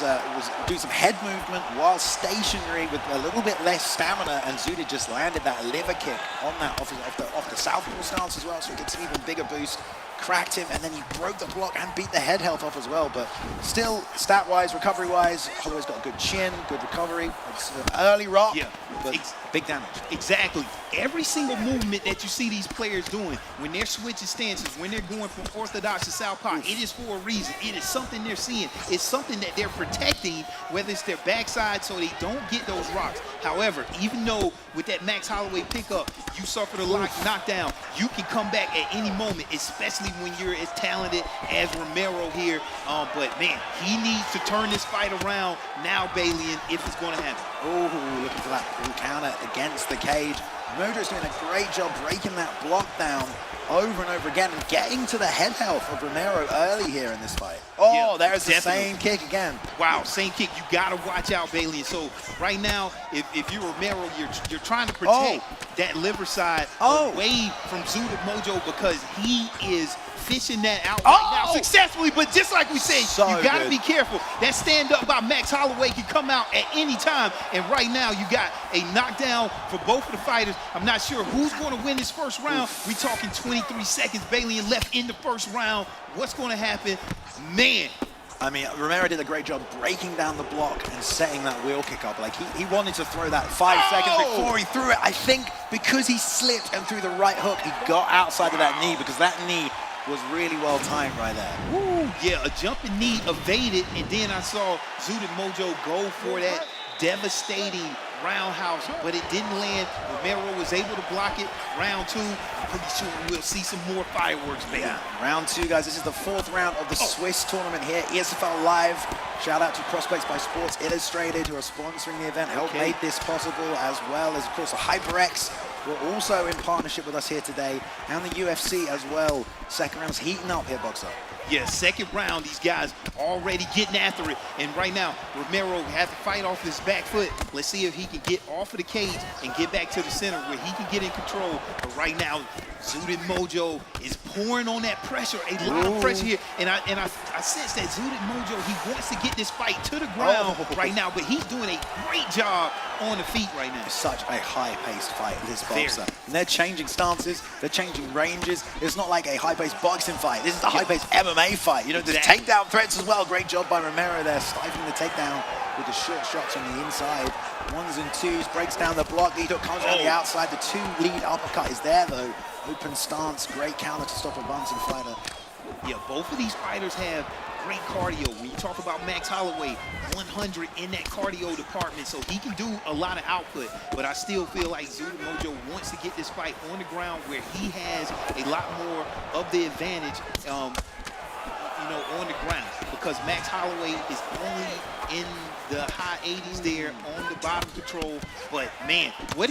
doing some head movement while stationary with a little bit less stamina, and Zooted just landed that liver kick on that off the southpaw stance as well, so he gets an even bigger boost. Cracked him, and then he broke the block and beat the head health off as well. But still, stat-wise, recovery-wise, Holloway's got a good chin, good recovery. It's an early rock, but big damage.
Exactly. Every single movement that you see these players doing, when they're switching stances, when they're going from orthodox to southpaw, it is for a reason. It is something they're seeing. It's something that they're protecting, whether it's their backside so they don't get those rocks. However, even though with that Max Holloway pickup, you suffered a knockdown, you can come back at any moment, especially when you're as talented as Romero here. But man, he needs to turn this fight around now, Bailey, if it's going to happen.
Oh, looking for that counter against the cage. Mojo's doing a great job breaking that block down over and over again and getting to the head health of Romero early here in this fight. Oh, yeah, there's the same kick again.
Wow, same kick. You got to watch out, Bailey. So right now, if you're Romero, you're trying to protect that liver side away from Zooted Mojo because he is fishing that out right now successfully, but just like we said, you got to be careful. That stand-up by Max Holloway can come out at any time, and right now you got a knockdown for both of the fighters. I'm not sure who's going to win this first round. We talking 23 seconds, Bailey, and left in the first round. What's going to happen? Man.
I mean, Romero did a great job breaking down the block and setting that wheel kick up. Like, he wanted to throw that 5 seconds before he threw it. I think because he slipped and threw the right hook, he got outside of that knee, because that knee was really well timed right there.
Woo, yeah, a jumping knee evaded, and then I saw Zooted Mojo go for that devastating roundhouse, but it didn't land. Romero was able to block it. Round 2, I'm pretty sure we'll see some more fireworks, baby.
Yeah, round 2, guys. This is the 4th round of the Swiss tournament here, ESFL Live. Shout out to Prospects by Sports Illustrated, who are sponsoring the event, helped make this possible, as well as, of course, the Hyperx. We're also in partnership with us here today, and the UFC as well. Second round's heating up here, Boxer.
Yeah, second round, these guys already getting after it. And right now, Romero had to fight off his back foot. Let's see if he can get off of the cage and get back to the center where he can get in control. But right now, Zooted Mojo is pouring on that pressure, a lot of pressure here. And I sense that Zooted Mojo, he wants to get this fight to the ground right now, but he's doing a great job on the feet right now.
It's such a high-paced fight, this boxer. And they're changing stances, they're changing ranges. It's not like a high-paced boxing fight. This is a high-paced MMA fight. You know, there's takedown threats as well. Great job by Romero there, stifling the takedown with the short shots on the inside. 1s and 2s, breaks down the block. The hook comes on the outside. The 2 lead uppercut is there, though. Open stance, great counter to stop a bouncing fighter.
Yeah, both of these fighters have great cardio. When you talk about Max Holloway, 100 in that cardio department, so he can do a lot of output. But I still feel like Zooted Mojo wants to get this fight on the ground where he has a lot more of the advantage, you know, on the ground, because Max Holloway is only in the high 80s there on the bottom control. But man, but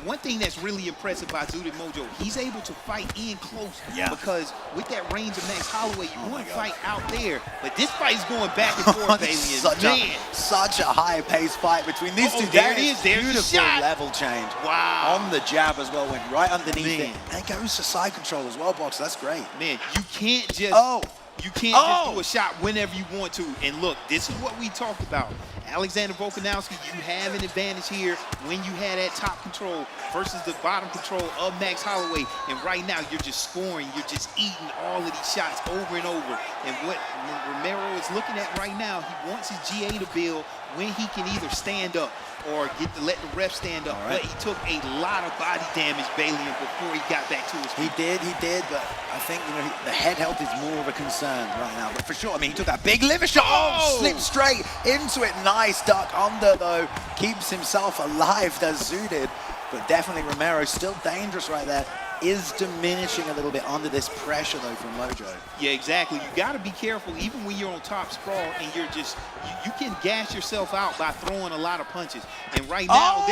one thing that's really impressive by Zooted Mojo, he's able to fight in close, because with that range of Max Holloway, you want to fight out there. But this fight is going back and forth, baby.
Such a high-paced fight between these two.
There it is. There's
beautiful
the shot.
level change.
Wow.
On the jab as well, went right underneath it. And it goes to side control as well, Boxer. That's great.
Man, you can't just just do a shot whenever you want to. And look, this is what we talked about. Alexander Volkanovski, you have an advantage here when you had that top control versus the bottom control of Max Holloway. And right now, you're just scoring. You're just eating all of these shots over and over. And what Romero is looking at right now, he wants his GA to build when he can either stand up or let the ref stand up. But he took a lot of body damage, Bailey, before he got back to his feet.
He did, but I think, you know, the head health is more of a concern right now. But for sure, I mean, he took that big liver shot, slipped straight into it. Nice duck under, though. Keeps himself alive, does Zooted. But definitely Romero still dangerous right there. is diminishing a little bit under this pressure, though, from Mojo.
Yeah, exactly. You got to be careful, even when you're on top sprawl and you're just, you can gas yourself out by throwing a lot of punches. And right now,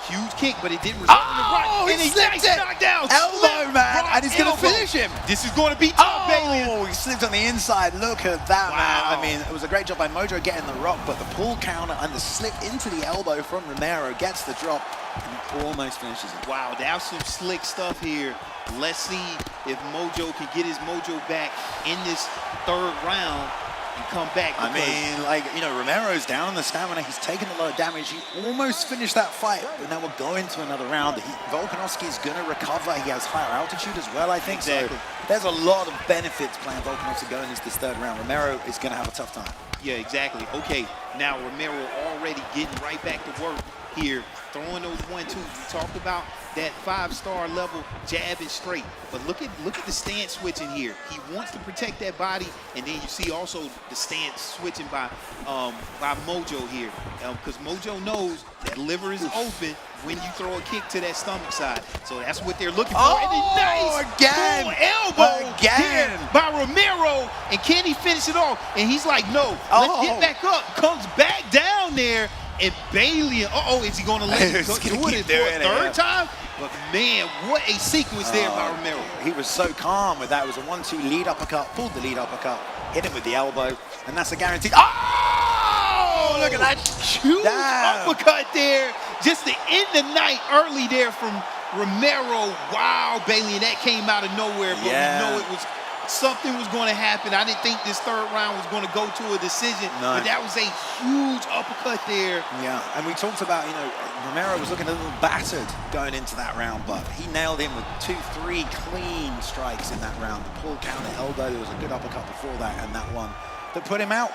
huge kick, but it didn't result in the right. And
he slipped it.
Knockdown.
Elbow, man. And he's going to finish him.
This is going to be tough, Bailey.
Oh, he slipped on the inside. Look at that, man. I mean, it was a great job by Mojo getting the rock, but the pull counter and the slip into the elbow from Romero gets the drop and almost finishes it.
Wow, that's some slick stuff here. Let's see if Mojo can get his mojo back in this third round and come back.
I mean, like, you know, Romero's down on the stamina. He's taken a lot of damage. He almost finished that fight, but now we'll go into another round. Volkanovski is going to recover. He has higher altitude as well, I think.
Exactly.
So there's a lot of benefits playing Volkanovski going into this third round. Romero is going to have a tough time.
Yeah, exactly. Okay, now Romero already getting right back to work here, throwing those 1-2s. We talked about that 5-star level jab and straight, but look at the stance switching here. He wants to protect that body, and then you see also the stance switching by Mojo here, because Mojo knows that liver is open when you throw a kick to that stomach side. So that's what they're looking for.
Oh,
and then nice
again,
elbow
again
by Romero, and can he finish it off? And he's like, no, let's get back up. Comes back down there. And Bailey, is he going to let him do it for a third time? But man, what a sequence there by Romero.
He was so calm with that. It was a 1-2 lead uppercut, pulled the lead uppercut, hit him with the elbow, and that's a guarantee. Oh, look at that.
Huge uppercut there. Just to end the night early there from Romero. Wow, Bailey, and that came out of nowhere, but we know it was something was going to happen. I didn't think this third round was going to go to a decision, but that was a huge uppercut there.
Yeah, and we talked about, you know, Romero was looking a little battered going into that round, but he nailed him with 2-3 clean strikes in that round. The pull counter elbow, there was a good uppercut before that, and that one that put him out.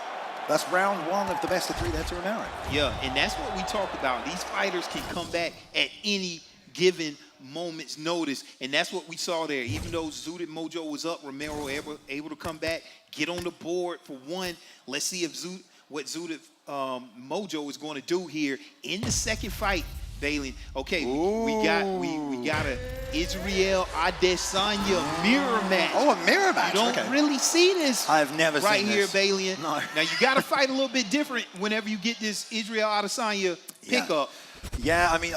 That's round one of the best of 3 there to Romero.
Yeah, and that's what we talked about. These fighters can come back at any given moment's notice, and that's what we saw there. Even though Zooted Mojo was up, Romero able to come back, get on the board for one. Let's see if what Zooted Mojo is going to do here in the second fight, Bailey. Okay, we got a Israel Adesanya mirror match.
Oh, a mirror match.
You don't really see this.
I've never
right
seen
here,
this.
Bailey.
No.
Now you got to fight a little bit different whenever you get this Israel Adesanya pickup.
Yeah, I mean,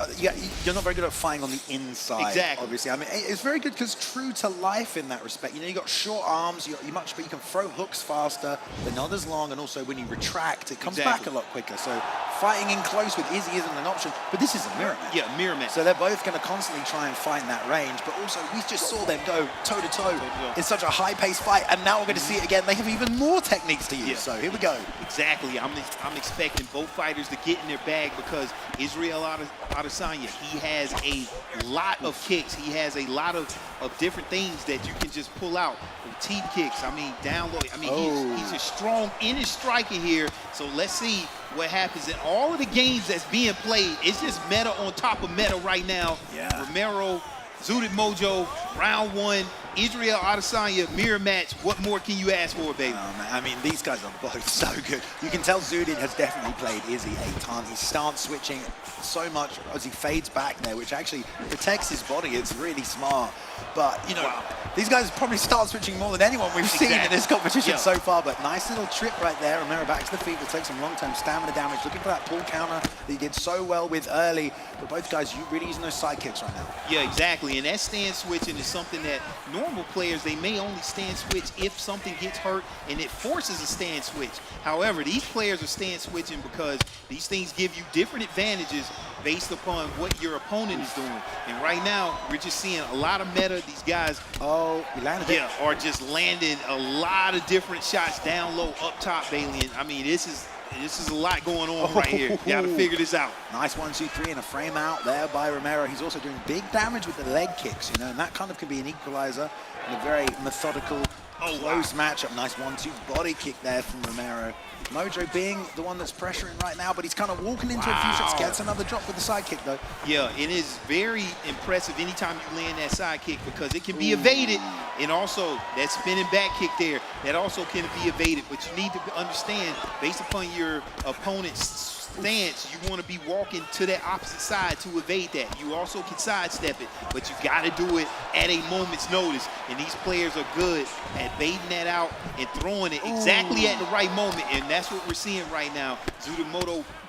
you're not very good at fighting on the inside.
Exactly.
Obviously, I mean, it's very good because true to life in that respect. You know, you got short arms, but you can throw hooks faster. They're not as long, and also when you retract, it comes back a lot quicker. So fighting in close with Izzy isn't an option. But this is a mirror match.
Yeah, mirror match.
So they're both going to constantly try and find that range. But also, we just saw them go toe to toe in such a high-paced fight, and now we're going to see it again. They have even more techniques to use. Yeah. So here we go.
Exactly. I'm expecting both fighters to get in their bag because Israel Adesanya, he has a lot of kicks. He has a lot of different things that you can just pull out. Teep kicks, I mean, down low. I mean, he's just strong in his striking here. So let's see what happens. In all of the games that's being played, it's just meta on top of meta right now.
Yeah.
Romero, Zooted Mojo, round one. Israel Adesanya mirror match. What more can you ask for, baby?
Oh, man. I mean, these guys are both so good. You can tell Zooted has definitely played Izzy a ton. He's stance switching so much as he fades back there, which actually protects his body. It's really smart. But, you know, these guys probably start switching more than anyone we've seen in this competition so far. But nice little trip right there. Romero back to the feet. Will take some long-term stamina damage. Looking for that pull counter that he did so well with early. But both guys really using those side kicks right now.
Yeah, exactly. And that stand switching is something that normal players, they may only stand switch if something gets hurt and it forces a stand switch. However, these players are stand switching because these things give you different advantages based upon what your opponent is doing. And right now, we're just seeing a lot of meta. These guys
he landed it.
are just landing a lot of different shots down low, up top, Bailey. And I mean, this is a lot going on right here. You got to figure this out.
Nice 1-2-3 and a frame out there by Romero. He's also doing big damage with the leg kicks, you know, and that kind of can be an equalizer in a very methodical, close matchup. Nice 1-2 body kick there from Romero. Mojo being the one that's pressuring right now, but he's kind of walking into a few shots. Gets another drop with the side kick, though.
Yeah, it is very impressive anytime you land that side kick because it can be evaded. And also, that spinning back kick there, that also can be evaded. But you need to understand, based upon your opponent's stance, you want to be walking to that opposite side to evade that. You also can sidestep it, but you got to do it at a moment's notice. And these players are good at baiting that out and throwing it exactly at the right moment. And that's what we're seeing right now.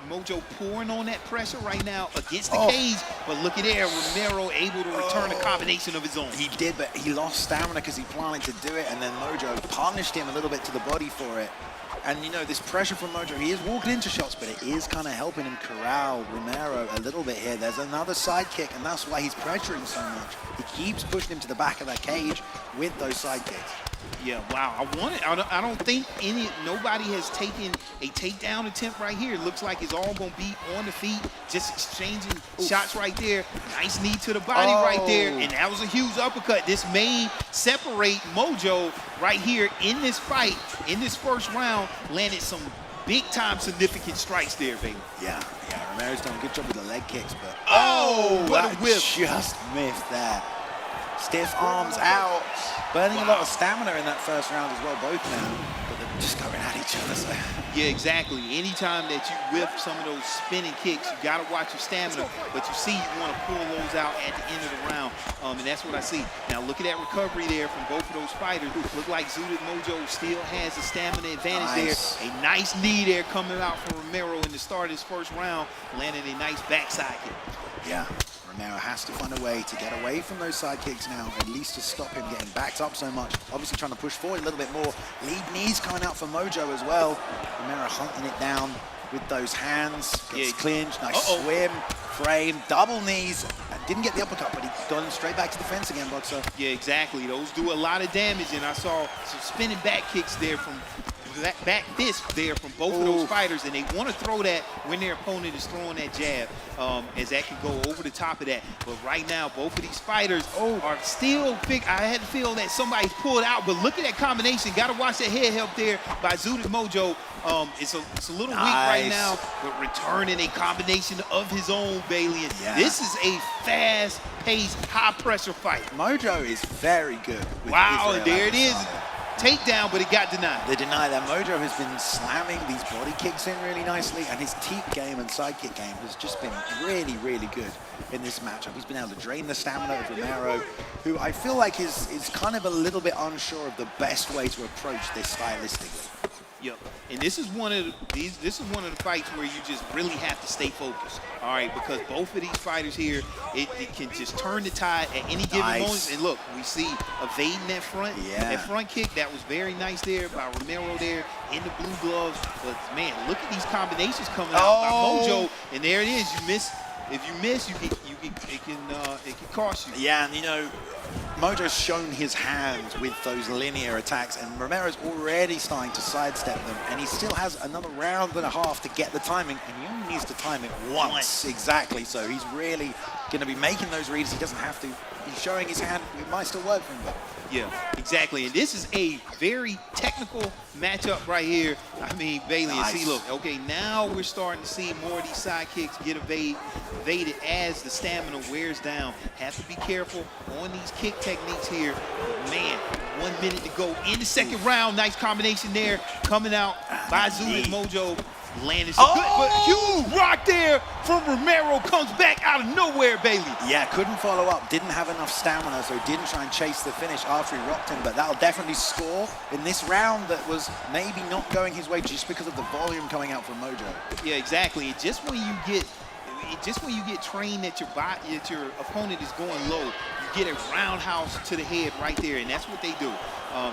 Mojo pouring on that pressure right now against the cage, but look at there, Romero able to return a combination of his own.
He did, but he lost stamina because he planned to do it, and then Mojo punished him a little bit to the body for it. And you know, this pressure from Mojo, he is walking into shots, but it is kind of helping him corral Romero a little bit here. There's another side kick, and that's why he's pressuring so much. He keeps pushing him to the back of that cage with those side kicks.
Yeah, wow. I don't think nobody has taken a takedown attempt right here. It looks like it's all going to be on the feet, just exchanging shots right there. Nice knee to the body right there, and that was a huge uppercut. This may separate Mojo right here in this fight, in this first round. Landed some big-time significant strikes there, baby.
Yeah, Romero's done a good job with the leg kicks, but
what a whip.
Just missed that. Stiff arms out. Burning a lot of stamina in that first round as well, both now. But they're just going at each other. So.
Yeah, exactly. Anytime that you whip some of those spinning kicks, you got to watch your stamina. But you see, you want to pull those out at the end of the round. And that's what I see. Now, look at that recovery there from both of those fighters. Look like Zudit Mojo still has the stamina advantage there. A nice knee there coming out from Romero in the start of his first round, landing a nice backside kick.
Yeah. Romero has to find a way to get away from those side kicks now, at least to stop him getting backed up so much. Obviously trying to push forward a little bit more. Lead knees coming out for Mojo as well. Romero hunting it down with those hands. Gets clinched, nice swim, frame, double knees. Didn't get the uppercut, but he got him straight back to the fence again, Boxer.
Yeah, exactly. Those do a lot of damage, and I saw some spinning back kicks there from back fist there from both of those fighters, and they want to throw that when their opponent is throwing that jab, as that can go over the top of that. But right now, both of these fighters are still I had to feel that somebody's pulled out, but look at that combination. Got to watch that head help there by Zudit Mojo. It's a little weak right now, but returning a combination of his own, Bailey. This is a fast-paced, high-pressure fight.
Mojo is very good.
Wow, and there it is. Takedown, but it got denied.
They deny that. Mojo has been slamming these body kicks in really nicely, and his teep game and side kick game has just been really, really good in this matchup. He's been able to drain the stamina of Romero, who I feel like is kind of a little bit unsure of the best way to approach this stylistically.
Yep, and this is one of the fights where you just really have to stay focused. All right, because both of these fighters here, it can just turn the tide at any given moment. And look, we see evading that front kick. That was very nice there by Romero there in the blue gloves. But man, look at these combinations coming out by Mojo, and there it is. You miss. If you miss, it can cost you.
Yeah, and you know, Mojo's shown his hands with those linear attacks, and Romero's already starting to sidestep them, and he still has another round and a half to get the timing, and he only needs to time it once. Exactly, so he's really going to be making those reads. He doesn't have to. He's showing his hand. It might still work for him, but
yeah, exactly. And this is a very technical matchup right here. I mean, Bailey, and see, look, okay, now we're starting to see more of these side kicks get evaded as the stamina wears down. Have to be careful on these kick techniques here. Man, 1 minute to go in the second round. Nice combination there coming out by Zudit Mojo. Landed some good, but huge rock there from Romero comes back out of nowhere, Bailey.
Yeah, couldn't follow up, didn't have enough stamina, so didn't try and chase the finish after he rocked him, but that'll definitely score in this round that was maybe not going his way just because of the volume coming out from Mojo.
Yeah, exactly. Just when you get trained that your opponent is going low, you get a roundhouse to the head right there, and that's what they do.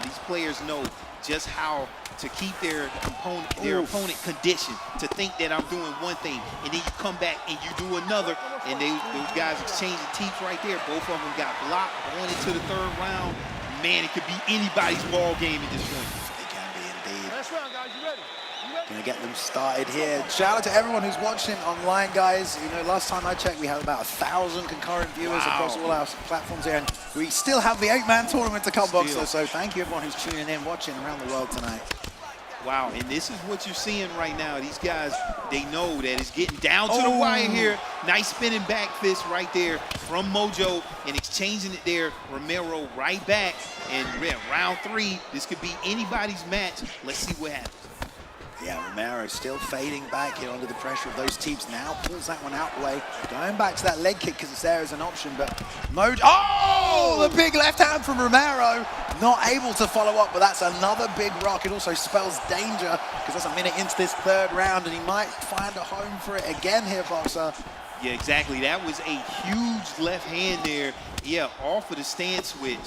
These players know just how to keep their opponent conditioned to think that I'm doing one thing, and then you come back and you do another, and those guys exchanging teeth right there. Both of them got blocked going into the third round. Man, it could be anybody's ball game at this point.
It can be indeed.
Last round, guys. You ready?
Gonna get them started here. Shout out to everyone who's watching online, guys. You know, last time I checked, we had about 1,000 concurrent viewers across all our platforms here, and we still have the 8-man tournament to come, Boxer. So thank you everyone who's tuning in, watching around the world tonight.
Wow, and this is what you're seeing right now. These guys, they know that it's getting down to the wire here. Nice spinning back fist right there from Mojo, and exchanging it there. Romero right back, and round 3, this could be anybody's match. Let's see what happens.
Yeah, Romero still fading back here under the pressure of those teeps. Now pulls that one out way. Going back to that leg kick because it's there as an option, but Mojo, oh, the big left hand from Romero. Not able to follow up, but that's another big rock. It also spells danger because that's a minute into this third round and he might find a home for it again here, Boxer.
Yeah, exactly. That was a huge left hand there. Yeah, off of the stance switch.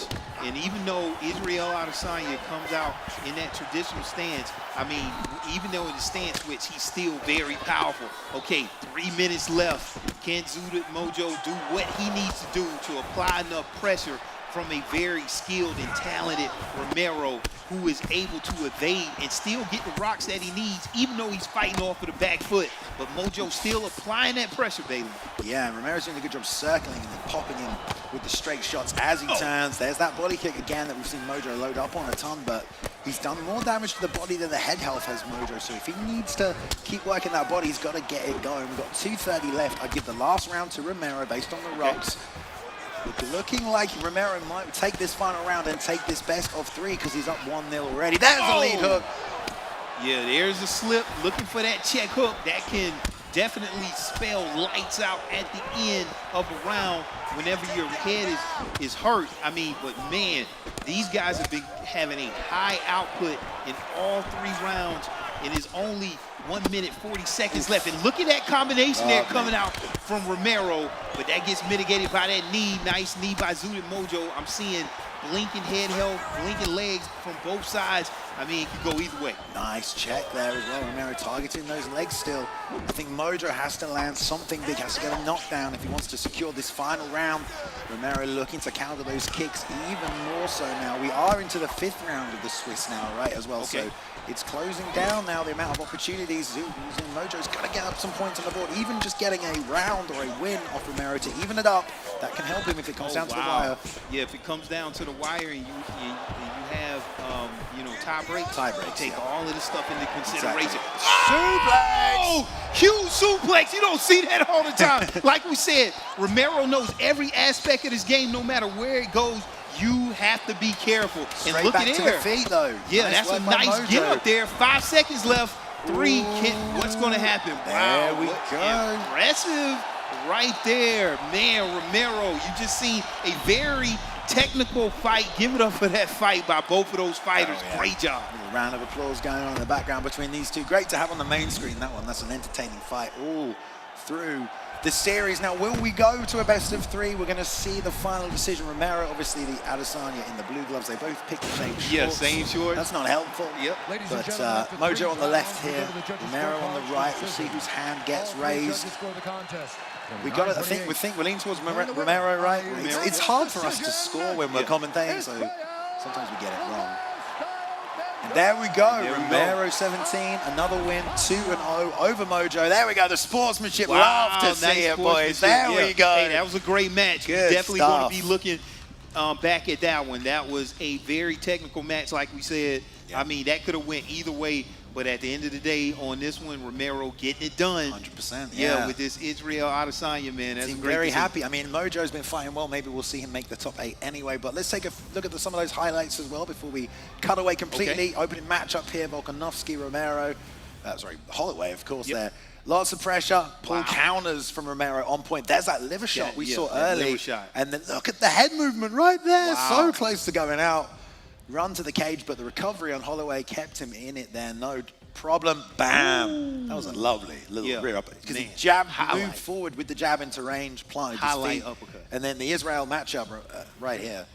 And even though Israel Adesanya comes out in that traditional stance, I mean, even though in the stance switch, he's still very powerful. Okay, 3 minutes left. Can Mojo do what he needs to do to apply enough pressure from a very skilled and talented Romero who is able to evade and still get the rocks that he needs, even though he's fighting off of the back foot. But Mojo still applying that pressure, Bailey.
Yeah, and Romero's doing a good job circling and then popping in with the straight shots as he turns. There's that body kick again that we've seen Mojo load up on a ton, but he's done more damage to the body than the head health has Mojo. So if he needs to keep working that body, he's got to get it going. We've got 2:30 left. I'd give the last round to Romero based on the rocks. Looking like Romero might take this final round and take this best of 3 because he's up 1-0 already. There's a lead hook.
Yeah, there's a slip. Looking for that check hook. That can definitely spell lights out at the end of a round whenever your head is hurt. I mean, but man, these guys have been having a high output in all 3 rounds, and it's only 1 minute, 40 seconds left. And look at that combination there coming out from Romero, but that gets mitigated by that knee. Nice knee by Zudit Mojo. I'm seeing blinking head health, blinking legs from both sides. I mean, it could go either way.
Nice check there as well. Romero targeting those legs still. I think Mojo has to land something big, has to get a knockdown if he wants to secure this final round. Romero looking to counter those kicks even more so now. We are into the 5th round of the Swiss now, right, as well.
Okay.
So it's closing down now, the amount of opportunities. Mojo's got to get up some points on the board. Even just getting a round or a win off Romero to even it up, that can help him if it comes down to the wire.
Yeah, if it comes down to the wire and you have, you know, tie breaks, take all of this stuff into consideration.
Exactly.
Oh! Huge suplex. You don't see that all the time. Like we said, Romero knows every aspect of this game, no matter where it goes. You have to be careful.
Straight
and look
back
at
to
there.
the feet, though.
Yeah,
nice
that's a nice get up there. 5 seconds left. 3. What's going to happen?
There we go.
Impressive right there. Man, Romero, you just seen a very technical fight. Give it up for that fight by both of those fighters.
Oh, yeah.
Great job.
A little round of applause going on in the background between these two. Great to have on the main screen, that one. That's an entertaining fight all through the series. Now, will we go to a best of 3? We're going to see the final decision. Romero, obviously, the Adesanya in the blue gloves. They both picked the same shorts.
Yeah, same shorts.
That's not helpful.
Yep.
But Mojo on the left here, Romero on the right. We'll see whose hand gets raised. We got it. I think we're leaning towards Romero, right? It's hard for us to score when we're commentating, so sometimes we get it wrong. And there we go. Romero 17, another win, 2-0 over Mojo. There we go. The sportsmanship. Love to see it, boys. There we go.
Hey, that was a great match.
Good
Definitely
stuff.
going to be looking back at that one. That was a very technical match, like we said. I mean, that could have went either way. But at the end of the day, on this one, Romero getting it done.
100%,
yeah. With this Israel Adesanya, man. That's great.
Very happy. I mean, Mojo's been fighting well. Maybe we'll see him make the top 8 anyway. But let's take a look at some of those highlights as well before we cut away completely.
Okay.
Opening matchup here, Volkanovski, Romero. Holloway, of course, there. Lots of pressure. Pull counters from Romero on point. There's that liver shot we saw early.
Liver shot.
And then look at the head movement right there. So close to going out. Run to the cage, but the recovery on Holloway kept him in it there. No problem. Bam. Ooh. That was a lovely little rear uppercut. Because he moved forward with the jab into range, planted his feet.
Uppercut.
And then the Israel matchup right here.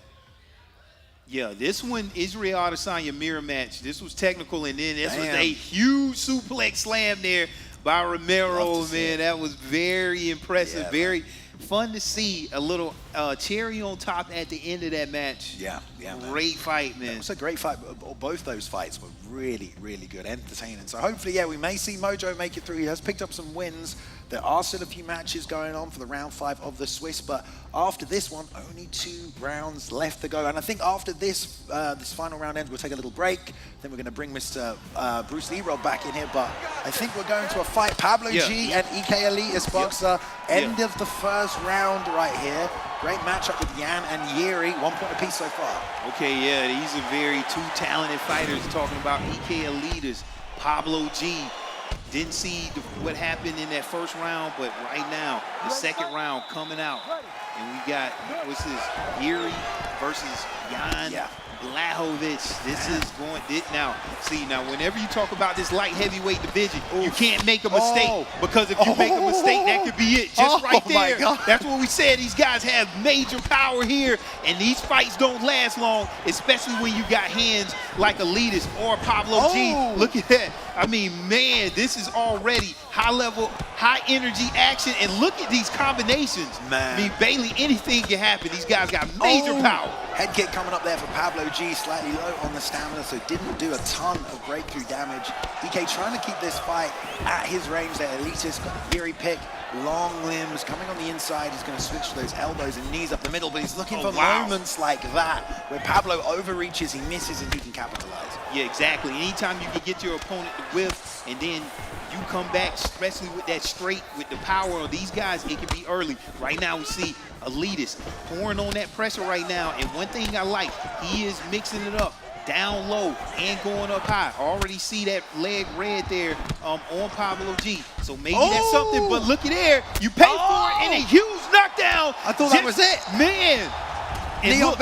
Yeah, this one, Israel Adesanya mirror match. This was technical, and then this was a huge suplex slam there by Romero, man. That was very impressive.
Yeah,
very fun to see. A little cherry on top at the end of that match.
Yeah,
great fight, man.
It was a great fight. Both those fights were really, really good, entertaining. So hopefully, we may see Mojo make it through. He has picked up some wins. There are still a few matches going on for the round 5 of the Swiss, but after this one, only 2 rounds left to go. And I think after this this final round ends, we'll take a little break. Then we're going to bring Mr. Bruce Leroy back in here. But I think we're going to a fight. Pablo G and EK Elitist boxer. End of the first round right here. Great matchup with Yan and Yeri. 1 point apiece so far.
Okay, yeah, these are 2 talented fighters. Talking about EK Elitist Pablo G didn't see what happened in that first round, but right now, the second round coming out. And we got, what's this, Yuri versus Jan Blachowicz. This is going, now, see, now whenever you talk about this light heavyweight division, you can't make a mistake, because if you make a mistake, that could be it, just right there. That's what we said. These guys have major power here, and these fights don't last long, especially when you got hands like Elitist or Pablo G. Look at that. I mean, man, this is already high level, high energy action, and look at these combinations. Man. I mean, Bailey, anything can happen. These guys got major power.
Head kick coming up there for Pablo G, slightly low on the stamina, so didn't do a ton of breakthrough damage. DK trying to keep this fight at his range there. Elitist got the Yuri pick, long limbs, coming on the inside. He's going to switch those elbows and knees up the middle, but he's looking for moments like that, where Pablo overreaches, he misses, and he can capitalize.
Yeah, exactly. Anytime you can get your opponent to whiff, and then you come back, especially with that straight, with the power of these guys, it can be early. Right now we see Elitist pouring on that pressure right now, and one thing I like, he is mixing it up down low and going up high. Already see that leg red there on Pablo G. So maybe that's something, but look at there. You pay for it, and a huge knockdown.
I thought that was it.
Man. And look,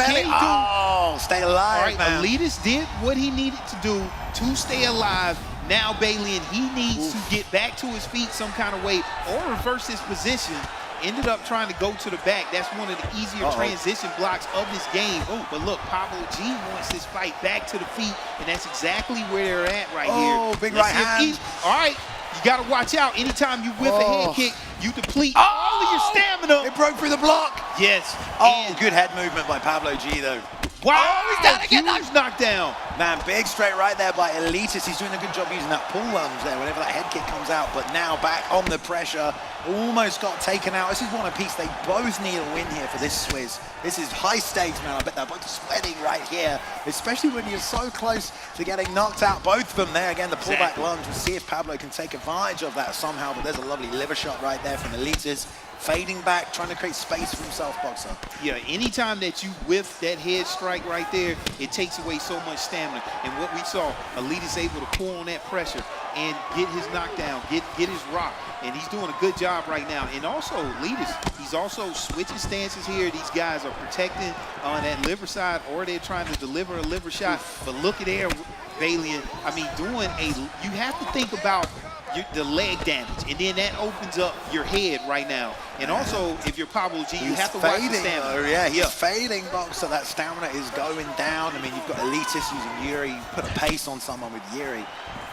stay alive, man.
Elitist did what he needed to do to stay alive. Now Bailey, and he needs to get back to his feet some kind of way or reverse his position. Ended up trying to go to the back. That's one of the easier transition blocks of this game. But look, Pablo G wants this fight back to the feet, and that's exactly where they're at right here.
Big right hand.
All right, you got to watch out. Anytime you whiff a head kick, you deplete all of your stamina.
It broke through the block.
Yes.
And good head movement by Pablo G, though.
Wow, he's down again. Huge knockdown.
Man, big straight right there by Elitist. He's doing a good job using that pull lunge there whenever that head kick comes out, but now back on the pressure. Almost got taken out. This is one apiece. They both need a win here for this Swizz. This is high stakes, man. I bet they're both sweating right here, especially when you're so close to getting knocked out. Both of them there. Again, the pullback lunge. We'll see if Pablo can take advantage of that somehow, but there's a lovely liver shot right there from Elitist. Fading back, trying to create space for himself, boxer.
Yeah, anytime that you whiff that head strike right there, it takes away so much stamina. And what we saw, Elitist able to pull on that pressure and get his knockdown, get his rock. And he's doing a good job right now. And also, Elitist, he's also switching stances here. These guys are protecting on that liver side, or they're trying to deliver a liver shot. But look at there, Bailey. I mean, you have to think about the leg damage, and then that opens up your head right now. And also, if you're Pablo G, you have to watch the stamina.
Yeah, he's fading, boxer. That stamina is going down. I mean, you've got Elitist using Yuri, put a pace on someone with Yuri.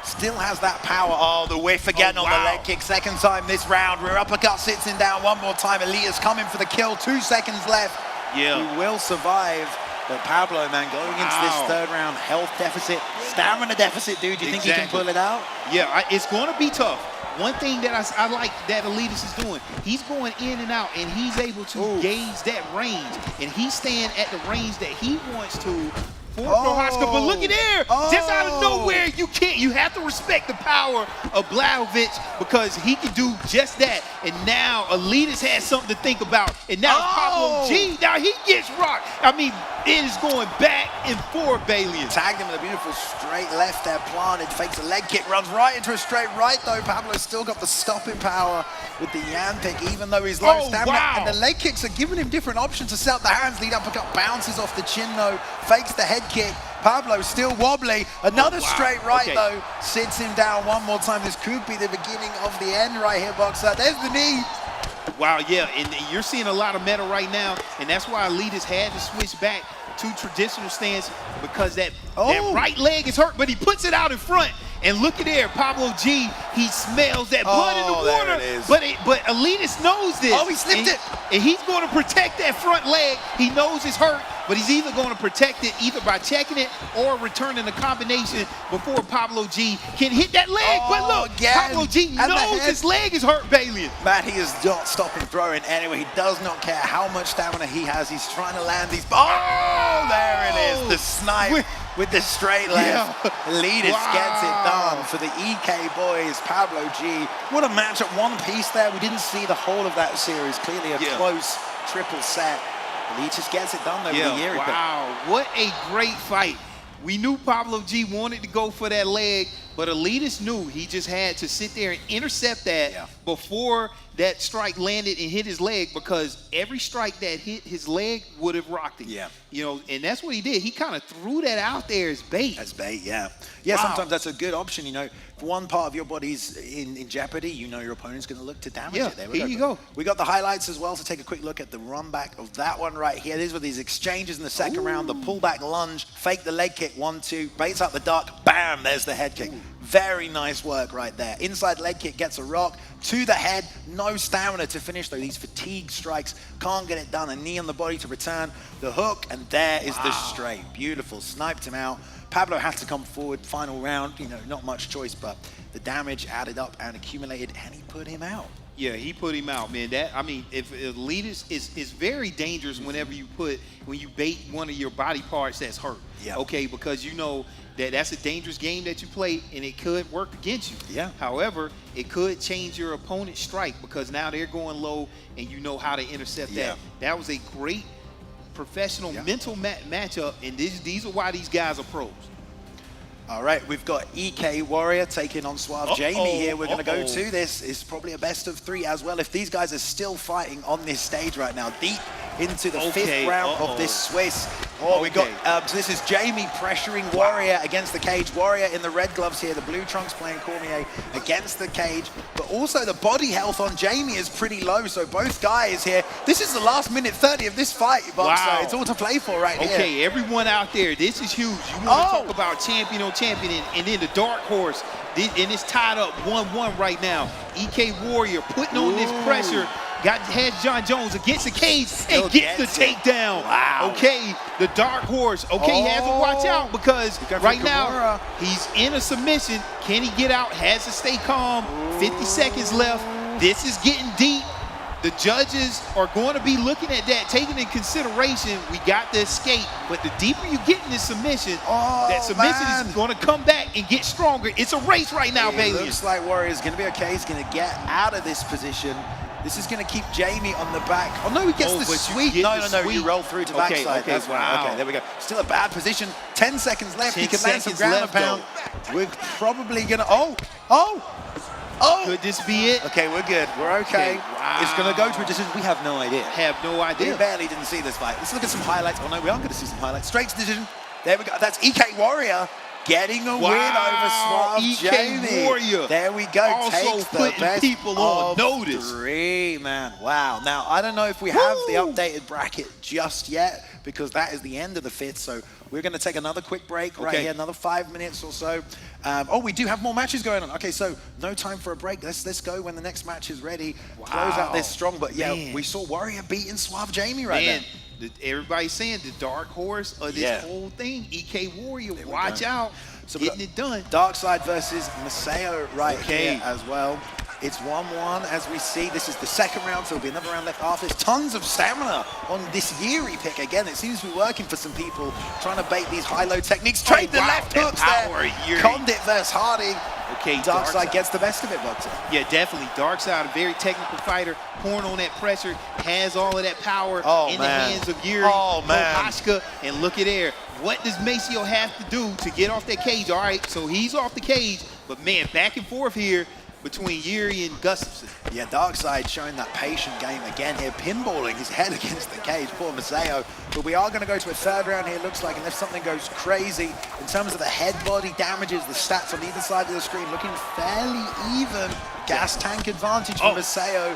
Still has that power. Oh, the whiff again on the leg kick. Second time this round. Rear uppercut sits him down one more time. Elitist coming for the kill. 2 seconds left. Yeah. He will survive. But Pablo, man, going into this third round, health deficit, stamina deficit, dude. Do you think he can pull it out?
Yeah, it's going to be tough. One thing that I like that Elitist is doing, he's going in and out, and he's able to gauge that range, and he's staying at the range that he wants to for Prohaska. But look at there, just out of nowhere, you have to respect the power of Blachowicz, because he can do just that. And now Elitist has something to think about. And now Pablo G, now he gets rocked. I mean, it is going back and forth, Bailey.
Tagged him with a beautiful straight left there, planted, fakes a leg kick, runs right into a straight right though. Pablo's still got the stopping power with the yam pick, even though he's low stamina. And the leg kicks are giving him different options to set up the hands. Lead uppercut bounces off the chin though, fakes the head kick. Pablo still wobbly. Another straight right though, sits him down one more time. This could be the beginning of the end right here, boxer. There's the knee.
Wow, yeah, and you're seeing a lot of metal right now, and that's why Elitist had to switch back to traditional stance, because that right leg is hurt, but he puts it out in front. And look at there, Pablo G, he smells that blood in the water.
There it is.
But Elitist knows this.
Oh, he slipped it.
And he's going to protect that front leg. He knows it's hurt, but he's either going to protect it either by checking it or returning the combination before Pablo G can hit that leg. But look, Pablo G knows his leg is hurt, Bailey.
Man, he is not stopping throwing anyway. He does not care how much stamina he has. He's trying to land these. Oh, there it is. The snipe with the straight left. Elitist gets it done for the EK boys. Pablo G. What a match at one piece there. We didn't see the whole of that series. Clearly a close triple set. Elitist gets it done though with the Yuri pick.
Wow, what a great fight. We knew Pablo G wanted to go for that leg, But Elitist knew he just had to sit there and intercept that before that strike landed and hit his leg, because every strike that hit his leg would have rocked him.
Yeah.
You know, and that's what he did. He kind of threw that out there as bait.
As bait, yeah. Yeah,
Wow.
sometimes that's a good option, you know. If one part of your body's in jeopardy, you know your opponent's going to look to damage it. There
here you go.
We got the highlights as well, so take a quick look at the run back of that one right here. These were these exchanges in the second round, the pullback lunge, fake the leg kick, 1-2, baits out the duck, bam, there's the head kick. Very nice work right there. Inside leg kick gets a rock to the head, no stamina to finish though. These fatigue strikes, can't get it done. A knee on the body to return the hook, and there is the straight. Beautiful, sniped him out. Pablo had to come forward, final round, you know, not much choice, but the damage added up and accumulated, and he put him out.
Yeah, he put him out, man. That, I mean, if Elitist is very dangerous whenever when you bait one of your body parts that's hurt.
Yeah.
Okay, because you know that's a dangerous game that you play, and it could work against you.
Yeah.
However, it could change your opponent's strike, because now they're going low, and you know how to intercept that. That was a great professional mental matchup, and these are why these guys are pros.
All right, we've got EK Warrior taking on Suave Jamie here. We're going to go to this. It's probably a best of 3 as well. If these guys are still fighting on this stage right now, deep into the 5th round of this Swiss. We got, so this is Jamie pressuring Warrior against the cage. Warrior in the red gloves here, the blue trunks playing Cormier against the cage. But also the body health on Jamie is pretty low, so both guys here. This is the last minute 30 of this fight, Boxer. It's all to play for right here.
Okay, everyone out there, this is huge. You want to talk about champion on champion, and then the dark horse, and it's tied up 1-1 right now. EK Warrior putting on this pressure. Has John Jones against the cage and gets the takedown.
Wow.
Okay, the dark horse. Okay, has to watch out, because right now he's in a submission. Can he get out? Has to stay calm. 50 seconds left. This is getting deep. The judges are going to be looking at that, taking into consideration. We got the escape, but the deeper you get in this submission, that submission is going to come back and get stronger. It's a race right now, baby.
Looks like Warrior's going to be okay. He's going to get out of this position. This is going to keep Jamie on the back. Oh, no, he gets the sweep. No, you roll through to backside.
Okay, wow.
Okay, there we go. Still a bad position. 10 seconds left. He can land some ground and pound. We're probably going to...
Could this be it?
Okay, we're good. We're okay.
Wow.
It's going to go to a decision. We have no idea.
Have no idea.
We barely didn't see this fight. Let's look at some highlights. Oh, no, we are going to see some highlights. Straight to decision. There we go. That's EK Warrior getting a win over Suave Jamie.
Warrior.
There we go.
Also
takes the
putting
best
people on notice.
3, man. Wow. Now, I don't know if we have the updated bracket just yet, because that is the end of the 5th. So we're going to take another quick break right here, another 5 minutes or so. We do have more matches going on. Okay, so no time for a break. Let's go when the next match is ready. Close out this strong. But yeah, we saw Warrior beating Suave Jamie right there.
Everybody's saying the dark horse of this whole thing, EK Warrior, watch out. So getting it done.
Dark Side versus Maceo right here as well. It's 1-1 as we see. This is the 2nd round, so there'll be another round left after this. Tons of stamina on this Yuri pick. Again, it seems to be working for some people trying to bait these high-low techniques. Trade the left hooks there. Condit versus Harding. Okay, Darkside gets the best of it, Boxer.
Yeah, definitely. Darkside, a very technical fighter, pouring on that pressure, has all of that power in the hands of Yuri, Hashka, and look at there. What does Maceo have to do to get off that cage? All right, so he's off the cage, but man, back and forth here between Yuri and Gustafsson.
Yeah, Darkside showing that patient game again here, pinballing his head against the cage, poor Maceo. But we are going to go to a 3rd round here, looks like, unless something goes crazy. In terms of the head body damages, the stats on either side of the screen looking fairly even. Gas tank advantage for Maceo.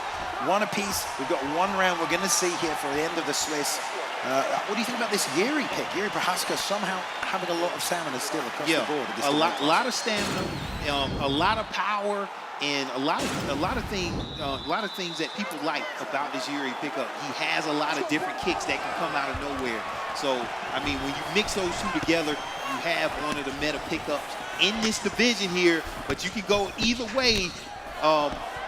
1 apiece. We've got 1 round we're going to see here for the end of the Swiss. What do you think about this Yuri pick? Yuri Prohaska somehow having a lot of stamina still across the board.
A lot of stamina, a lot of power, and a lot of things that people like about this Yuri pickup. He has a lot of different kicks that can come out of nowhere. So, I mean, when you mix those two together, you have one of the meta pickups in this division here, but you can go either way.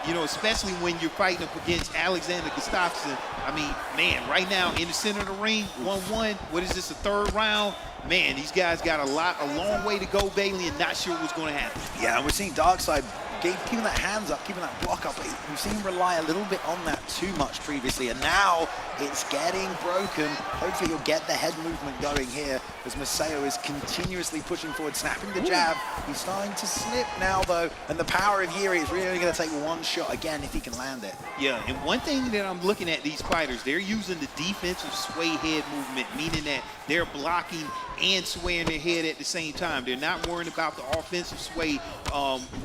You know, especially when you're fighting up against Alexander Gustafsson. I mean, man, right now in the center of the ring, 1-1. What is this, a 3rd round? Man, these guys got a long way to go, Bailey, and not sure what's going to happen.
Yeah, we're seeing Darkside keeping that hands up, keeping that block up. But we've seen him rely a little bit on that too much previously, and now it's getting broken. Hopefully he'll get the head movement going here as Maceo is continuously pushing forward, snapping the jab. He's starting to slip now though, and the power of Yuri is really only going to take one shot again if he can land it.
Yeah, and one thing that I'm looking at these fighters, they're using the defensive sway head movement, meaning that they're blocking and swaying their head at the same time. They're not worrying about the offensive sway,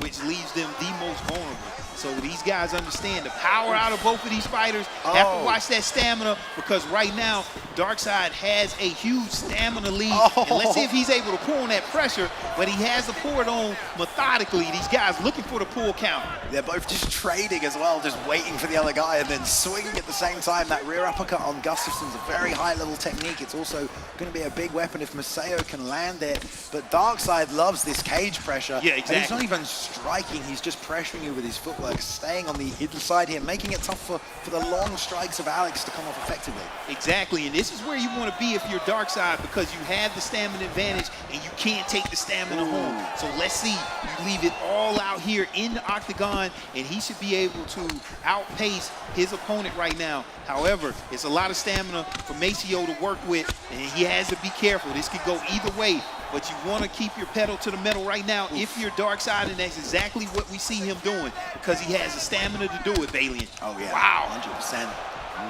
which leaves them the most vulnerable. So these guys understand the power out of both of these fighters. Have to watch that stamina, because right now, Darkseid has a huge stamina lead. And let's see if he's able to pull on that pressure, but he has to pour it on methodically. These guys looking for the pull count.
They're both just trading as well, just waiting for the other guy and then swinging at the same time. That rear uppercut on Gustafson's a very high-level technique. It's also going to be a big weapon if Maceo can land it. But Darkseid loves this cage pressure.
Yeah, exactly.
And he's not even striking. He's just pressuring you with his footwork, staying on the inside here, making it tough for the long strikes of Alex to come off effectively.
Exactly, and this is where you want to be if you're Darkseid, because you have the stamina advantage and you can't take the stamina home. So let's see, you leave it all out here in the octagon, and he should be able to outpace his opponent right now. However, it's a lot of stamina for Maceo to work with, and he has to be careful. This could go either way, but you want to keep your pedal to the metal right now if you're Darkseid, and that's exactly what we see him doing, because he has the stamina to do it, Valiant.
Oh yeah,
wow,
100%.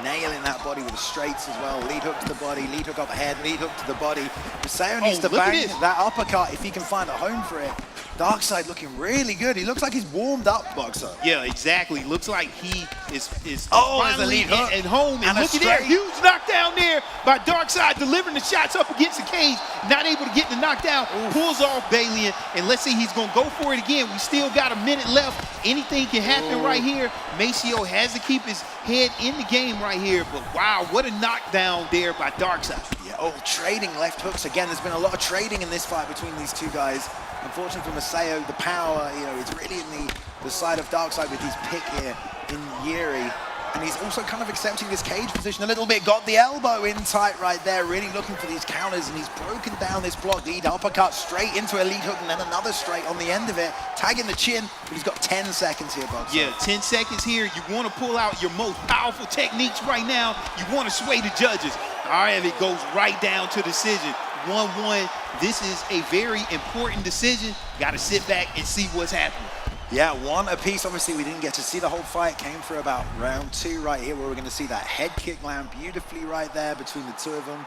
Nailing that body with the straights as well. Lead hook to the body, lead hook up ahead, lead hook to the body. Maceo needs to bang that uppercut if he can find a home for it. Darkseid looking really good. He looks like he's warmed up, boxer.
Yeah, exactly. Looks like he is
there's a
finally
lead hook.
at home. And look at
straight.
that huge knockdown there by Darkseid, delivering the shots up against the cage. Not able to get the knockdown. Pulls off Valiant, and let's see, he's going to go for it again. We still got a minute left. Anything can happen right here. Maceo has to keep his head in the game right here. But wow, what a knockdown there by Darkseid.
Yeah, trading left hooks. Again, there's been a lot of trading in this fight between these two guys. Unfortunately for Maceo, the power, is really in the side of Darkseid with his pick here in Yuri. And he's also kind of accepting this cage position a little bit. Got the elbow in tight right there, really looking for these counters, and he's broken down this block. Lead uppercut straight into a lead hook, and then another straight on the end of it, tagging the chin, but he's got 10 seconds here, Boxer.
Yeah, 10 seconds here. You want to pull out your most powerful techniques right now. You want to sway the judges. All right, it goes right down to decision. 1-1. This is a very important decision. Got to sit back and see what's happening.
Yeah, one apiece. Obviously, we didn't get to see the whole fight. Came for about round 2 right here, where we're going to see that head kick land beautifully right there between the two of them.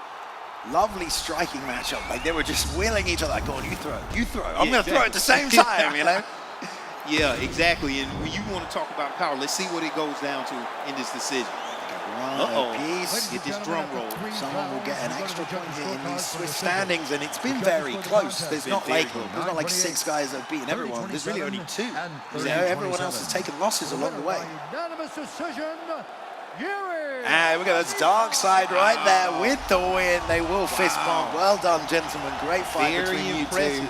Lovely striking matchup. Like, they were just wheeling each other. Like, go on, you throw it, you throw it. I'm going to throw it at the same time,
Yeah, exactly. And when you want to talk about power, let's see what it goes down to in this decision.
Piece.
Get this drum roll.
Someone will get an extra point here in these Swiss standings, and it's been very close. There's not like 6 guys that have beaten everyone. There's really only 2. Everyone else has taken losses along the way.
Unanimous decision, Yuri.
And we got this Darkseid right there with the win. They will fist bump. Well done, gentlemen. Great fight between you two.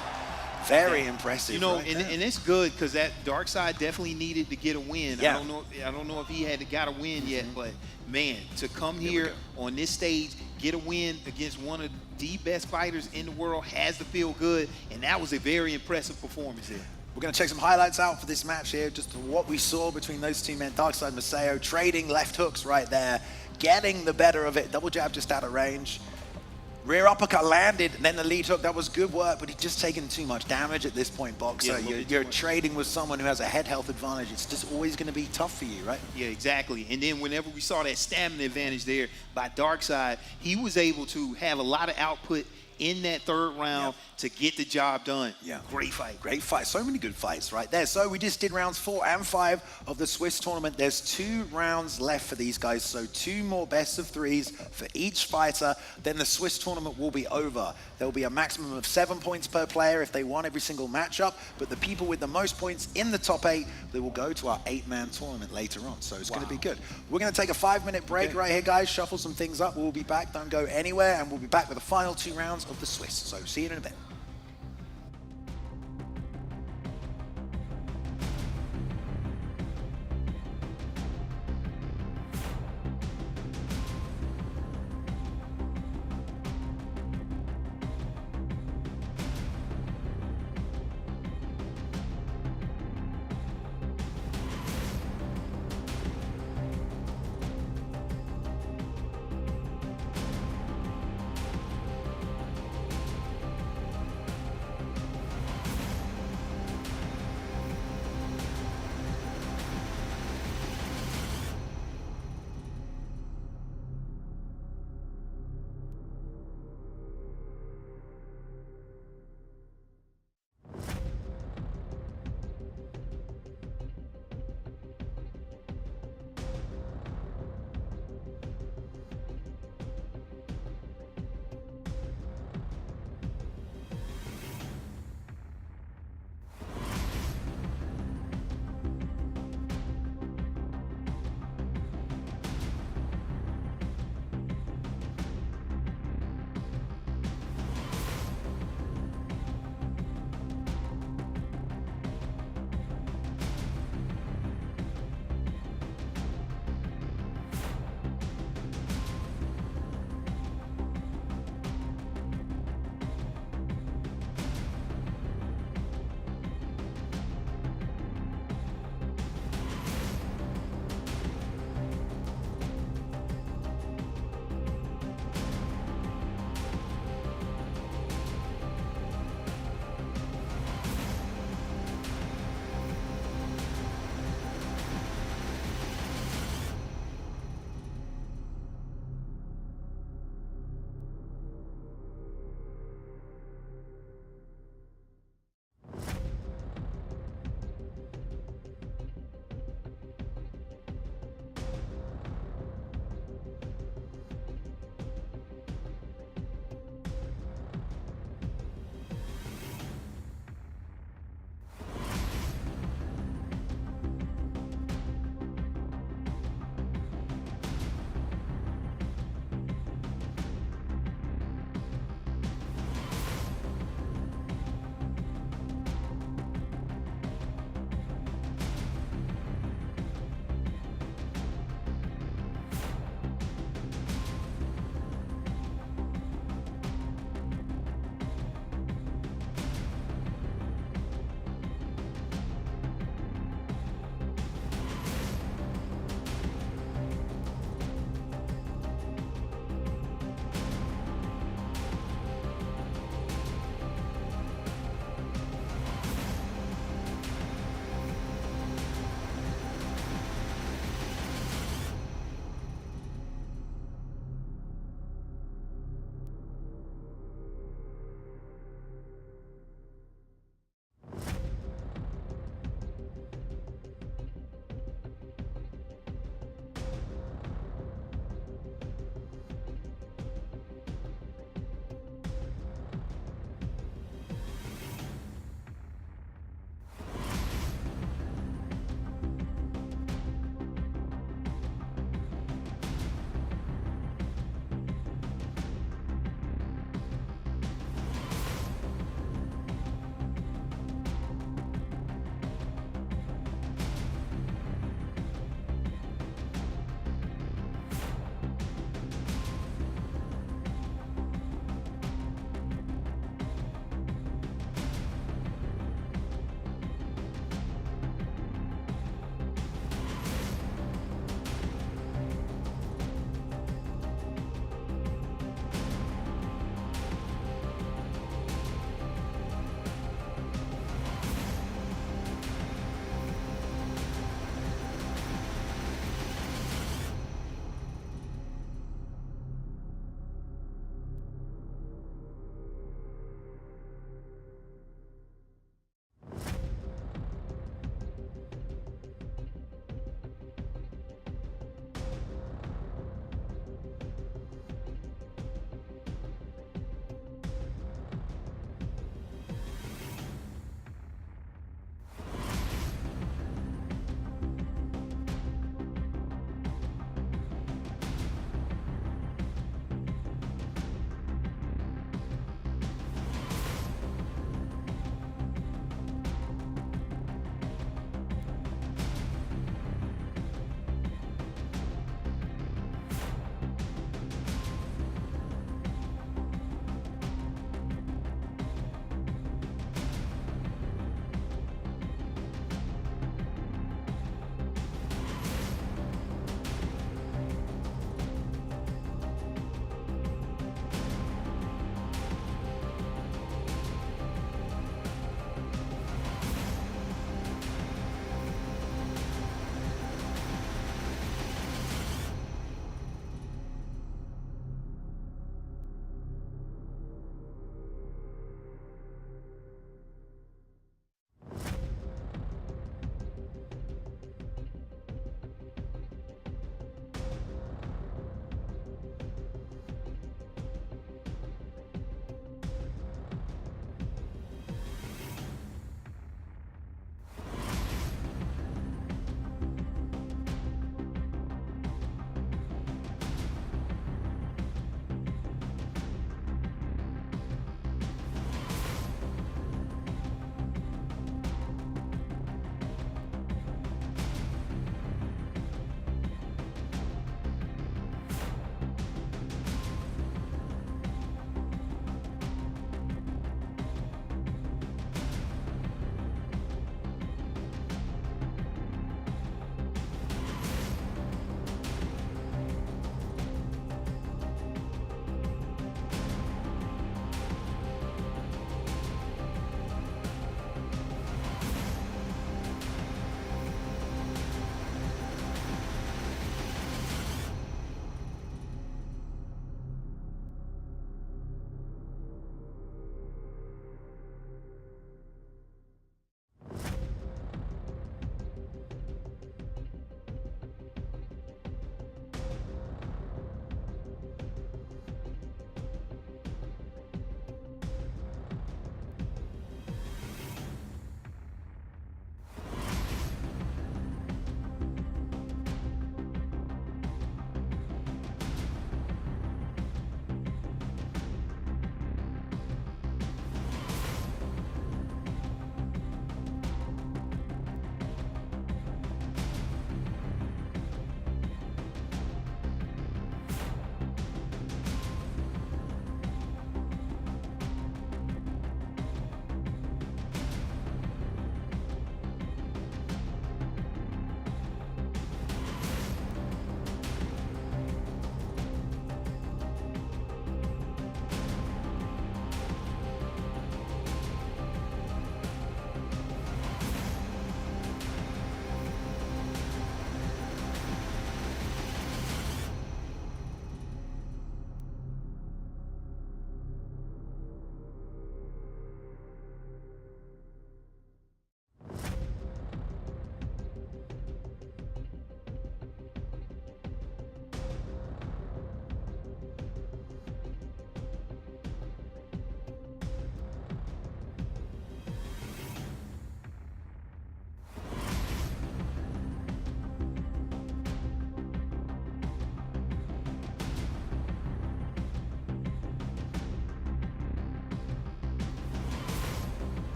Very impressive.
And it's good, because that Darkseid definitely needed to get a win.
Yeah.
I don't know if he had got a win yet, but man, to come here on this stage, get a win against one of the best fighters in the world has to feel good, and that was a very impressive performance there.
We're going to check some highlights out for this match here, just what we saw between those two men. Darkseid, Maceo, trading left hooks right there, getting the better of it. Double jab just out of range. Rear uppercut landed, and then the lead hook. That was good work, but he's just taken too much damage at this point, Boxer.
Yeah,
you're trading with someone who has a head health advantage. It's just always going to be tough for you, right?
Yeah, exactly. And then whenever we saw that stamina advantage there by Darkseid, he was able to have a lot of output in that third round to get the job done.
Yeah.
Great fight.
Great fight. So many good fights right there. So we just did rounds 4 and 5 of the Swiss tournament. There's 2 rounds left for these guys. So 2 more best of 3s for each fighter. Then the Swiss tournament will be over. There will be a maximum of 7 points per player if they won every single matchup. But the people with the most points in the top 8, they will go to our 8-man tournament later on. So it's going to be good. We're going to take a 5-minute break right here, guys. Shuffle some things up. We'll be back. Don't go anywhere. And we'll be back with the final 2 rounds of the Swiss. So see you in a bit.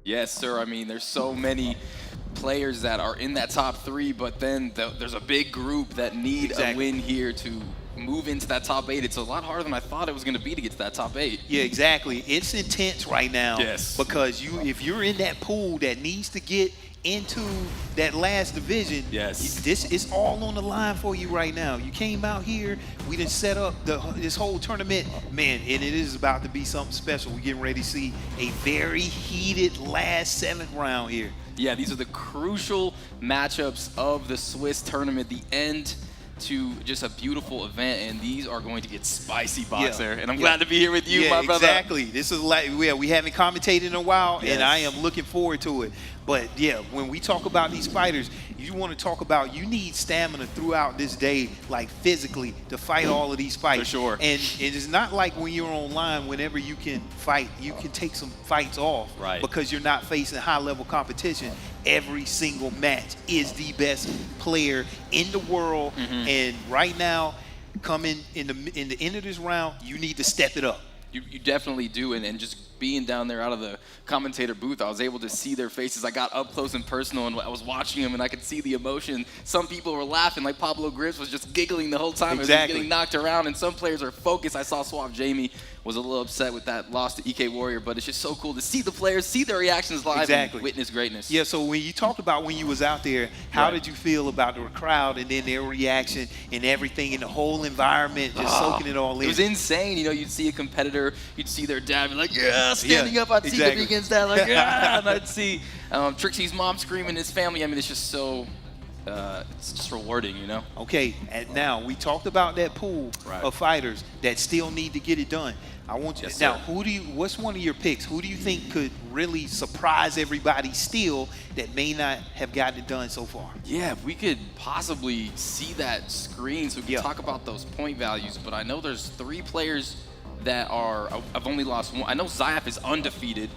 Yes, sir. I mean, there's so many players that are in that top 3, but then there's a big group that need a win here to move into that top 8. It's a lot harder than I thought it was going to be to get to that top 8.
Yeah, exactly. It's intense right now.
Yes.
Because if you're in that pool that needs to get into that last division,
yes,
this is all on the line for you right now. You came out here, we done set up this whole tournament, man, and it is about to be something special. We're getting ready to see a very heated last 7th round here.
Yeah, these are the crucial matchups of the Swiss tournament, the end to just a beautiful event, and these are going to get spicy, Boxer. And I'm glad to be here with you, my brother.
Exactly. This is like, we haven't commentated in a while, and I am looking forward to it. But yeah, when we talk about these fighters, you want to talk about, you need stamina throughout this day, like physically, to fight all of these fights.
For sure.
And it is not like when you're online, whenever you can fight, you can take some fights off.
Right.
Because you're not facing high-level competition. Every single match is the best player in the world. And right now, coming in the end of this round, you need to step it up.
You definitely do, and just being down there out of the commentator booth, I was able to see their faces. I got up close and personal, and I was watching them, and I could see the emotion. Some people were laughing, like Pablo Grips was just giggling the whole time. He was just getting knocked around, and some players are focused. I saw Suave Jamie was a little upset with that loss to EK Warrior, but it's just so cool to see the players, see their reactions live, and witness greatness.
Yeah, so when you talked about when you was out there, how did you feel about the crowd and then their reaction and everything in the whole environment, just soaking it all in?
It was insane. You know, you'd see a competitor, you'd see their dad be like, yeah, standing up. I'd see Davikon's dad like, yeah, and I'd see Trixie's mom screaming, his family. I mean, it's just so, it's just rewarding, you know?
Okay, and now we talked about that pool of fighters that still need to get it done. I want you now. What's one of your picks? Who do you think could really surprise everybody still that may not have gotten it done so far?
Yeah, if we could possibly see that screen so we can talk about those point values. But I know there's 3 players that are. I've only lost 1. I know Zayaf is undefeated.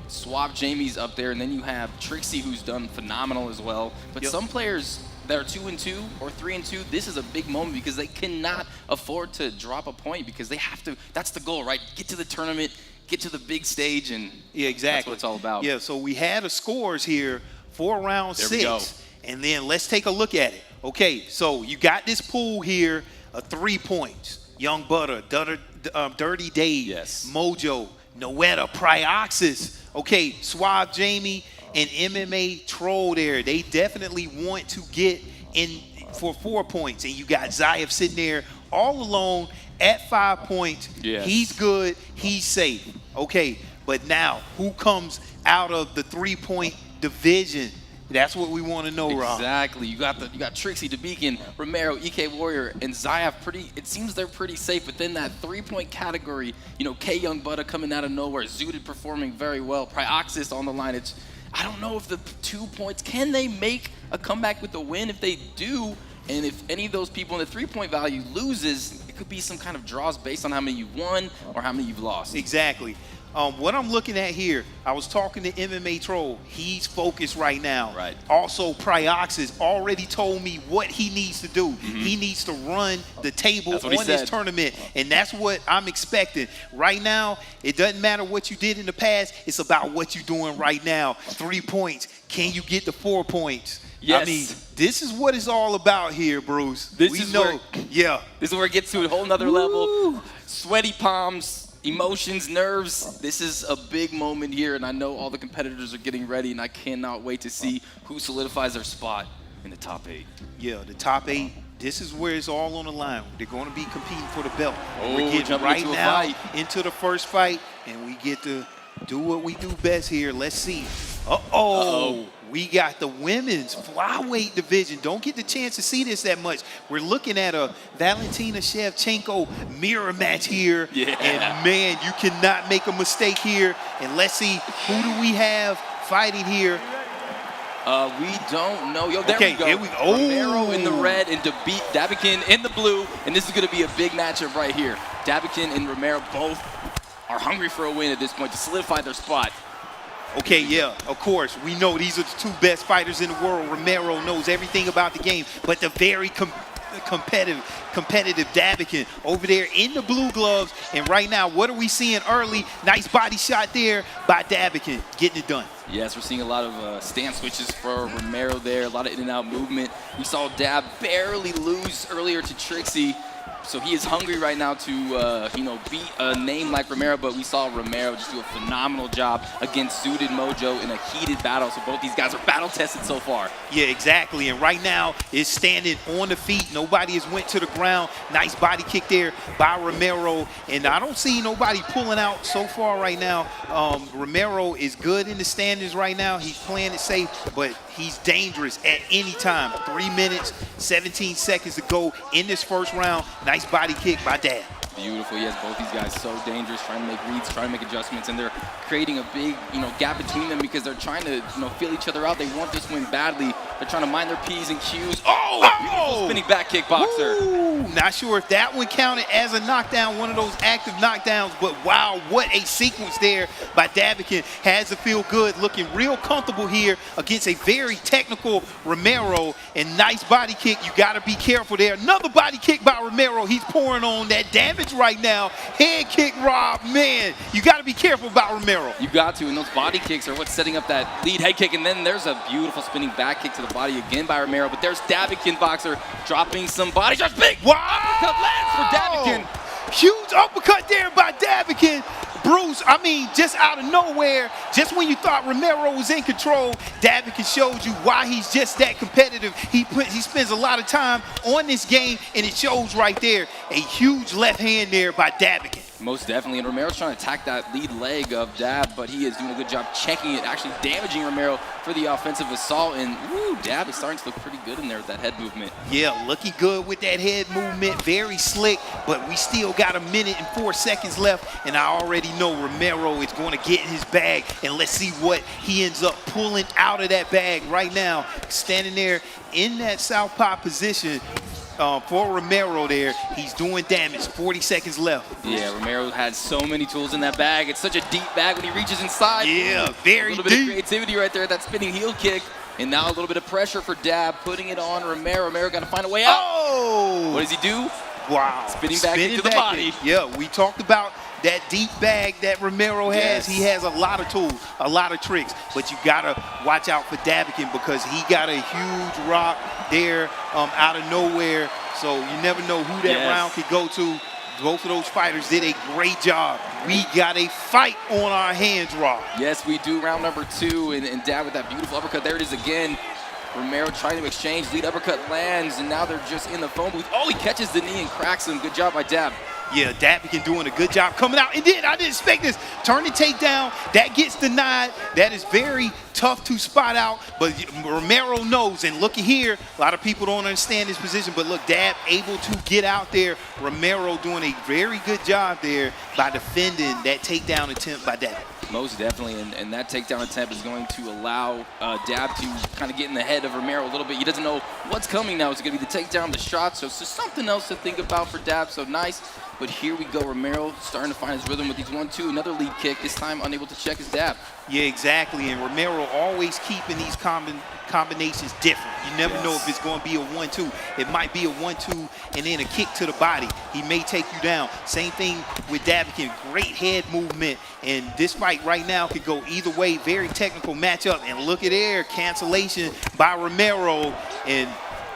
Suave Jamie's up there, and then you have Trixie, who's done phenomenal as well. But some players that are 2-2 or 3-2, this is a big moment because they cannot afford to drop a point because they have to. That's the goal, right? Get to the tournament, get to the big stage, and that's what it's all about.
Yeah. So we had the scores here for round 6, and then let's take a look at it. Okay, so you got this pool here of 3 points: Young Butter, Dirty Dave, Mojo, Noetta, Pyoxis. Okay, Suave Jamie and MMA Troll there. They definitely want to get in for 4 points. And you got Zayaf sitting there all alone at 5 points. He's good. He's safe. Okay, but now who comes out of the 3-point division? That's what we want to know, Rob.
Exactly. You got Trixie, Davikon, Romero, EK Warrior, and Zayaf. It seems they're pretty safe within that 3-point category. You know, K Young Butter coming out of nowhere, Zooted performing very well, Pyoxis on the line. I don't know if the 2 points, can they make a comeback with a win? If they do, and if any of those people in the 3-point value loses, it could be some kind of draws based on how many you've won or how many you've lost.
Exactly. What I'm looking at here, I was talking to MMA Troll. He's focused right now.
Right.
Also, Pyoxis already told me what he needs to do. He needs to run the table on this tournament, and that's what I'm expecting. Right now, it doesn't matter what you did in the past. It's about what you're doing right now. 3 points. Can you get the 4 points?
Yes.
I mean, this is what it's all about here, Bruce.
This is where it gets to a whole nother level. Sweaty palms, emotions, nerves. This is a big moment here, and I know all the competitors are getting ready, and I cannot wait to see who solidifies their spot in the top 8.
Yeah, the top 8. This is where it's all on the line. They're going to be competing for the belt. We're getting right now into the first fight, and we get to do what we do best here. Let's see. We got the women's flyweight division. Don't get the chance to see this that much. We're looking at a Valentina Shevchenko mirror match here. And man, you cannot make a mistake here. And let's see, who do we have fighting here?
We don't know. There we go.
Here we go.
Romero in the red and Davikon in the blue. And this is going to be a big matchup right here. Davikon and Romero both are hungry for a win at this point to solidify their spot.
Okay, yeah, of course. We know these are the 2 best fighters in the world. Romero knows everything about the game, but the very competitive Davikon over there in the blue gloves. And right now, what are we seeing early? Nice body shot there by Davikon, getting it done.
Yes, we're seeing a lot of stance switches for Romero there, a lot of in and out movement. We saw Dab barely lose earlier to Trixie. So he is hungry right now to, beat a name like Romero, but we saw Romero just do a phenomenal job against suited Mojo in a heated battle. So both these guys are battle tested so far.
Yeah, exactly. And right now is standing on the feet. Nobody has went to the ground. Nice body kick there by Romero. And I don't see nobody pulling out so far right now. Romero is good in the standings right now. He's playing it safe, but he's dangerous at any time. 3 minutes, 17 seconds to go in this first round. Nice body kick by Dab.
Beautiful. Yes, both these guys so dangerous, trying to make reads, trying to make adjustments, and they're creating a big, gap between them because they're trying to, feel each other out. They want this win badly. They're trying to mind their P's and Q's. Beautiful spinning back kick boxer.
Ooh, not sure if that one counted as a knockdown, one of those active knockdowns, but wow, what a sequence there by Davikon. Has to feel good, looking real comfortable here against a very technical Romero, and nice body kick. You got to be careful there. Another body kick by Romero. He's pouring on that damage right now. Head kick, Rob, man, you got to be careful about Romero.
You got to, and those body kicks are what's setting up that lead head kick, and then there's a beautiful spinning back kick to the body again by Romero, but there's Davikon boxer dropping some body shots. Big uppercut lands for Davikon.
Huge uppercut there by Davikon. Bruce, just out of nowhere, just when you thought Romero was in control, Davikon showed you why he's just that competitive. He spends a lot of time on this game, and it shows right there. A huge left hand there by Davikon.
Most definitely, and Romero's trying to attack that lead leg of Dab, but he is doing a good job checking it, actually damaging Romero for the offensive assault, and Dab is starting to look pretty good in there with that head movement.
Yeah, looking good with that head movement, very slick, but we still got 1 minute and 4 seconds left, and I already know Romero is going to get in his bag, and let's see what he ends up pulling out of that bag right now. Standing there in that southpaw position, for Romero there, he's doing damage. 40 seconds left.
Yeah, Romero had so many tools in that bag. It's such a deep bag when he reaches inside.
Yeah, very deep.
A little bit of creativity right there, that spinning heel kick. And now a little bit of pressure for Dab, putting it on Romero. Romero got to find a way out.
Oh!
What does he do?
Wow.
Spinning back into the body.
Yeah, we talked about that deep bag that Romero has. Yes. He has a lot of tools, a lot of tricks, but you gotta watch out for Davikon because he got a huge rock there out of nowhere. So you never know who that round could go to. Both of those fighters did a great job. We got a fight on our hands, Rob.
Yes, we do. Round number 2, and Dab with that beautiful uppercut. There it is again. Romero trying to exchange, lead uppercut lands, and now they're just in the phone booth. Oh, he catches the knee and cracks him. Good job by Dab.
Yeah, Davikon doing a good job coming out. And then I didn't expect this. Turn the takedown. That gets denied. That is very tough to spot out. But Romero knows. And look at here. A lot of people don't understand this position. But look, Dab able to get out there. Romero doing a very good job there by defending that takedown attempt by Dab.
Most definitely, and that takedown attempt is going to allow Dab to kind of get in the head of Romero a little bit. He doesn't know what's coming now. It's going to be the takedown, the shot, so it's just something else to think about for Dab, so nice. But here we go, Romero starting to find his rhythm with these 1-2, another lead kick, this time unable to check his Dab.
Yeah, exactly, and Romero always keeping these combinations different. You never know if it's going to be a 1-2. It might be a 1-2 and then a kick to the body. He may take you down. Same thing with Davikon. Great head movement, and this fight right now could go either way. Very technical matchup, and look at there, cancellation by Romero. And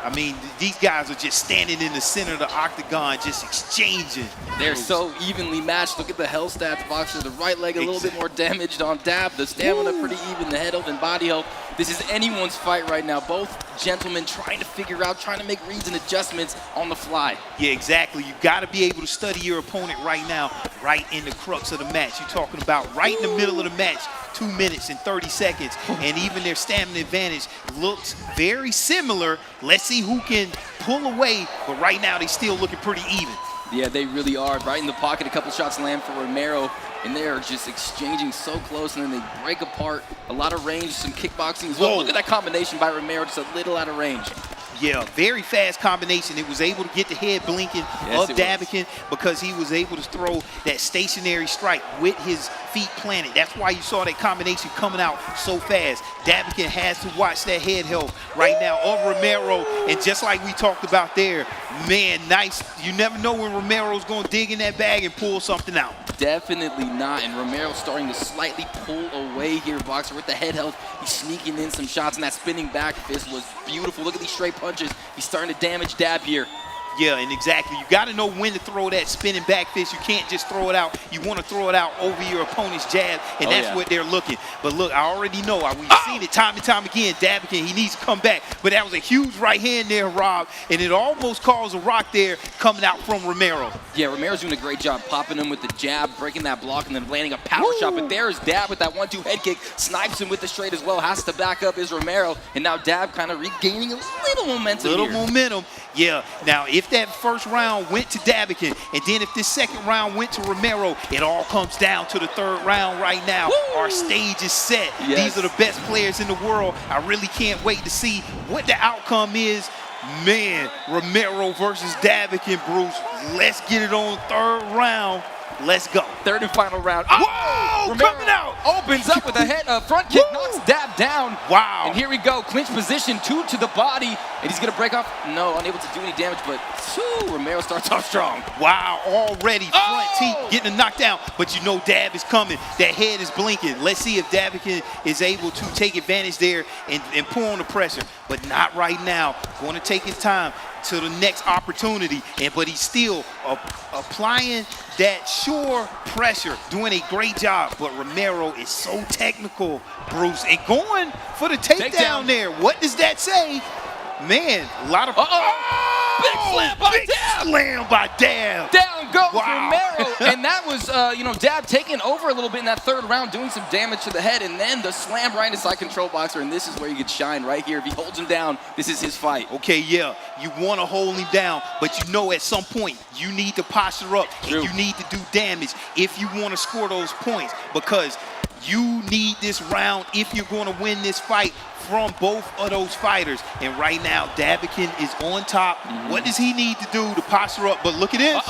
I mean, these guys are just standing in the center of the octagon, just exchanging.
They're so evenly matched. Look at the health stats, boxer. The right leg a little bit more damaged on Dab. The stamina pretty even, the head health and body health. This is anyone's fight right now. Both gentlemen trying to figure out, trying to make reads and adjustments on the fly.
Yeah, exactly. You got to be able to study your opponent right now, right in the crux of the match. You're talking about right in the middle of the match. 2 minutes and 30 seconds, and even their stamina advantage looks very similar. Let's see who can pull away, but right now they still looking pretty even.
Yeah, they really are. Right in the pocket, a couple shots land for Romero, and they are just exchanging so close, and then they break apart. A lot of range, some kickboxing as well. Look at that combination by Romero, just a little out of range.
Yeah, very fast combination. It was able to get the head blinking of Davikon because he was able to throw that stationary strike with his feet planted. That's why you saw that combination coming out so fast. Davikon has to watch that head health right now of Romero. And just like we talked about there, man, nice. You never know when Romero's going to dig in that bag and pull something out.
Definitely not. And Romero starting to slightly pull away here, Boxer, with the head health. He's sneaking in some shots, and that spinning back fist was beautiful. Look at these straight punches. He's starting to damage Dab here.
Yeah, and exactly. You got to know when to throw that spinning back fist. You can't just throw it out. You want to throw it out over your opponent's jab, and that's what they're looking. But look, I already know. We've seen it time and time again. Davikon, he needs to come back. But that was a huge right hand there, Rob, and it almost caused a rock there coming out from Romero.
Yeah, Romero's doing a great job popping him with the jab, breaking that block, and then landing a power shot. But there's Dab with that 1-2 head kick, snipes him with the straight as well, has to back up is Romero, and now Dab kind of regaining a little momentum
momentum, yeah. Now, if that first round went to Davikon, and then if this second round went to Romero, it all comes down to the third round right now. Our stage is set. These are the best players in the world. I really can't wait to see what the outcome is. Man, Romero versus Davikon, Bruce. Let's get it on third round. Let's go.
Third and final round.
Whoa!
Romero
Coming out!
Opens up with a front kick, knocks Dab down.
Wow.
And here we go, clinch position, 2 to the body, and he's gonna break off. No, unable to do any damage, but Romero starts off strong.
Wow, already front teeth getting a knockdown, but you know Dab is coming. That head is blinking. Let's see if Davikon is able to take advantage there and pull on the pressure, but not right now. Going to take his time to the next opportunity, but he's still applying that sure pressure, doing a great job. But Romero is so technical, Bruce, and going for the takedown there. What does that say? Man, a lot of...
Big slam by Dab!
Slam by Dab!
Down goes Romero, and that was, Dab taking over a little bit in that third round, doing some damage to the head, and then the slam right inside control Boxer, and this is where you could shine right here. If he holds him down, this is his fight.
Okay, yeah, you want to hold him down, but you know at some point you need to posture up, and you need to do damage if you want to score those points, because you need this round if you're going to win this fight from both of those fighters. And right now, Davikon is on top. What does he need to do to posture up? But look at this.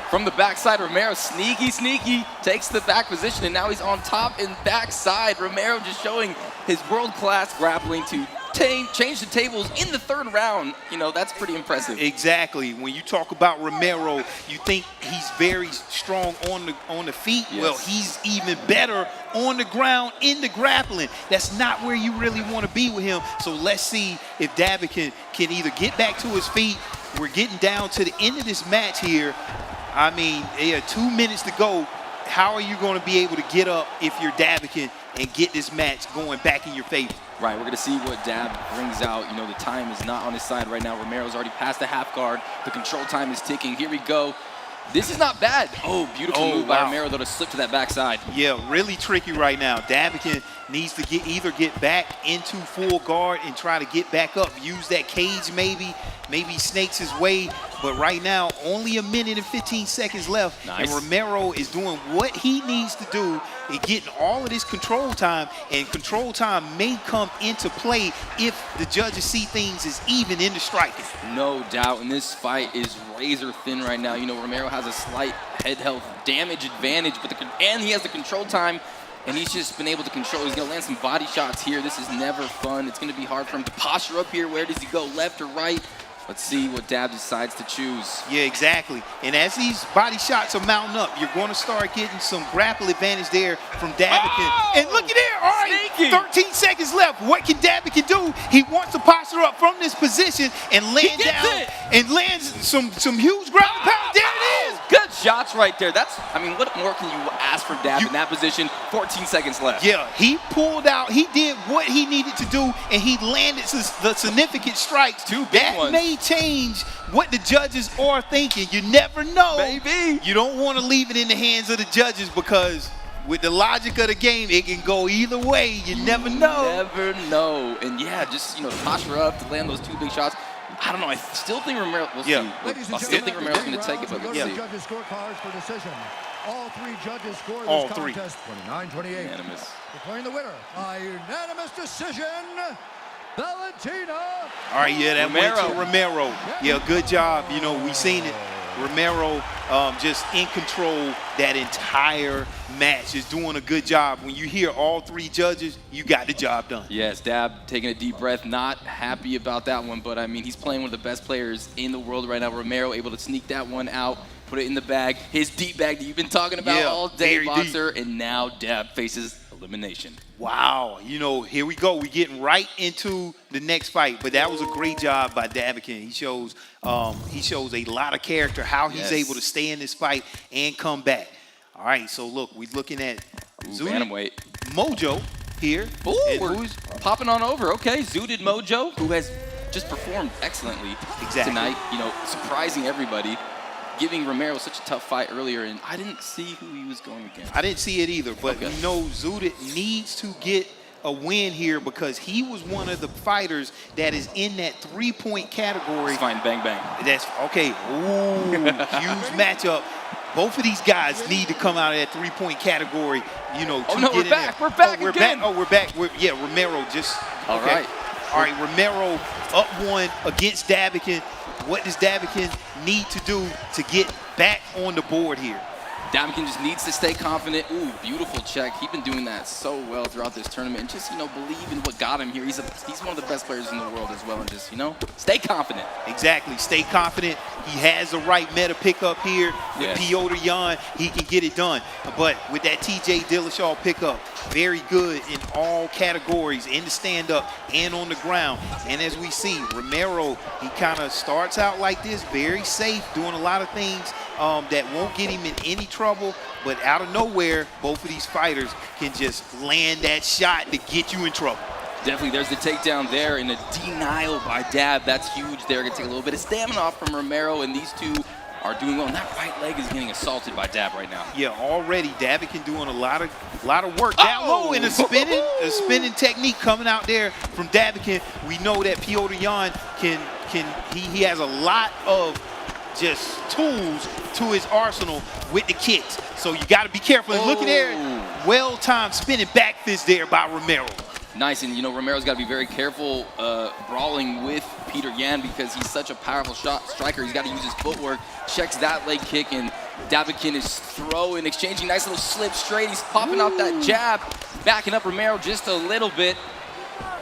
From the backside, Romero, sneaky, takes the back position, and now he's on top and backside. Romero just showing his world-class grappling to change the tables in the third round. You know, that's pretty impressive.
Exactly. When you talk about Romero, you think he's very strong on the feet.
Yes.
Well, he's even better on the ground in the grappling. That's not where you really want to be with him. So let's see if Davikon can either get back to his feet. We're getting down to the end of this match here. I mean, 2 minutes to go. How are you going to be able to get up if you're Davikon and get this match going back in your favor?
Right, we're going to see what Dab brings out. You know, the time is not on his side right now. Romero's already past the half guard. The control time is ticking. Here we go. This is not bad. Oh, beautiful move by Romero, though, to slip to that backside.
Yeah, really tricky right now. Davikon needs to either get back into full guard and try to get back up. Use that cage maybe snakes his way. But right now, only 1 minute and 15 seconds left.
Nice.
And Romero is doing what he needs to do and getting all of this control time. And control time may come into play if the judges see things as even in the striking.
No doubt. And this fight is razor thin right now. You know, Romero has a slight head health damage advantage, and he has the control time. And he's just been able to control. He's going to land some body shots here. This is never fun. It's going to be hard for him to posture up here. Where does he go, left or right? Let's see what Dab decides to choose.
Yeah, exactly. And as these body shots are mounting up, you're going to start getting some grapple advantage there from Davikon. And look at there. All right,
sneaky.
13 seconds left. What can Davikon do? He wants to posture up from this position and land down and lands some huge ground pound. There it is.
Good shots right there. I mean, what more can you ask from Dab in that position? 14 seconds left.
Yeah, he pulled out. He did what he needed to do, and he landed the significant strikes.
Two big ones.
May change what the judges are thinking. You never know.
Baby.
You don't want to leave it in the hands of the judges, because with the logic of the game, it can go either way. You never know.
Never know. And yeah, just, to posture up to land those two big shots. I don't know. I still think Romero. We'll see. I still think Romero's going to take it, but let's see.
Judges' scorecards for decision. All three judges scored
All
this
three.
contest 29-28.
Unanimous.
Declaring the winner by unanimous decision, Valentina.
All right, yeah, that went to Romero. Yeah, good job. You know, we seen it. Romero just in control that entire match, just doing a good job. When you hear all three judges, you got the job done.
Yes, Dab taking a deep breath, not happy about that one, but I mean, he's playing one of the best players in the world right now. Romero able to sneak that one out, put it in the bag, his deep bag that you've been talking about all day, Boxer, and now Dab faces elimination.
Wow, you know, here we go. We're getting right into the next fight, but that was a great job by Davikon. He shows a lot of character, how he's able to stay in this fight and come back. All right, so look, we're looking at
Bantamweight.
Mojo here.
Ooh, we're popping on over. Okay, Zooted Mojo, who has just performed excellently tonight, you know, surprising everybody. Giving Romero such a tough fight earlier, and I didn't see who he was going against.
I didn't see it either, but we know Zooted needs to get a win here because he was one of the fighters that is in that three-point category.
He's fine, bang, bang.
That's okay. Ooh, huge matchup. Both of these guys need to come out of that three-point category, you know, to get
we're
in
back.
there.
We're back
we're
again.
Back. Oh, we're back. Yeah, Romero just
All right.
All right, Romero up one against Davikon. What does Davikon need to do to get back on the board here?
Davikon just needs to stay confident. Ooh, beautiful check. He's been doing that so well throughout this tournament. And just, you know, believe in what got him here. He's one of the best players in the world as well. And just, you know, stay confident.
Exactly. Stay confident. He has the right meta pickup here with Piotr Jan. He can get it done. But with that TJ Dillashaw pickup, very good in all categories, in the stand-up and on the ground. And as we see, Romero, he kind of starts out like this, very safe, doing a lot of things that won't get him in any trouble, but out of nowhere, both of these fighters can just land that shot to get you in trouble.
Definitely, there's the takedown there and a denial by Dab. That's huge there. Going to take a little bit of stamina off from Romero, and these two are doing well. And that right leg is getting assaulted by Dab right now.
Yeah, already Davikon doing a lot of work down low, and a spinning technique coming out there from Davikon. We know that Piotr Jan he has a lot of just tools to his arsenal with the kicks. So you got to be careful. And look at there, well-timed spinning back fist there by Romero.
Nice, and you know, Romero's got to be very careful brawling with Peter Yan because he's such a powerful striker. He's got to use his footwork, checks that leg kick, and Davikon is throwing, exchanging nice little slip straight. He's popping out that jab, backing up Romero just a little bit.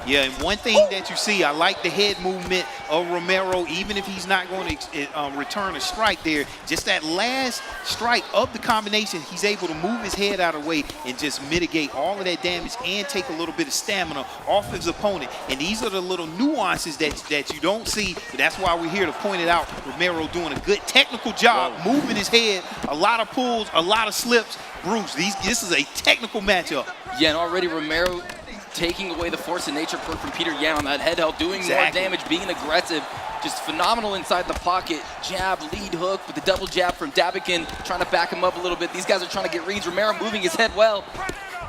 Yeah, and one thing that you see, I like the head movement of Romero, even if he's not going to return a strike there. Just that last strike of the combination, he's able to move his head out of the way and just mitigate all of that damage and take a little bit of stamina off his opponent. And these are the little nuances that you don't see. That's why we're here to point it out. Romero doing a good technical job, moving his head, a lot of pulls, a lot of slips. Bruce, this is a technical matchup.
Yeah, and already Romero taking away the force of nature perk from Peter Yan on that head held, doing more damage, being aggressive, just phenomenal inside the pocket. Jab, lead hook with the double jab from Davikon, trying to back him up a little bit. These guys are trying to get reads. Romero moving his head well.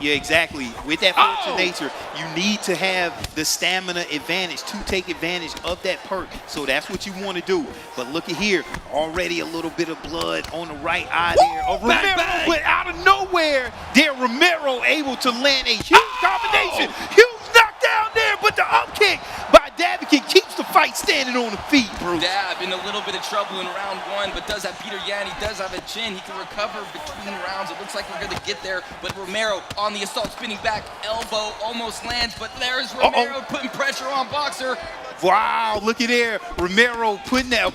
Yeah, exactly. With that force of nature, you need to have the stamina advantage to take advantage of that perk. So that's what you want to do. But look at here, already a little bit of blood on the right eye there of Romero. But out of nowhere, there Romero able to land a huge combination. Huge knockdown there, but the up kick by Davikon keeps the fight standing on the feet, Bruce.
Dab in a little bit of trouble in round one, but does have Peter Yan. He does have a chin. He can recover between rounds. It looks like we're going to get there, but Romero on the assault, spinning back, elbow almost lands, but there's Romero putting pressure on Boxer.
Wow, look at there. Romero applying that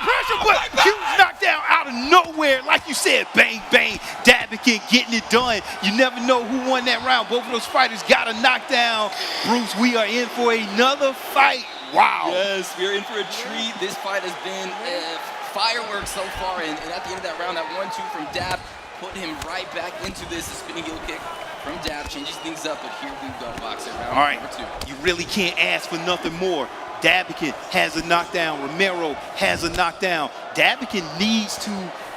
pressure, but huge knockdown out of nowhere. Like you said, bang, bang. Davikon getting it done. You never know who won that round. Both of those fighters got a knockdown. Bruce, we are in for another fight. Wow.
Yes, we're in for a treat. This fight has been fireworks so far, and at the end of that round, that 1-2 from Dab put him right back into this. The spinning heel kick from Dab changes things up, but here we go, Boxer. Round number 2.
You really can't ask for nothing more. Davikon has a knockdown. Romero has a knockdown. Davikon needs to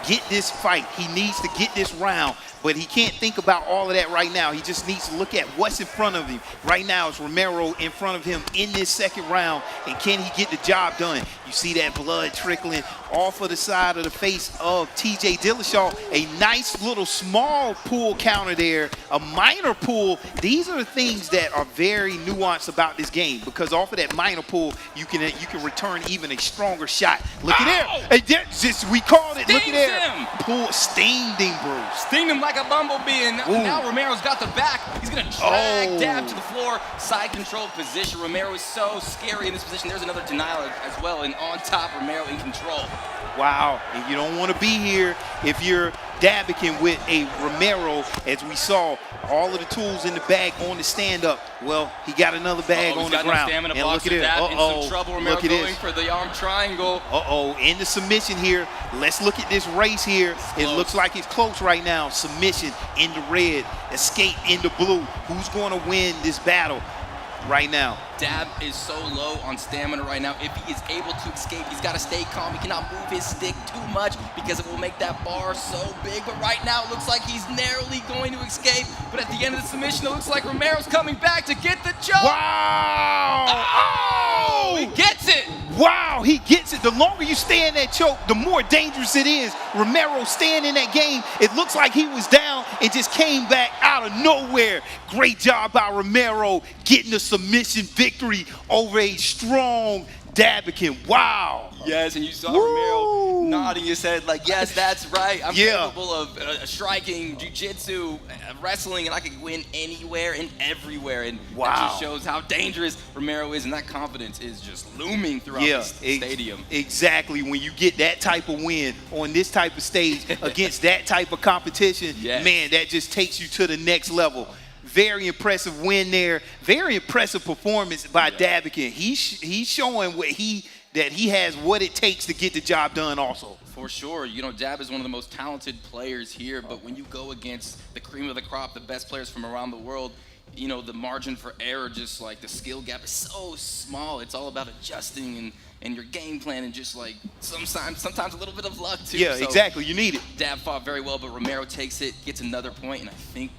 get this fight. He needs to get this round, but he can't think about all of that right now. He just needs to look at what's in front of him. Right now, it's Romero in front of him in this second round, and can he get the job done? You see that blood trickling off of the side of the face of TJ Dillashaw. A nice little small pull counter there, a minor pull. These are the things that are very nuanced about this game, because off of that minor pull, you can return even a stronger shot. Look at there. Hey, just, we called it. Look at there. Pull, stinged him, Bruce.
Stinged him like a bumblebee, and now Romero's got the back. He's going to drag Dab to the floor. Side control position. Romero is so scary in this position. There's another denial as well, and on top, Romero in control.
Wow, and you don't want to be here if you're Davikon with a Romero, as we saw all of the tools in the bag on the stand-up. Well, he got another bag on the ground.
And
look at it.
In some trouble. Romero going for the arm triangle.
In the submission here. Let's look at this race here. It looks like it's close right now. Submission in the red, escape in the blue. Who's going to win this battle right now?
Dab is so low on stamina right now. If he is able to escape, he's got to stay calm. He cannot move his stick too much because it will make that bar so big. But right now, it looks like he's narrowly going to escape. But at the end of the submission, it looks like Romero's coming back to get the choke.
Wow!
Oh! He gets it!
Wow, he gets it. The longer you stay in that choke, the more dangerous it is. Romero staying in that game, it looks like he was down and just came back out of nowhere. Great job by Romero getting the submission victory over a strong Davikon. Wow.
Yes, and you saw Romero nodding his head like, yes, that's right. I'm capable of striking, jiu-jitsu, wrestling, and I can win anywhere and everywhere. And that just shows how dangerous Romero is, and that confidence is just looming throughout this stadium.
Exactly. When you get that type of win on this type of stage against that type of competition, man, that just takes you to the next level. Very impressive win there. Very impressive performance by Davikon. He's showing that he has what it takes to get the job done also.
For sure. You know, Dab is one of the most talented players here, but when you go against the cream of the crop, the best players from around the world, you know, the margin for error, just like the skill gap is so small. It's all about adjusting and your game plan and just like sometimes a little bit of luck too.
Yeah, so exactly. You need it.
Dab fought very well, but Romero takes it, gets another point, and I think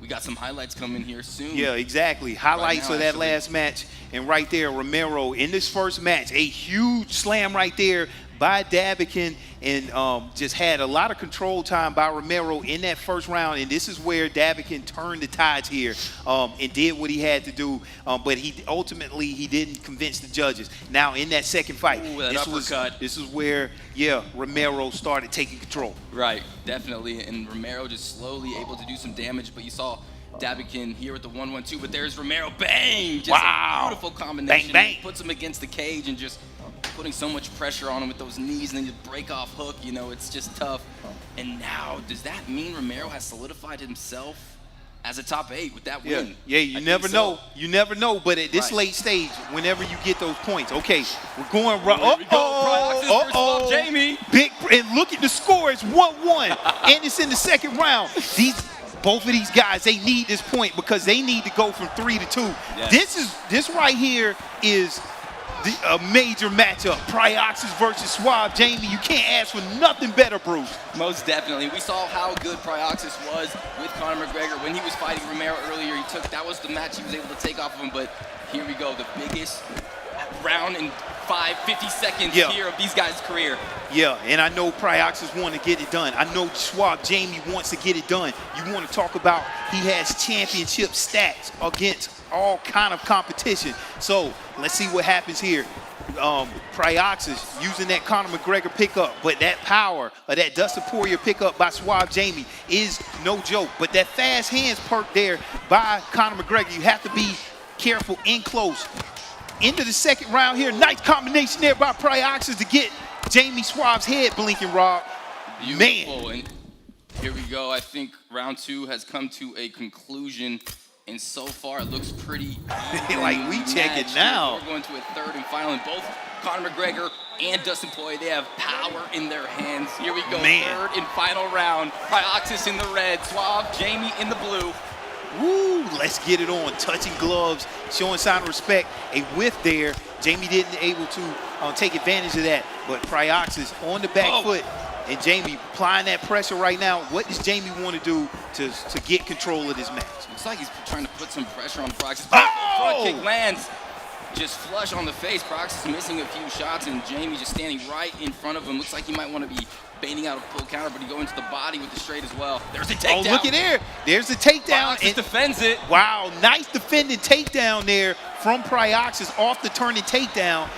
we got some highlights coming here soon.
Yeah, exactly. Highlights of that last match. And right there, Romero in this first match, a huge slam right there by Davikon, and just had a lot of control time by Romero in that first round. And this is where Davikon turned the tides here and did what he had to do. But he ultimately didn't convince the judges. Now in that second fight, this is where Romero started taking control.
Right, definitely. And Romero just slowly able to do some damage. But you saw Davikon here with the 1-1-2. But there's Romero, bang! Just a beautiful combination.
Bang, bang.
Puts him against the cage and just putting so much pressure on him with those knees, and then you break off hook, you know, it's just tough. And now, does that mean Romero has solidified himself as a top 8 with that win?
Yeah, you never know. You never know, but at this late stage, whenever you get those points, okay, we're going right.
Jamie.
Big, and look at the score, it's 1-1, and it's in the second round. Both of these guys, they need this point because they need to go from 3 to 2. Yes. This right here is a major matchup. Pyoxis versus Suave Jamie. You can't ask for nothing better, Bruce.
Most definitely. We saw how good Pyoxis was with Conor McGregor when he was fighting Romero earlier. That was the match he was able to take off of him. But here we go, the biggest round in 50 seconds here of these guys' career.
Yeah, and I know Pyoxis want to get it done. I know Suave Jamie wants to get it done. You want to talk about he has championship stats against all kind of competition. So let's see what happens here. Pyoxis using that Conor McGregor pickup, but that power of that Dustin Poirier pickup by Suave Jamie is no joke. But that fast hands perk there by Conor McGregor, you have to be careful in close. Into the second round here, nice combination there by Pyoxis to get Jamie Suave's head blinking, Rob.
Beautiful. And here we go. I think round 2 has come to a conclusion. And so far, it looks pretty
like we check it now.
We're going to a third and final. And both Conor McGregor and Dustin Poirier, they have power in their hands. Here we go, third and final round. Pyoxis in the red, Suave Jamie in the blue.
Woo, let's get it on. Touching gloves, showing sign of respect. A whiff there. Jamie didn't able to take advantage of that. But Pyoxis on the back foot. And Jamie applying that pressure right now. What does Jamie want to do to get control of this match?
Looks like he's trying to put some pressure on Pyoxis.
Oh!
Front kick lands. Just flush on the face. Pyoxis is missing a few shots, and Jamie just standing right in front of him. Looks like he might want to be baiting out a full counter, but he go into the body with the straight as well. There's a takedown.
Oh, look at there. There's the takedown.
Pyoxis defends it.
Wow, nice defending takedown there from Pyoxis off the turning takedown.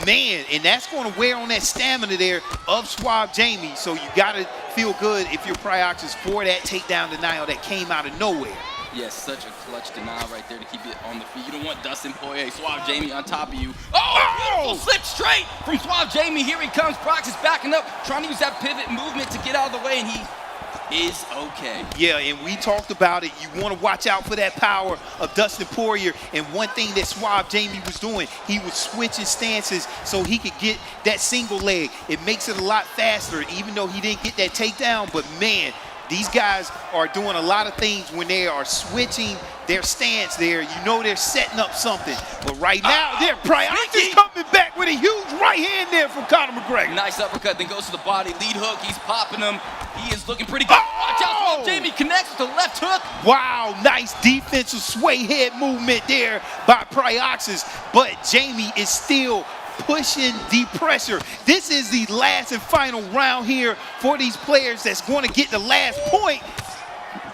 Man, and that's going to wear on that stamina there of Suave Jamie. So you got to feel good if you're Pyoxis for that takedown denial that came out of nowhere.
Yes, such a clutch denial right there to keep it on the feet. You don't want Dustin Poirier, Suave Jamie on top of you. Oh, beautiful slip straight from Suave Jamie. Here he comes. Pyoxis backing up, trying to use that pivot movement to get out of the way, and he is okay.
Yeah, and we talked about it. You want to watch out for that power of Dustin Poirier. And one thing that Suave Jamie was doing, he was switching stances so he could get that single leg. It makes it a lot faster, even though he didn't get that takedown. But man, these guys are doing a lot of things when they are switching their stance there. You know they're setting up something. But right now, they're Pyoxis coming back with a huge right hand there from Conor McGregor.
Nice uppercut, then goes to the body. Lead hook, he's popping him. He is looking pretty good. Watch out, Suave Jamie connects with the left hook.
Wow, nice defensive sway head movement there by Pyoxis. But Jamie is still pushing the pressure. This is the last and final round here for these players that's going to get the last point.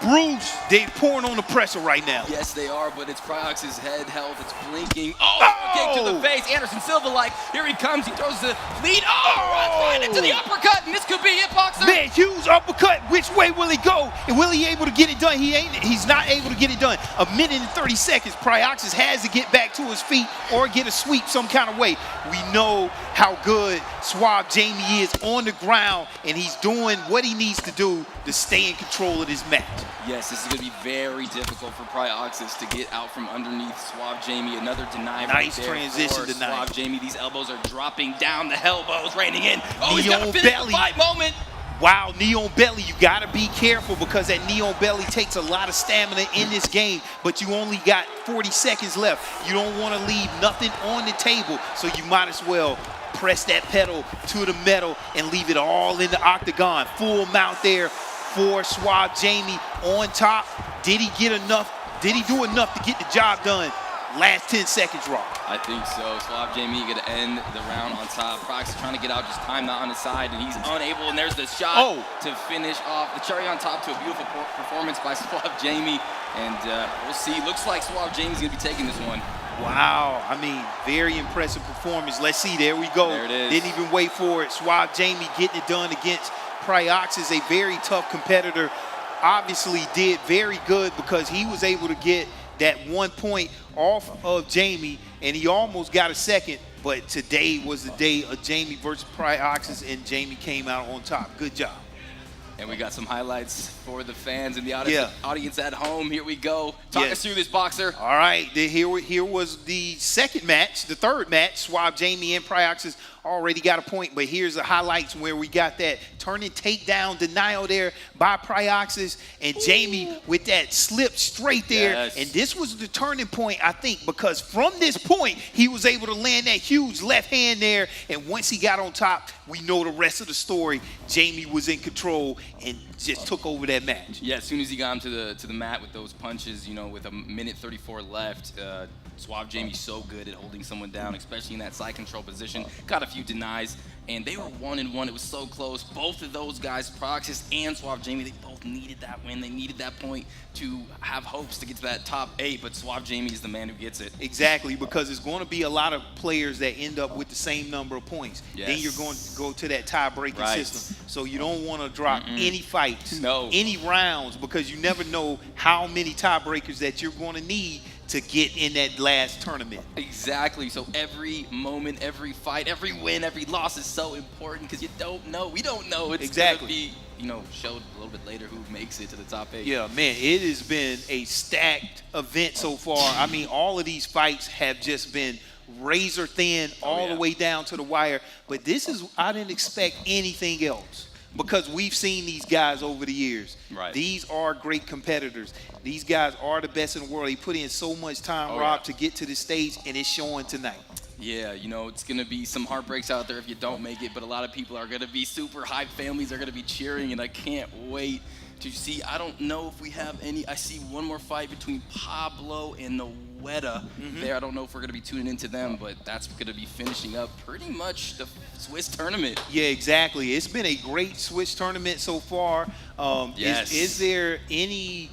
Bruce, they're pouring on the pressure right now.
Yes, they are, but it's Pyoxis' head health. It's blinking. Oh, kick to the face. Anderson Silva-like. Here he comes. He throws the lead. Right into the uppercut, and this could be it, Boxer.
Man, huge uppercut. Which way will he go? And will he able to get it done? He's not able to get it done. A minute and 30 seconds. Pyoxis has to get back to his feet or get a sweep some kind of way. We know how good Suave Jamie is on the ground, and he's doing what he needs to do to stay in control of this match.
Yes, this is going to be very difficult for Pyoxis to get out from underneath Suave Jamie. Another denial.
Nice
right there
transition
for
denial.
Suave Jamie. These elbows are dropping down. The elbows raining in. Oh, he's
Knee
got to
on
finish
belly.
the fight moment.
Wow, knee on belly. You got to be careful because that knee on belly takes a lot of stamina in this game, but you only got 40 seconds left. You don't want to leave nothing on the table, so you might as well press that pedal to the metal and leave it all in the octagon. Full mount there for Suave Jamie on top. Did he get enough? Did he do enough to get the job done? Last 10 seconds, Rob.
I think so. Suave Jamie going to end the round on top. Pyoxis trying to get out, just time not on his side, and he's unable. And there's the shot to finish off the cherry on top to a beautiful performance by Suave Jamie. And we'll see. Looks like Suave Jamie's going to be taking this one.
Wow, I mean, very impressive performance. Let's see, there we go.
There it is.
Didn't even wait for it. Suave Jamie getting it done against Pyoxis, a very tough competitor. Obviously did very good because he was able to get that 1 point off of Jamie, and he almost got a second, but today was the day of Jamie versus Pyoxis, and Jamie came out on top. Good job.
And we got some highlights for the fans and the audience at home. Here we go. Talk us through this, Boxer.
All right, here was the second match, the third match. Suave Jamie and Pyoxis already got a point, but here's the highlights where we got that turning takedown denial there by Pyoxis, and Jamie with that slip straight there.
Yes.
And this was the turning point, I think, because from this point, he was able to land that huge left hand there, and once he got on top, we know the rest of the story. Jamie was in control and just took over that match.
Yeah, as soon as he got him to the mat with those punches, you know, with a minute 34 left, Suave Jamie's so good at holding someone down, especially in that side control position. Got a few denies, and they were 1-1. It was so close. Both of those guys, Pyoxis and Suave Jamie, they both needed that win. They needed that point to have hopes to get to that top 8, but Suave Jamie is the man who gets it.
Exactly, because there's going to be a lot of players that end up with the same number of points.
Yes.
Then you're going to go to that tie-breaking system. So you don't want to drop any fights, any rounds, because you never know how many tiebreakers that you're going to need to get in that last tournament.
Exactly. So every moment, every fight, every win, every loss is so important because you don't know. We don't know. It's going to be, you know, showed a little bit later who makes it to the top 8.
Yeah, man, it has been a stacked event so far. I mean, all of these fights have just been razor thin all the way down to the wire. But this is, I didn't expect anything else, because we've seen these guys over the years.
Right.
These are great competitors. These guys are the best in the world. They put in so much time, Rob, to get to this stage, and it's showing tonight.
Yeah, you know, it's going to be some heartbreaks out there if you don't make it, but a lot of people are going to be super hyped. Families are going to be cheering, and I can't wait to see. I don't know if we have any. I see one more fight between Pablo and Noetta there. I don't know if we're going to be tuning into them, but that's going to be finishing up pretty much the Swiss tournament.
Yeah, exactly. It's been a great Swiss tournament so far.
Yes.
Is there any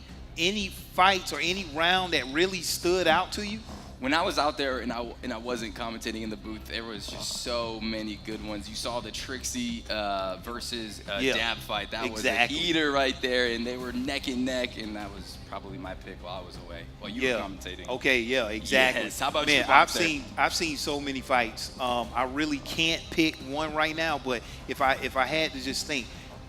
fights or any round that really stood out to you?
When I was out there and I wasn't commentating in the booth, there was just so many good ones. You saw the Trixie versus Dab fight. That was a heater right there, and they were neck and neck, and that was probably my pick while I was away, while you were commentating.
Okay, yeah, exactly.
Yes. How about
you?
Man,
I've seen so many fights. I really can't pick one right now, but if I had to just think,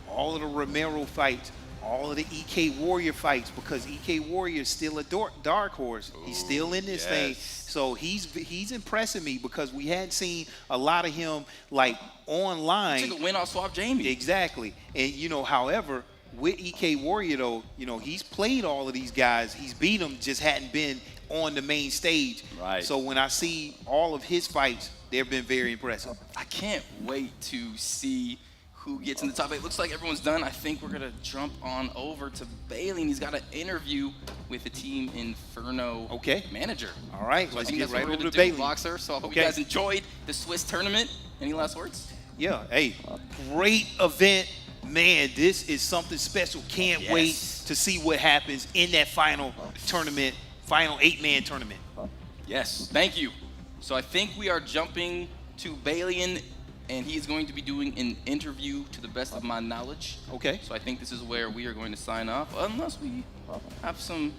all of the Romero fights, all of the EK Warrior fights, because EK Warrior is still a dark horse. He's still in this thing. So he's impressing me because we hadn't seen a lot of him like online.
He took a win off Swap Jamie.
Exactly. And, you know, however, with EK Warrior, though, you know, he's played all of these guys. He's beat them, just hadn't been on the main stage.
Right.
So when I see all of his fights, they've been very impressive.
I can't wait to see who gets in the top 8. Looks like everyone's done. I think we're going to jump on over to Bailey, and he's got an interview with the Team Inferno manager.
All right,
so
let's
I think
get
that's
right
what
over
we're
to
gonna
Bailey.
do, Boxer. So I hope you guys enjoyed the Swiss tournament. Any last words?
Yeah, hey, great event. Man, this is something special. Can't wait to see what happens in that final tournament, final 8-man tournament.
Yes, thank you. So I think we are jumping to Bailey, and he is going to be doing an interview to the best of my knowledge.
Okay.
So I think this is where we are going to sign off, unless we have some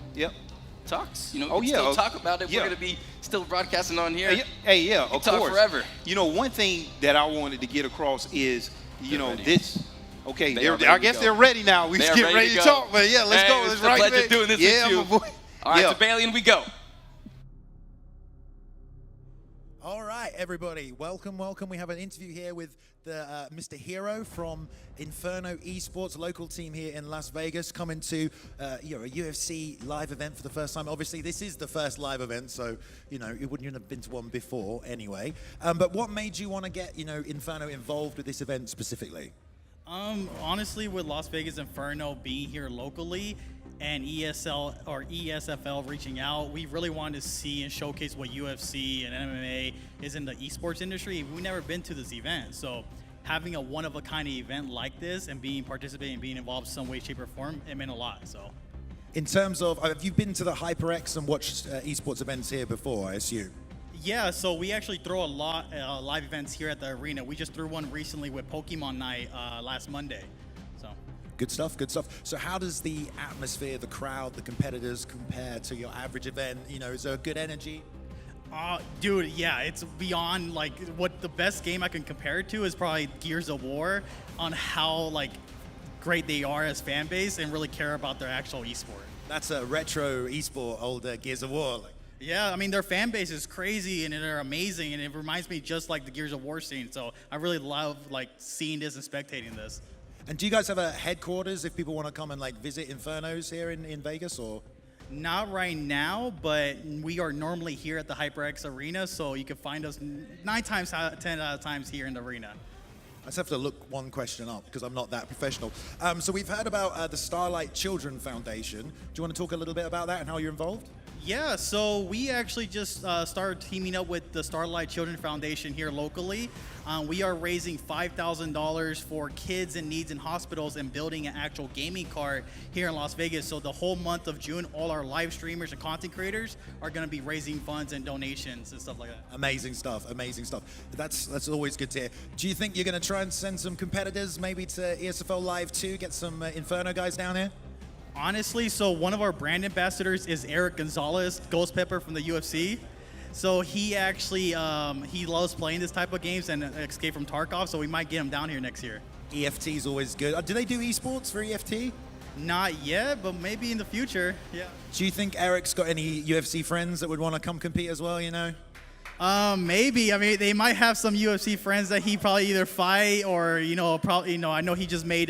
talks. You know, we can still talk about it. We're going to be still broadcasting on here.
Hey, of course.
Talk forever.
You know, one thing that I wanted to get across is, you know, this. Okay,
I
guess they're ready now. We just get ready to talk. But yeah, let's go.
It's a pleasure doing this with you.
My boy.
All right, to Bailey, and we go.
All right, everybody, welcome. We have an interview here with the Mr. Hero from Inferno Esports, local team here in Las Vegas, coming to a UFC live event for the first time. Obviously, this is the first live event, so you wouldn't have been to one before anyway. But what made you want to get Inferno involved with this event specifically?
Honestly, with Las Vegas Inferno being here locally, and ESFL reaching out, we really wanted to see and showcase what UFC and MMA is in the esports industry. We've never been to this event, so having a one-of-a-kind event like this and participating and being involved in some way, shape, or form, it meant a lot. So,
in terms of, have you been to the Hyperx and watched esports events here before, I assume?
Yeah, so we actually throw a lot of live events here at the arena. We just threw one recently with Pokemon Night last Monday.
Good stuff, good stuff. So how does the atmosphere, the crowd, the competitors compare to your average event? You know, is there a good energy?
Dude, yeah, it's beyond, like, what the best game I can compare it to is probably Gears of War, on how, like, great they are as fan base and really care about their actual esport.
That's a retro esport, old Gears of War.
Yeah, I mean, their fan base is crazy and they're amazing, and it reminds me just like the Gears of War scene. So I really love, like, seeing this and spectating this.
And do you guys have a headquarters if people want to come and like visit Infernos here in Vegas, or?
Not right now, but we are normally here at the Hyperx Arena, so you can find us 9 times out of 10 times here in the arena.
I just have to look one question up because I'm not that professional. So we've heard about the Starlight Children Foundation. Do you want to talk a little bit about that and how you're involved?
Yeah, so we actually just started teaming up with the Starlight Children Foundation here locally. We are raising $5,000 for kids in needs in hospitals and building an actual gaming cart here in Las Vegas. So the whole month of June, all our live streamers and content creators are going to be raising funds and donations and stuff like that.
Amazing stuff, amazing stuff. That's always good to hear. Do you think you're going to try and send some competitors maybe to ESFL Live 2, get some Inferno guys down here?
Honestly, so one of our brand ambassadors is Eric Gonzalez, Ghost Pepper from the UFC. So he actually, he loves playing this type of games and Escape from Tarkov, so we might get him down here next year.
EFT is always good. Do they do esports for EFT?
Not yet, but maybe in the future, yeah.
Do you think Eric's got any UFC friends that would want to come compete as well,
Maybe. I mean, they might have some UFC friends that he probably either fight or, I know he just met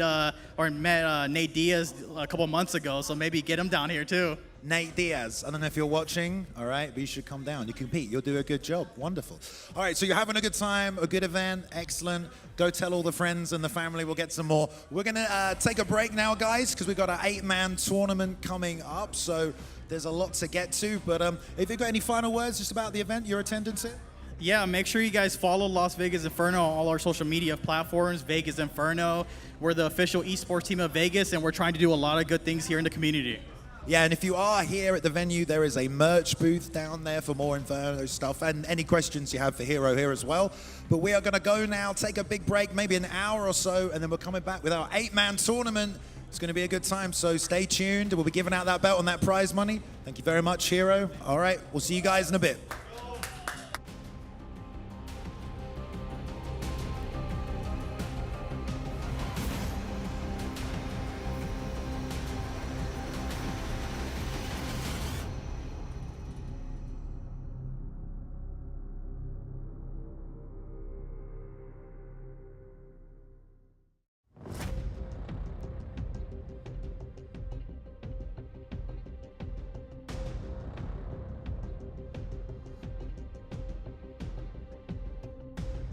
Nate Diaz a couple months ago, so maybe get him down here too.
Nate Diaz. I don't know if you're watching, all right, but you should come down. You compete. You'll do a good job. Wonderful. All right, so you're having a good time, a good event. Excellent. Go tell all the friends and the family. We'll get some more. We're going to take a break now, guys, because we've got an 8-man tournament coming up. So there's a lot to get to. But if you've got any final words just about the event, your attendance here?
Yeah, make sure you guys follow Las Vegas Inferno on all our social media platforms, Vegas Inferno. We're the official esports team of Vegas, and we're trying to do a lot of good things here in the community.
Yeah, and if you are here at the venue, there is a merch booth down there for more Inferno stuff and any questions you have for Hero here as well. But we are going to go now, take a big break, maybe an hour or so, and then we're coming back with our 8-man tournament. It's going to be a good time, so stay tuned. We'll be giving out that belt and that prize money. Thank you very much, Hero. All right, we'll see you guys in a bit.